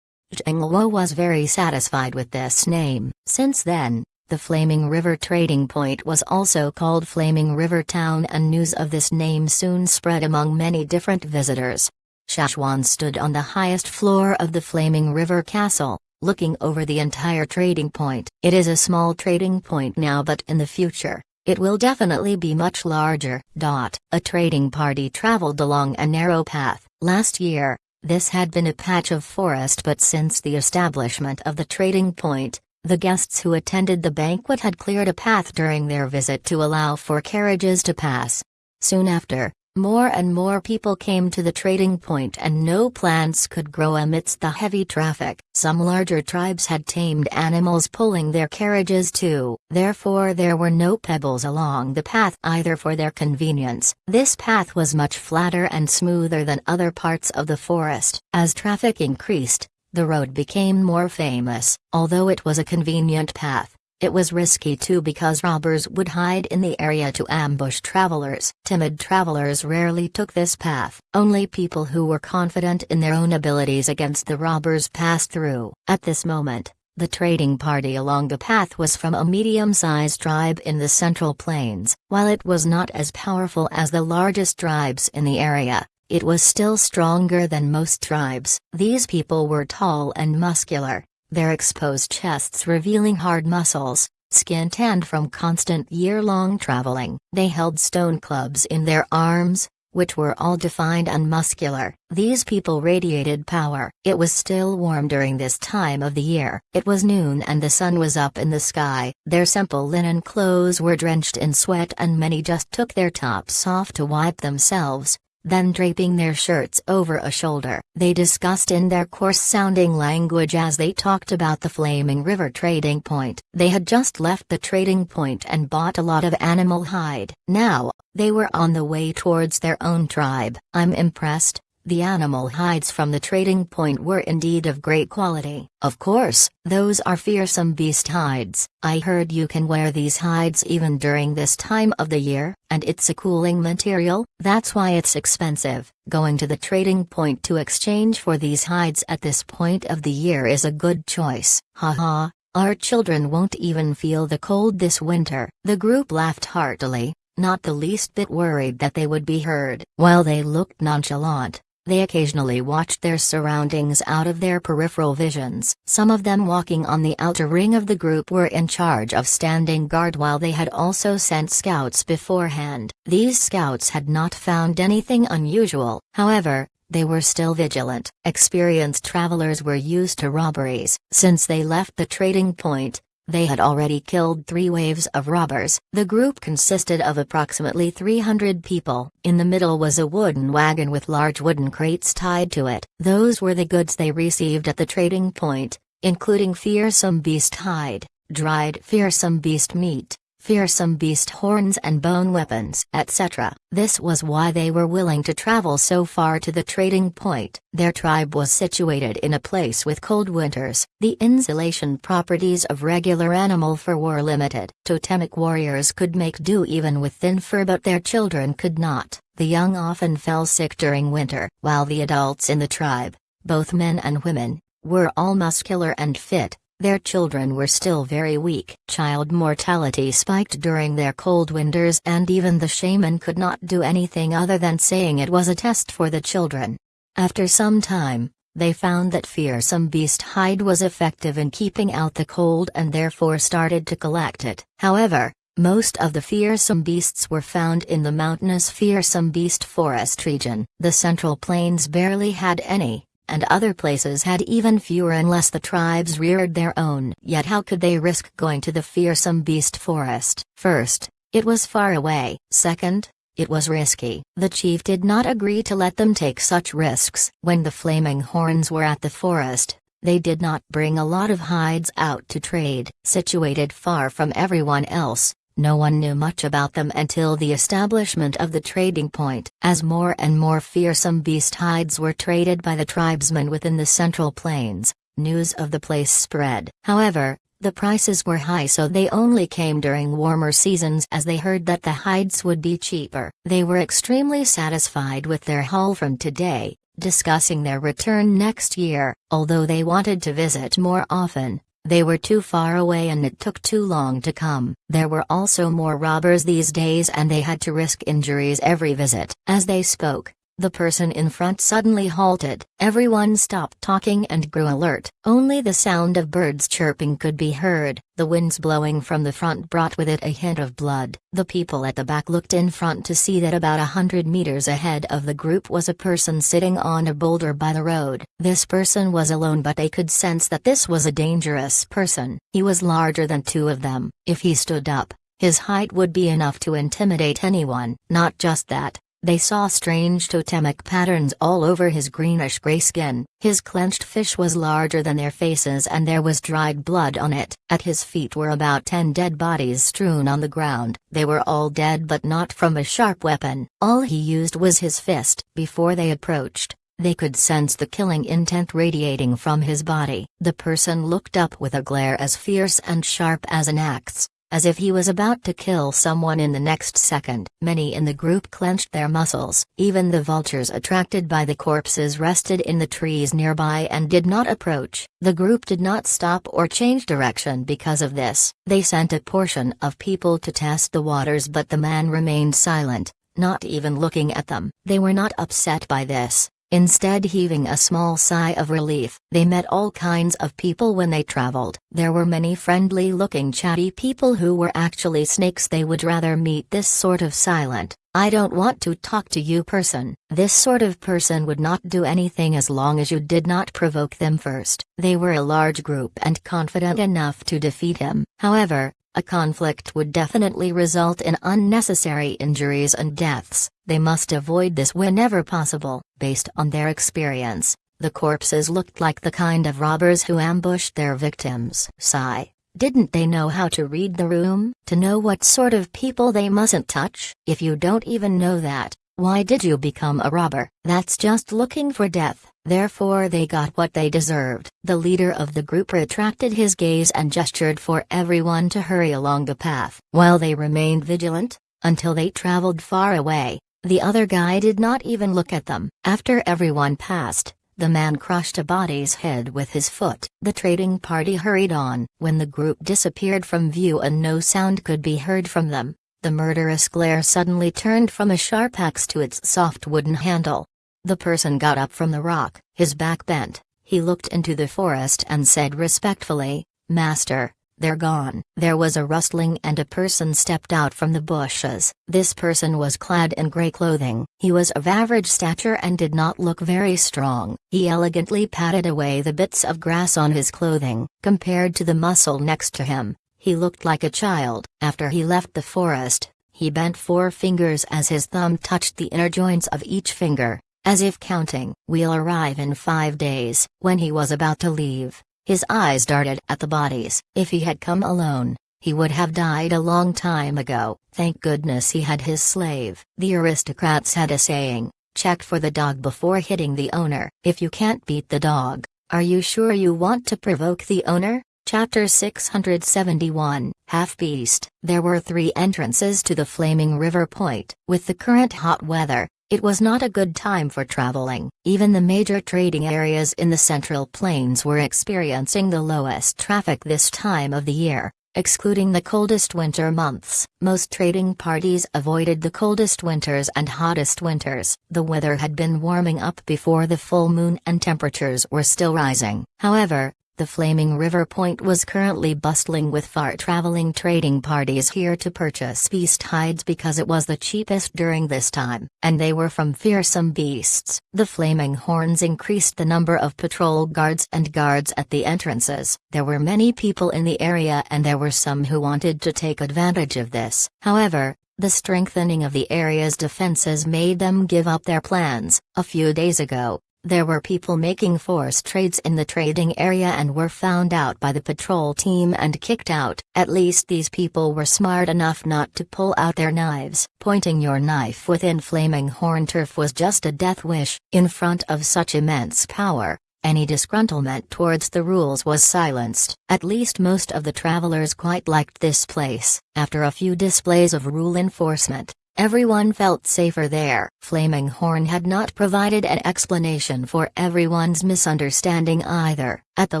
Jingluo was very satisfied with this name. Since then, the Flaming River trading point was also called Flaming River Town and news of this name soon spread among many different visitors. Shachwan stood on the highest floor of the Flaming River Castle, looking over the entire trading point. It is a small trading point now, but in the future, it will definitely be much larger. A trading party traveled along a narrow path. Last year, this had been a patch of forest, but since the establishment of the trading point, the guests who attended the banquet had cleared a path during their visit to allow for carriages to pass. Soon after, more and more people came to the trading point and no plants could grow amidst the heavy traffic. Some larger tribes had tamed animals pulling their carriages too. Therefore there were no pebbles along the path either for their convenience. This path was much flatter and smoother than other parts of the forest. As traffic increased, the road became more famous. Although it was a convenient path, it was risky too because robbers would hide in the area to ambush travelers. Timid travelers rarely took this path. Only people who were confident in their own abilities against the robbers passed through. At this moment, the trading party along the path was from a medium-sized tribe in the Central Plains. While it was not as powerful as the largest tribes in the area, it was still stronger than most tribes. These people were tall and muscular, their exposed chests revealing hard muscles, skin tanned from constant year-long traveling. They held stone clubs in their arms, which were all defined and muscular. These people radiated power. It was still warm during this time of the year. It was noon and the sun was up in the sky. Their simple linen clothes were drenched in sweat and many just took their tops off to wipe themselves. Then draping their shirts over a shoulder, they discussed in their coarse-sounding language as they talked about the Flaming River trading point. They had just left the trading point and bought a lot of animal hide. Now, they were on the way towards their own tribe. I'm impressed. The animal hides from the trading point were indeed of great quality. Of course, those are fearsome beast hides. I heard you can wear these hides even during this time of the year, and it's a cooling material. That's why it's expensive. Going to the trading point to exchange for these hides at this point of the year is a good choice. Haha, our children won't even feel the cold this winter. The group laughed heartily, not the least bit worried that they would be heard. While they looked nonchalant, they occasionally watched their surroundings out of their peripheral visions. Some of them walking on the outer ring of the group were in charge of standing guard while they had also sent scouts beforehand. These scouts had not found anything unusual, however, they were still vigilant. Experienced travelers were used to robberies. Since they left the trading point, they had already killed 3 waves of robbers. The group consisted of approximately 300 people. In the middle was a wooden wagon with large wooden crates tied to it. Those were the goods they received at the trading point, including fearsome beast hide, dried fearsome beast meat, fearsome beast horns and bone weapons, etc. This was why they were willing to travel so far to the trading point. Their tribe was situated in a place with cold winters. The insulation properties of regular animal fur were limited. Totemic warriors could make do even with thin fur, but their children could not. The young often fell sick during winter, while the adults in the tribe, both men and women, were all muscular and fit. Their children were still very weak. Child mortality spiked during their cold winters, and even the shaman could not do anything other than saying it was a test for the children. After some time, they found that fearsome beast hide was effective in keeping out the cold and therefore started to collect it. However, most of the fearsome beasts were found in the mountainous fearsome beast forest region. The Central Plains barely had any, and other places had even fewer unless the tribes reared their own. Yet how could they risk going to the fearsome beast forest? First, it was far away. Second, it was risky. The chief did not agree to let them take such risks. When the flaming horns were at the forest, they did not bring a lot of hides out to trade. Situated far from everyone else, no one knew much about them until the establishment of the trading point. As more and more fearsome beast hides were traded by the tribesmen within the Central Plains, news of the place spread. However, the prices were high, so they only came during warmer seasons as they heard that the hides would be cheaper. They were extremely satisfied with their haul from today, discussing their return next year. Although they wanted to visit more often, they were too far away and it took too long to come. There were also more robbers these days and they had to risk injuries every visit. As they spoke, the person in front suddenly halted. Everyone stopped talking and grew alert. Only the sound of birds chirping could be heard. The winds blowing from the front brought with it a hint of blood. The people at the back looked in front to see that about 100 meters ahead of the group was a person sitting on a boulder by the road. This person was alone, but they could sense that this was a dangerous person. He was larger than 2 of them. If he stood up, his height would be enough to intimidate anyone. Not just that, they saw strange totemic patterns all over his greenish-gray skin. His clenched fist was larger than their faces and there was dried blood on it. At his feet were about 10 dead bodies strewn on the ground. They were all dead, but not from a sharp weapon. All he used was his fist. Before they approached, they could sense the killing intent radiating from his body. The person looked up with a glare as fierce and sharp as an axe, as if he was about to kill someone in the next second. Many in the group clenched their muscles. Even the vultures attracted by the corpses rested in the trees nearby and did not approach. The group did not stop or change direction because of this. They sent a portion of people to test the waters, but the man remained silent, not even looking at them. They were not upset by this, instead heaving a small sigh of relief. They met all kinds of people when they traveled. There were many friendly-looking chatty people who were actually snakes. They would rather meet this sort of silent, "I don't want to talk to you" person. This sort of person would not do anything as long as you did not provoke them first. They were a large group and confident enough to defeat him. However, a conflict would definitely result in unnecessary injuries and deaths. They must avoid this whenever possible. Based on their experience, the corpses looked like the kind of robbers who ambushed their victims. Sigh. Didn't they know how to read the room? To know what sort of people they mustn't touch? If you don't even know that, why did you become a robber? That's just looking for death. Therefore they got what they deserved. The leader of the group retracted his gaze and gestured for everyone to hurry along the path. While they remained vigilant, until they traveled far away, the other guy did not even look at them. After everyone passed, the man crushed a body's head with his foot. The trading party hurried on. When the group disappeared from view and no sound could be heard from them, the murderous glare suddenly turned from a sharp axe to its soft wooden handle. The person got up from the rock, his back bent. He looked into the forest and said respectfully, "Master, they're gone." There was a rustling and a person stepped out from the bushes. This person was clad in gray clothing. He was of average stature and did not look very strong. He elegantly patted away the bits of grass on his clothing. Compared to the muscle next to him, he looked like a child. After he left the forest, he bent 4 fingers as his thumb touched the inner joints of each finger, as if counting. "We'll arrive in 5 days." When he was about to leave, his eyes darted at the bodies. If he had come alone, he would have died a long time ago. Thank goodness he had his slave. The aristocrats had a saying, check for the dog before hitting the owner. If you can't beat the dog, are you sure you want to provoke the owner? Chapter 671, Half-Beast. There were 3 entrances to the flaming river point. With the current hot weather, it was not a good time for traveling. Even the major trading areas in the Central Plains were experiencing the lowest traffic this time of the year, excluding the coldest winter months. Most trading parties avoided the coldest winters and hottest winters. The weather had been warming up before the full moon and temperatures were still rising. However, the flaming river point was currently bustling with far-traveling trading parties here to purchase beast hides because it was the cheapest during this time, and they were from fearsome beasts. The flaming horns increased the number of patrol guards and guards at the entrances. There were many people in the area and there were some who wanted to take advantage of this. However, the strengthening of the area's defenses made them give up their plans. A few days ago, there were people making forced trades in the trading area and were found out by the patrol team and kicked out. At least these people were smart enough not to pull out their knives. Pointing your knife within flaming horn turf was just a death wish. In front of such immense power, any disgruntlement towards the rules was silenced. At least most of the travelers quite liked this place. After a few displays of rule enforcement, everyone felt safer there. Flaming Horn had not provided an explanation for everyone's misunderstanding either. At the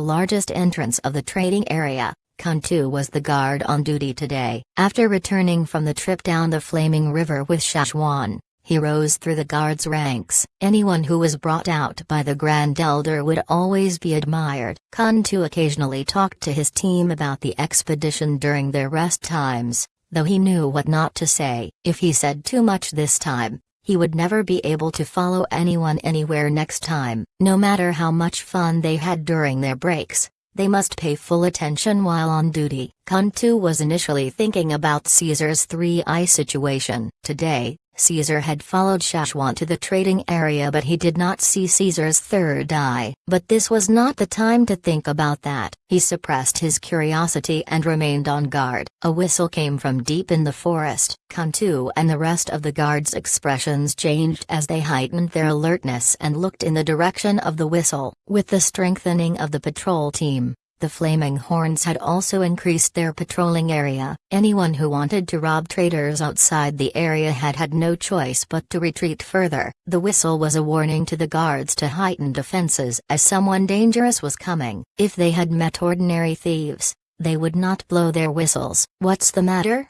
largest entrance of the trading area, Copw was the guard on duty today. After returning from the trip down the Flaming River with Shachwan, he rose through the guards' ranks. Anyone who was brought out by the Grand Elder would always be admired. Copw occasionally talked to his team about the expedition during their rest times, though he knew what not to say. If he said too much this time, he would never be able to follow anyone anywhere next time. No matter how much fun they had during their breaks, they must pay full attention while on duty. Copw was initially thinking about Caesar's 3-eye situation. Today, Caesar had followed Shachwan to the trading area, but he did not see Caesar's 3rd eye. But this was not the time to think about that. He suppressed his curiosity and remained on guard. A whistle came from deep in the forest. Copw and the rest of the guards' expressions changed as they heightened their alertness and looked in the direction of the whistle. With the strengthening of the patrol team, the Flaming Horns had also increased their patrolling area. Anyone who wanted to rob traders outside the area had no choice but to retreat further. The whistle was a warning to the guards to heighten defenses as someone dangerous was coming. If they had met ordinary thieves, they would not blow their whistles. "What's the matter?"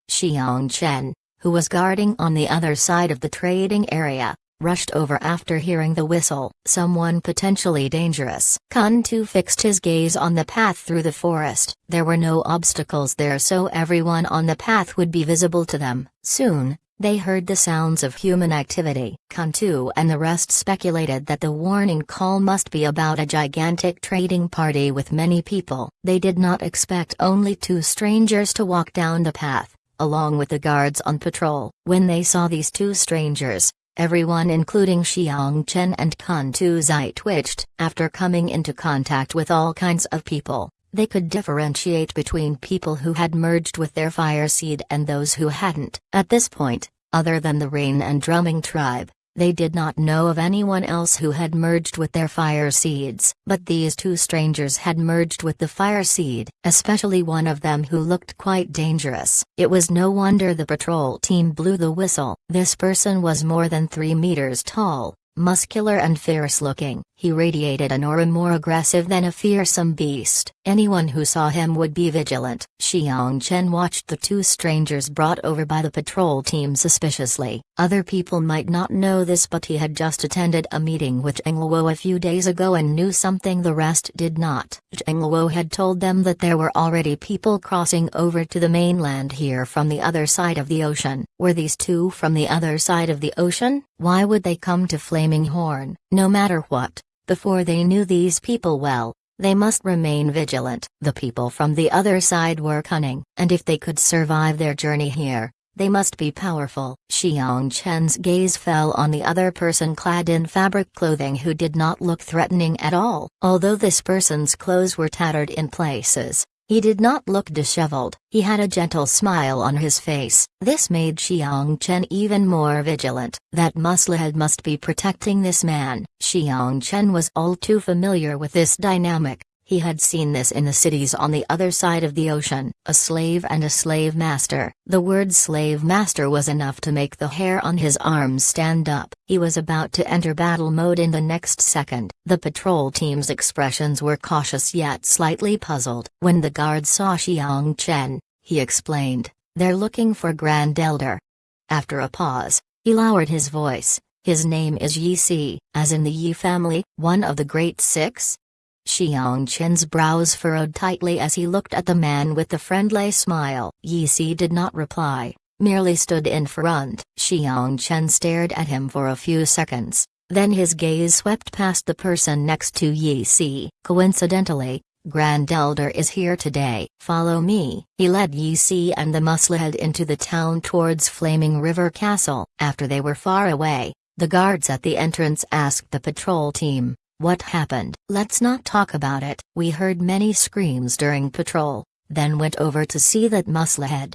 Xiang Chen, who was guarding on the other side of the trading area, rushed over after hearing the whistle. "Someone potentially dangerous." Copw fixed his gaze on the path through the forest. There were no obstacles there, so everyone on the path would be visible to them. Soon, they heard the sounds of human activity. Copw and the rest speculated that the warning call must be about a gigantic trading party with many people. They did not expect only 2 strangers to walk down the path. along with the guards on patrol. When they saw these two strangers, everyone including Xiang Chen and Kun Tuzai twitched. After coming into contact with all kinds of people, they could differentiate between people who had merged with their fire seed and those who hadn't. At this point, other than the rain and drumming tribe, they did not know of anyone else who had merged with their fire seeds. But these two strangers had merged with the fire seed, especially one of them who looked quite dangerous. It was no wonder the patrol team blew the whistle. This person was more than 3 meters tall, muscular and fierce-looking. He radiated an aura more aggressive than a fearsome beast. Anyone who saw him would be vigilant. Xiang Chen watched the two strangers brought over by the patrol team suspiciously. Other people might not know this, but he had just attended a meeting with Zheng Luo a few days ago and knew something the rest did not. Zheng Luo had told them that there were already people crossing over to the mainland here from the other side of the ocean. Were these two from the other side of the ocean? Why would they come to Flaming Horn? No matter what, before they knew these people well, they must remain vigilant. The people from the other side were cunning, and if they could survive their journey here, they must be powerful. Xiang Chen's gaze fell on the other person clad in fabric clothing who did not look threatening at all. Although this person's clothes were tattered in places, he did not look disheveled. He had a gentle smile on his face. This made Xiang Chen even more vigilant. That musclehead must be protecting this man. Xiang Chen was all too familiar with this dynamic. He had seen this in the cities on the other side of the ocean. A slave and a slave master. The word slave master was enough to make the hair on his arms stand up. He was about to enter battle mode in the next second. The patrol team's expressions were cautious yet slightly puzzled. When the guard saw Xiang Chen, he explained, "They're looking for Grand Elder." After a pause, he lowered his voice. "His name is Yi Si, as in the Yi family, one of the Great Six?" Xiang Chen's brows furrowed tightly as he looked at the man with the friendly smile. Yi Si did not reply, merely stood in front. Xiang Chen stared at him for a few seconds, then his gaze swept past the person next to Yi Si. "Coincidentally, Grand Elder is here today. Follow me." He led Yi Si and the musclehead into the town towards Flaming River Castle. After they were far away, the guards at the entrance asked the patrol team, "What happened?" "Let's not talk about it. We heard many screams during patrol, then went over to see that musclehead."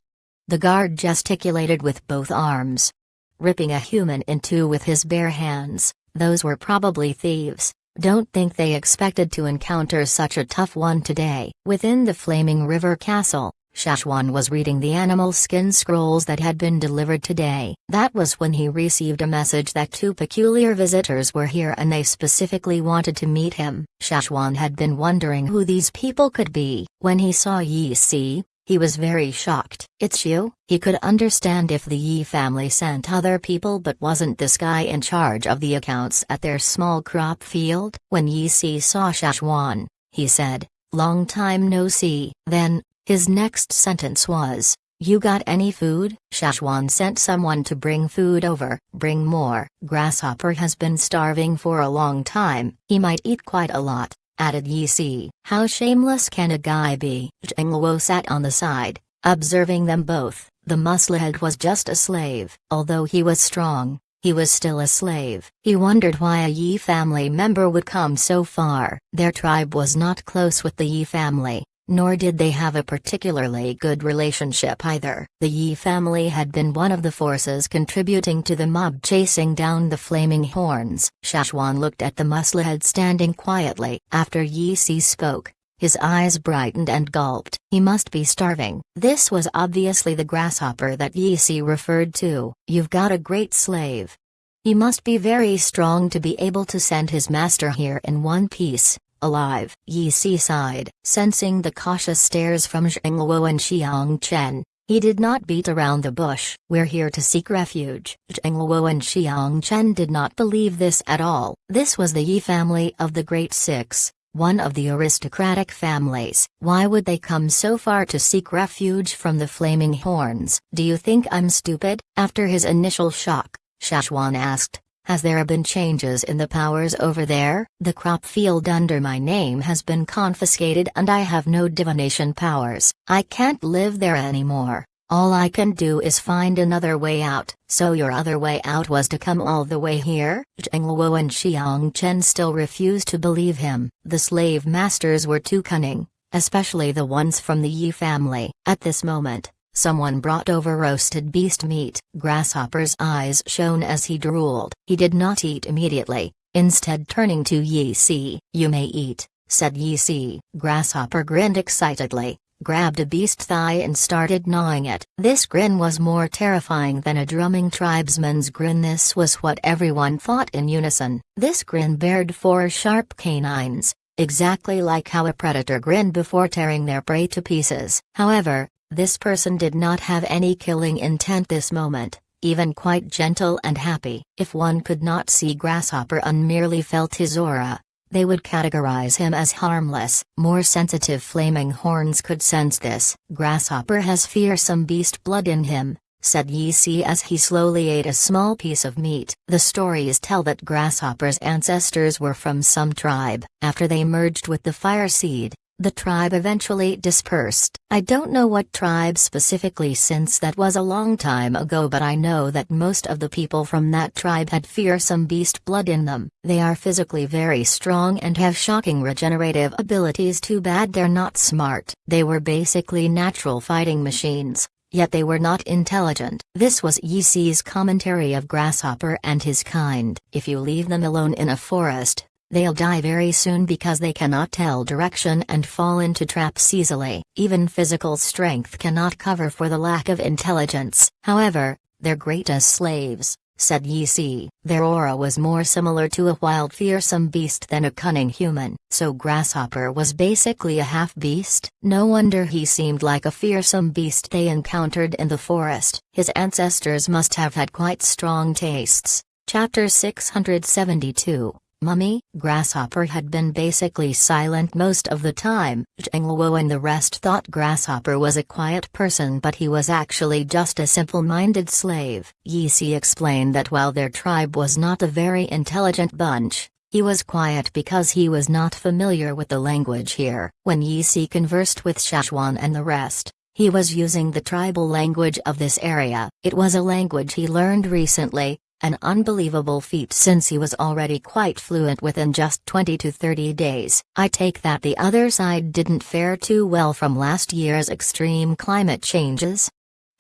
The guard gesticulated with both arms, ripping a human in two with his bare hands. "Those were probably thieves. Don't think they expected to encounter such a tough one today." Within the Flaming River Castle, Shachwan was reading the animal skin scrolls that had been delivered today. That was when he received a message that two peculiar visitors were here and they specifically wanted to meet him. Shachwan had been wondering who these people could be. When he saw Yi Si, he was very shocked. "It's you?" He could understand if the Yi family sent other people, but wasn't this guy in charge of the accounts at their small crop field? When Yi Si saw Shachwan, he said, "Long time no see." Then, his next sentence was, "You got any food?" Shachwan sent someone to bring food over. "Bring more. Grasshopper has been starving for a long time. He might eat quite a lot," added Yi Si. "How shameless can a guy be?" Zheng Luo sat on the side, observing them both. The musclehead was just a slave. Although he was strong, he was still a slave. He wondered why a Yi family member would come so far. Their tribe was not close with the Yi family, nor did they have a particularly good relationship either. The Yi family had been one of the forces contributing to the mob chasing down the Flaming Horns. Shachwan looked at the musclehead standing quietly. After Yi Si spoke, his eyes brightened and gulped. He must be starving. This was obviously the grasshopper that Yi Si referred to. "You've got a great slave. He must be very strong to be able to send his master here in one piece, alive." Yi Si sighed, sensing the cautious stares from Zheng Luo and Xiang Chen. He did not beat around the bush. "We're here to seek refuge." Zheng Luo and Xiang Chen did not believe this at all. This was the Yi family of the Great Six, one of the aristocratic families. Why would they come so far to seek refuge from the Flaming Horns? "Do you think I'm stupid?" After his initial shock, Shachwan asked, "Has there been changes in the powers over there?" "The crop field under my name has been confiscated and I have no divination powers. I can't live there anymore." All I can do is find another way out. So your other way out was to come all the way here? Zheng Luo and Xiang Chen still refused to believe him. The slave masters were too cunning, especially the ones from the Yi family. At this moment, someone brought over roasted beast meat. Grasshopper's eyes shone as he drooled. He did not eat immediately, instead turning to Yi Si. "You may eat," said Yi Si. Grasshopper grinned excitedly, grabbed a beast thigh and started gnawing it. This grin was more terrifying than a drumming tribesman's grin. This was what everyone thought in unison. This grin bared 4 sharp canines, exactly like how a predator grinned before tearing their prey to pieces. However, this person did not have any killing intent this moment, even quite gentle and happy. If one could not see Grasshopper and merely felt his aura, they would categorize him as harmless. More sensitive flaming horns could sense this. "Grasshopper has fearsome beast blood in him," said Yi Si as he slowly ate a small piece of meat. The stories tell that Grasshopper's ancestors were from some tribe. After they merged with the fire seed, the tribe eventually dispersed. I don't know what tribe specifically since that was a long time ago, but I know that most of the people from that tribe had fearsome beast blood in them. They are physically very strong and have shocking regenerative abilities. Too bad they're not smart. They were basically natural fighting machines, yet they were not intelligent. This was Yi Si's commentary of Grasshopper and his kind. If you leave them alone in a forest, they'll die very soon because they cannot tell direction and fall into traps easily. Even physical strength cannot cover for the lack of intelligence. However, they're great as slaves, said Yi Si. Their aura was more similar to a wild fearsome beast than a cunning human. So Grasshopper was basically a half-beast? No wonder he seemed like a fearsome beast they encountered in the forest. His ancestors must have had quite strong tastes. Chapter 672. Mummy. Grasshopper had been basically silent most of the time. Zheng Luo and the rest thought Grasshopper was a quiet person, but he was actually just a simple-minded slave. Yi Si explained that while their tribe was not a very intelligent bunch, he was quiet because he was not familiar with the language here. When Yi Si conversed with Shachwan and the rest, he was using the tribal language of this area. It was a language he learned recently, an unbelievable feat since he was already quite fluent within just 20 to 30 days. I take that the other side didn't fare too well from last year's extreme climate changes?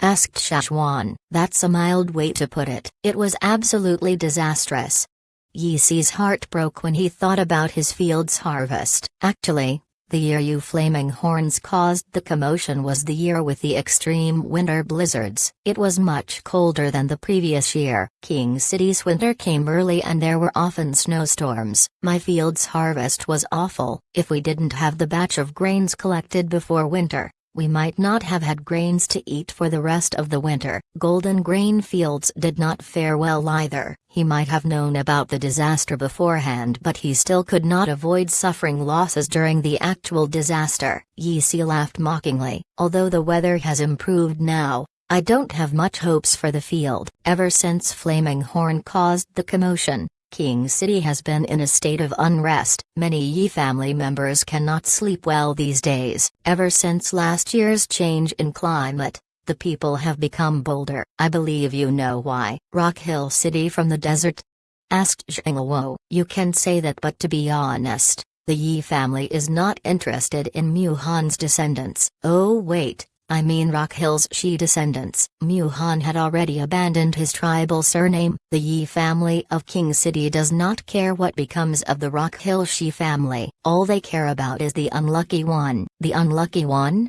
Asked Shachwan. That's a mild way to put it. It was absolutely disastrous. Yi Si's heart broke when he thought about his field's harvest. Actually, the year you flaming horns caused the commotion was the year with the extreme winter blizzards. It was much colder than the previous year. King City's winter came early and there were often snowstorms. My field's harvest was awful. If we didn't have the batch of grains collected before winter, we might not have had grains to eat for the rest of the winter. Golden grain fields did not fare well either. He might have known about the disaster beforehand, but he still could not avoid suffering losses during the actual disaster. Yi Si laughed mockingly. Although the weather has improved now, I don't have much hopes for the field. Ever since Flaming Horn caused the commotion, King City has been in a state of unrest. Many Yi family members cannot sleep well these days. Ever since last year's change in climate, the people have become bolder. I believe you know why. Rock Hill City from the desert? Asked Zheng Luo. You can say that, but to be honest, the Yi family is not interested in Mu Han's descendants. Oh wait, I mean Rock Hill's Shi descendants. Mu Han had already abandoned his tribal surname. The Yi family of King City does not care what becomes of the Rock Hill Shi family. All they care about is the unlucky one. The unlucky one?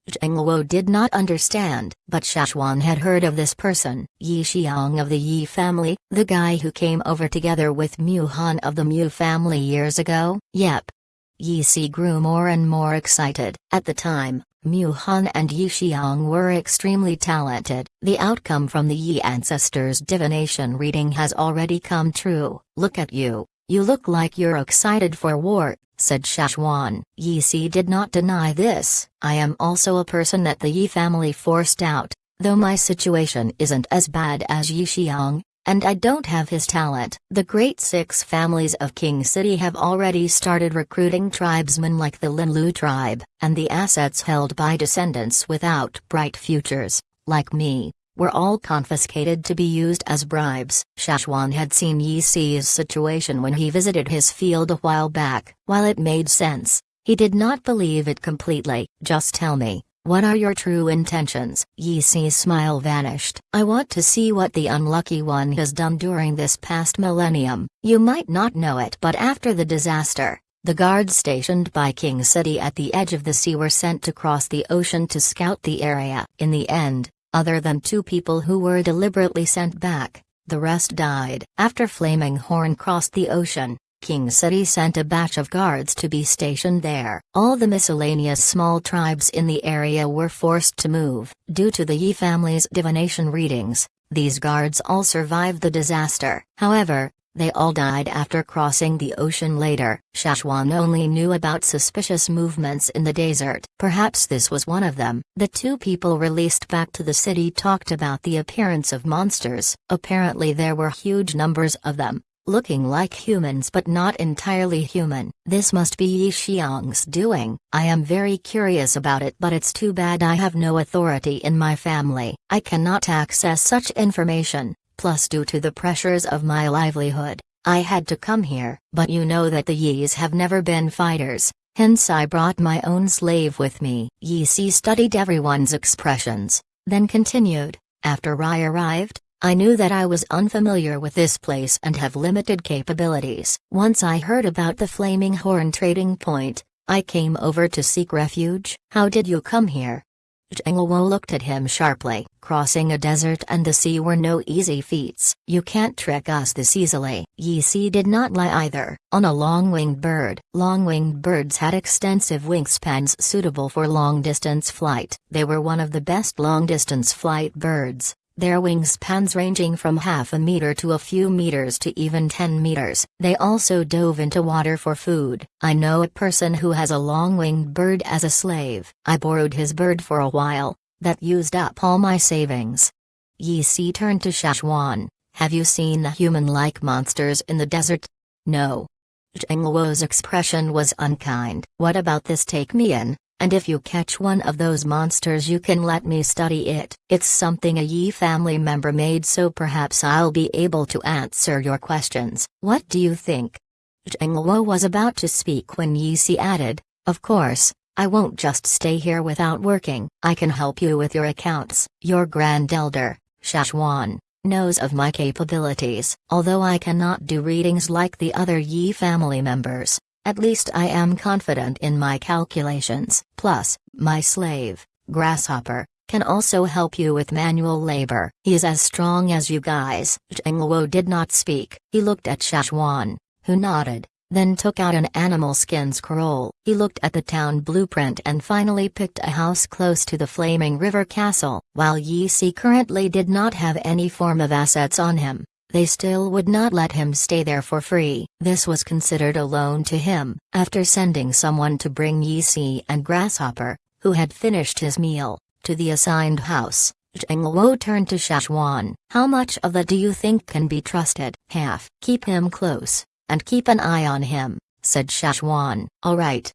Zheng Luo did not understand, but Shachwan had heard of this person. Yi Xiang of the Yi family, the guy who came over together with Mu Han of the Mu family years ago? Yep. Yi Si grew more and more excited. At the time, Mu Han and Yi Xiang were extremely talented. The outcome from the Yi ancestors' divination reading has already come true. Look at you. You look like you're excited for war, said Shachwan. Yi Si did not deny this. I am also a person that the Yi family forced out, though my situation isn't as bad as Yi Xiang, and I don't have his talent. The great 6 families of King City have already started recruiting tribesmen like the Linlu tribe, and the assets held by descendants without bright futures. like me, were all confiscated to be used as bribes. Shachwan had seen Yi Si's situation when he visited his field a while back. While it made sense, he did not believe it completely. Just tell me, what are your true intentions? Yi Si's smile vanished. I want to see what the unlucky one has done during this past millennium. You might not know it, but after the disaster, the guards stationed by King City at the edge of the sea were sent to cross the ocean to scout the area. In the end, other than 2 people who were deliberately sent back, the rest died. After Flaming Horn crossed the ocean, King City sent a batch of guards to be stationed there. All the miscellaneous small tribes in the area were forced to move. Due to the Yi family's divination readings, these guards all survived the disaster. However, they all died after crossing the ocean later. Shachwan only knew about suspicious movements in the desert. Perhaps this was one of them. The 2 people released back to the city talked about the appearance of monsters. Apparently there were huge numbers of them, looking like humans but not entirely human. This must be Yi Xiang's doing. I am very curious about it, but it's too bad I have no authority in my family. I cannot access such information. Plus, due to the pressures of my livelihood, I had to come here. But you know that the Yis have never been fighters, hence I brought my own slave with me. Yi Si studied everyone's expressions, then continued, after I arrived, I knew that I was unfamiliar with this place and have limited capabilities. Once I heard about the Flaming Horn trading point, I came over to seek refuge. How did you come here? Jing looked at him sharply. Crossing a desert and the sea were no easy feats. You can't trick us this easily. Yi Si did not lie either. On a long-winged bird. Long-winged birds had extensive wingspans suitable for long-distance flight. They were one of the best long-distance flight birds, their wingspans ranging from half a meter to a few meters to even 10 meters. They also dove into water for food. I know a person who has a long-winged bird as a slave. I borrowed his bird for a while. That used up all my savings. Yi Si turned to Shachwan. Have you seen the human-like monsters in the desert? No. Jing Luo's expression was unkind. What about this? Take me in, and if you catch one of those monsters you can let me study it. It's something a Yi family member made, so perhaps I'll be able to answer your questions. What do you think? Jing Luo was about to speak when Yi Si added, of course. I won't just stay here without working. I can help you with your accounts. Your Grand Elder, Shachwan, knows of my capabilities. Although I cannot do readings like the other Yi family members, at least I am confident in my calculations. Plus, my slave, Grasshopper, can also help you with manual labor. He is as strong as you guys. Jing Luo did not speak. He looked at Shachwan, who nodded. Then took out an animal skin scroll. He looked at the town blueprint and finally picked a house close to the Flaming River Castle. While Yi Si currently did not have any form of assets on him, they still would not let him stay there for free. This was considered a loan to him. After sending someone to bring Yi Si and Grasshopper, who had finished his meal, to the assigned house, Jing Luo turned to Shachwan. How much of that do you think can be trusted? Half. Keep him close. And keep an eye on him, said Shachwan. All right.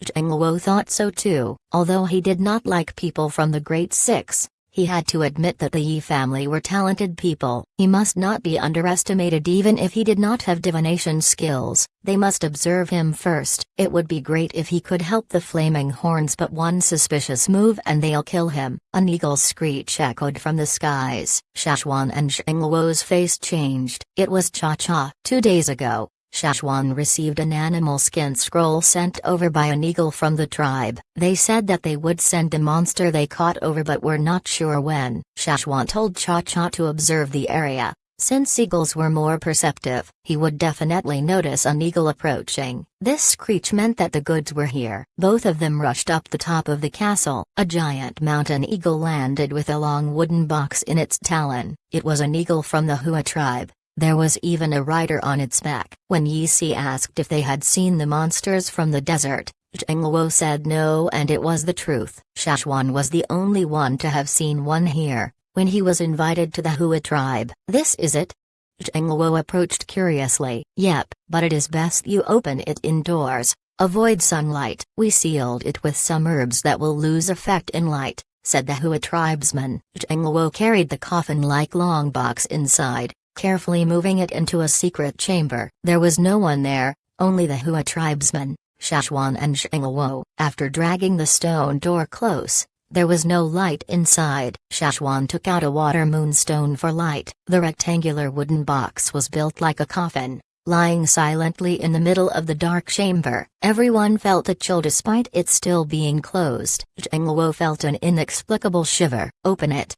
Jing Luo thought so too. Although he did not like people from the Great Six, he had to admit that the Yi family were talented people. He must not be underestimated even if he did not have divination skills. They must observe him first. It would be great if he could help the Flaming Horns, but one suspicious move and they'll kill him. An eagle's screech echoed from the skies. Shachwan and Jing Luo's face changed. It was Cha-Cha. 2 days ago, Shachwan received an animal skin scroll sent over by an eagle from the tribe. They said that they would send the monster they caught over but were not sure when. Shachwan told Cha-Cha to observe the area. Since eagles were more perceptive, he would definitely notice an eagle approaching. This screech meant that the goods were here. Both of them rushed up the top of the castle. A giant mountain eagle landed with a long wooden box in its talon. It was an eagle from the Hua tribe. There was even a rider on its back. When Yi Si asked if they had seen the monsters from the desert, Jing Luo said no, and it was the truth. Shachwan was the only one to have seen one here, when he was invited to the Hua tribe. This is it? Jing Luo approached curiously. Yep, but it is best you open it indoors. Avoid sunlight. We sealed it with some herbs that will lose effect in light, said the Hua tribesman. Jing carried the coffin-like long box inside, carefully moving it into a secret chamber. There was no one there, only the Hua tribesman, Shachwan and Jing. After dragging the stone door close, there was no light inside. Shachwan took out a water moonstone for light. The rectangular wooden box was built like a coffin, lying silently in the middle of the dark chamber. Everyone felt a chill despite it still being closed. Jing felt an inexplicable shiver. "Open it."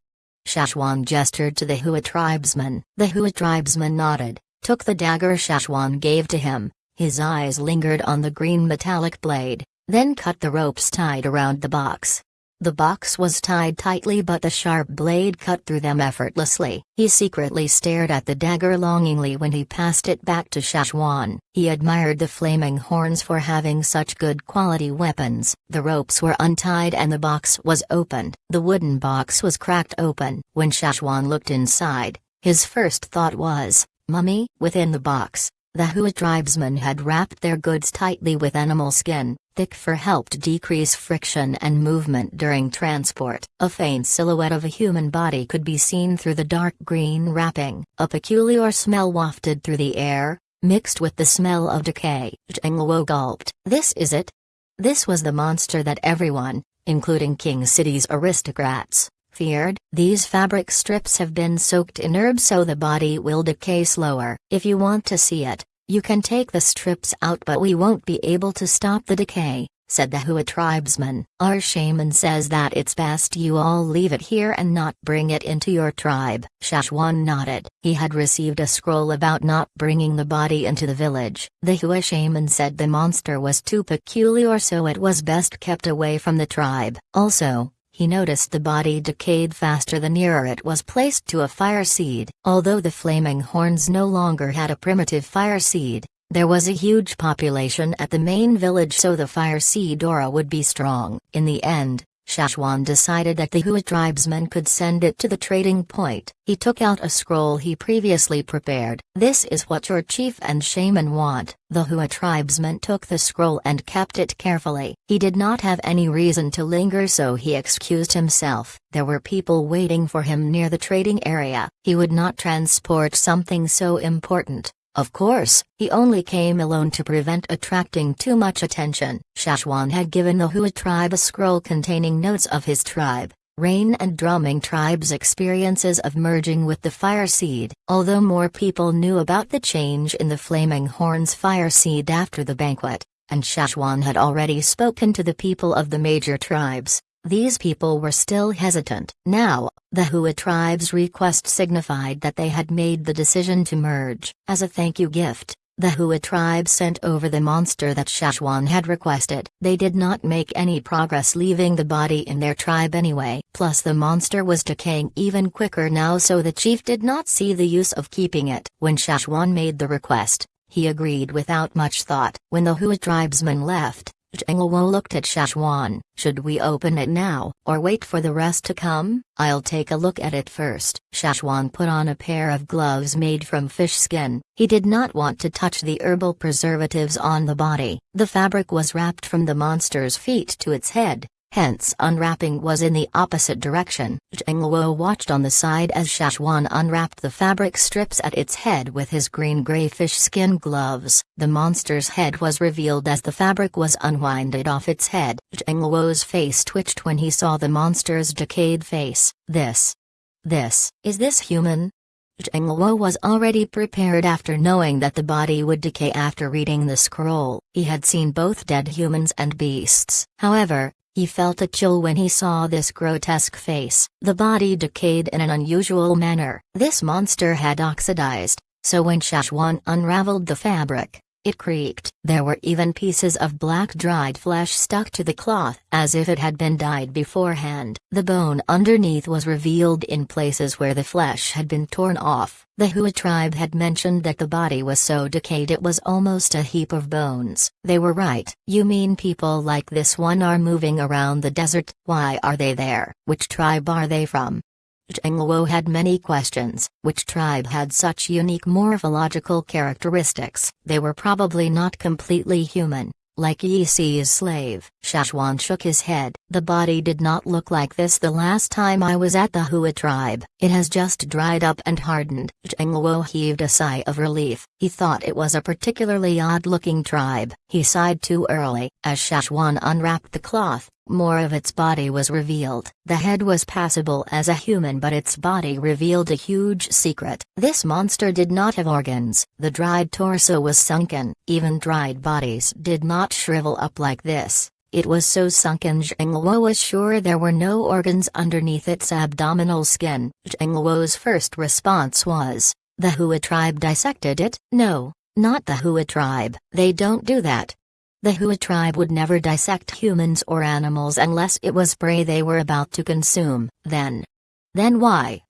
Shachwan gestured to the Hua tribesman. The Hua tribesman nodded, took the dagger Shachwan gave to him. His eyes lingered on the green metallic blade, then cut the ropes tied around the box. The box was tied tightly, but the sharp blade cut through them effortlessly. He secretly stared at the dagger longingly when he passed it back to Shachwan. He admired the flaming horns for having such good quality weapons. The ropes were untied and the box was opened. The wooden box was cracked open. When Shachwan looked inside, his first thought was, mummy. Within the box, the Hua tribesmen had wrapped their goods tightly with animal skin. Thick fur helped decrease friction and movement during transport. A faint silhouette of a human body could be seen through the dark green wrapping. A peculiar smell wafted through the air, mixed with the smell of decay. Jing gulped. This is it? This was the monster that everyone, including King City's aristocrats, feared. These fabric strips have been soaked in herbs so the body will decay slower. If you want to see it, you can take the strips out, but we won't be able to stop the decay, said the Hua tribesman. Our shaman says that it's best you all leave it here and not bring it into your tribe. Shachwan nodded. He had received a scroll about not bringing the body into the village. The Hua shaman said the monster was too peculiar, so it was best kept away from the tribe. Also, he noticed the body decayed faster the nearer it was placed to a fire seed. Although the flaming horns no longer had a primitive fire seed, there was a huge population at the main village, so the fire seed aura would be strong. In the end, Shachwan decided that the Hua tribesmen could send it to the trading point. He took out a scroll he previously prepared. This is what your chief and shaman want. The Hua tribesman took the scroll and kept it carefully. He did not have any reason to linger, so he excused himself. There were people waiting for him near the trading area. He would not transport something so important. Of course, he only came alone to prevent attracting too much attention. Shachwan had given the Hua tribe a scroll containing notes of his tribe, Rain and Drumming tribe's experiences of merging with the fire seed. Although more people knew about the change in the Flaming Horn's fire seed after the banquet, and Shachwan had already spoken to the people of the major tribes, these people were still hesitant. Now, the Hua tribe's request signified that they had made the decision to merge. As a thank you gift, the Hua tribe sent over the monster that Shachwan had requested. They did not make any progress leaving the body in their tribe anyway. Plus the monster was decaying even quicker now, so the chief did not see the use of keeping it. When Shachwan made the request, he agreed without much thought. When the Hua tribesmen left, Jing looked at Shachwan. Should we open it now, or wait for the rest to come? I'll take a look at it first. Shachwan put on a pair of gloves made from fish skin. He did not want to touch the herbal preservatives on the body. The fabric was wrapped from the monster's feet to its head. Hence unwrapping was in the opposite direction. Jing watched on the side as Shachwan unwrapped the fabric strips at its head with his green-gray fish skin gloves. The monster's head was revealed as the fabric was unwinded off its head. Jing face twitched when he saw the monster's decayed face. Is this human? Jing was already prepared after knowing that the body would decay after reading the scroll. He had seen both dead humans and beasts. However, he felt a chill when he saw this grotesque face. The body decayed in an unusual manner. This monster had oxidized, so when Shachwan unraveled the fabric, it creaked. There were even pieces of black dried flesh stuck to the cloth as if it had been dyed beforehand. The bone underneath was revealed in places where the flesh had been torn off. The Hua tribe had mentioned that the body was so decayed it was almost a heap of bones. They were right. You mean people like this one are moving around the desert? Why are they there? Which tribe are they from? Jing had many questions. Which tribe had such unique morphological characteristics? They were probably not completely human. like Yi Si's slave. Shachwan shook his head. The body did not look like this the last time I was at the Hua tribe. It has just dried up and hardened. Jing heaved a sigh of relief. He thought it was a particularly odd-looking tribe. He sighed too early. As Shachwan unwrapped the cloth, more of its body was revealed. The head was passable as a human, but its body revealed a huge secret. This monster did not have organs. The dried torso was sunken. Even dried bodies did not shrivel up like this. It was so sunken Jingwo was sure there were no organs underneath its abdominal skin. Jingwo's first response was, "The Hua tribe dissected it?" "No, not the Hua tribe. They don't do that. The Hua tribe would never dissect humans or animals unless it was prey they were about to consume." Then why?"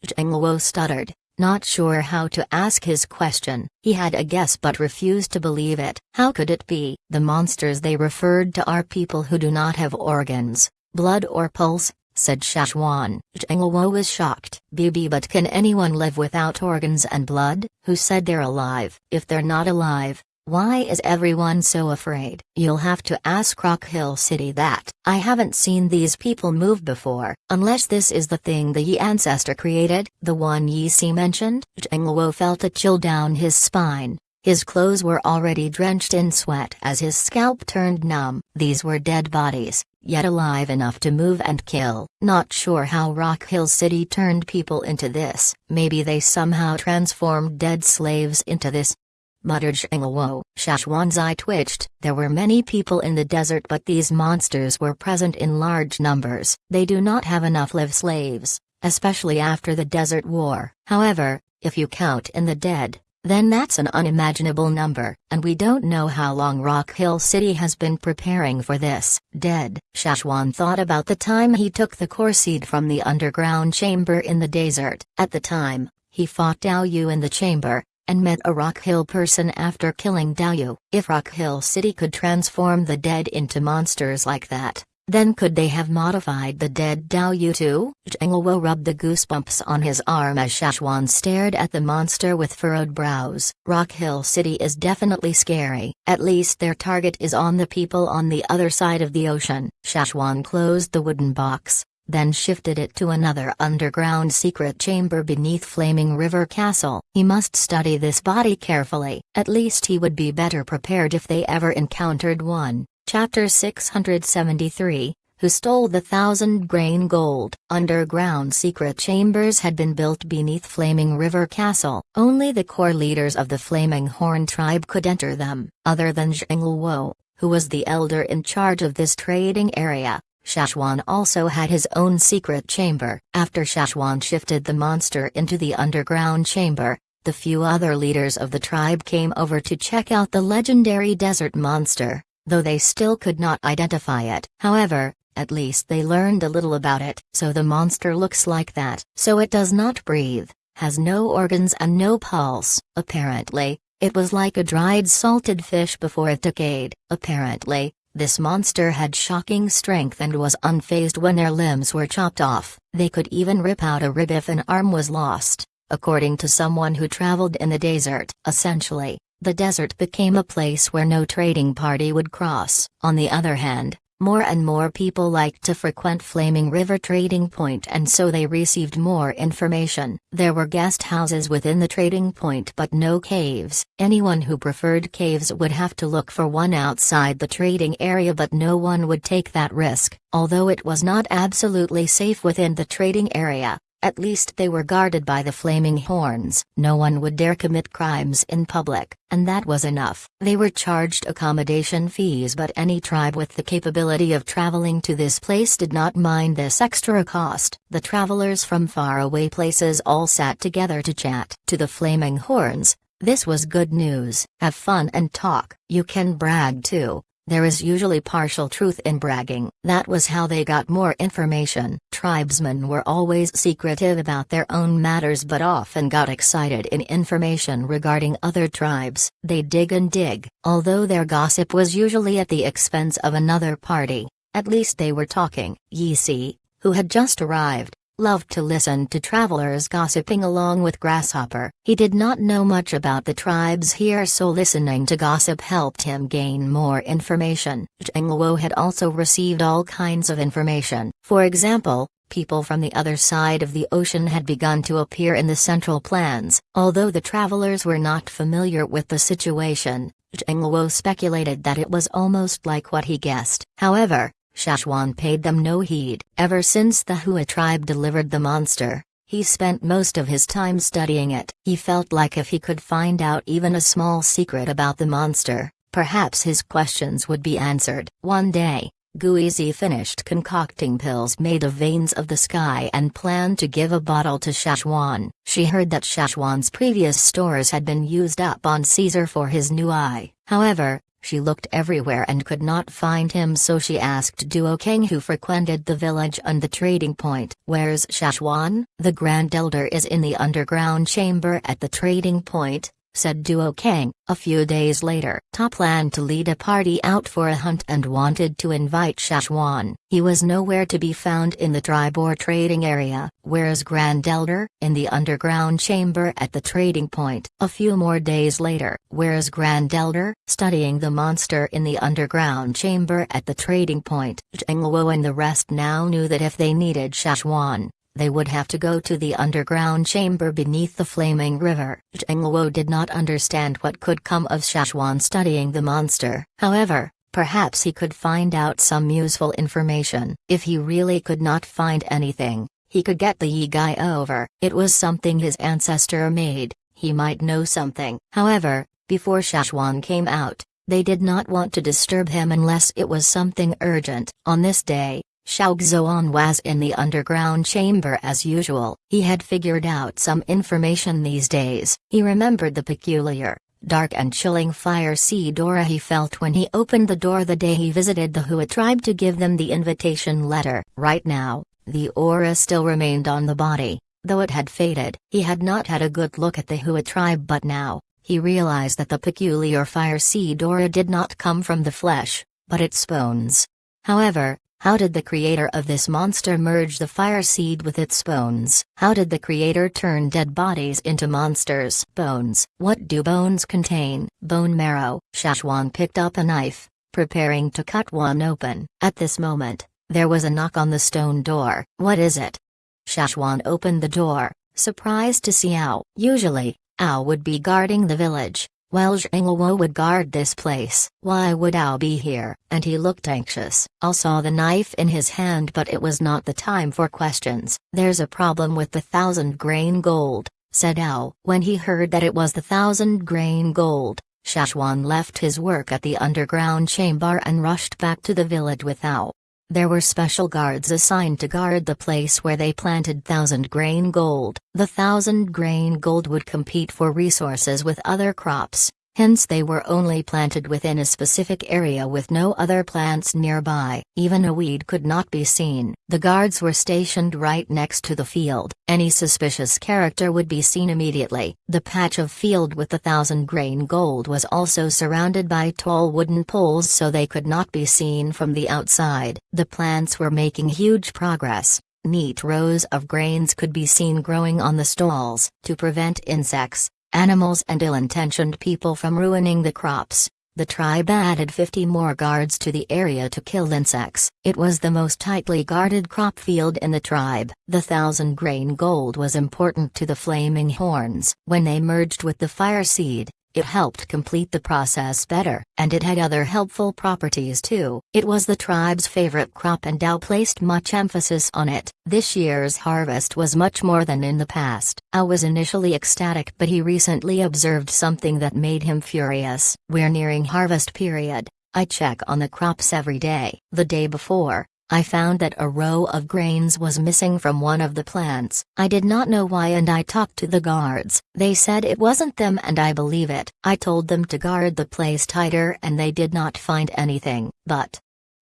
Jingwo stuttered, not sure how to ask his question. He had a guess but refused to believe it. How could it be? "The monsters they referred to are people who do not have organs, blood or pulse," said Shachwan. Jingwo was shocked. But can anyone live without organs and blood?" "Who said they're alive?" "If they're not alive, why is everyone so afraid?" "You'll have to ask Rock Hill City that. I haven't seen these people move before, unless this is the thing the Yi ancestor created, the one Yi Si mentioned." Jingwo felt a chill down his spine. His clothes were already drenched in sweat as his scalp turned numb. These were dead bodies, yet alive enough to move and kill. Not sure how Rock Hill City turned people into this. Maybe they somehow transformed dead slaves into this, muttered Jingwo. Shachwan's eye twitched. There were many people in the desert, but these monsters were present in large numbers. They do not have enough live slaves, especially after the Desert War. However, if you count in the dead, then that's an unimaginable number, and we don't know how long Rock Hill City has been preparing for this. Dead. Shachwan thought about the time he took the core seed from the underground chamber in the desert. At the time, he fought Daoyu in the chamber, and met a Rock Hill person after killing Daoyu. If Rock Hill City could transform the dead into monsters like that, then could they have modified the dead Daoyu too? Jingwo rubbed the goosebumps on his arm as Shachwan stared at the monster with furrowed brows. Rock Hill City is definitely scary. At least their target is on the people on the other side of the ocean. Shachwan closed the wooden box, then shifted it to another underground secret chamber beneath Flaming River Castle. He must study this body carefully. At least he would be better prepared if they ever encountered one. Chapter 673, Who Stole the 1,000-Grain Gold? Underground secret chambers had been built beneath Flaming River Castle. Only the core leaders of the Flaming Horn tribe could enter them. Other than Jingwo, who was the elder in charge of this trading area, Shachwan also had his own secret chamber. After Shachwan shifted the monster into the underground chamber, the few other leaders of the tribe came over to check out the legendary desert monster, though they still could not identify it. However, at least they learned a little about it. So the monster looks like that. So it does not breathe, has no organs and no pulse. Apparently, it was like a dried salted fish before it decayed. Apparently, this monster had shocking strength and was unfazed when their limbs were chopped off. They could even rip out a rib if an arm was lost, according to someone who traveled in the desert. Essentially, the desert became a place where no trading party would cross. On the other hand, more and more people liked to frequent Flaming River Trading Point, and so they received more information. There were guest houses within the trading point but no caves. Anyone who preferred caves would have to look for one outside the trading area, but no one would take that risk. Although it was not absolutely safe within the trading area, at least they were guarded by the Flaming Horns. No one would dare commit crimes in public, and that was enough. They were charged accommodation fees, but any tribe with the capability of traveling to this place did not mind this extra cost. The travelers from faraway places all sat together to chat. To the Flaming Horns, this was good news. Have fun and talk. You can brag too. There is usually partial truth in bragging. That was how they got more information. Tribesmen were always secretive about their own matters but often got excited in information regarding other tribes. They dig and dig. Although their gossip was usually at the expense of another party, at least they were talking. Yi Si, who had just arrived, loved to listen to travelers gossiping along with Grasshopper. He did not know much about the tribes here, so listening to gossip helped him gain more information. Jing had also received all kinds of information. For example, people from the other side of the ocean had begun to appear in the central plans. Although the travelers were not familiar with the situation, Jing speculated that it was almost like what he guessed. However, Shachwan paid them no heed. Ever since the Hua tribe delivered the monster, he spent most of his time studying it. He felt like if he could find out even a small secret about the monster, perhaps his questions would be answered. One day, Guizi finished concocting pills made of veins of the sky and planned to give a bottle to Shachwan. She heard that Shachwan's previous stores had been used up on Caesar for his new eye. However, she looked everywhere and could not find him, so she asked Duokang, who frequented the village and the trading point. "Where's Shachwan?" "The Grand Elder is in the underground chamber at the trading point," said Duokang. A few days later, Ta planned to lead a party out for a hunt and wanted to invite Shachwan. He was nowhere to be found in the tribe or trading area. "Where's Grand Elder?" "In the underground chamber at the trading point." A few more days later, "Where's Grand Elder?" "Studying the monster in the underground chamber at the trading point." Jing and the rest now knew that if they needed Shachwan, they would have to go to the underground chamber beneath the flaming river. Jing did not understand what could come of Shachwan studying the monster. However, perhaps he could find out some useful information. If he really could not find anything, he could get the Yi guy over. It was something his ancestor made, he might know something. However, before Shachwan came out, they did not want to disturb him unless it was something urgent. On this day, Xiaoxuan was in the underground chamber as usual. He had figured out some information these days. He remembered the peculiar, dark and chilling fire seed aura he felt when he opened the door the day he visited the Hua tribe to give them the invitation letter. Right now, the aura still remained on the body, though it had faded. He had not had a good look at the Hua tribe, but now, he realized that the peculiar fire seed aura did not come from the flesh, but its bones. However, how did the creator of this monster merge the fire seed with its bones? How did the creator turn dead bodies into monsters' bones? What do bones contain? Bone marrow. Shachwan picked up a knife, preparing to cut one open. At this moment, there was a knock on the stone door. "What is it?" Shachwan opened the door, surprised to see Ao. Usually, Ao would be guarding the village, while Jingwo would guard this place. Why would Ao be here? And he looked anxious. Ao saw the knife in his hand, but it was not the time for questions. "There's a problem with the 1,000-grain gold," said Ao. When he heard that it was the 1,000-grain gold, Shachwan left his work at the underground chamber and rushed back to the village with Ao. There were special guards assigned to guard the place where they planted 1,000-grain gold. The 1,000-grain gold would compete for resources with other crops, hence they were only planted within a specific area with no other plants nearby. Even a weed could not be seen. The guards were stationed right next to the field. Any suspicious character would be seen immediately. The patch of field with the 1,000-grain gold was also surrounded by tall wooden poles, so they could not be seen from the outside. The plants were making huge progress. Neat rows of grains could be seen growing on the stalls. To prevent insects, animals and ill-intentioned people from ruining the crops, the tribe added 50 more guards to the area to kill insects. It was the most tightly guarded crop field in the tribe. The 1,000-grain gold was important to the flaming horns. When they merged with the fire seed, it helped complete the process better, and it had other helpful properties too. It was the tribe's favorite crop, and Ao placed much emphasis on it. This year's harvest was much more than in the past. Ao was initially ecstatic, but he recently observed something that made him furious. "We're nearing harvest period. I check on the crops every day. The day before, I found that a row of grains was missing from one of the plants. I did not know why, and I talked to the guards. They said it wasn't them, and I believe it. I told them to guard the place tighter and they did not find anything. But..."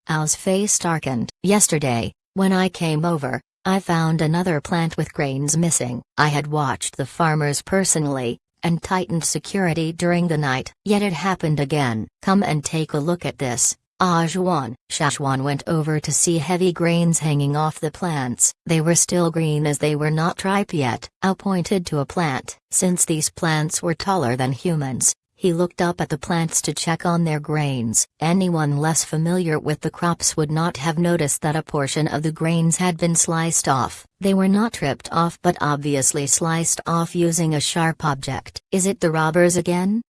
Ao's face darkened. "Yesterday, when I came over, I found another plant with grains missing. I had watched the farmers personally, and tightened security during the night. Yet it happened again. Come and take a look at this." Shachwan went over to see heavy grains hanging off the plants. They were still green as they were not ripe yet. Ao pointed to a plant. Since these plants were taller than humans, he looked up at the plants to check on their grains. Anyone less familiar with the crops would not have noticed that a portion of the grains had been sliced off. They were not ripped off but obviously sliced off using a sharp object. Is it the robbers again?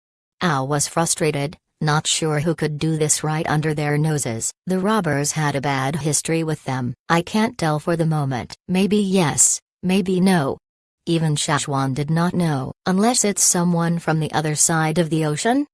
Ao was frustrated, not sure who could do this right under their noses. The robbers had a bad history with them. I can't tell for the moment. Maybe yes, maybe no. Even Shachwan did not know. Unless it's someone from the other side of the ocean?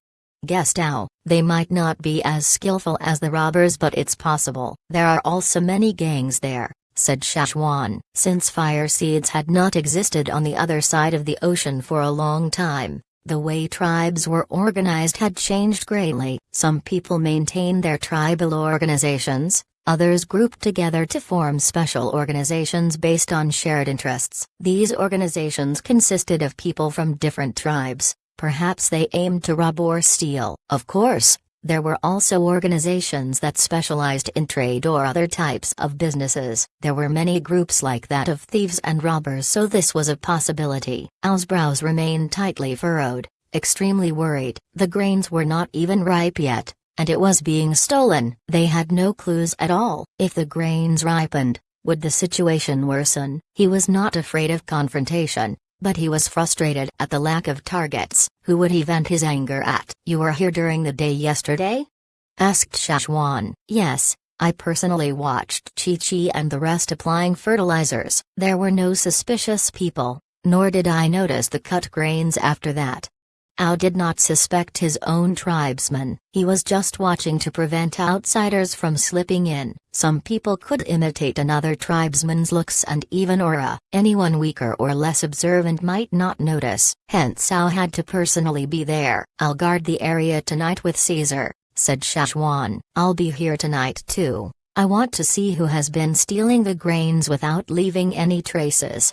Guessed Ao. They might not be as skillful as the robbers but it's possible. There are also many gangs there, said Shachwan. Since fire seeds had not existed on the other side of the ocean for a long time, the way tribes were organized had changed greatly. Some people maintained their tribal organizations, others grouped together to form special organizations based on shared interests. These organizations consisted of people from different tribes. Perhaps they aimed to rob or steal. Of course, there were also organizations that specialized in trade or other types of businesses. There were many groups like that of thieves and robbers, so this was a possibility. Ao's brows remained tightly furrowed, extremely worried. The grains were not even ripe yet, and it was being stolen. They had no clues at all. If the grains ripened, would the situation worsen? He was not afraid of confrontation, but he was frustrated at the lack of targets. Who would he vent his anger at? You were here during the day yesterday? Asked Shachwan. Yes, I personally watched Chi-Chi and the rest applying fertilizers. There were no suspicious people, nor did I notice the cut grains after that. Ao did not suspect his own tribesmen. He was just watching to prevent outsiders from slipping in. Some people could imitate another tribesman's looks and even aura. Anyone weaker or less observant might not notice. Hence Ao had to personally be there. I'll guard the area tonight with Caesar, said Shachwan. I'll be here tonight too. I want to see who has been stealing the grains without leaving any traces.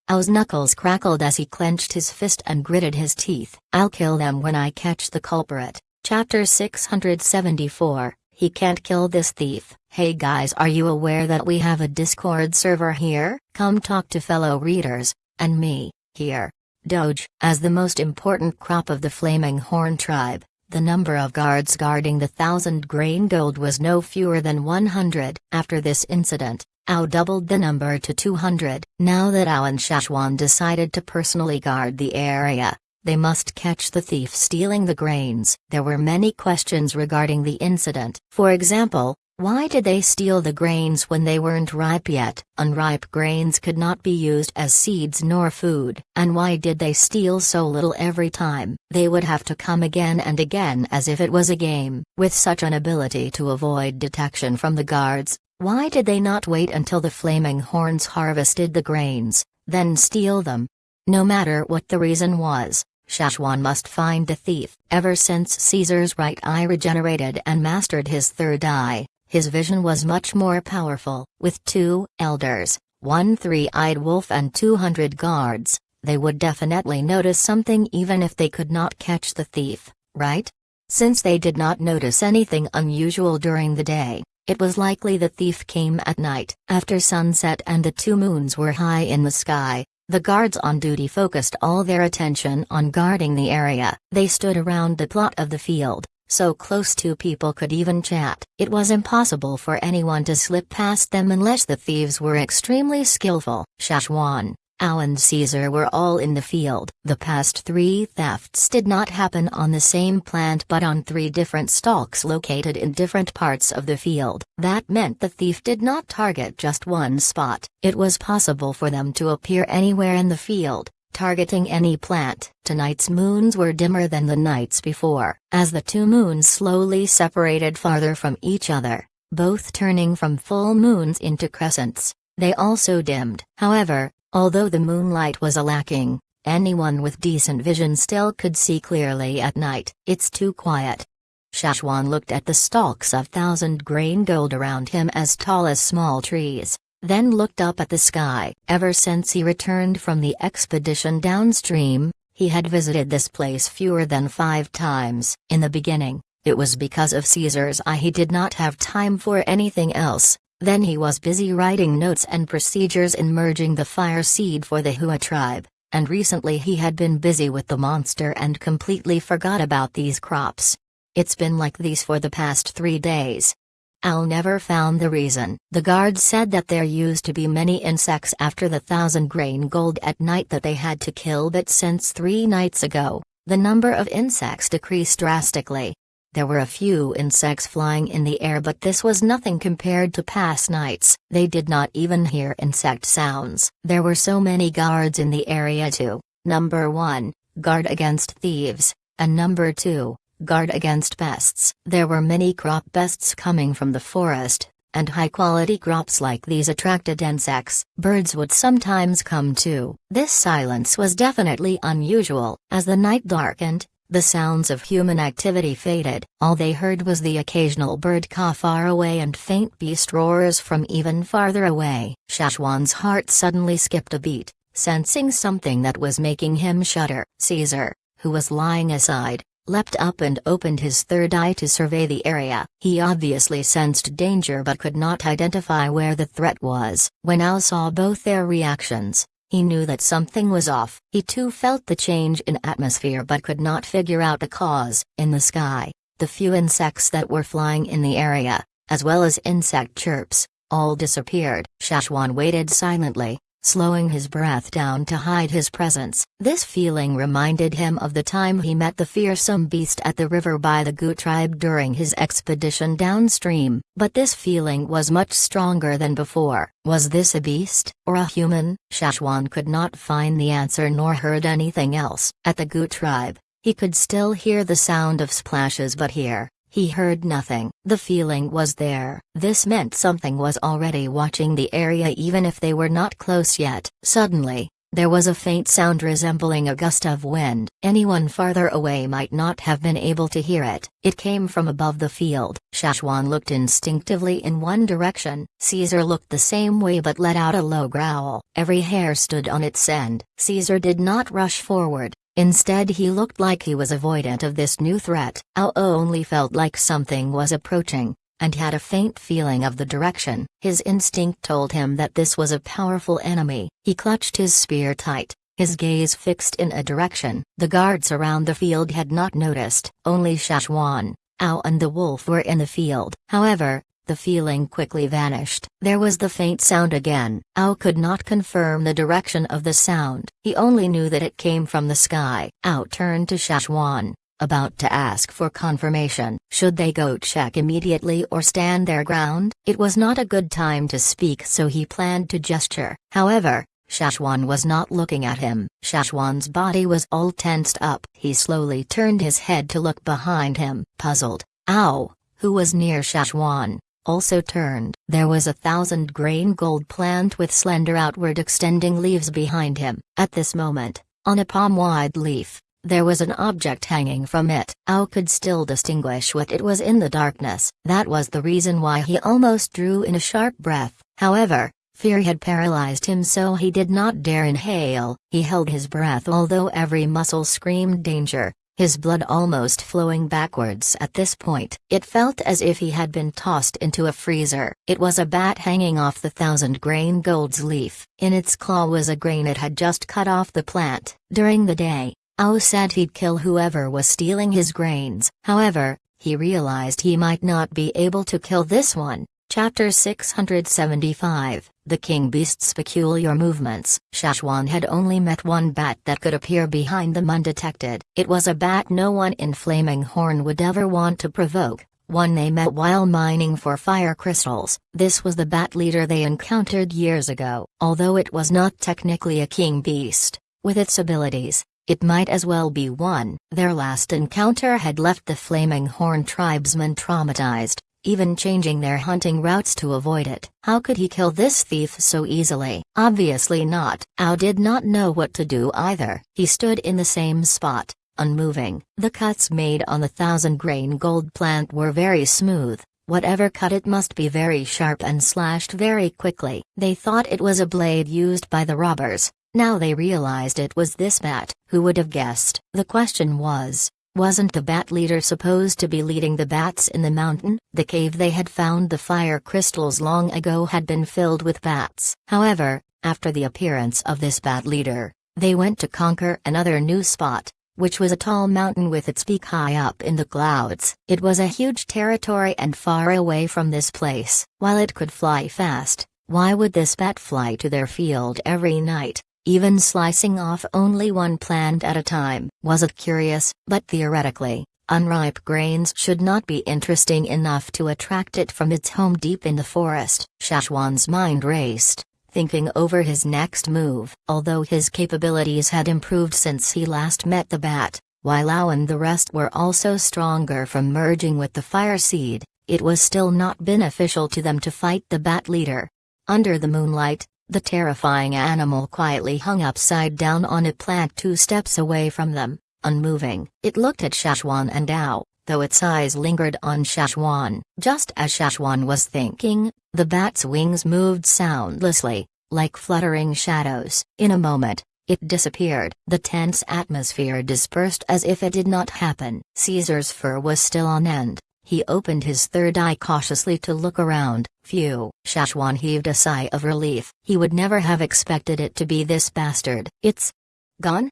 Ao's knuckles crackled as he clenched his fist and gritted his teeth. I'll kill them when I catch the culprit. Chapter 674, He can't kill this thief. Hey guys, are you aware that we have a Discord server here? Come talk to fellow readers, and me, here. Doge. As the most important crop of the Flaming Horn tribe, the number of guards guarding the 1,000 grain gold was no fewer than 100. After this incident, Ao doubled the number to 200. Now that Ao and Shachwan decided to personally guard the area, they must catch the thief stealing the grains. There were many questions regarding the incident. For example, why did they steal the grains when they weren't ripe yet? Unripe grains could not be used as seeds nor food. And why did they steal so little every time? They would have to come again and again as if it was a game. With such an ability to avoid detection from the guards, why did they not wait until the Flaming Horns harvested the grains, then steal them? No matter what the reason was, Shachwan must find the thief. Ever since Caesar's right eye regenerated and mastered his third eye, his vision was much more powerful. With 2 elders, 1 three-eyed wolf and 200 guards, they would definitely notice something even if they could not catch the thief, right? Since they did not notice anything unusual during the day, it was likely the thief came at night. After sunset and the 2 moons were high in the sky, the guards on duty focused all their attention on guarding the area. They stood around the plot of the field, so close 2 people could even chat. It was impossible for anyone to slip past them unless the thieves were extremely skillful. Shachwan, Ao and Caesar were all in the field. The past 3 thefts did not happen on the same plant but on 3 different stalks located in different parts of the field. That meant the thief did not target just one spot. It was possible for them to appear anywhere in the field, targeting any plant. Tonight's moons were dimmer than the nights before. As the 2 moons slowly separated farther from each other, both turning from full moons into crescents, they also dimmed. However, although the moonlight was lacking, anyone with decent vision still could see clearly at night. It's too quiet. Shachwan looked at the stalks of 1,000 grain gold around him as tall as small trees, then looked up at the sky. Ever since he returned from the expedition downstream, he had visited this place fewer than 5 times. In the beginning, It was because of Caesar's eye he did not have time for anything else. Then he was busy writing notes and procedures in merging the fire seed for the Hua tribe, and recently he had been busy with the monster and completely forgot about these crops. It's been like these for the past 3 days. Al never found the reason. The guards said that there used to be many insects after the 1,000 grain gold at night that they had to kill, but since 3 nights ago, the number of insects decreased drastically. There were a few insects flying in the air, but this was nothing compared to past nights. They did not even hear insect sounds. There were so many guards in the area too. Number 1, guard against thieves, and number 2, guard against pests. There were many crop pests coming from the forest, and high-quality crops like these attracted insects. Birds would sometimes come too. This silence was definitely unusual. As the night darkened, the sounds of human activity faded. All they heard was the occasional bird caw far away and faint beast roars from even farther away. Shachwan's heart suddenly skipped a beat, sensing something that was making him shudder. Caesar, who was lying aside, leapt up and opened his third eye to survey the area. He obviously sensed danger but could not identify where the threat was. When Al saw both their reactions, he knew that something was off. He too felt the change in atmosphere but could not figure out the cause. In the sky, the few insects that were flying in the area, as well as insect chirps, all disappeared. Shachwan waited silently, slowing his breath down to hide his presence. This feeling reminded him of the time he met the fearsome beast at the river by the Gu tribe during his expedition downstream, but this feeling was much stronger than before. Was this a beast, or a human? Shachwan could not find the answer nor heard anything else. At the Gu tribe, he could still hear the sound of splashes, but here, he heard nothing. The feeling was there. This meant something was already watching the area even if they were not close yet. Suddenly, there was a faint sound resembling a gust of wind. Anyone farther away might not have been able to hear it. It came from above the field. Shachwan looked instinctively in one direction. Caesar looked the same way but let out a low growl. Every hair stood on its end. Caesar did not rush forward. Instead, he looked like he was avoidant of this new threat. Al only felt like something was approaching, and had a faint feeling of the direction. His instinct told him that this was a powerful enemy. He clutched his spear tight, his gaze fixed in a direction. The guards around the field had not noticed. Only Shachwan, Al and the wolf were in the field. However, the feeling quickly vanished. There was the faint sound again. Al could not confirm the direction of the sound. He only knew that it came from the sky. Al turned to Shachwan, about to ask for confirmation. Should they go check immediately or stand their ground? It was not a good time to speak, so he planned to gesture. However, Shachwan was not looking at him. Shachwan's body was all tensed up. He slowly turned his head to look behind him. Puzzled, Al, who was near Shachwan, also turned. There was 1,000 grain gold plant with slender outward extending leaves behind him. At this moment, on a palm-wide leaf, there was an object hanging from it. Al could still distinguish what it was in the darkness. That was the reason why he almost drew in a sharp breath. However, fear had paralyzed him, so he did not dare inhale. He held his breath although every muscle screamed danger, his blood almost flowing backwards at this point. It felt as if he had been tossed into a freezer. It was a bat hanging off the 1,000 grain gold's leaf. In its claw was a grain it had just cut off the plant. During the day, Ao said he'd kill whoever was stealing his grains. However, he realized he might not be able to kill this one. Chapter 675, The King Beast's Peculiar Movements. Shachwan had only met one bat that could appear behind them undetected. It was a bat no one in Flaming Horn would ever want to provoke, one they met while mining for fire crystals. This was the bat leader they encountered years ago. Although it was not technically a king beast, with its abilities, it might as well be one. Their last encounter had left the Flaming Horn tribesmen traumatized, even changing their hunting routes to avoid it. How could he kill this thief so easily? Obviously not. Ao did not know what to do either. He stood in the same spot, unmoving. The cuts made on the 1,000 grain gold plant were very smooth. Whatever cut it must be very sharp and slashed very quickly. They thought it was a blade used by the robbers. Now they realized it was this bat. Who would have guessed? The question was, Wasn't the bat leader supposed to be leading the bats in the mountain? The cave they had found the fire crystals long ago had been filled with bats. However, after the appearance of this bat leader, they went to conquer another new spot, which was a tall mountain with its peak high up in the clouds. It was a huge territory and far away from this place. While it could fly fast, why would this bat fly to their field every night, even slicing off only one plant at a time? Was it curious? But theoretically, unripe grains should not be interesting enough to attract it from its home deep in the forest. Shachwan's mind raced, thinking over his next move. Although his capabilities had improved since he last met the bat, while Lao and the rest were also stronger from merging with the fire seed, it was still not beneficial to them to fight the bat leader. Under the moonlight, the terrifying animal quietly hung upside down on a plant 2 steps away from them, unmoving. It looked at Shachwan and Ao, though its eyes lingered on Shachwan. Just as Shachwan was thinking, the bat's wings moved soundlessly, like fluttering shadows. In a moment, it disappeared. The tense atmosphere dispersed as if it did not happen. Caesar's fur was still on end. He opened his third eye cautiously to look around. Phew. Shachwan heaved a sigh of relief. He would never have expected it to be this bastard. It's gone?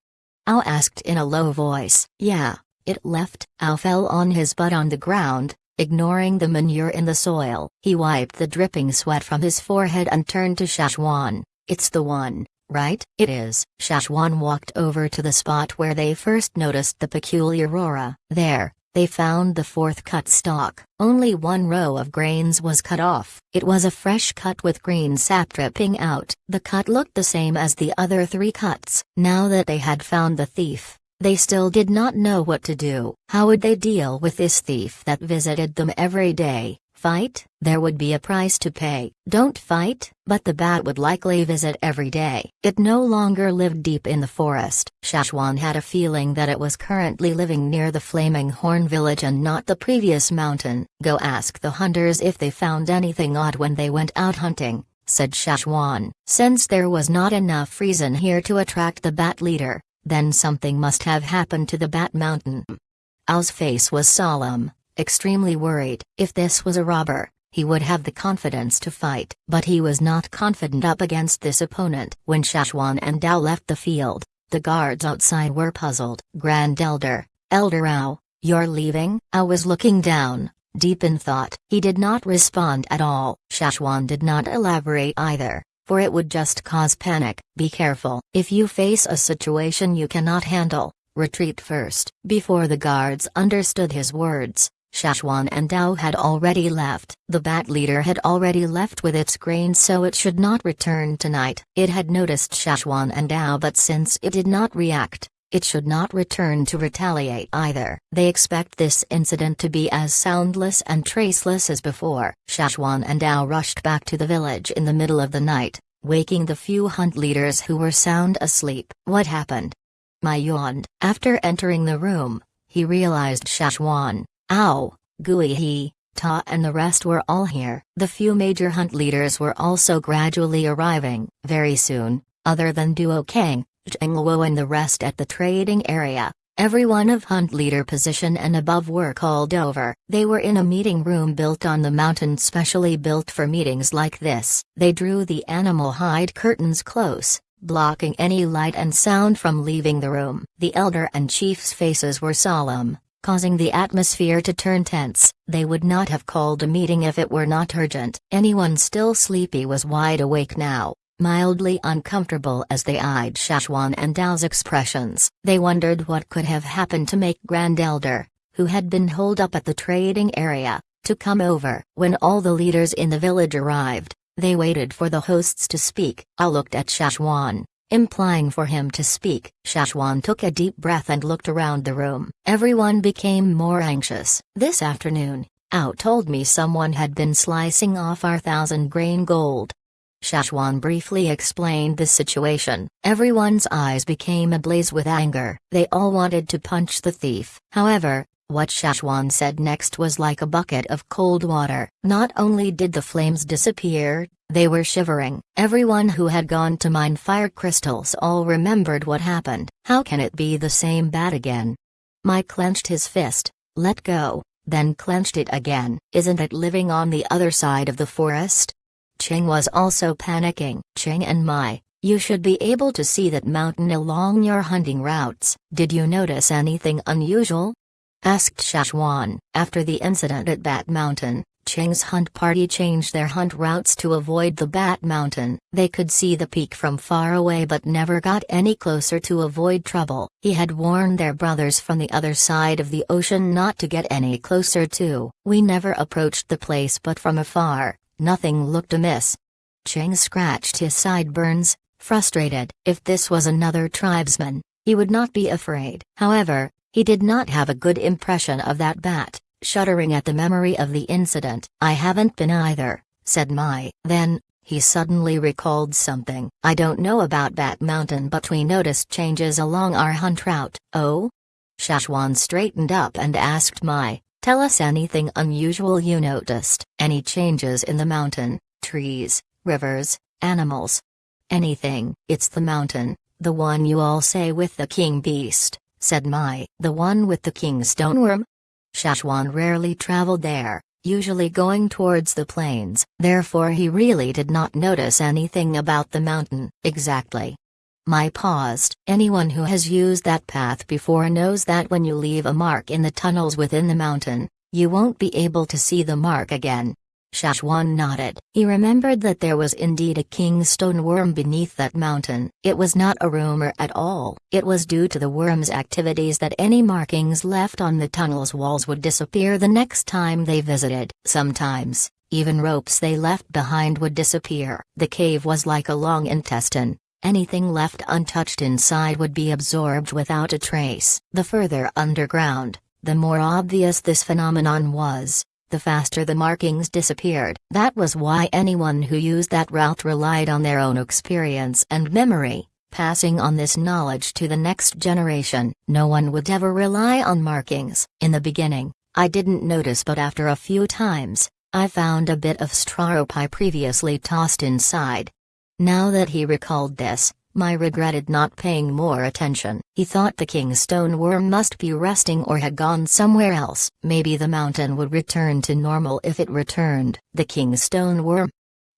Ao asked in a low voice. Yeah, it left. Ao fell on his butt on the ground, ignoring the manure in the soil. He wiped the dripping sweat from his forehead and turned to Shachwan. It's the one, right? It is. Shachwan walked over to the spot where they first noticed the peculiar aurora. There, they found the 4th cut stalk. Only one row of grains was cut off. It was a fresh cut with green sap dripping out. The cut looked the same as the other 3 cuts. Now that they had found the thief, they still did not know what to do. How would they deal with this thief that visited them every day? Fight? There would be a price to pay. Don't fight? But the bat would likely visit every day. It no longer lived deep in the forest. Shachwan had a feeling that it was currently living near the Flaming Horn village and not the previous mountain. Go ask the hunters if they found anything odd when they went out hunting, said Shachwan. Since there was not enough reason here to attract the bat leader, then something must have happened to the bat mountain. Ao's face was solemn, extremely worried. If this was a robber, he would have the confidence to fight. But he was not confident up against this opponent. When Shachwan and Ao left the field, the guards outside were puzzled. Grand Elder Ao, you're leaving? Ao was looking down, deep in thought. He did not respond at all. Shachwan did not elaborate either, for it would just cause panic. Be careful. If you face a situation you cannot handle, retreat first. Before the guards understood his words, Shachwan and Ao had already left. The bat leader had already left with its grain, so it should not return tonight. It had noticed Shachwan and Ao, but since it did not react, it should not return to retaliate either. They expect this incident to be as soundless and traceless as before. Shachwan and Ao rushed back to the village in the middle of the night, waking the few hunt leaders who were sound asleep. What happened? Mayu yawned. After entering the room, he realized Shachwan, Ao, Gui, Ta and the rest were all here. The few major hunt leaders were also gradually arriving. Very soon, other than Duo Kang, Jing and the rest at the trading area, everyone of hunt leader position and above were called over. They were in a meeting room built on the mountain, specially built for meetings like this. They drew the animal hide curtains close, blocking any light and sound from leaving the room. The elder and chief's faces were solemn, causing the atmosphere to turn tense. They would not have called a meeting if it were not urgent. Anyone still sleepy was wide awake now, mildly uncomfortable as they eyed Shachwan and Ao's expressions. They wondered what could have happened to make Grand Elder, who had been holed up at the trading area, to come over. When all the leaders in the village arrived, they waited for the hosts to speak. Ao looked at Shachwan, implying for him to speak. Shachwan took a deep breath and looked around the room. Everyone became more anxious. This afternoon, Ao told me someone had been slicing off our 1,000-grain gold. Shachwan briefly explained the situation. Everyone's eyes became ablaze with anger. They all wanted to punch the thief. However, what Shachwan said next was like a bucket of cold water. Not only did the flames disappear, they were shivering. Everyone who had gone to mine fire crystals all remembered what happened. How can it be the same bat again? Mai clenched his fist, let go, then clenched it again. Isn't it living on the other side of the forest? Jing was also panicking. Jing and Mai, you should be able to see that mountain along your hunting routes. Did you notice anything unusual? Asked Shachwan. After the incident at Bat Mountain, Jing's hunt party changed their hunt routes to avoid the Bat Mountain. They could see the peak from far away but never got any closer to avoid trouble. He had warned their brothers from the other side of the ocean not to get any closer too. We never approached the place but from afar. Nothing looked amiss. Jing scratched his sideburns, frustrated. If this was another tribesman, he would not be afraid. However, he did not have a good impression of that bat. Shuddering at the memory of the incident. I haven't been either, said Mai. Then, he suddenly recalled something. I don't know about Bat Mountain but we noticed changes along our hunt route. Oh? Shachwan straightened up and asked Mai, tell us anything unusual you noticed. Any changes in the mountain, trees, rivers, animals? Anything. It's the mountain, the one you all say with the king beast, said Mai. The one with the king stoneworm? Shachwan rarely traveled there, usually going towards the plains, therefore he really did not notice anything about the mountain. Exactly. Mai paused. Anyone who has used that path before knows that when you leave a mark in the tunnels within the mountain, you won't be able to see the mark again. Shachwan nodded. He remembered that there was indeed a king stone worm beneath that mountain. It was not a rumor at all. It was due to the worm's activities that any markings left on the tunnel's walls would disappear the next time they visited. Sometimes, even ropes they left behind would disappear. The cave was like a long intestine. Anything left untouched inside would be absorbed without a trace. The further underground, the more obvious this phenomenon was. The faster the markings disappeared. That was why anyone who used that route relied on their own experience and memory, passing on this knowledge to the next generation. No one would ever rely on markings. In the beginning, I didn't notice but after a few times, I found a bit of straw I previously tossed inside. Now that he recalled this, Mai regretted not paying more attention. He thought the king stone worm must be resting or had gone somewhere else. Maybe the mountain would return to normal if it returned. The king stone worm?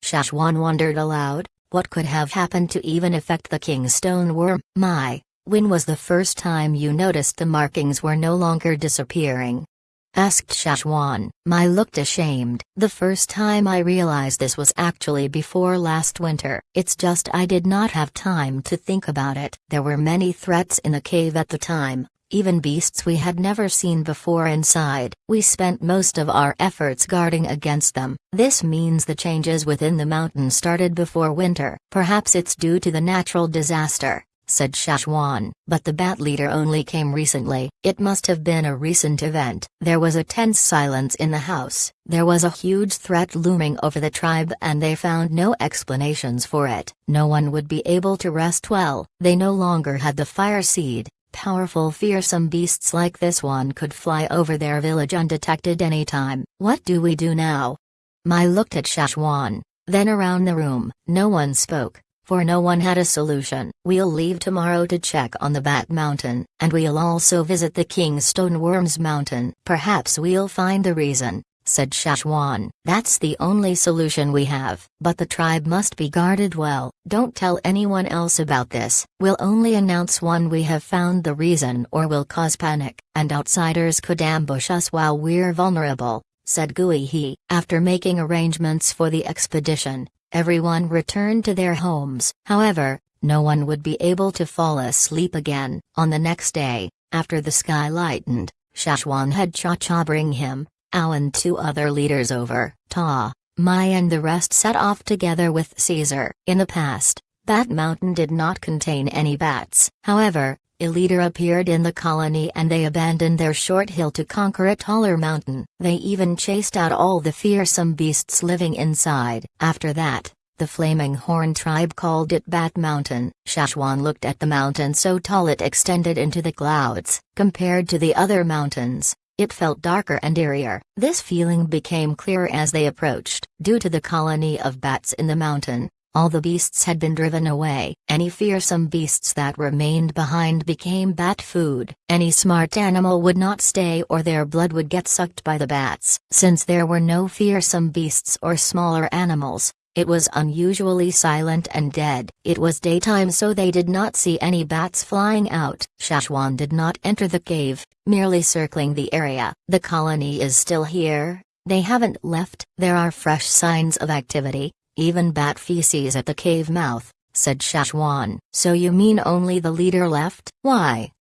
Shachwan wondered aloud, what could have happened to even affect the king stone worm? Mai, when was the first time you noticed the markings were no longer disappearing? Asked Shachwan. Mai looked ashamed. The first time I realized this was actually before last winter. It's just I did not have time to think about it. There were many threats in the cave at the time, even beasts we had never seen before inside. We spent most of our efforts guarding against them. This means the changes within the mountain started before winter. Perhaps it's due to the natural disaster, said Shachwan. But the bat leader only came recently. It must have been a recent event. There was a tense silence in the house. There was a huge threat looming over the tribe and they found no explanations for it. No one would be able to rest well. They no longer had the fire seed. Powerful fearsome beasts like this one could fly over their village undetected anytime. What do we do now? Mai looked at Shachwan, then around the room. No one spoke. For no one had a solution. We'll leave tomorrow to check on the Bat Mountain, and we'll also visit the King Stoneworm's Mountain. Perhaps we'll find the reason, said Shachwan. That's the only solution we have. But the tribe must be guarded well. Don't tell anyone else about this. We'll only announce when we have found the reason or will cause panic, and outsiders could ambush us while we're vulnerable, said Guihe. After making arrangements for the expedition, everyone returned to their homes. However, no one would be able to fall asleep again. On the next day, after the sky lightened, Shachwan had Cha bring him, Ao and 2 other leaders over. Ta, Mai and the rest set off together with Caesar. In the past, Bat Mountain did not contain any bats. However, a leader appeared in the colony and they abandoned their short hill to conquer a taller mountain. They even chased out all the fearsome beasts living inside. After that, the Flaming Horn tribe called it Bat Mountain. Shachwan looked at the mountain so tall it extended into the clouds. Compared to the other mountains, it felt darker and eerier. This feeling became clearer as they approached. Due to the colony of bats in the mountain, All the beasts had been driven away. Any fearsome beasts that remained behind became bat food. Any smart animal would not stay or their blood would get sucked by the bats. Since there were no fearsome beasts or smaller animals, it was unusually silent and dead. It was daytime, so they did not see any bats flying out. Shachwan did not enter the cave, merely circling the area. The colony is still here. They haven't left. There are fresh signs of activity, even bat feces at the cave mouth, said Shachwan. So you mean only the leader left? Why?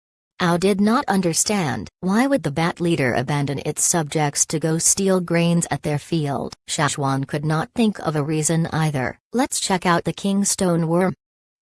Ao did not understand. Why would the bat leader abandon its subjects to go steal grains at their field? Shachwan could not think of a reason either. Let's check out the kingstone worm.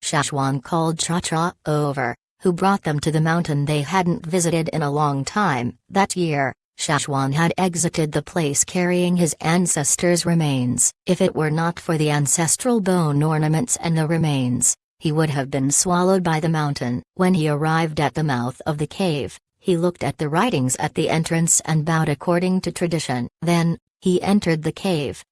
Shachwan called Cha-Cha over, who brought them to the mountain they hadn't visited in a long time. That year, Shachwan had exited the place carrying his ancestors' remains. If it were not for the ancestral bone ornaments and the remains, he would have been swallowed by the mountain. When he arrived at the mouth of the cave, he looked at the writings at the entrance and bowed according to tradition. Then, he entered the cave,